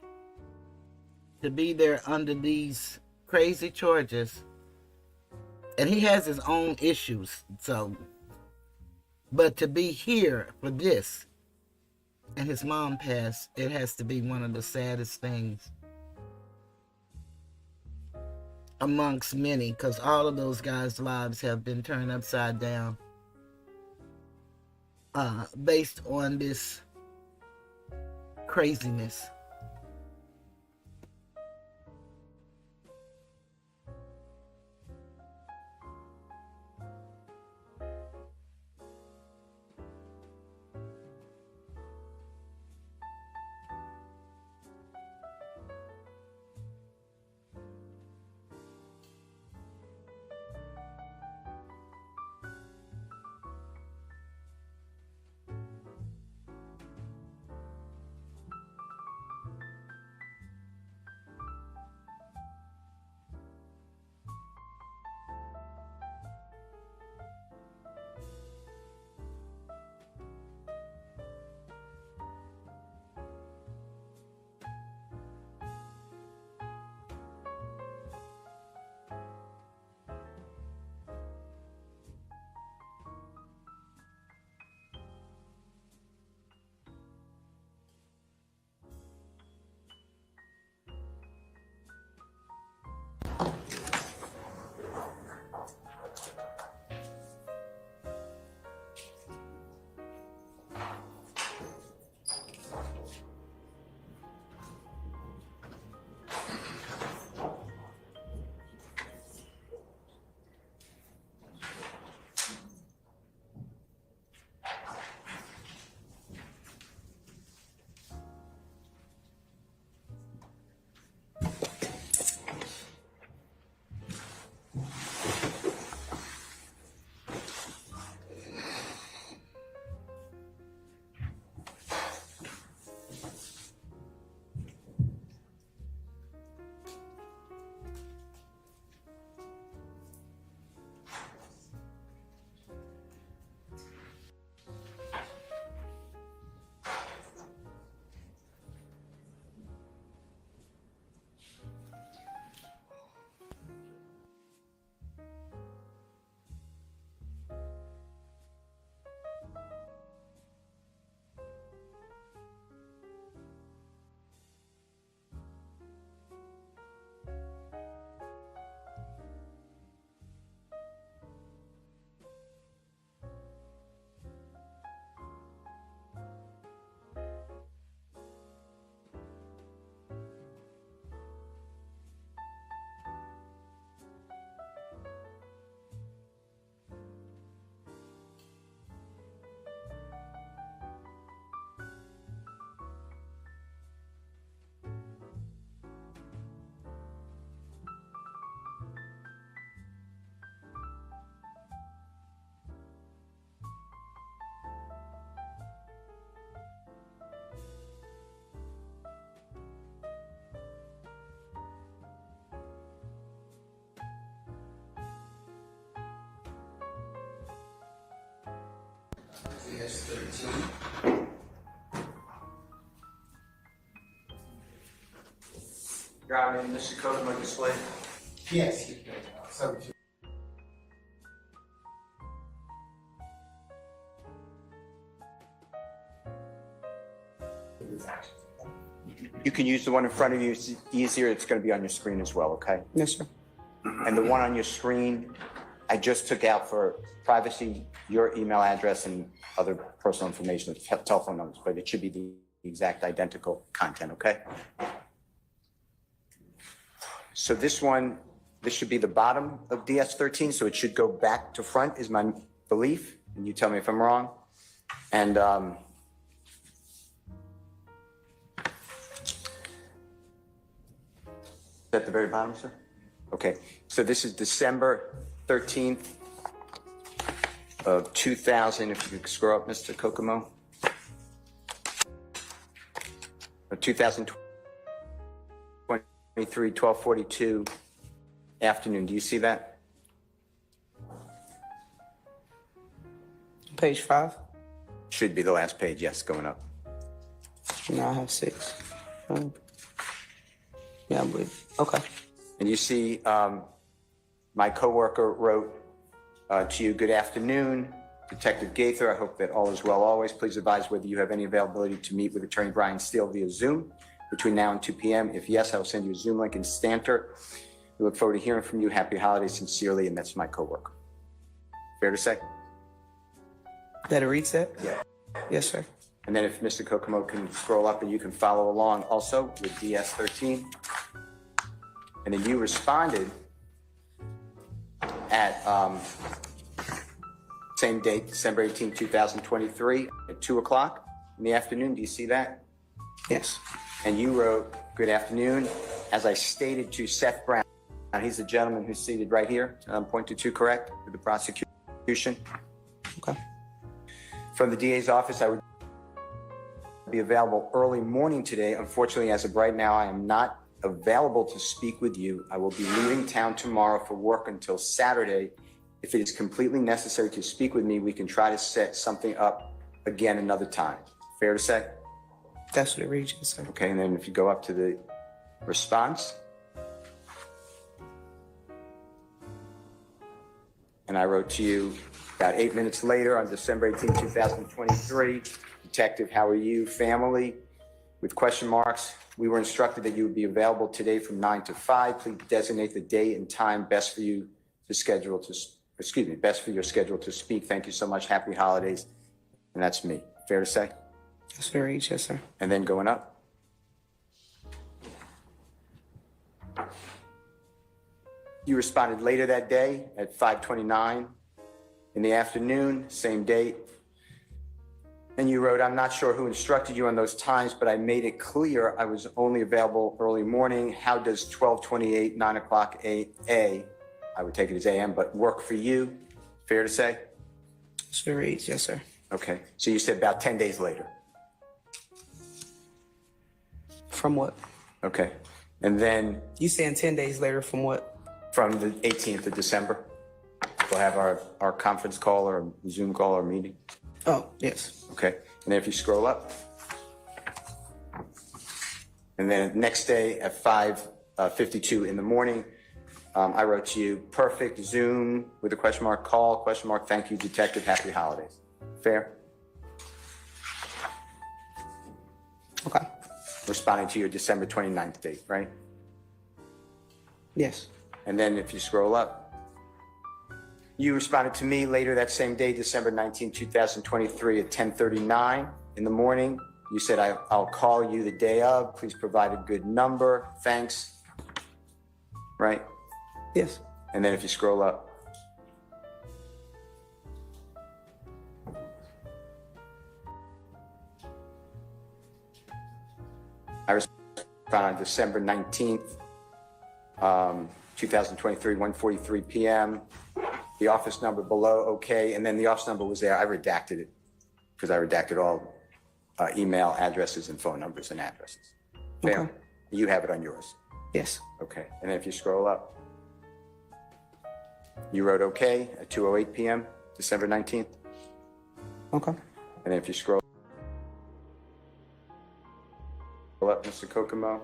to be there under these crazy charges. And he has his own issues, so, but to be here for this, and his mom passed, it has to be one of the saddest things amongst many, because all of those guys' lives have been turned upside down based on this craziness. Yes, 13. Got me, Mr. Kokomo display. Yes. So, You can use the one in front of you, it's easier, it's gonna be on your screen as well, okay? Yes, sir. And the one on your screen, I just took out for privacy, your email address and other personal information, telephone numbers, but it should be the exact identical content, okay? So this one, this should be the bottom of DS13, so it should go back to front is my belief, and you tell me if I'm wrong. And at the very bottom, sir? Okay, so this is December 13th of 2000, if you could scroll up, Mr. Kokomo. 2023, 12:42 afternoon, do you see that? Page 5. Should be the last page, yes, going up. No, I have 6. Yeah, I believe. Okay. And you see, my coworker wrote to you, good afternoon, Detective Gaither. I hope that all is well always. Please advise whether you have any availability to meet with Attorney Brian Steele via Zoom between now and 2 p.m. If yes, I will send you a Zoom link instanter. We look forward to hearing from you. Happy holidays, sincerely, and that's my coworker. Fair to say? That it reads that? Yeah. Yes, sir. And then if Mr. Kokomo can scroll up and you can follow along also with DS13. And then you responded at same date, December 18, 2023 at 2 o'clock in the afternoon. Do you see that? Yes. And you wrote, good afternoon. As I stated to Seth Brown, he's the gentleman who's seated right here, pointed to, correct, with the prosecution. Okay. From the DA's office, I would be available early morning today. Unfortunately, as of right now, I am not available to speak with you. I will be leaving town tomorrow for work until Saturday. If it is completely necessary to speak with me, we can try to set something up again another time. Fair to say? That's what it reads, yes, sir. Okay, and then if you go up to the response. And I wrote to you about 8 minutes later on December 18, 2023. Detective, how are you? Family? With question marks. We were instructed that you would be available today from 9 to 5. Please designate the date and time best for you to schedule to, best for your schedule to speak. Thank you so much. Happy holidays. And that's me. Fair to say? That's what it reads, yes, sir. And then going up. You responded later that day at 5:29 in the afternoon, same date. And you wrote, I'm not sure who instructed you on those times, but I made it clear I was only available early morning. How does 12:28, 9 o'clock I would take it as AM, but work for you? Fair to say? That's what it reads, yes, sir. Okay, so you said about 10 days later. From what? Okay, and then? You saying 10 days later from what? From the 18th of December. We'll have our conference call or Zoom call or meeting. Oh, yes. Okay, and then if you scroll up. And then next day at 5:52 in the morning, I wrote to you, perfect Zoom with a question mark, call, question mark, thank you, detective, happy holidays. Fair? Okay. Responding to your December 29th date, right? Yes. And then if you scroll up, you responded to me later that same day, December 19, 2023 at 10:39 in the morning. You said, I'll call you the day of. Please provide a good number. Thanks. Right? Yes. And then if you scroll up. I responded on December 19th, 2023, 1:43 p.m. The office number below, okay. And then the office number was there. I redacted it because I redacted all email addresses and phone numbers and addresses. Fair? Okay. You have it on yours. Yes. Okay. And then if you scroll up, you wrote okay at 2:08 p.m., December 19th. Okay. And then if you scroll up, Mr. Kokomo.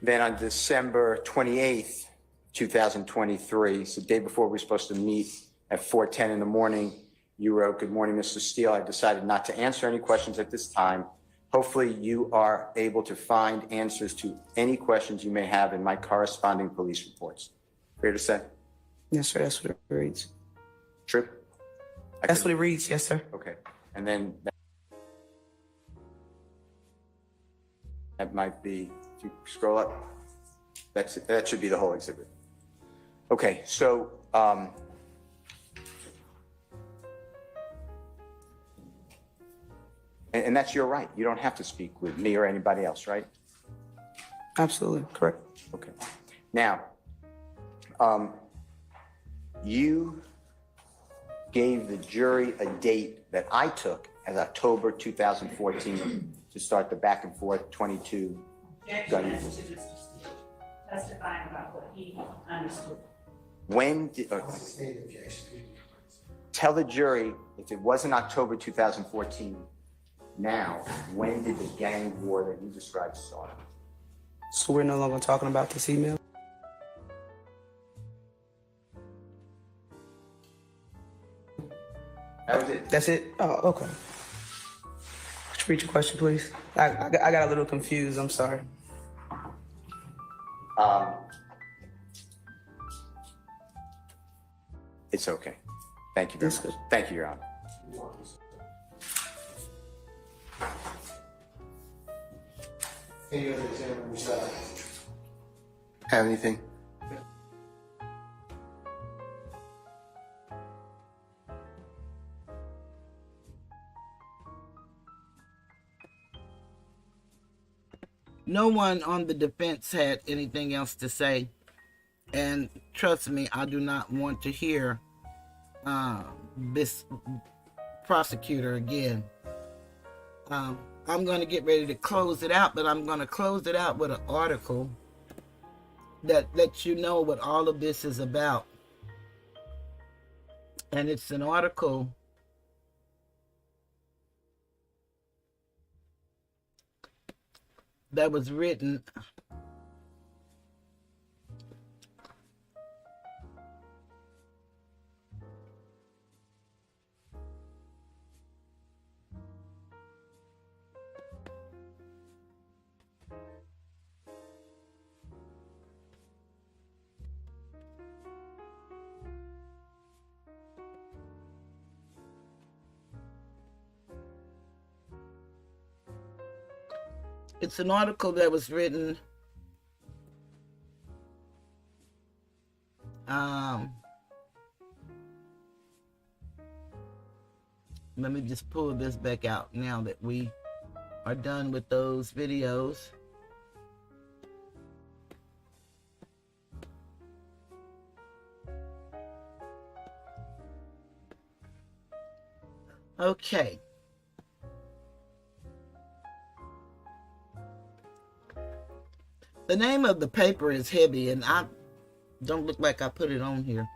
Then on December 28th, 2023, so the day before we were supposed to meet at 4:10 in the morning, you wrote, good morning, Mr. Steele. I decided not to answer any questions at this time. Hopefully you are able to find answers to any questions you may have in my corresponding police reports. Fair to say? Yes, sir. That's what it reads. True? That's what it reads. Yes, sir. Okay. And then that might be, if you scroll up, that should be the whole exhibit. Okay, so and that's your right. You don't have to speak with me or anybody else, right? Absolutely, correct. Okay. Now, you gave the jury a date that I took as October 2014 to start the back and forth 22 gun uses. Testifying about what he understood. When did, tell the jury if it wasn't October 2014, Now, when did the gang war that you described start? So we're no longer talking about this email? That was it. That's it? Oh, okay. Could you read your question, please? I got a little confused. I'm sorry. It's okay. Thank you very much. Thank you, Your Honor. Any other examiners have anything? No one on the defense had anything else to say. And trust me, I do not want to hear this prosecutor again. I'm going to get ready to close it out, but I'm going to close it out with an article that lets you know what all of this is about. And it's an article that was written It's an article that was written let me just pull this back out now that we are done with those videos. Okay. The name of the paper is heavy, and I don't look like I put it on here.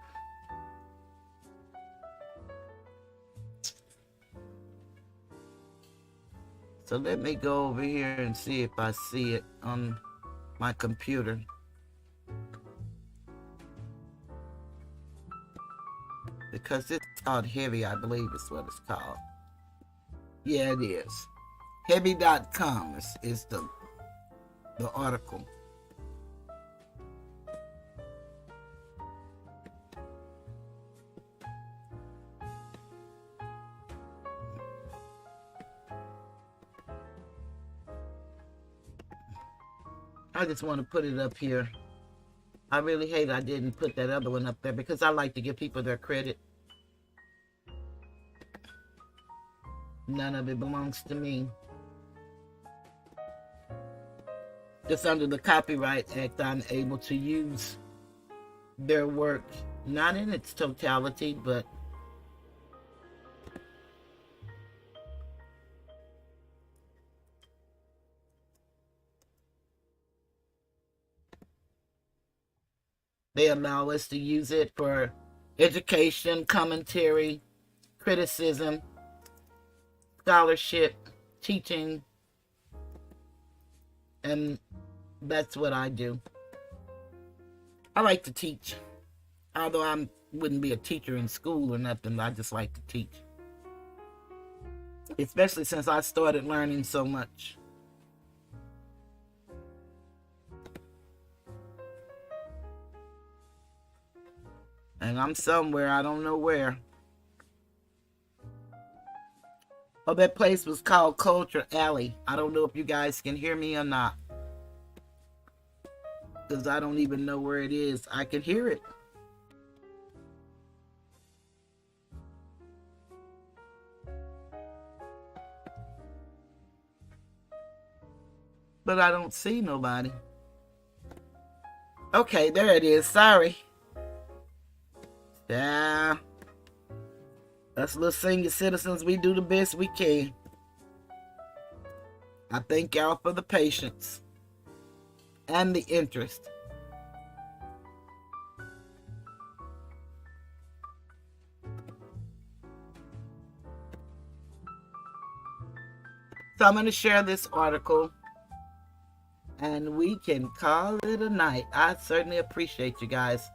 So let me go over here and see if I see it on my computer. Because it's called Heavy, I believe is what it's called. Yeah, it is. Heavy.com is the article. I just want to put it up here. I really hate I didn't put that other one up there because I like to give people their credit. None of it belongs to me. Just under the Copyright Act, I'm able to use their work, not in its totality, but they allow us to use it for education, commentary, criticism, scholarship, teaching, and that's what I do. I like to teach. Although I wouldn't be a teacher in school or nothing, I just like to teach. Especially since I started learning so much. And I'm somewhere, I don't know where. Oh, that place was called Culture Alley. I don't know if you guys can hear me or not. Because I don't even know where it is. I can hear it. But I don't see nobody. Okay, there it is. Sorry. Yeah. Us little senior citizens, we do the best we can. I thank y'all for the patience and the interest. So I'm going to share this article, and we can call it a night. I certainly appreciate you guys.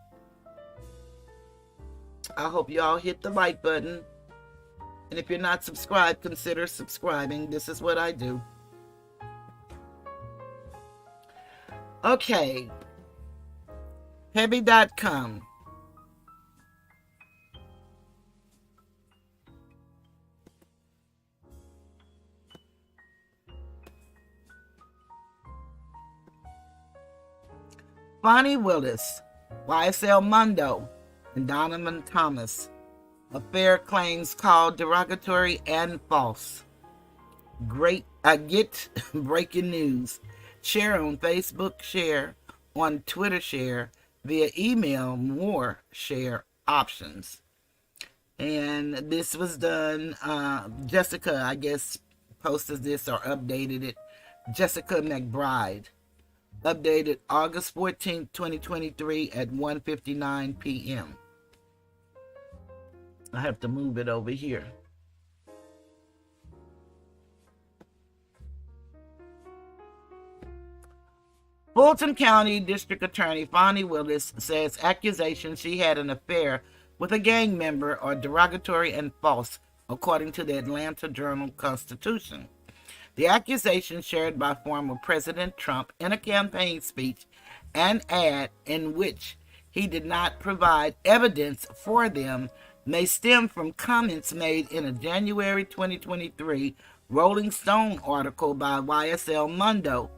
I hope you all hit the like button. And if you're not subscribed, consider subscribing. This is what I do. Okay. Heavy.com. Bonnie Willis, YSL Mundo, and Donovan Thomas. Affair claims called derogatory and false. Get breaking news. Share on Facebook, share on Twitter, share via email, more share options. And this was done, Jessica, I guess, posted this or updated it. Jessica McBride. Updated August 14th, 2023 at 1:59 p.m. I have to move it over here. Fulton County District Attorney Bonnie Willis says accusations she had an affair with a gang member are derogatory and false, according to the Atlanta Journal-Constitution. The accusation shared by former President Trump in a campaign speech and ad in which he did not provide evidence for them may stem from comments made in a January 2023 Rolling Stone article by YSL Mundo,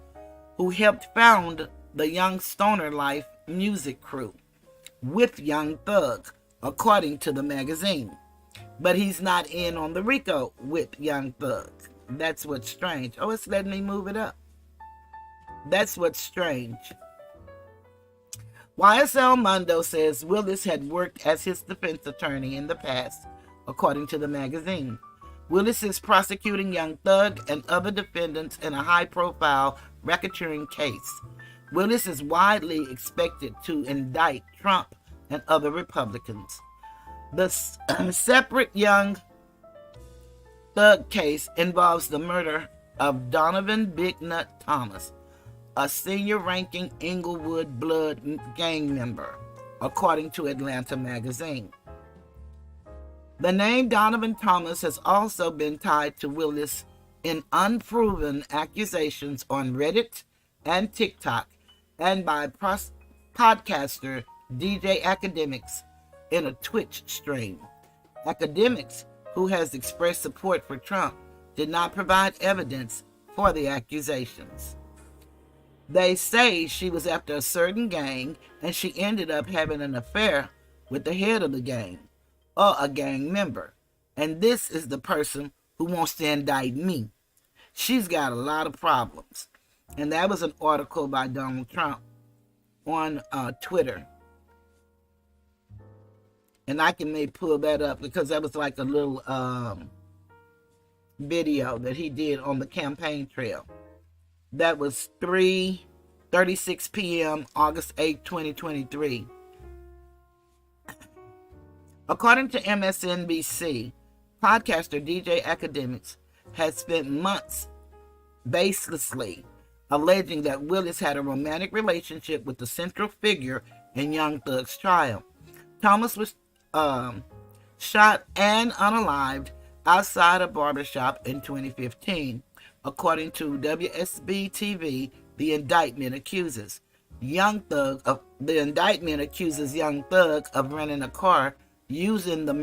who helped found the Young Stoner Life music crew with Young Thug, according to the magazine. But he's not in on the RICO with Young Thug. That's what's strange. Oh, it's letting me move it up. That's what's strange. YSL Mundo says Willis had worked as his defense attorney in the past, according to the magazine. Willis is prosecuting Young Thug and other defendants in a high-profile racketeering case. Willis is widely expected to indict Trump and other Republicans. The separate Young Thug case involves the murder of Donovan Big Nut Thomas, a senior-ranking Inglewood Blood gang member, according to Atlanta Magazine. The name Donovan Thomas has also been tied to Willis in unproven accusations on Reddit and TikTok and by podcaster DJ Academics in a Twitch stream. Academics, who has expressed support for Trump, did not provide evidence for the accusations. They say she was after a certain gang and she ended up having an affair with the head of the gang or a gang member. And this is the person who wants to indict me. She's got a lot of problems. And that was an article by Donald Trump on Twitter. And I can maybe pull that up because that was like a little video that he did on the campaign trail. That was 3:36 p.m. August 8, 2023. According to MSNBC, podcaster DJ Academics has spent months baselessly alleging that Willis had a romantic relationship with the central figure in Young Thug's trial. Thomas was shot and unalived outside a barbershop in 2015. According to WSB-TV, the indictment accuses Young Thug of renting a car using the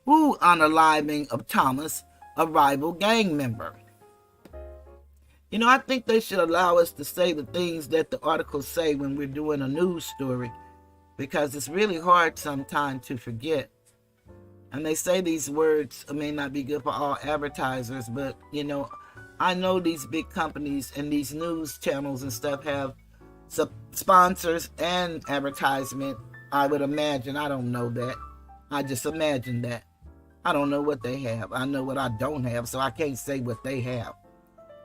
unaliving of Thomas, a rival gang member. You know, I think they should allow us to say the things that the articles say when we're doing a news story, because it's really hard sometimes to forget. And they say these words may not be good for all advertisers, but, you know, I know these big companies and these news channels and stuff have sponsors and advertisement, I would imagine. I don't know that. I just imagine that. I don't know what they have. I know what I don't have, so I can't say what they have.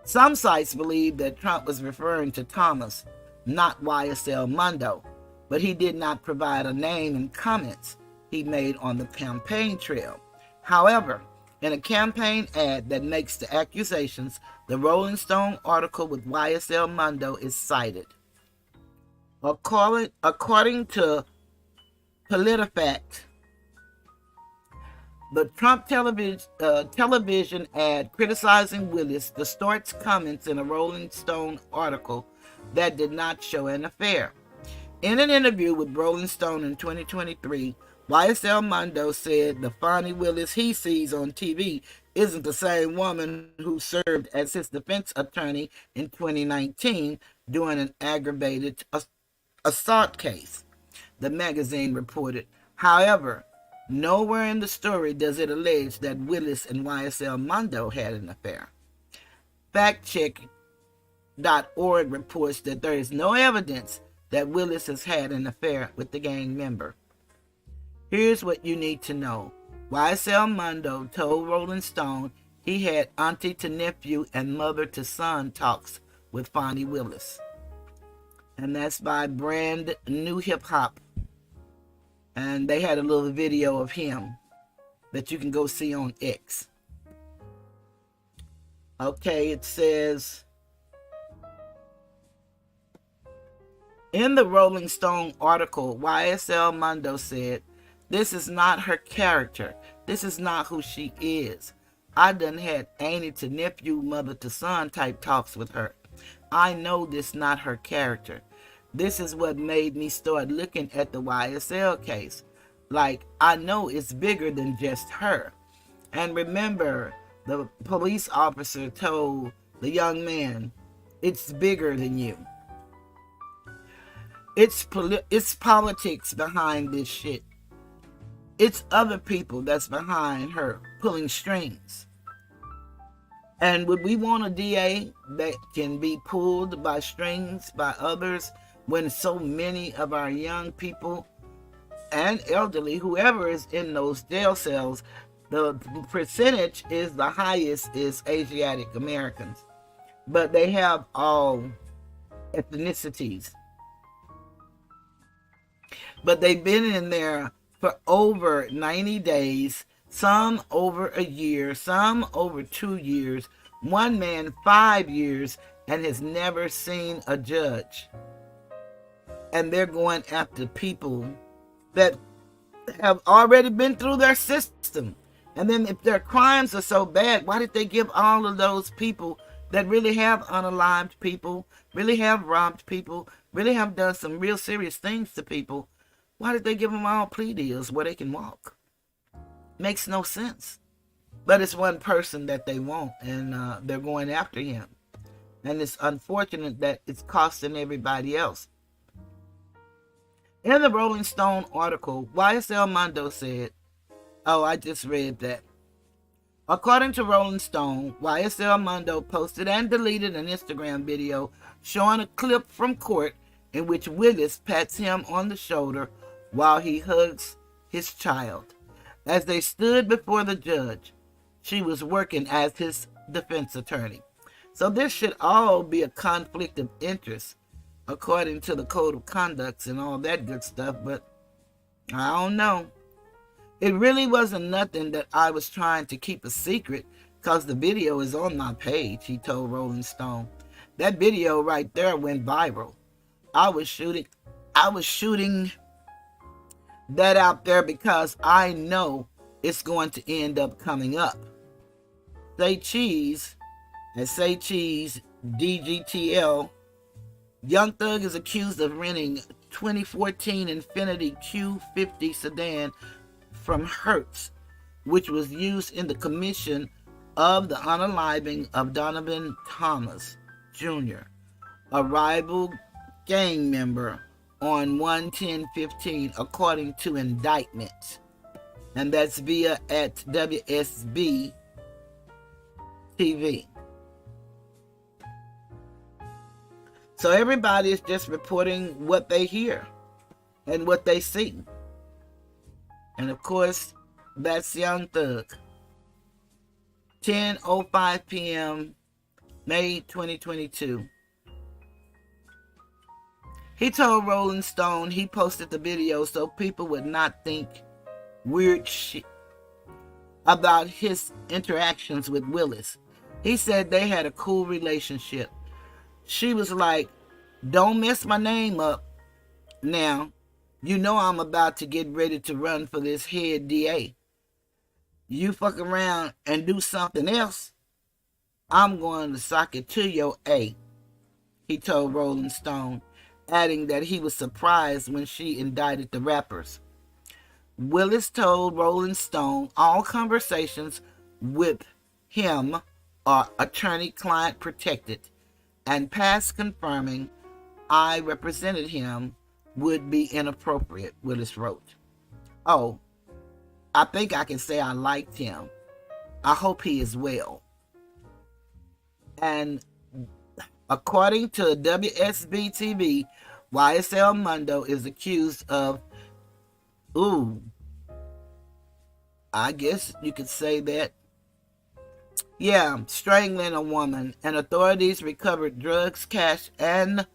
Some sites believe that Trump was referring to Thomas, not YSL Mundo, but he did not provide a name in comments he made on the campaign trail. However, In a campaign ad that makes the accusations, the Rolling Stone article with YSL Mundo is cited. According to PolitiFact, the Trump television ad criticizing Willis distorts comments in a Rolling Stone article that did not show an affair. In an interview with Rolling Stone in 2023, YSL Mundo said the Fonnie Willis he sees on TV isn't the same woman who served as his defense attorney in 2019 during an aggravated assault case, the magazine reported. However, nowhere in the story does it allege that Willis and YSL Mundo had an affair. FactCheck.org reports that there is no evidence that Willis has had an affair with the gang member. Here's what you need to know. YSL Mundo told Rolling Stone he had auntie to nephew and mother to son talks with Fonnie Willis. And that's by Brand New Hip Hop. And they had a little video of him that you can go see on X. Okay, it says, in the Rolling Stone article, YSL Mundo said, "This is not her character. This is not who she is. I done had auntie to nephew, mother to son type talks with her. I know this not her character. This is what made me start looking at the YSL case. Like, I know it's bigger than just her." And remember, the police officer told the young man, "It's bigger than you. It's politics behind this shit. It's other people that's behind her pulling strings." And would we want a DA that can be pulled by strings by others when so many of our young people and elderly, whoever is in those jail cells, the percentage is the highest is Asiatic Americans, but they have all ethnicities. But they've been in there for over 90 days, some over a year, some over 2 years, one man 5 years, and has never seen a judge. And they're going after people that have already been through their system. And then if their crimes are so bad, why did they give all of those people that really have unalived people, really have robbed people, really have done some real serious things to people, why did they give them all plea deals where they can walk? Makes no sense. But it's one person that they want, and they're going after him. And it's unfortunate that it's costing everybody else. In the Rolling Stone article, YSL Mundo said, oh, I just read that. According to Rolling Stone, YSL Mundo posted and deleted an Instagram video showing a clip from court in which Willis pats him on the shoulder while he hugs his child. As they stood before the judge, she was working as his defense attorney. So this should all be a conflict of interest, according to the code of conducts and all that good stuff, but I don't know. It really wasn't nothing that I was trying to keep a secret, because the video is on my page, he told Rolling Stone. That video right there went viral. I was shooting that out there because I know it's going to end up coming up. Say Cheese, and Say Cheese DGTL, Young Thug is accused of renting 2014 Infiniti Q50 sedan from Hertz, which was used in the commission of the unaliving of Donovan Thomas Jr., a rival gang member, on 1/10/15, according to indictments. And that's via at WSB TV. So everybody is just reporting what they hear and what they see. And of course, that's Young Thug. 10:05 p.m., May 2022. He told Rolling Stone he posted the video so people would not think weird shit. about his interactions with Willis. He said they had a cool relationship. She was like, don't mess my name up now. You know I'm about to get ready to run for this head DA. You fuck around and do something else, I'm going to sock it to your A, he told Rolling Stone, adding that he was surprised when she indicted the rappers. Willis told Rolling Stone all conversations with him are attorney-client protected, and past confirming I represented him would be inappropriate, Willis wrote. Oh, I think I can say I liked him. I hope he is well. And according to WSB TV, YSL Mundo is accused of, I guess you could say that, strangling a woman, and authorities recovered drugs, cash, and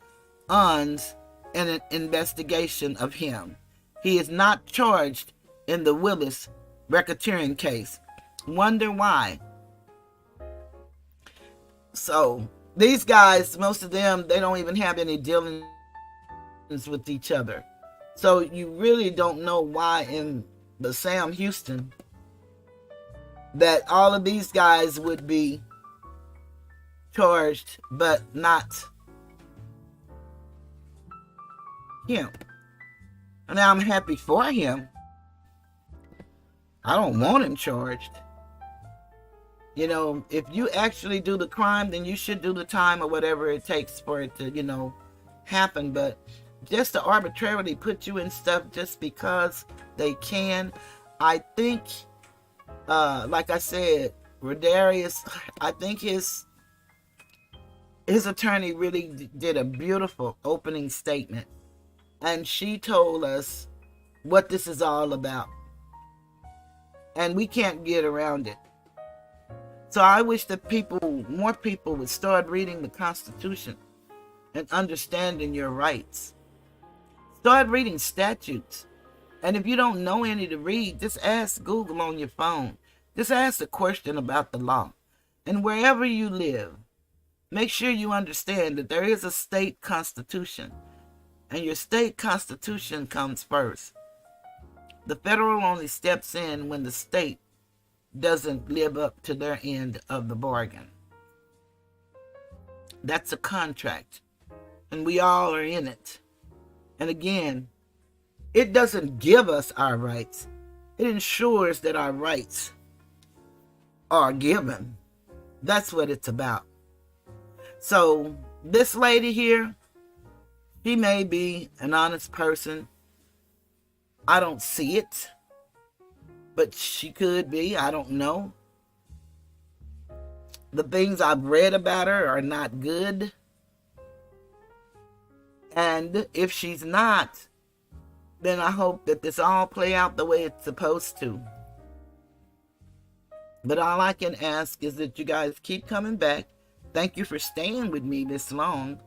uns in an investigation of him. He is not charged in the Willis racketeering case. Wonder why? So these guys, most of them, they don't even have any dealings with each other. So you really don't know why in the Sam Houston that all of these guys would be charged, but not him. And I'm happy for him. I don't want him charged. You know, if you actually do the crime, then you should do the time or whatever it takes for it to, happen. But just to arbitrarily put you in stuff just because they can, I think, like I said, Rodarius, I think his attorney really did a beautiful opening statement. And she told us what this is all about. And we can't get around it. So I wish that more people would start reading the Constitution and understanding your rights. Start reading statutes. And if you don't know any to read, just ask Google on your phone. Just ask a question about the law. And wherever you live, make sure you understand that there is a state constitution. And your state constitution comes first. The federal only steps in when the state doesn't live up to their end of the bargain. That's a contract. And we all are in it. And again, it doesn't give us our rights. It ensures that our rights are given. That's what it's about. So this lady here, she may be an honest person. I don't see it. But she could be. I don't know. The things I've read about her are not good. And if she's not, then I hope that this all play out the way it's supposed to. But all I can ask is that you guys keep coming back. Thank you for staying with me this long.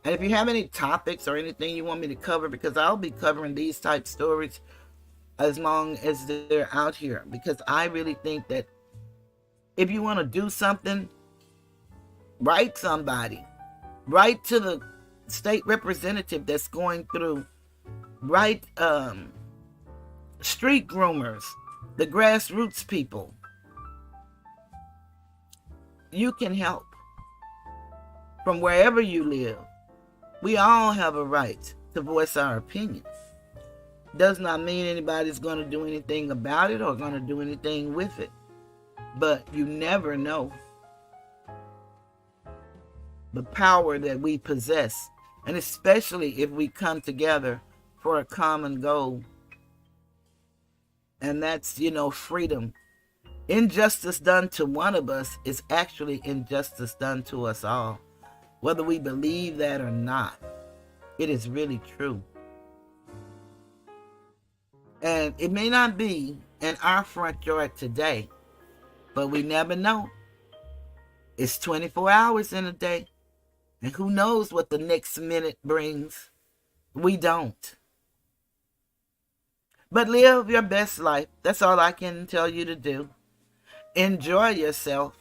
And if you have any topics or anything you want me to cover, because I'll be covering these type stories as long as they're out here. Because I really think that if you want to do something, write somebody. Write to the state representative that's going through. Write street groomers, the grassroots people. You can help from wherever you live. We all have a right to voice our opinions. Does not mean anybody's going to do anything about it or going to do anything with it. But you never know the power that we possess. And especially if we come together for a common goal. And that's, freedom. Injustice done to one of us is actually injustice done to us all. Whether we believe that or not, it is really true. And it may not be in our front yard today, but we never know. It's 24 hours in a day. And who knows what the next minute brings? We don't. But live your best life. That's all I can tell you to do. Enjoy yourself.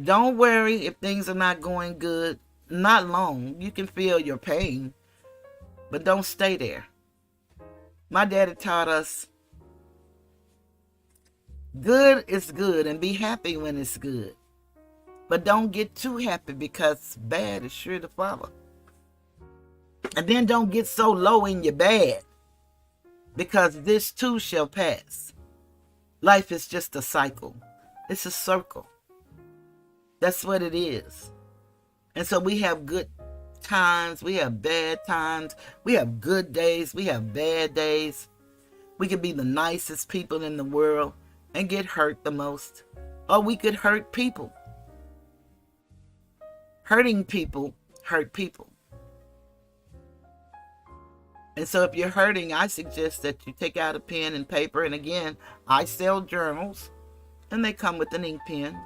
Don't worry if things are not going good. Not long. You can feel your pain, but don't stay there. My daddy taught us good is good and be happy when it's good. But don't get too happy because bad is sure to follow. And then don't get so low in your bad because this too shall pass. Life is just a cycle. It's a circle. That's what it is. And so we have good times. We have bad times. We have good days. We have bad days. We could be the nicest people in the world and get hurt the most. Or we could hurt people. Hurting people hurt people. And so if you're hurting, I suggest that you take out a pen and paper. And again, I sell journals and they come with an ink pen.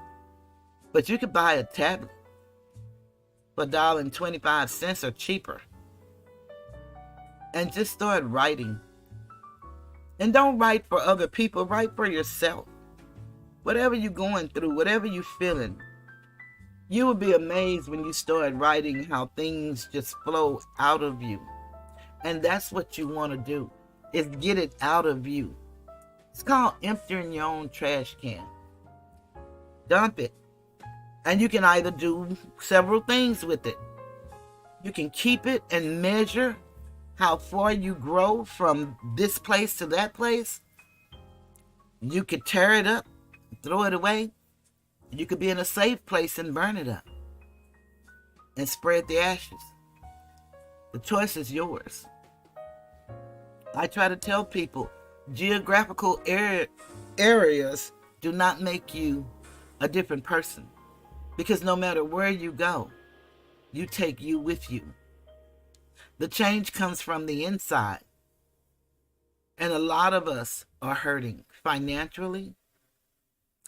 But you could buy a tablet for $1.25 or cheaper. And just start writing. And don't write for other people, write for yourself. Whatever you're going through, whatever you're feeling, you will be amazed when you start writing how things just flow out of you. And that's what you want to do, is get it out of you. It's called emptying your own trash can. Dump it. And you can either do several things with it. You can keep it and measure how far you grow from this place to that place. You could tear it up, throw it away. You could be in a safe place and burn it up and spread the ashes. The choice is yours. I try to tell people, geographical areas do not make you a different person. Because no matter where you go, you take you with you. The change comes from the inside. And a lot of us are hurting financially,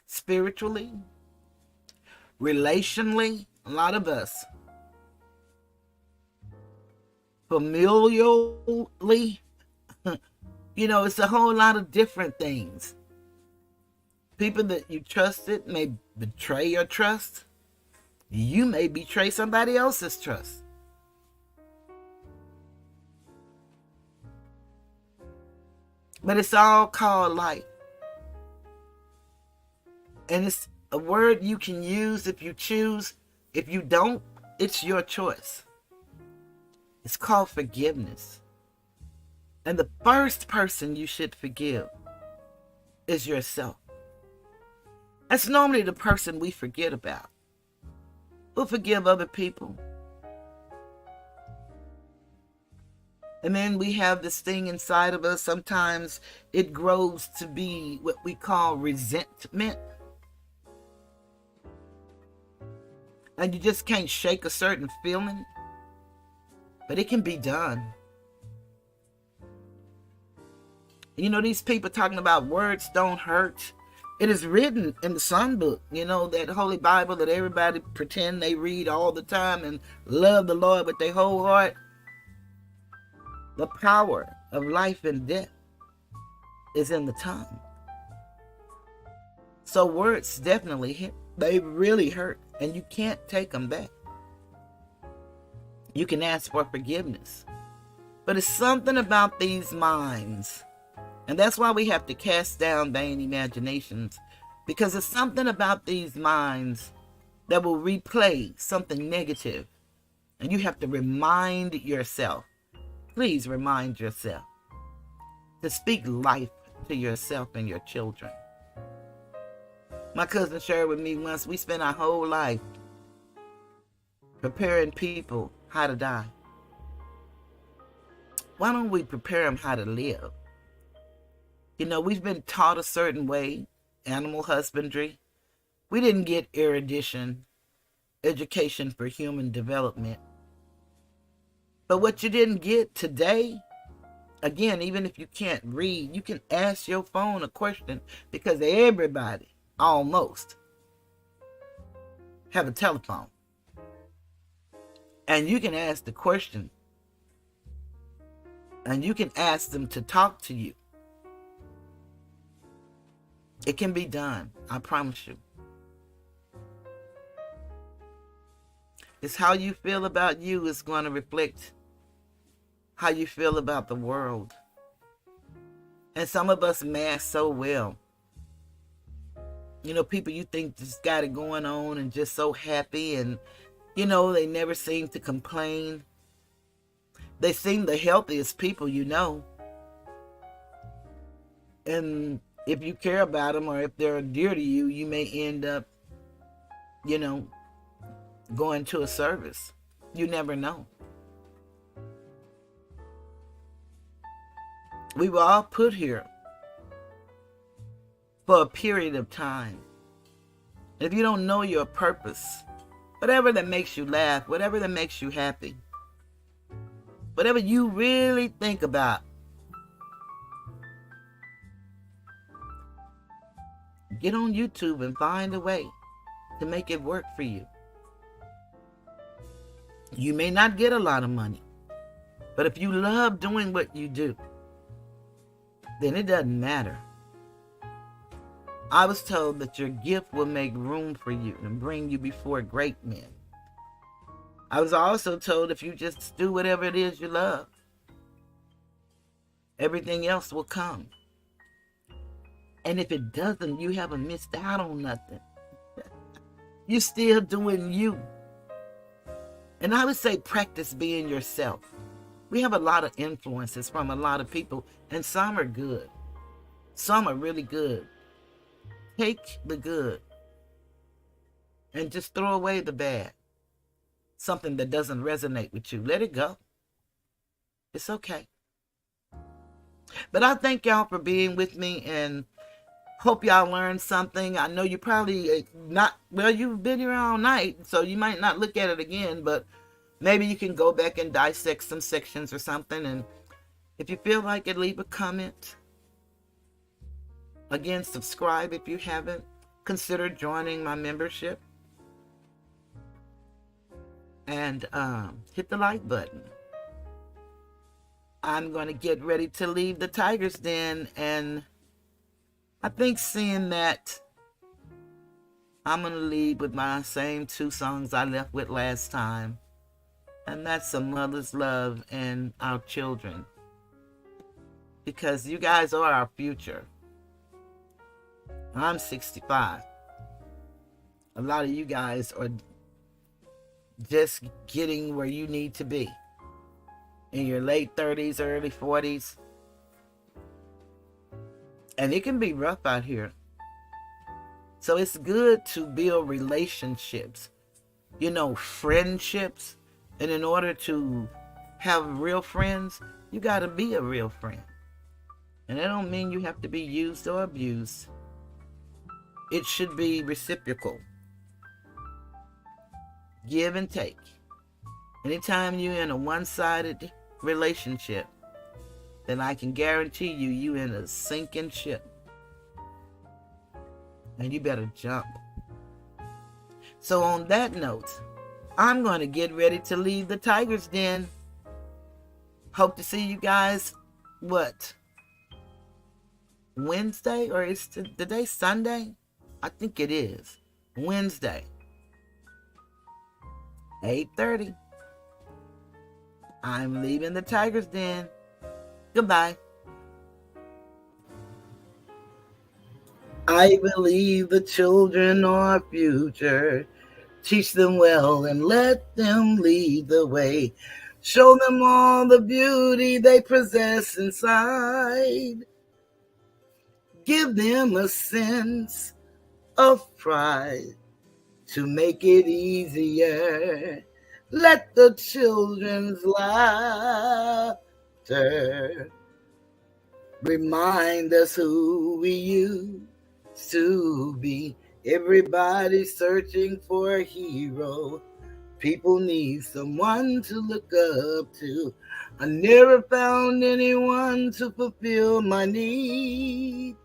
spiritually, relationally. A lot of us. Familially. It's a whole lot of different things. People that you trusted may betray your trust. You may betray somebody else's trust. But it's all called life. And it's a word you can use if you choose. If you don't, it's your choice. It's called forgiveness. And the first person you should forgive is yourself. That's normally the person we forget about. We'll forgive other people. And then we have this thing inside of us. Sometimes it grows to be what we call resentment. And you just can't shake a certain feeling. But it can be done. These people talking about words don't hurt. It is written in the Songbook, that Holy Bible that everybody pretend they read all the time and love the Lord with their whole heart. The power of life and death is in the tongue. So words definitely hit. They really hurt, and you can't take them back. You can ask for forgiveness. But it's something about these minds. And that's why we have to cast down vain imaginations. Because there's something about these minds that will replay something negative. And you have to remind yourself. Please remind yourself to speak life to yourself and your children. My cousin shared with me once, we spent our whole life preparing people how to die. Why don't we prepare them how to live? We've been taught a certain way, animal husbandry. We didn't get erudition, education for human development. But what you didn't get today, again, even if you can't read, you can ask your phone a question because everybody, almost, have a telephone. And you can ask the question. And you can ask them to talk to you. It can be done. I promise you. It's how you feel about you is going to reflect how you feel about the world. And some of us mask so well. You know, people you think just got it going on and just so happy, and, you know, they never seem to complain. They seem the healthiest people you know. And if you care about them or if they're dear to you, you may end up, you know, going to a service. You never know. We were all put here for a period of time. If you don't know your purpose, whatever that makes you laugh, whatever that makes you happy, whatever you really think about, get on YouTube and find a way to make it work for you. You may not get a lot of money, but if you love doing what you do, then it doesn't matter. I was told that your gift will make room for you and bring you before great men. I was also told if you just do whatever it is you love, everything else will come. And if it doesn't, you haven't missed out on nothing. You're still doing you. And I would say practice being yourself. We have a lot of influences from a lot of people, and some are good. Some are really good. Take the good and just throw away the bad. Something that doesn't resonate with you. Let it go. It's okay. But I thank y'all for being with me and hope y'all learned something. I know you probably not, well, you've been here all night, so you might not look at it again, but maybe you can go back and dissect some sections or something. And if you feel like it, leave a comment. Again, subscribe if you haven't. Consider joining my membership. And hit the like button. I'm going to get ready to leave the Tiger's Den, and I think seeing that, I'm going to leave with my same two songs I left with last time. And that's A Mother's Love and Our Children. Because you guys are our future. I'm 65. A lot of you guys are just getting where you need to be. In your late 30s, early 40s. And it can be rough out here. So it's good to build relationships. You know, friendships. And in order to have real friends, you got to be a real friend. And that don't mean you have to be used or abused. It should be reciprocal. Give and take. Anytime you're in a one-sided relationship, then I can guarantee you in a sinking ship. And you better jump. So on that note, I'm going to get ready to leave the Tiger's Den. Hope to see you guys, Wednesday? Or is today Sunday? I think it is. Wednesday. 8:30. I'm leaving the Tiger's Den. Goodbye. I believe the children are our future. Teach them well and let them lead the way. Show them all the beauty they possess inside. Give them a sense of pride to make it easier. Let the children's laughter remind us who we used to be. Everybody's searching for a hero. People need someone to look up to. I never found anyone to fulfill my needs.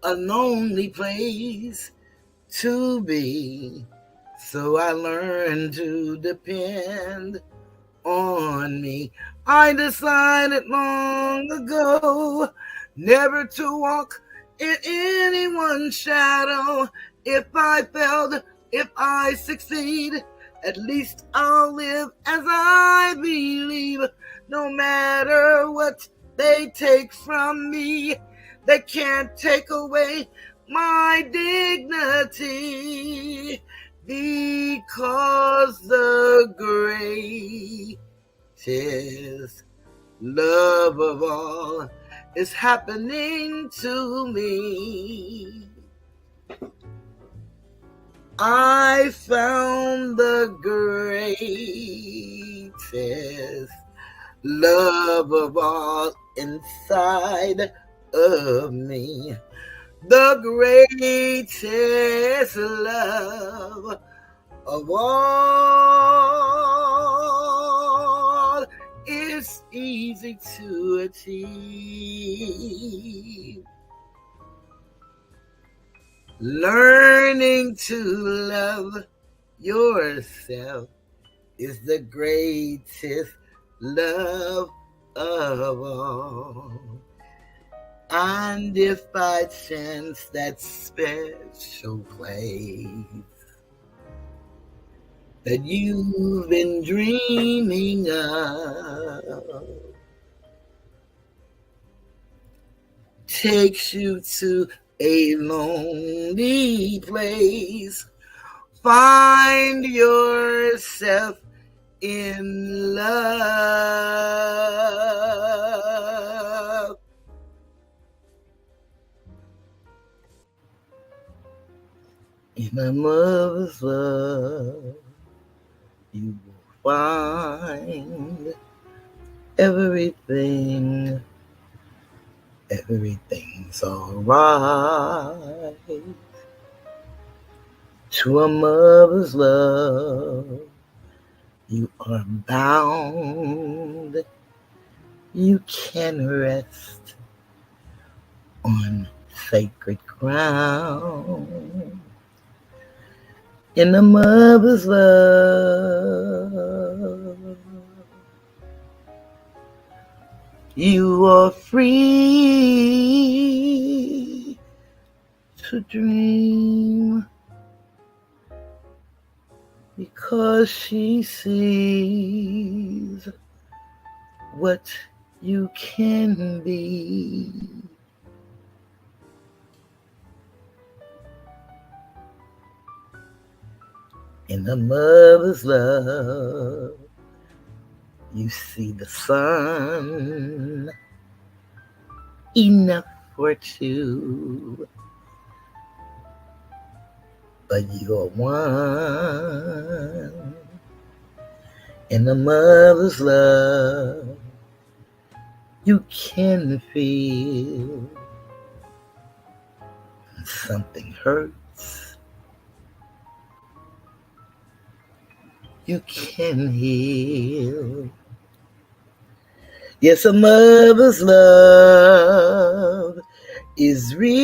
A lonely place to be. So I learned to depend on me. I decided long ago never to walk in anyone's shadow. If I failed, if I succeed, at least I'll live as I believe. No matter what they take from me, they can't take away my dignity, because the greatest love of all is happening to me. I found the greatest love of all inside of me. The greatest love of all is easy to achieve. Learning to love yourself is the greatest love of all. And if by chance that special place that you've been dreaming of takes you to a lonely place, find yourself in love. In a mother's love, you will find everything. Everything's alright. To a mother's love, you are bound. You can rest on sacred ground. In a mother's love, you are free to dream, because she sees what you can be. In a mother's love, you see the sun, enough for two, but you're one. In a mother's love, you can feel something hurts. You can heal. Yes, a mother's love is real.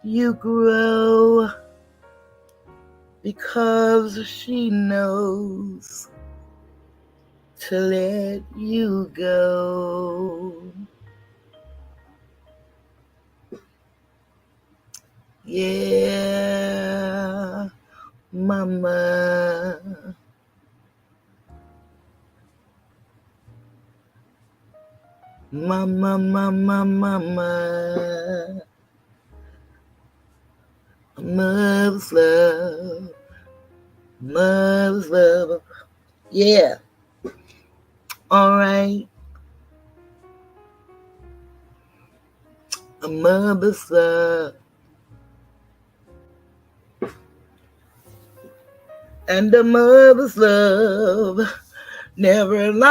You grow because she knows to let you go. Yeah, mama. Mama, mama, mama. Mother's love. Mother's love. Yeah. All right. A mother's love. And a mother's love never lies.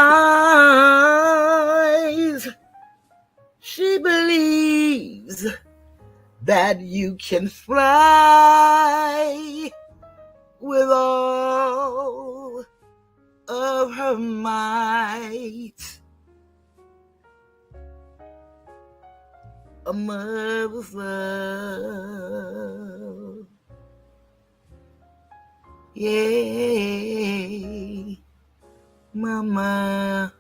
She believes that you can fly with all of her might. A mother's love. Yay, mama.